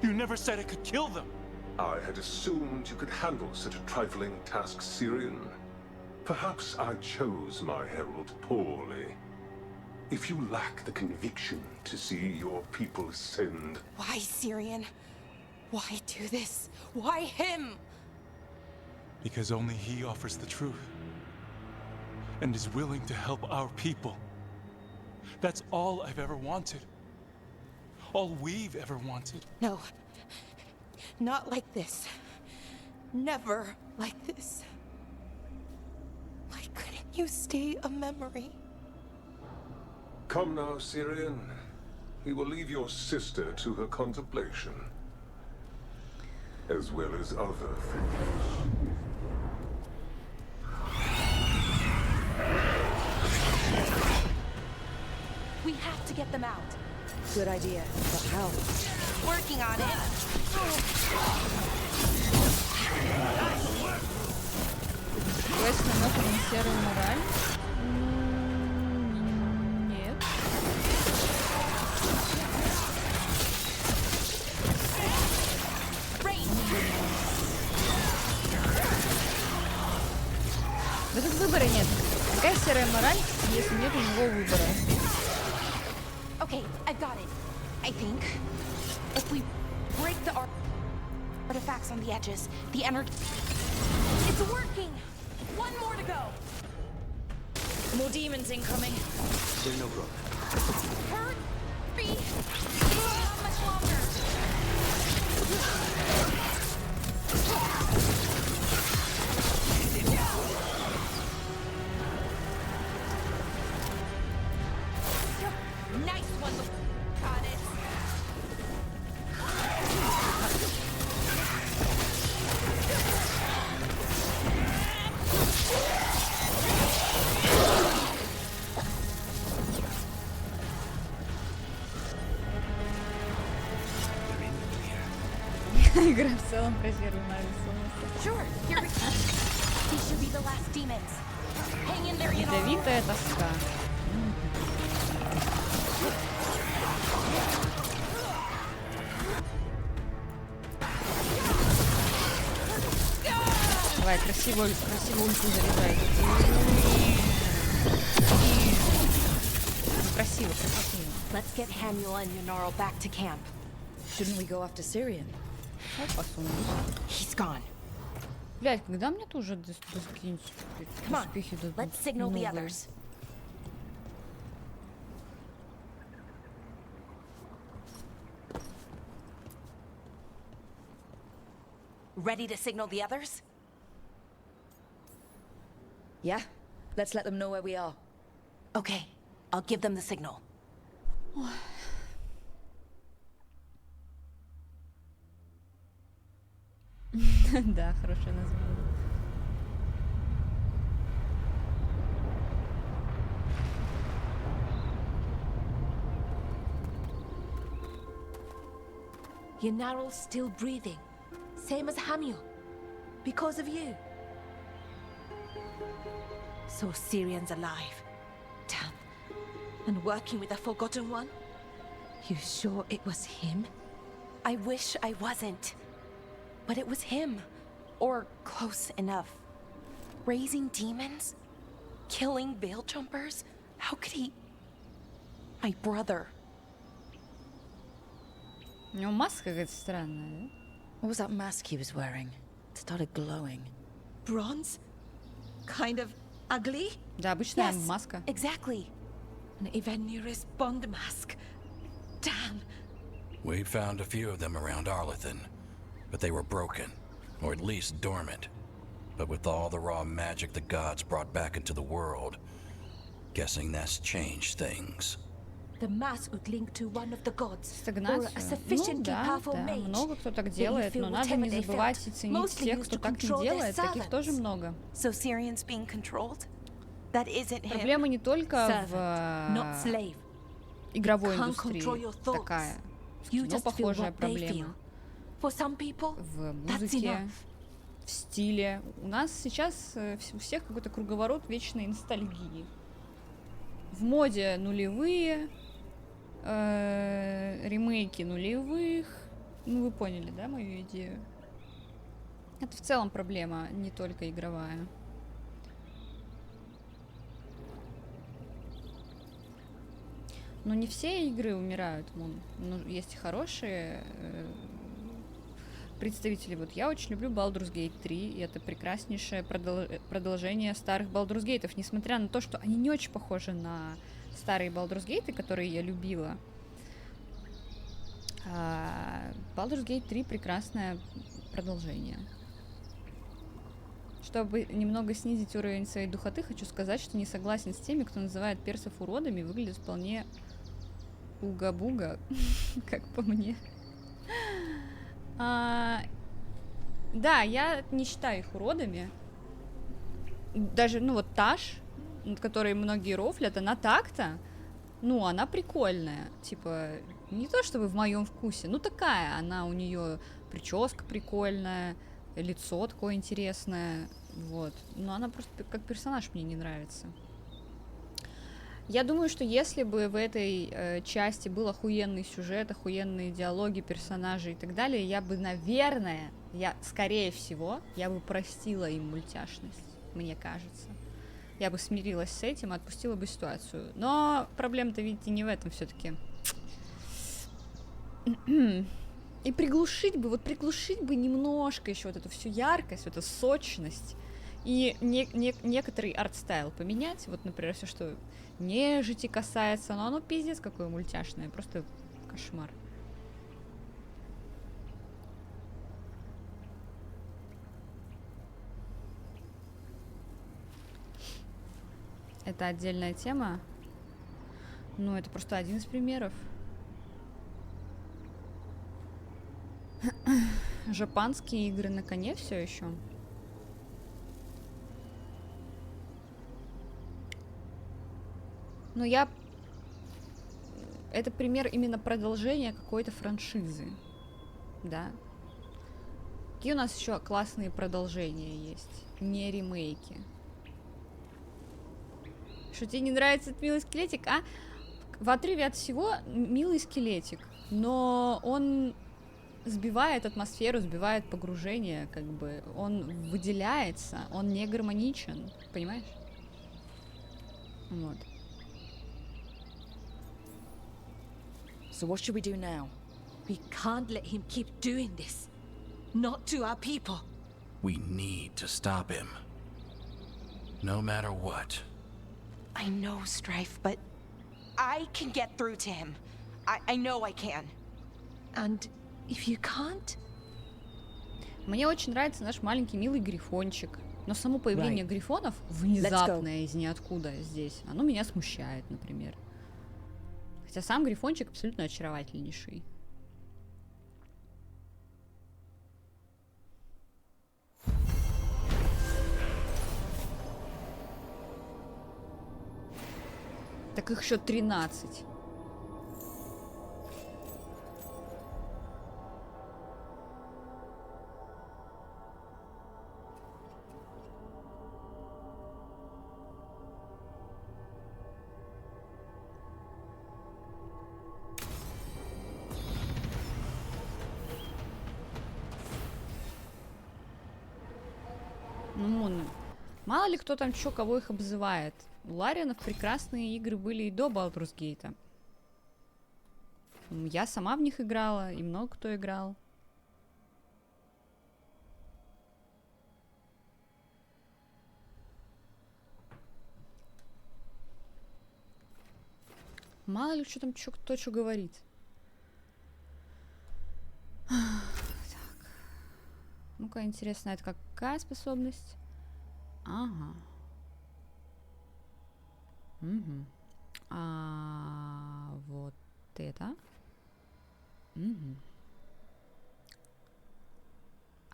You never said it could kill them. I had assumed you could handle such a trifling task, Syrian. Perhaps I chose my herald poorly. If you lack the conviction to see your people ascend... Why, Syrian? Why do this? Why him? Because only he offers the truth. And is willing to help our people. That's all I've ever wanted. all we've ever wanted. No. Not like this. Never like this. Why couldn't you stay a memory? Come now, Syrian. We will leave your sister to her contemplation, as well as other things. We have to get them out. Good idea, but how? Working on it. Квест намёк на серую мораль? Нет. Да тут выбора нет. Какая серая мораль, если нет у него выбора? Okay, I've got it. I think if we break the artifacts on the edges, the energy... It's working! One more to go! More demons incoming. There's no room. Hurry! Not much longer! Nice one! Got it! Игра в целом про серую мораль. Sure, here we go. These should be the last demons. Hang in there, you know. Ядовитая тоска. Давай, красиво ульту заряжай. Красиво, красиво. Let's get Hamuel and Yunaro back to camp. Shouldn't we go after Syrian? He's gone. Блять, когда мне тоже доскинуть успехи дадут? Let's signal the others. Ready to signal the others? Yeah, let's let them know where we are. Okay, I'll give them the signal. Да, хорошее название. Yunaro's still breathing. Same as Hamuel. Because of you. So Syrian's alive. Damn. And working with the Forgotten One? You sure it was him? I wish I wasn't. But it was him. Or close enough. Raising demons? Killing veil jumpers? How could he... My brother. У него маска какая-то странная, да? What was that mask he was wearing? It started glowing. Bronze? Kind of ugly? Да, обычная маска. Exactly. An Evanir's Bond mask. Damn. We found a few of them around Arlethan, but they were broken, or at least dormant. But with all the raw magic the gods brought back into the world, guessing that's changed things. The mask would link to one of the gods. Or a Стагнацию. sufficiently powerful mage. Много кто так делает, но надо не забывать и ценить тех, кто так не делает. Таких тоже много. So Syrian's being controlled? That isn't him. Проблема не только в игровой индустрии такая. В кино похожая проблема. В музыке, в стиле. У нас сейчас у всех какой-то круговорот вечной ностальгии. В моде нулевые, ремейки нулевых. Ну, вы поняли, да, мою идею? Это в целом проблема, не только игровая. Но не все игры умирают, но есть и хорошие представители. Вот я очень люблю Baldur's Gate 3, и это прекраснейшее продолжение старых Baldur's Gate'ов, несмотря на то, что они не очень похожи на старые Baldur's Gate'ы, которые я любила. Baldur's Gate 3 прекрасное продолжение. Чтобы немного снизить уровень своей духоты, хочу сказать, что не согласен с теми, кто называет персов уродами, выглядит вполне уга-буга, как по мне. Да, я не считаю их уродами. Даже, ну вот Таш, над которой многие рофлят, она так-то, ну, она прикольная. Типа, не то чтобы в моем вкусе, ну такая, она, у нее прическа прикольная, лицо такое интересное, вот. Но она просто как персонаж мне не нравится. Я думаю, что если бы в этой части был охуенный сюжет, охуенные диалоги, персонажи и так далее, я бы, наверное, скорее всего, я бы простила им мультяшность, мне кажется. Я бы смирилась с этим, отпустила бы ситуацию. Но проблема-то, видите, не в этом все-таки. И приглушить бы немножко еще вот эту всю яркость, вот эту сочность. И некоторый арт-стайл поменять. Вот, например, все, что нежити касается, но оно пиздец какое мультяшное. Просто кошмар. Это отдельная тема. Ну, это просто один из примеров. Жапанские игры на коне все еще. Но это пример именно продолжения какой-то франшизы. Да. Какие у нас еще классные продолжения есть? Не ремейки. Что тебе не нравится этот милый скелетик? А в отрыве от всего милый скелетик. Но он сбивает атмосферу, сбивает погружение, как бы. Он выделяется, он не гармоничен. Понимаешь? Вот. So what should we do now? We can't let him keep doing this. Not to our people. We need to stop him. No matter what. I know, Strife, but I can get through to him. I know I can. And if you can't... Мне очень нравится наш маленький милый грифончик. Но само появление грифонов внезапное из ниоткуда здесь, оно меня смущает, например. Хотя сам грифончик абсолютно очаровательнейший. Так их еще 13. Ну, мало ли кто там чё, кого их обзывает. У Ларианов прекрасные игры были и до Baldur's Gate. Я сама в них играла, и много кто играл. Мало ли что там кто что говорит. Так. Ну-ка, интересно, это какая способность? Ага. Угу. А вот это. Угу.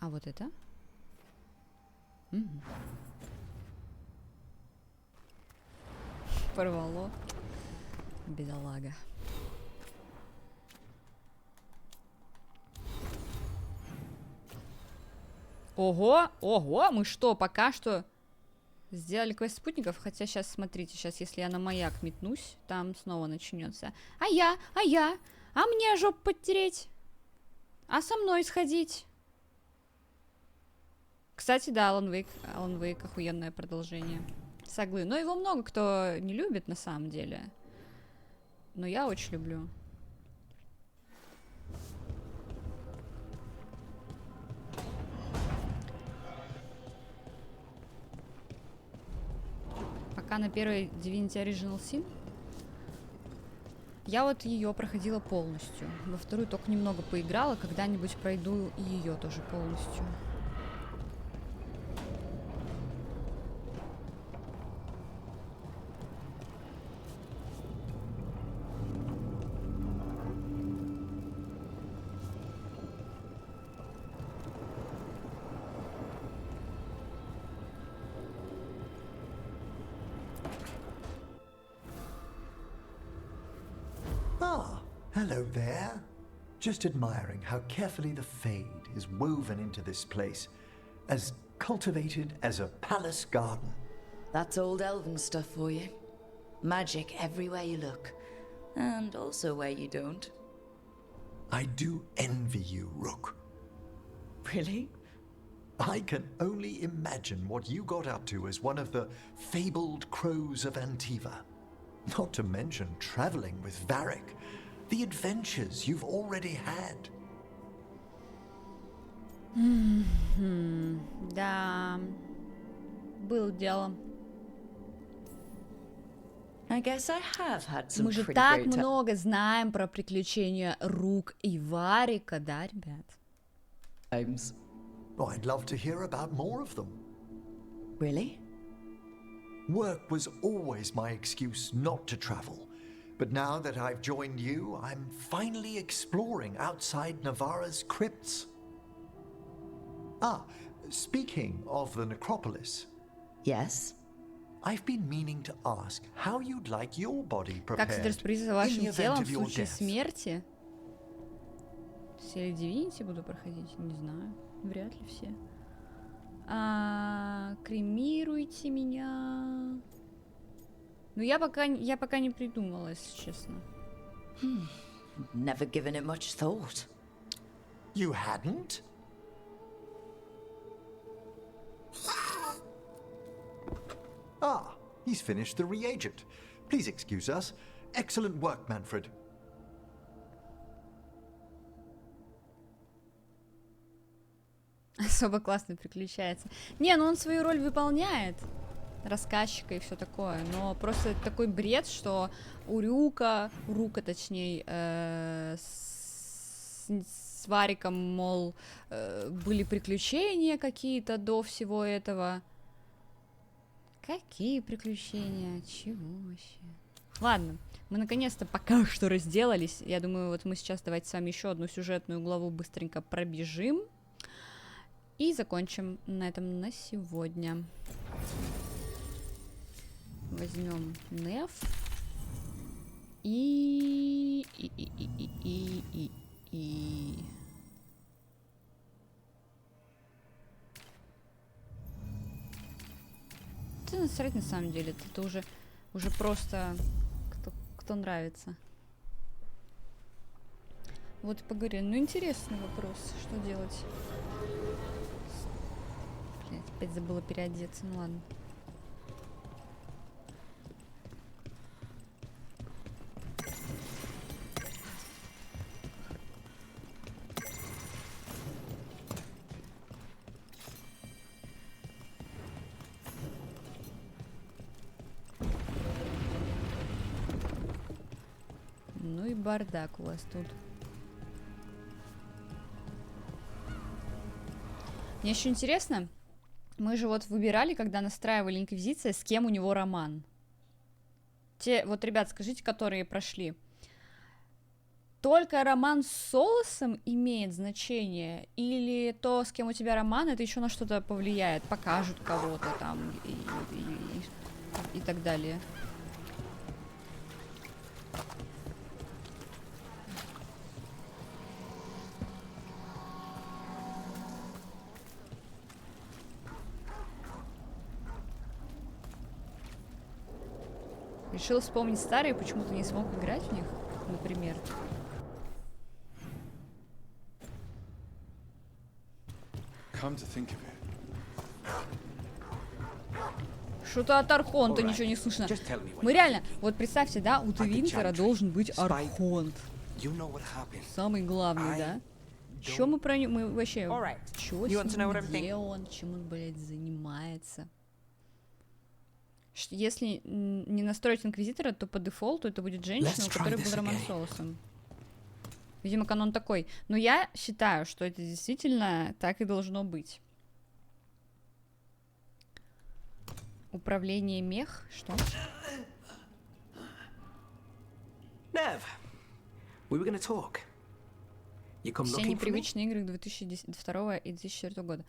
А вот это. Угу. Порвало. Бедолага. Ого, ого, мы что, пока что сделали квест спутников, хотя сейчас, смотрите, сейчас, если я на маяк метнусь, там снова начнется. А мне жопу подтереть, а со мной сходить. Кстати, да, Alan Wake охуенное продолжение. Соглы, но его много кто не любит на самом деле. Но я очень люблю. Пока на первой Divinity Original Sin. Я вот ее проходила полностью. Во вторую только немного поиграла, когда-нибудь пройду и ее тоже полностью. Ah, hello there. Just admiring how carefully the Fade is woven into this place, as cultivated as a palace garden. That's old elven stuff for you. Magic everywhere you look, and also where you don't. I do envy you, Rook. Really? I can only imagine what you got up to as one of the fabled crows of Antiva. Not to mention traveling with Varric. The adventures you've already had. Да, было дело. I guess I have had some Мы же pretty так great много знаем про приключения Рук и Варика, да, ребят? times. Oh, I'd love to hear about more of them. Really? Work was always my excuse not to travel. But now that I've joined you, I'm finally exploring outside Navarra's crypts. Ah, speaking of the necropolis. Yes? I've been meaning to ask how you'd like your body prepared Как распорядиться in вашим the event телом of в your случае death. смерти? Все Divinity буду проходить? Не знаю. Вряд ли все. Кремируйте меня. Ну, я пока не придумала, если честно. Never given it much thought. You hadn't? Ah, he's finished the reagent. Please excuse us. Excellent work, Manfred. Особо классно приключается. Не, ну он свою роль выполняет. Рассказчика и все такое. Но просто это такой бред, что у Рука точнее, с Вариком, мол, были приключения какие-то до всего этого. Какие приключения? Чего вообще? Ладно, мы наконец-то пока что разделались. Я думаю, вот мы сейчас давайте с вами еще одну сюжетную главу быстренько пробежим. И закончим на этом на сегодня. Возьмем Неф. И... Это насрать на самом деле. Это уже просто кто нравится. Вот и поговорим. Ну, интересный вопрос. Что делать? Блять, опять забыла переодеться. Ну ладно. Ну и бардак у вас тут. Мне еще интересно, мы же вот выбирали, когда настраивали Инквизиция, с кем у него роман. Вот, ребят, скажите, которые прошли. Только роман с Солосом имеет значение? Или то, с кем у тебя роман, это еще на что-то повлияет? Покажут кого-то там и так далее. Решил вспомнить старые, почему-то не смог играть в них, например. Что-то от Архонта ничего не слышно. Мы реально, вот представьте, да, у Твинтера должен быть Архонт. Самый главный, да? Чё мы про него, мы вообще, чё с ним, где он, чем он, блядь, занимается? Если не настроить инквизитора, то по дефолту это будет женщина, у которой был роман с Солосом. Видимо, канон такой. Но я считаю, что это действительно так и должно быть. Управление мех? Что? Nev, we were gonna talk. You come Все looking for me? непривычные игры 2002 и 2004 года.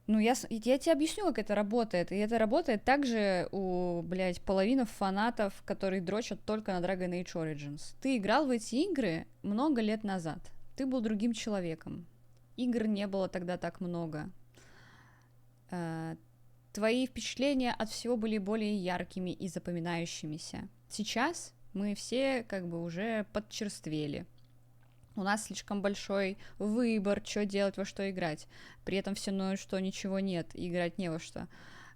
Ну, я тебе объясню, как это работает. И это работает также у, блядь, половины фанатов, которые дрочат только на Dragon Age Origins. Ты играл в эти игры много лет назад. Ты был другим человеком. Игр не было тогда так много. Твои впечатления от всего были более яркими и запоминающимися. Сейчас мы все как бы уже подчерствели. У нас слишком большой выбор, что делать, во что играть. При этом все ноют, что ничего нет, и играть не во что.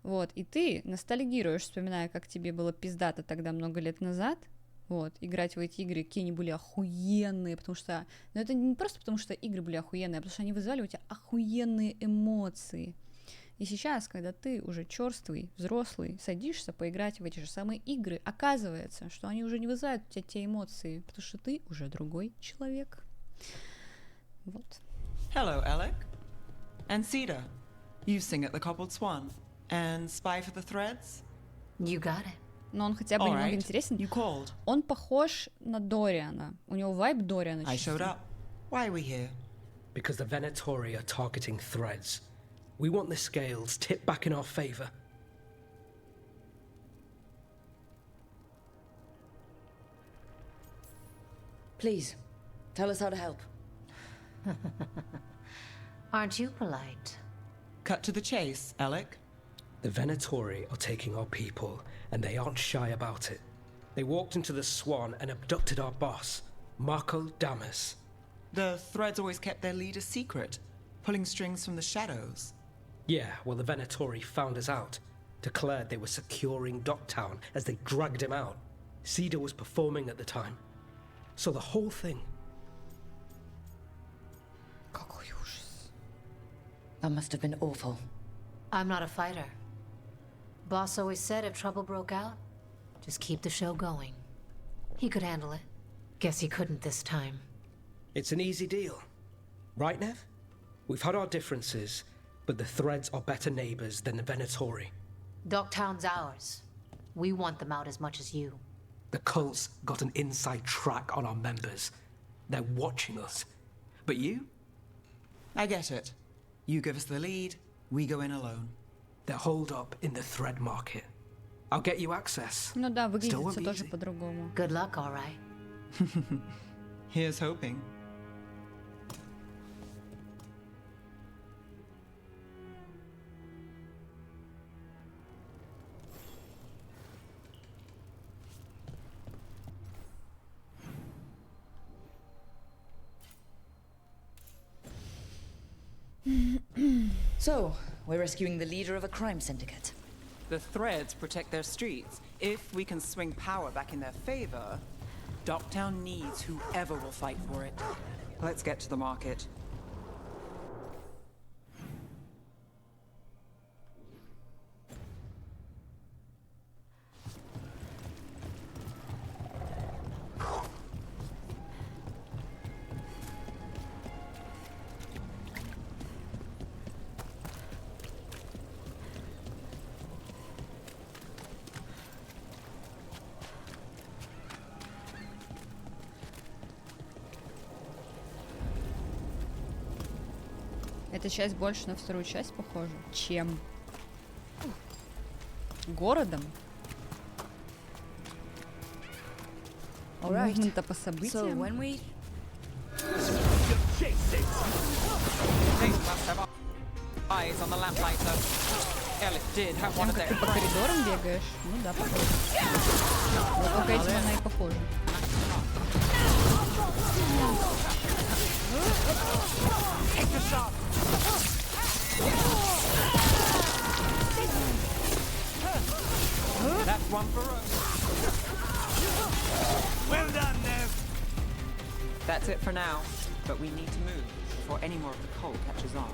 Вот, и ты ностальгируешь, вспоминая, как тебе было пиздато тогда много лет назад. Вот, играть в эти игры, какие они были охуенные, потому что... Но это не просто потому, что игры были охуенные, а потому что они вызывали у тебя охуенные эмоции. И сейчас, когда ты уже черствый, взрослый, садишься поиграть в эти же самые игры, оказывается, что они уже не вызывают у тебя те эмоции, потому что ты уже другой человек. Вот. Hello, Alec. And Cedar. You sing at the Cobbled Swan. And spy for the threads? You got it. Но он хотя бы немного интересен. Он похож на Дориана. У него вайб Дориана. I showed up. Why are we here? Because the Venatori are targeting threads. We want the scales tipped back in our favor. Please, tell us how to help. Aren't you polite? Cut to the chase, Alec. The Venatori are taking our people, and they aren't shy about it. They walked into the Swan and abducted our boss, Marco Damas. The threads always kept their leader secret, pulling strings from the shadows. Yeah, well, the Venatori found us out, declared they were securing Docktown as they dragged him out. Cedar was performing at the time. So the whole thing... That must have been awful. I'm not a fighter. Boss always said if trouble broke out, just keep the show going. He could handle it. Guess he couldn't this time. It's an easy deal. Right, Nev? We've had our differences, but the threads are better neighbors than the Venatori. Docktown's ours. We want them out as much as you. The cult's got an inside track on our members. They're watching us. But you? I get it. You give us the lead, we go in alone. They're holed up in the thread market. I'll get you access. Ну да, выглядит все тоже по-другому. Good luck, all right. Here's hoping. So, we're rescuing the leader of a crime syndicate. The threads protect their streets. If we can swing power back in their favor, Docktown needs whoever will fight for it. Let's get to the market. Эта часть больше на вторую часть похожа, чем городом. Мувмента по событиям. They must have eyes on the lamplighter. Ellis did have one of their. Ты по коридорам бегаешь? Ну да, похоже. Вот только этим она и похожа. That's one for us. Well done, Nev. That's it for now, but we need to move before any more of the coal catches on.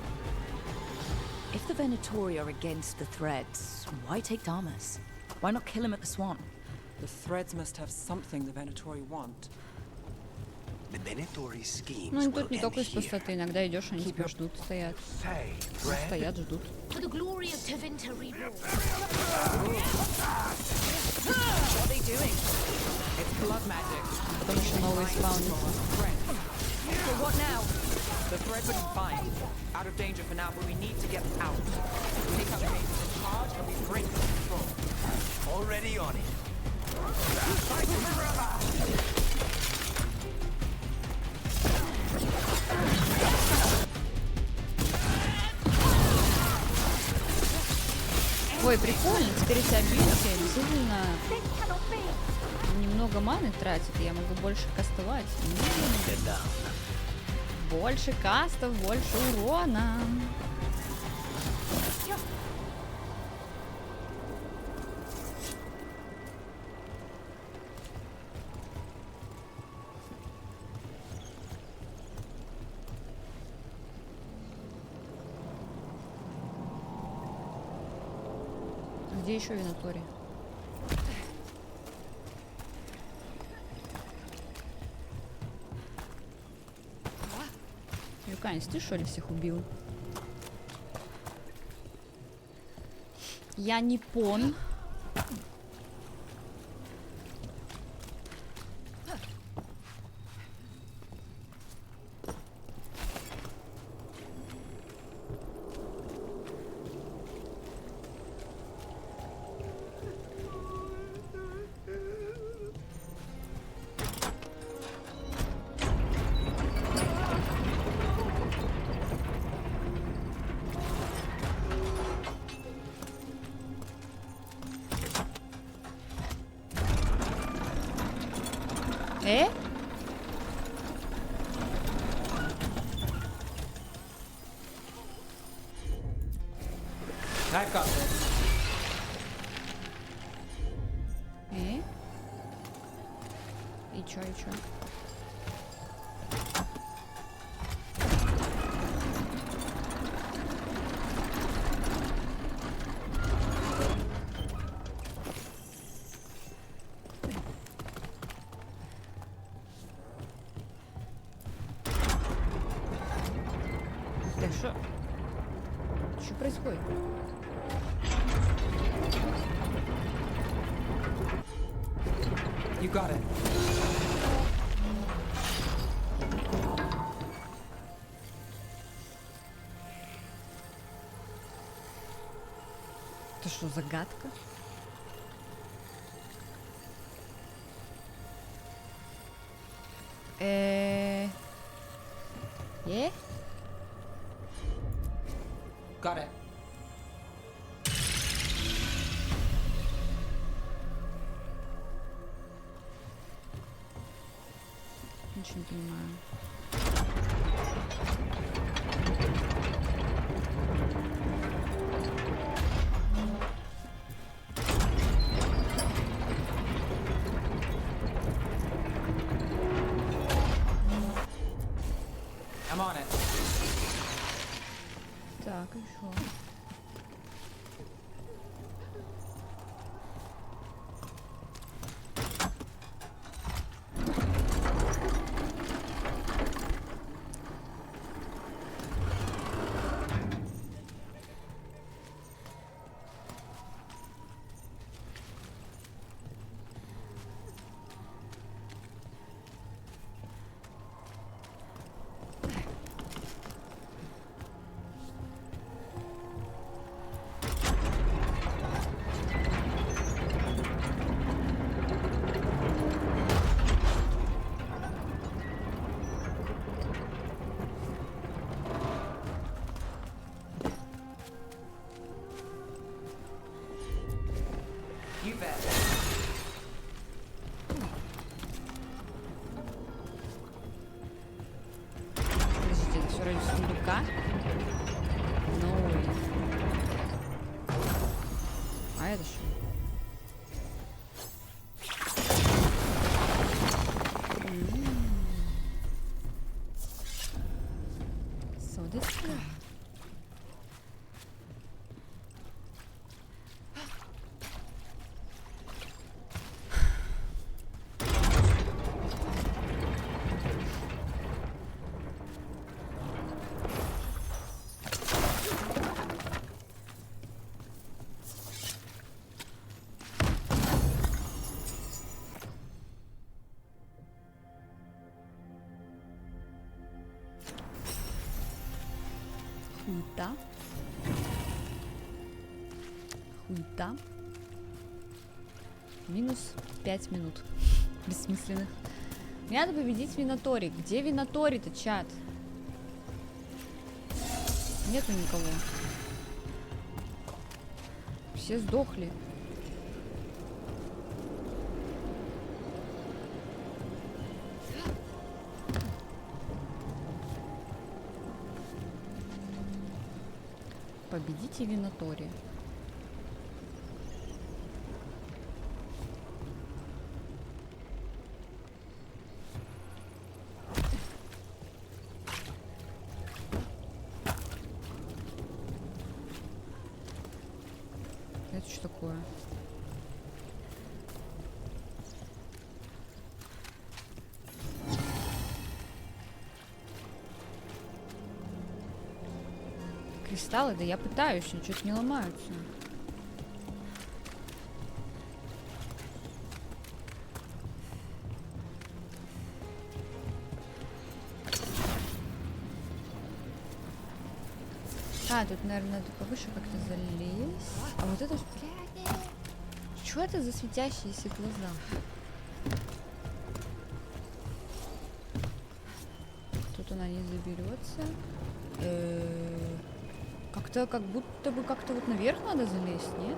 If the Venatori are against the Threads, why take Damas? Why not kill him at the Swan? The Threads must have something the Venatori want. The Venatori schemes Ну, will тут не end только из here. пустоты. Иногда идешь, они тебя ждут, стоят. Стоят, ждут. For the glory of Tevinter reborn. What are they doing? It's blood magic. Потому что новые спаунятся. So what now? The Threads are confined. Out of danger for now, but we need to get them out. We take out the mages in charge and we break the control. Already on it. Ой, прикольно, теперь эти обилки действительно немного маны тратит, я могу больше кастовать. Больше кастов, больше урона. Где еще Винатори? Юканис, ты что ли всех убил? Я не пон. I've got this. И чё, и чё? Да что? Что происходит? You got it. Это что, загадка? Got it. Ничего не понимаю. I'm on it. Так, еще. You bet. Подождите, это все ради сундука? Ну. А это что? So this one. Хуета. Хуета. Минус 5 минут. Бессмысленных. Мне надо победить Винаторий. Где Винаторий-то, чат? Нету никого. Все сдохли. Победите Винатория. Это что такое? Кристаллы? Да я пытаюсь, но что-то не ломаются. А, тут, наверное, надо повыше как-то залезть. А вот это... Что это за светящиеся глаза? Тут она не заберется. Как-то, как будто бы как-то вот наверх надо залезть, нет?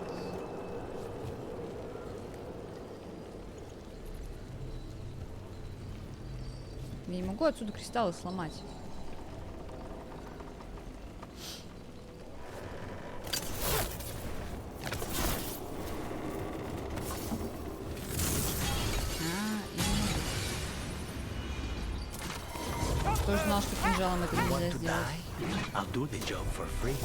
Я не могу отсюда кристаллы сломать. Кто же знал, что кинжалом это нельзя сделать? I'll do the job for free.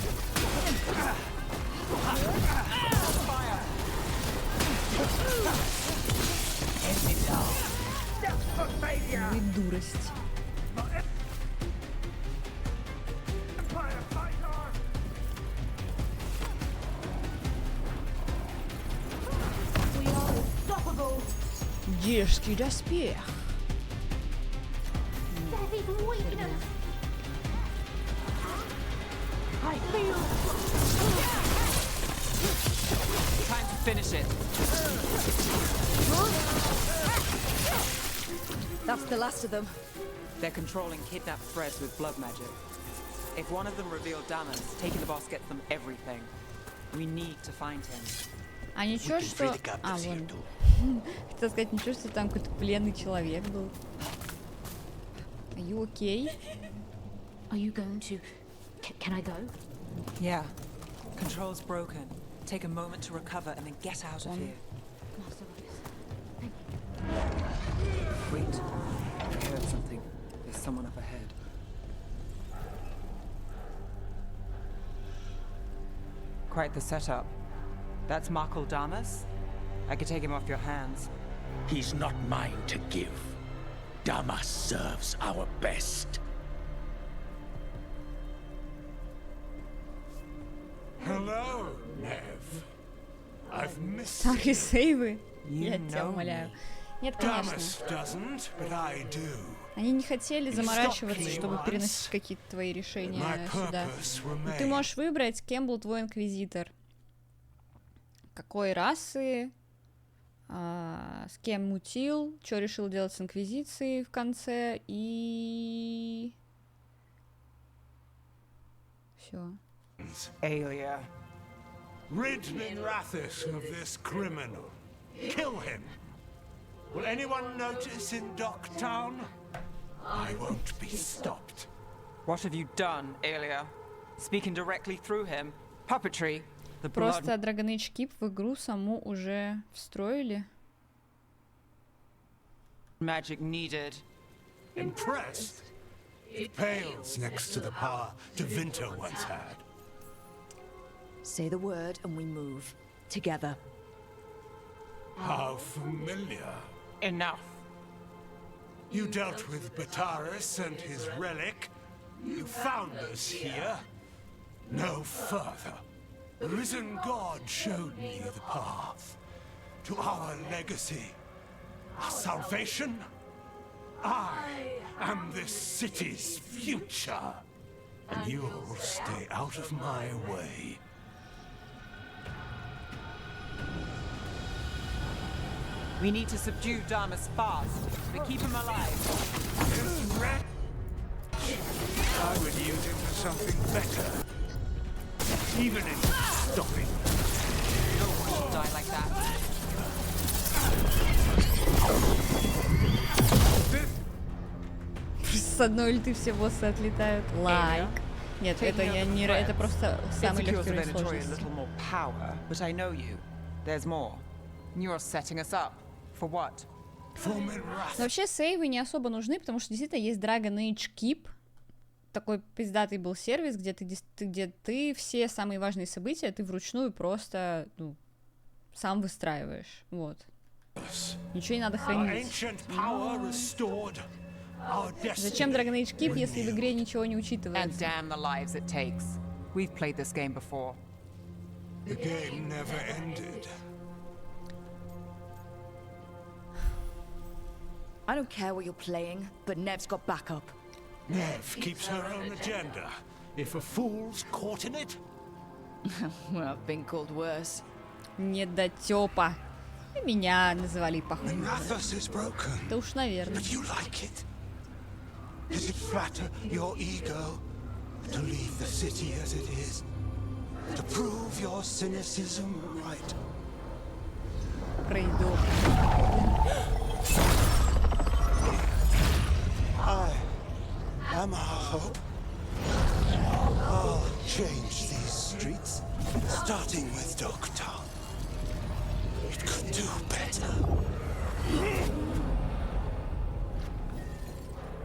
Ну и дурость. Дерзкий доспех. Time to finish it. That's the last of them. They're controlling kidnapped threads with blood magic. If one of them revealed Damas, taking the boss gets them everything. We need to find him. А ничего, что... А, вон. Хотела сказать, ничего, что там какой-то пленный человек был. Are you okay? Are you going to... Can I go? Yeah. Control's broken. Take a moment to recover and then get out of here. Wait. I heard something. There's someone up ahead. Quite the setup. That's Markle Damas? I could take him off your hands. He's not mine to give. Damas serves our best. Hello, Nev. I've missed Старые сейвы. You Я тебя know умоляю. me. Нет, конечно. Damas doesn't, but I do. Они не хотели заморачиваться, чтобы переносить какие-то твои решения сюда. Но ты можешь выбрать, кем был твой инквизитор. Какой расы, с кем мутил, что решил делать с инквизицией в конце, и... Все. Aelia. Rid Minrathis of this criminal. Kill him. Will anyone notice in Docktown? I won't be stopped. What have you done, Aelia? Speaking directly through him? Puppetry? The Просто blood... Dragon Age Keep в игру саму уже встроили. Magic needed. Impressed? It pales next to the power Devinter once had. Say the word and we move. Together. How familiar. Enough. You dealt with Bataris and his relic. You found us here. No further. The risen God showed me the path to our legacy, our salvation. I am this city's future. and you'll stay out of my way. We need to subdue Damas fast, but keep him alive. This rat? I would use him for something better. Even in stopping. No one should die like that. С одной ульты все боссы отлетают. Лайк. Нет, это я не... Это просто самый легкий уровень сложности. But I know you. There's more. You're setting us up. For what? Но вообще сейвы не особо нужны, потому что действительно есть Dragon Age Keep. Такой пиздатый был сервис, где ты все самые важные события ты вручную просто сам выстраиваешь. Вот. Ничего не надо хранить. Зачем Dragon Age Keep, если в игре ничего не учитывается? And damn the lives it takes. We've played this game before. The game never ended. I don't care what you're playing, but Nev's got backup. Nev keeps her own agenda. If a fool's caught in it... Well, I've been called worse. Недотёпа. И меня называли похуже. Да уж, наверное. But you like it? Does it flatter your ego to leave the city as it is? To prove your cynicism right? Пройду. I am our hope. I'll change these streets, starting with Dokta. It could do better.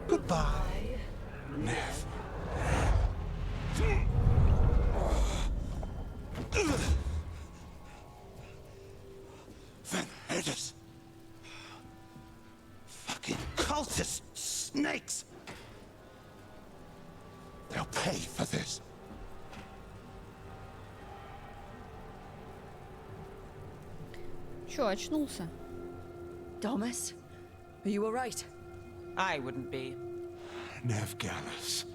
Goodbye, Nev. Van Herders. Fucking cultist snakes. They'll pay for this. Чё, очнулся? Thomas, are you alright? I wouldn't be. Nev Gallus,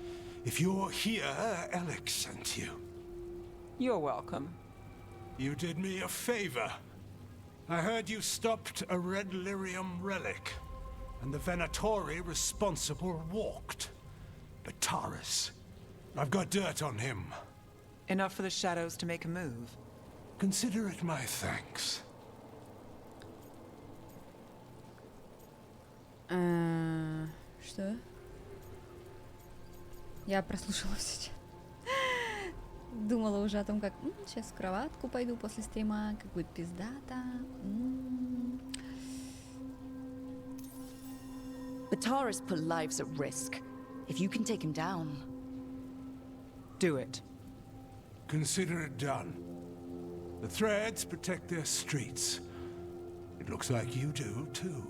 if you're here, Alex sent you. You're welcome. You did me a favor. I heard you stopped a red lyrium relic, and the Venatori responsible walked. Bataris. I've got dirt on him. Enough for the shadows to make a move. Consider it my thanks. Что? Я прослушала сейчас. Думала уже о том, как сейчас в кроватку пойду после стрима, как будет пиздата. Bataris put lives at risk. If you can take him down... Do it. Consider it done. The threads protect their streets. It looks like you do, too.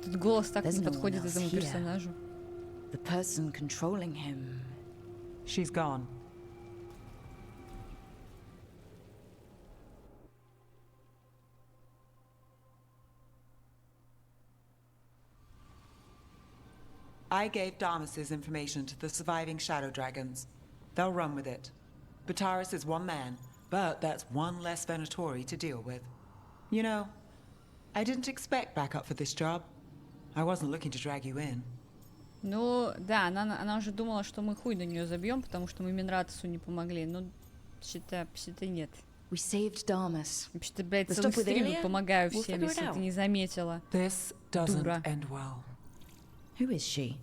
Тут голос так не подходит этому персонажу. The person controlling him. She's gone. I gave Damas's information to the surviving Shadow Dragons. They'll run with it. Bataris is one man, but that's one less Venatori to deal with. You know, I didn't expect backup for this job. I wasn't looking to drag you in. Ну, да, она уже думала, что мы хуй на нее забьем, потому что мы Минратусу не помогли. Ну, вообще-то нет. We saved Damas. Вообще-то, блядь, целый стрим помогаю всем, если ты не заметила. This doesn't end well. Who is she?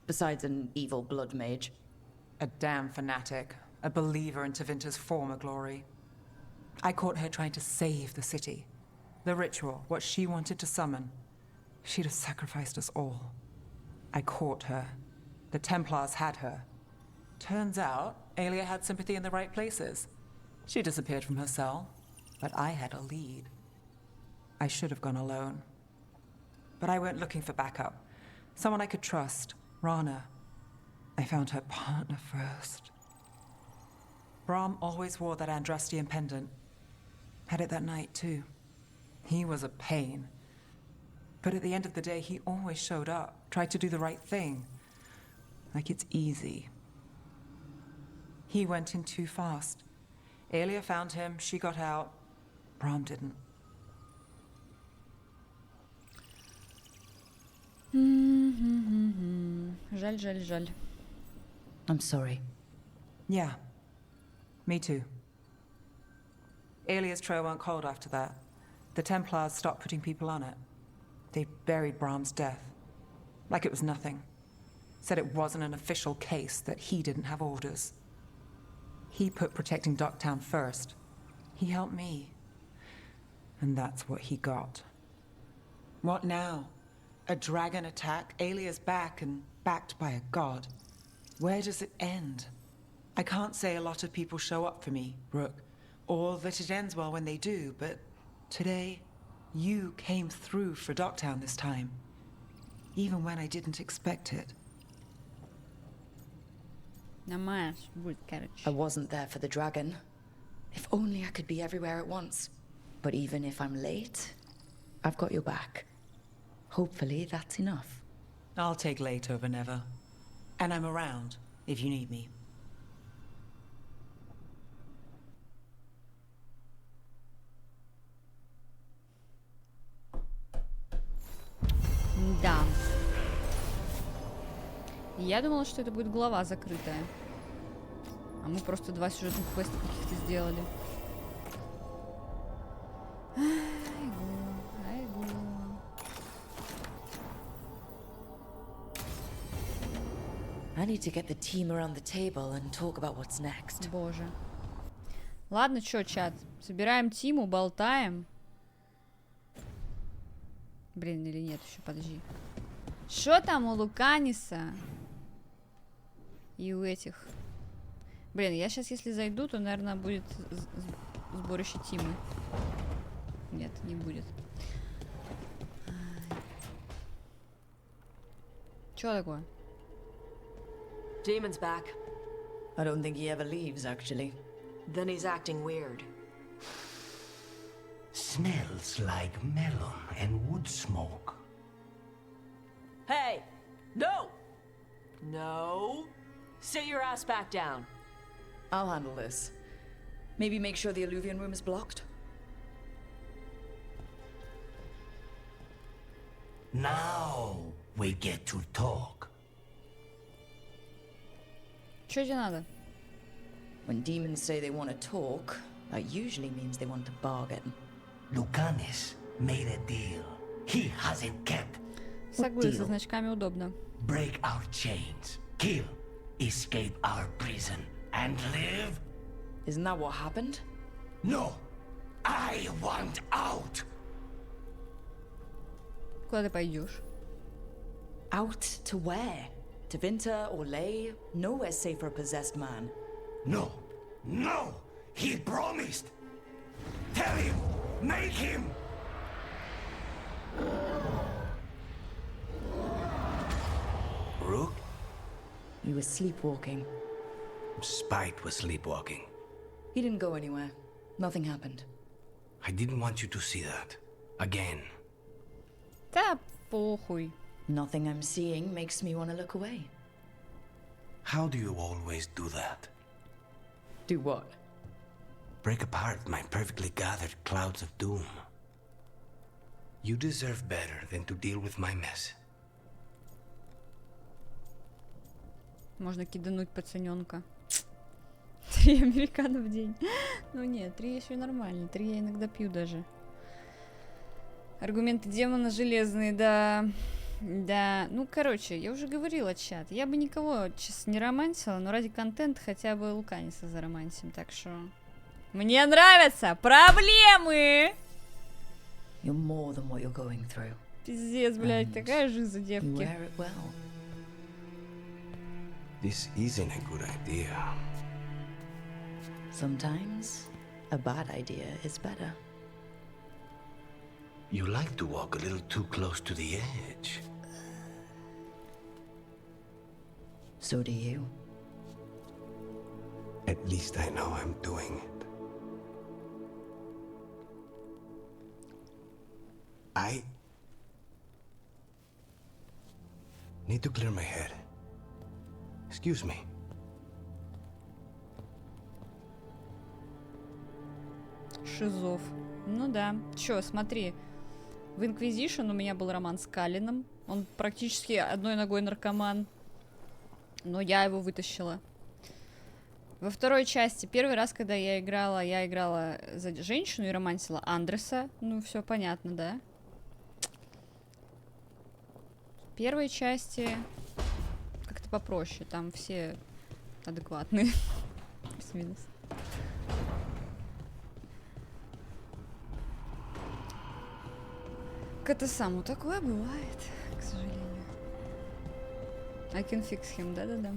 Besides an evil blood mage? A damn fanatic. A believer in Tevinter's former glory. I caught her trying to save the city. The ritual, what she wanted to summon. She'd have sacrificed us all. I caught her. The Templars had her. Turns out, Aelia had sympathy in the right places. She disappeared from her cell, but I had a lead. I should have gone alone. But I went looking for backup. Someone I could trust. Rana. I found her partner first. Brahm always wore that Andrastian pendant. Had it that night, too. He was a pain. But at the end of the day, he always showed up, tried to do the right thing. like it's easy. He went in too fast. Aelia found him, she got out. Bram didn't. Жаль, жаль, жаль. I'm sorry. Yeah, me too. Aelia's trail went cold after that. The Templars stopped putting people on it. They buried Bram's death. Like it was nothing. Said it wasn't an official case, that he didn't have orders. He put protecting Docktown first. He helped me. And that's what he got. What now? A dragon attack, Aelia's back and backed by a god. Where does it end? I can't say a lot of people show up for me, Rook, or that it ends well when they do, but today, you came through for Docktown this time. Even when I didn't expect it. I wasn't there for the dragon. If only I could be everywhere at once. But even if I'm late, I've got your back. Hopefully that's enough. I'll take late over never. And I'm around if you need me. Да. Я думала, что это будет глава закрытая. А мы просто 2 сюжетных квеста каких-то сделали. I need to get the team around the table and talk about what's next. Боже. Ладно, чё, чат. Собираем тиму, болтаем. Блин, или нет еще, подожди. Что там у Луканиса? И у этих. Блин, я сейчас, если зайду, то, наверное, будет сборище тимы. Нет, не будет. Чё такое? Demon's back. I don't think he ever leaves, actually. Then he's acting weird. Smells like melon and wood smoke. Hey! No! No! Sit your ass back down. I'll handle this. Maybe make sure the Alluvion room is blocked? Now we get to talk. Что тебе надо? When demons say they want to talk, that usually means they want to bargain. Lucanis made a deal. He hasn't kept. Согласна, со значками удобно. Break our chains, kill, escape our prison, and live? Isn't that what happened? No! I want out! Куда ты пойдешь? Out to where? To Vinter or Lay? Nowhere's safe for a possessed man. No! No! He promised! Tell him! Make him! Rook? You were sleepwalking. Spite was sleepwalking. He didn't go anywhere. Nothing happened. I didn't want you to see that. Again. Да похуй. Nothing I'm seeing makes me want to look away. How do you always do that? Do what? Break apart my perfectly gathered clouds of doom. You deserve better than to deal with my mess. Можно кидануть пацаненка. 3 американо в день. Ну нет, 3 еще нормально. 3 я иногда пью даже. Аргументы демона железные, да. Да, ну короче, я уже говорила, чат. Я бы никого сейчас не романсила, но ради контента хотя бы Луканиса заромансим, так что... Мне нравятся проблемы! You're more than what you're going through. Пиздец, блядь, такая жиза, девки. You wear it well. This isn't a good idea. Sometimes a bad idea is better. You like to walk a little too close to the edge. So do you. At least I know I'm doing it. I need to clear my head. Excuse me. Шизов. Ну да. Чё, смотри. В Inquisition у меня был роман с Калином. Он практически одной ногой наркоман. Но я его вытащила. Во второй части, первый раз, когда я играла за женщину и романсила Андреса. Ну, все понятно, да? В первой части как-то попроще. Там все адекватные. Плюс-минус. Катасаму такое бывает, к сожалению. I can fix him, да-да-да.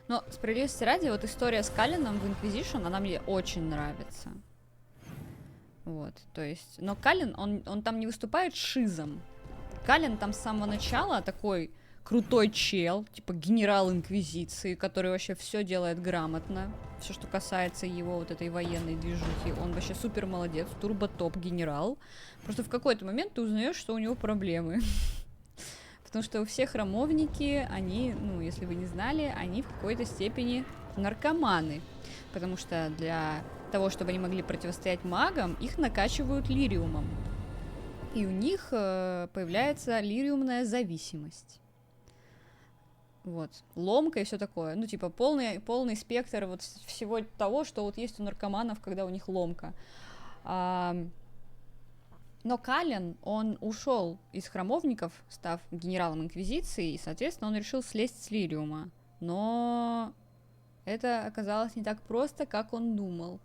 Но, справедливости ради, вот история с Калином в Inquisition, она мне очень нравится. Вот, то есть... Но Калин, он там не выступает шизом. Калин там с самого начала такой крутой чел, типа генерал Инквизиции, который вообще все делает грамотно. Все, что касается его вот этой военной движухи. Он вообще супер молодец, турбо-топ генерал. Просто в какой-то момент ты узнаешь, что у него проблемы. Потому что у всех храмовники, они, ну, если вы не знали, они в какой-то степени наркоманы. Потому что для того, чтобы они могли противостоять магам, их накачивают лириумом. И у них появляется лириумная зависимость. Вот. Ломка и все такое. Ну, типа, полный спектр вот всего того, что вот есть у наркоманов, когда у них ломка. Но Калин, он ушел из храмовников, став генералом Инквизиции, и, соответственно, он решил слезть с лириума. Но это оказалось не так просто, как он думал.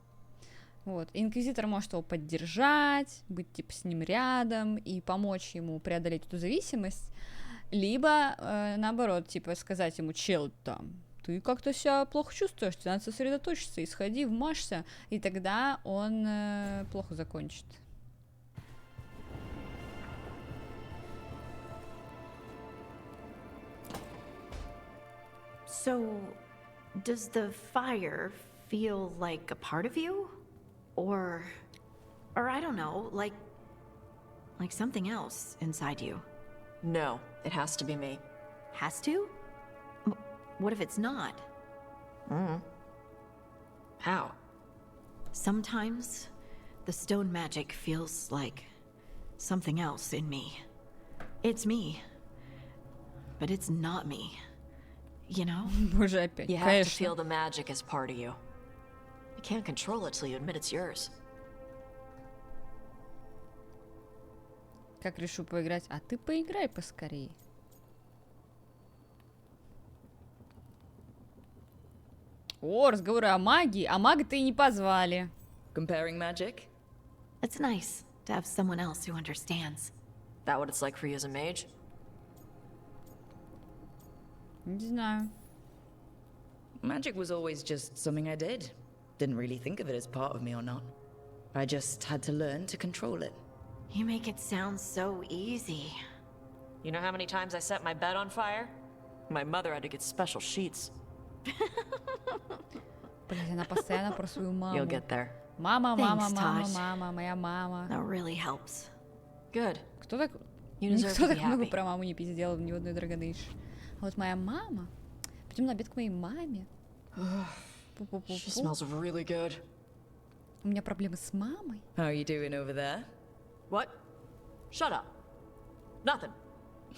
Вот. Инквизитор может его поддержать, быть, типа, с ним рядом и помочь ему преодолеть эту зависимость. Либо, наоборот, типа, сказать ему: чел, там, ты как-то себя плохо чувствуешь, тебе надо сосредоточиться, и сходи, вмажься, и тогда он плохо закончит. So, does the fire feel like a part of you? Or I don't know, like something else inside you? No, it has to be me. Has to? What if it's not? How? Sometimes the stone magic feels like something else in me. It's me, but it's not me. You know? Боже, опять. You have to feel the magic as part of you. You can't control it till you admit it's yours. Как решу поиграть? А ты поиграй поскорей. О, разговоры о магии. А мага-то и не позвали. Comparing magic? It's nice to have someone else who understands. That what it's like for you as a mage? Не знаю. Magic was always just something I did. Didn't really think of it as part of me or not. I just had to learn to control it. You make it sound so easy. You know how many times I set my bed on fire? My mother had to get special sheets. Блин, она постоянно про свою маму. You'll get there. Мама, Thanks, мама, Taj. мама, моя мама. That really helps. Good. Кто так, You deserve никто to be так много happy. про маму не пиздел ни в одной Драгонейш. А вот моя мама... Пойдем на обед к моей маме. She smells really good. У меня проблемы с мамой. How are you doing over there? What? Shut up. Nothing.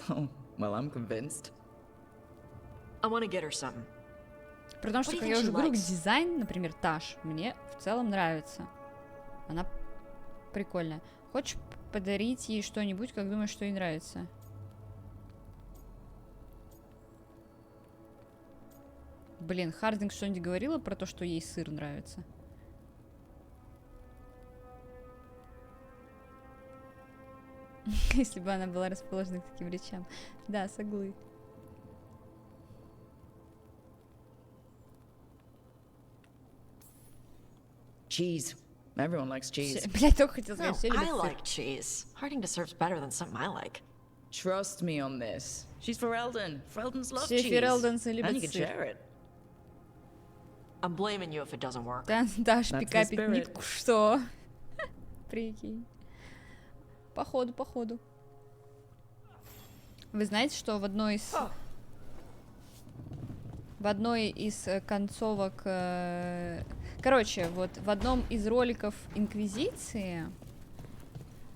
Oh, well, I'm convinced. I want to get her something. Потому что, What do you как я think уже she говорю, likes? дизайн, например, Таш, мне в целом нравится. Она прикольная. Хочешь подарить ей что-нибудь, как думаешь, что ей нравится? Блин, Хардинг что-нибудь говорила про то, что ей сыр нравится? Если бы она была расположена к таким речам. Да, соглы. Cheese. Everyone likes cheese. Блять, только хотел No, сказать, все I любят сыр. like cheese. Harding deserves better than something I like. Trust me on this. She's Ferelden. Fereldens love Все cheese. Ферелденсы And любят you can сыр. share it. I'm blaming you if it doesn't work. Да, Даш That's the пикапит spirit. нитку, что? Прикинь. Походу. Вы знаете, что в одной из концовок... Короче, вот в одном из роликов Инквизиции,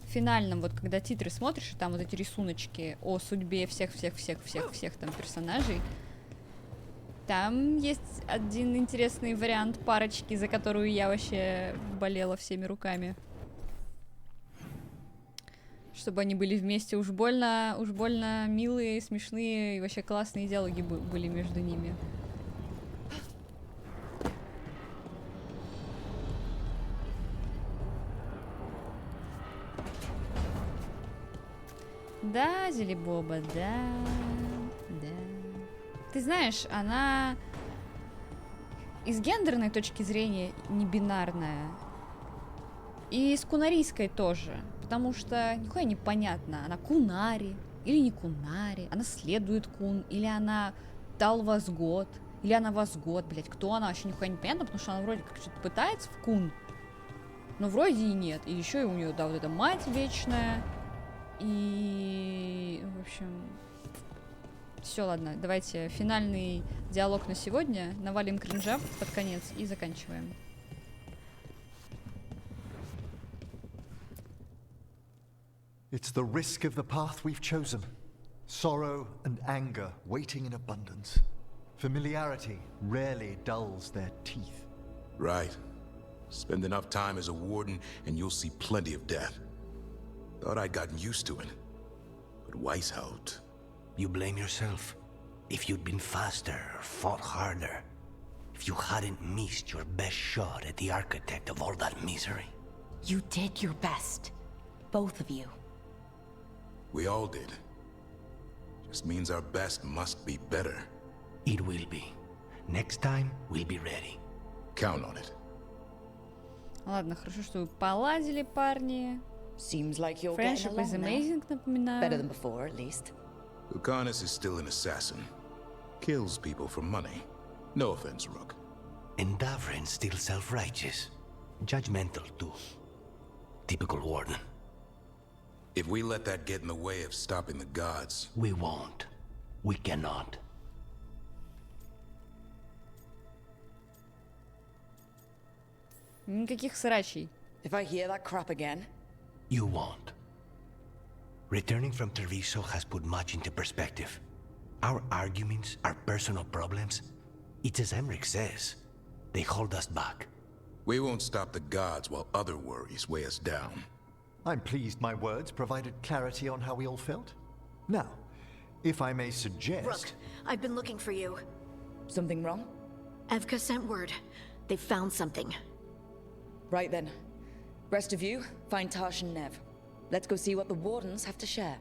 финальном, вот когда титры смотришь, и там вот эти рисуночки о судьбе всех там персонажей, там есть один интересный вариант парочки, за которую я вообще болела всеми руками. Чтобы они были вместе, уж больно милые, смешные и вообще классные диалоги были между ними. Да, Зелебоба, да. Ты знаешь, она и с гендерной точки зрения не бинарная, и с кунарийской тоже, потому что нихуя непонятно, она кунари или не кунари, она следует кун, или она талвазгот, или она возгот, блять, кто она, вообще нихуя непонятно, потому что она вроде как что-то пытается в кун, но вроде и нет, и еще и у нее, да, вот эта мать вечная, и, в общем... Все, ладно, давайте финальный диалог на сегодня. Навалим кринжа под конец и заканчиваем. It's the risk of the path we've chosen. Sorrow and anger waiting in abundance. Familiarity rarely dulls their teeth. Right. Spend enough time as a warden and you'll see plenty of death. Thought I'd gotten used to it. But Weishaupt... You blame yourself. If you'd been faster or fought harder, if you hadn't missed your best shot at the architect of all that misery. You did your best. Both of you. We all did. Just means our best must be better. It will be. Next time, we'll be ready. Count on it. Ладно, хорошо, что вы поладили, парни. Seems like you're Friendship is amazing, напоминаю. Better than before, at least. Lucanus is still an assassin. Kills people for money. No offense, Rook. And Davrin's still self-righteous. Judgmental, too. Typical warden. If we let that get in the way of stopping the gods... We won't. We cannot. Никаких срачей. If I hear that crap again... You won't. Returning from Treviso has put much into perspective. Our arguments, our personal problems, it's as Emmerich says. They hold us back. We won't stop the gods while other worries weigh us down. I'm pleased my words provided clarity on how we all felt. Now, if I may suggest... Rook, I've been looking for you. Something wrong? Evka sent word. They found something. Right then. Rest of you, find Tash and Nev. Let's go see what the Wardens have to share.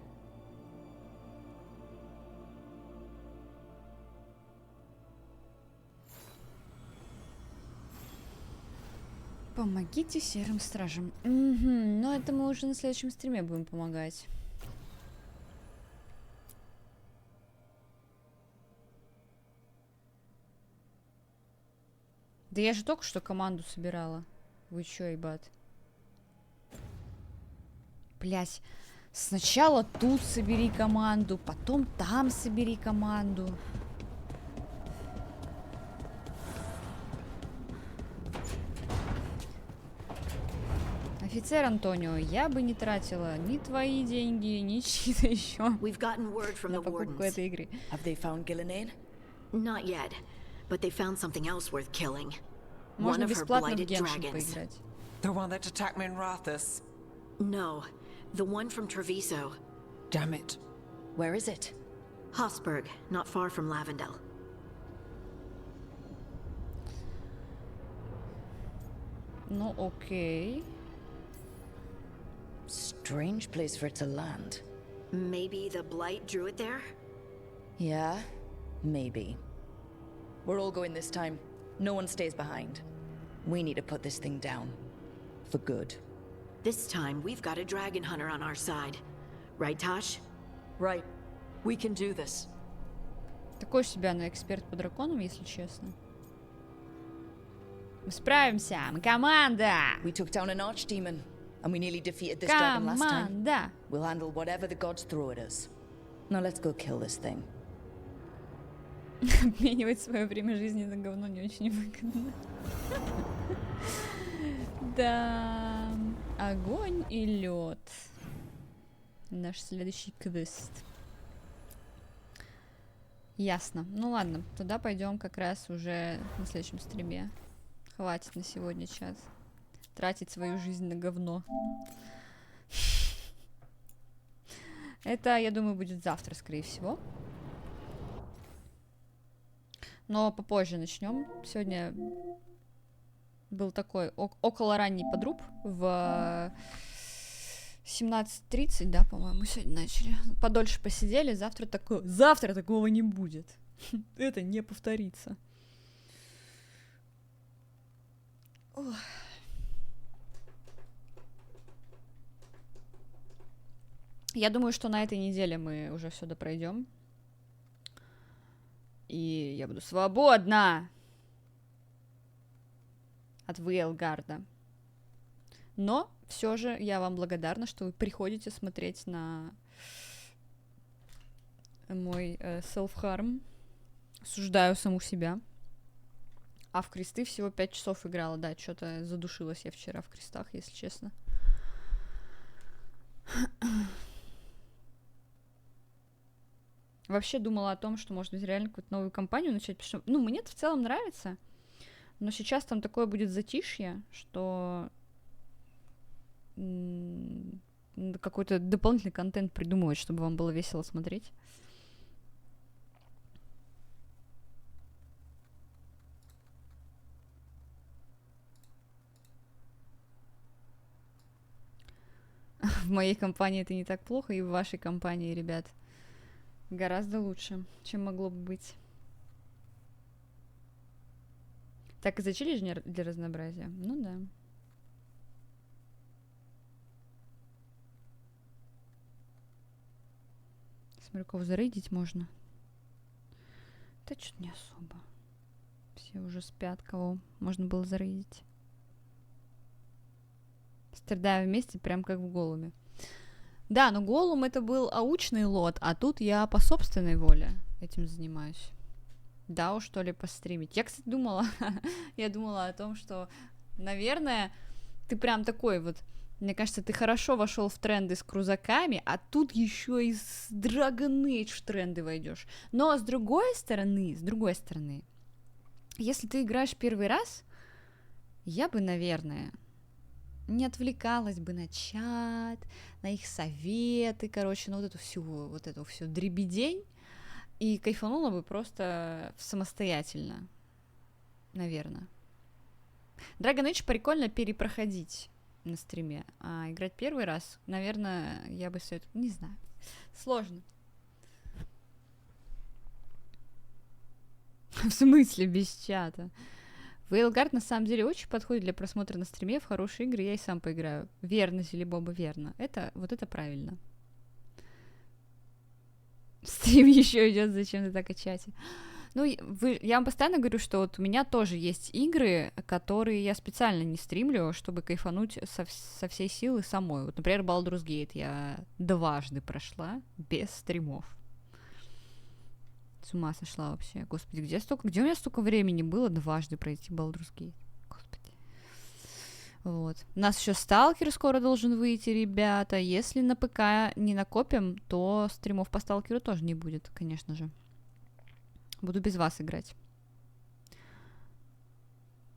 Помогите серым стражам. Но это мы уже на следующем стриме будем помогать. Да я же только что команду собирала. Вы чё, ебать? Блять, сначала тут собери команду, потом там собери команду. Офицер Антонио, я бы не тратила ни твои деньги, ни чьи-то еще на покупку этой игры. Have they found Gillenane? Not yet, but they found something else worth killing. Можно бесплатно в Геншин поиграть. The one that attacked me in Rathus? No, the one from Treviso. Damn it. Where is it? Hofsburg, not far from Lavendel. Ну, окей. Strange place for it to land. Maybe the Blight drew it there? Yeah, maybe. We're all going this time. No one stays behind. We need to put this thing down. For good. This time, we've got a dragon hunter on our side. Right, Tosh? Right. We can do this. Такой себя на эксперт по драконам, если честно. Мы справимся! Мы команда! We took down an archdemon, and we nearly defeated this dragon last time. We'll handle whatever the gods throw at us. Now let's go kill this thing. Обменивать свое время жизни на говно не очень выгодно. Да. Огонь и лед. Наш следующий квест. Ясно. Ну ладно, туда пойдем как раз уже на следующем стриме. Хватит на сегодня час тратить свою жизнь на говно. Это, я думаю, будет завтра, скорее всего. Но попозже начнем. Сегодня был такой около ранний подруб в 17:30, да, по-моему, сегодня начали. Подольше посидели, завтра такого не будет. Это не повторится. Ох. Я думаю, что на этой неделе мы уже все допройдем. И я буду свободна от Veilguard. Но все же я вам благодарна, что вы приходите смотреть на мой self-harm. Осуждаю саму себя. А в кресты всего 5 часов играла. Да, что-то задушилась я вчера в крестах, если честно. Вообще думала о том, что, может быть, реально какую-то новую кампанию начать, потому что, ну, мне это в целом нравится, но сейчас там такое будет затишье, что надо какой-то дополнительный контент придумывать, чтобы вам было весело смотреть. В моей компании это не так плохо, и в вашей компании, ребят. Гораздо лучше, чем могло бы быть. Так и зачили же для разнообразия? Ну да. Смотрю, кого зарейдить можно. Да что-то не особо. Все уже спят, кого можно было зарейдить. Страдаем вместе, прям как в Голуме. Да, но Голум это был аучный лот, а тут я по собственной воле этим занимаюсь. Да уж, что ли, постримить. Я, кстати, думала, я думала о том, что, наверное, ты прям такой вот, мне кажется, ты хорошо вошел в тренды с крузаками, а тут еще и с Dragon Age в тренды войдешь. Но с другой стороны, если ты играешь первый раз, я бы, наверное, не отвлекалась бы на чат, на их советы, короче, на вот эту всю дребедень, и кайфанула бы просто самостоятельно, наверное. Dragon Age прикольно перепроходить на стриме, а играть первый раз, наверное, я бы советовала, не знаю, сложно. В смысле без чата? Veilguard на самом деле очень подходит для просмотра на стриме, в хорошие игры я и сам поиграю. Верно, Зелебоба, верно. Вот это правильно. Стрим еще идет, зачем ты так о чате? Ну, я вам постоянно говорю, что вот у меня тоже есть игры, которые я специально не стримлю, чтобы кайфануть со всей силы самой. Вот, например, Baldur's Gate я дважды прошла без стримов. С ума сошла вообще. Господи, где у меня столько времени было дважды пройти Baldur's Gate? Господи. Вот. У нас еще Сталкер скоро должен выйти, ребята. Если на ПК не накопим, то стримов по Сталкеру тоже не будет, конечно же. Буду без вас играть.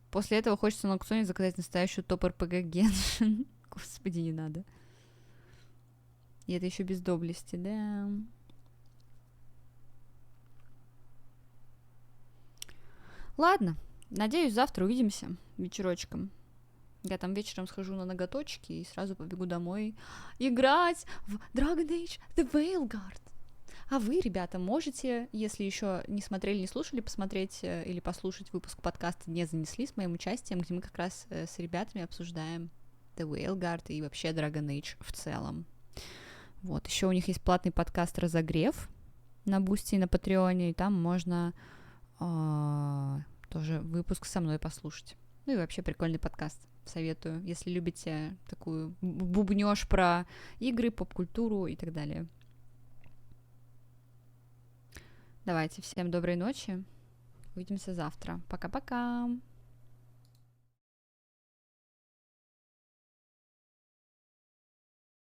После этого хочется на аукционе заказать настоящую топ-РПГ Геншин. Господи, не надо. И это еще без доблести, да. Ладно, надеюсь, завтра увидимся вечерочком. Я там вечером схожу на ноготочки и сразу побегу домой играть в Dragon Age The Veilguard. А вы, ребята, можете, если еще не смотрели, не слушали, посмотреть или послушать выпуск подкаста «Не занесли» с моим участием, где мы как раз с ребятами обсуждаем The Veilguard и вообще Dragon Age в целом. Вот, еще у них есть платный подкаст «Разогрев» на Бусти и на Патреоне, и там можно тоже выпуск со мной послушать. Ну и вообще прикольный подкаст. Советую, если любите такую бубнёж про игры, поп-культуру и так далее. Давайте, всем доброй ночи. Увидимся завтра. Пока-пока.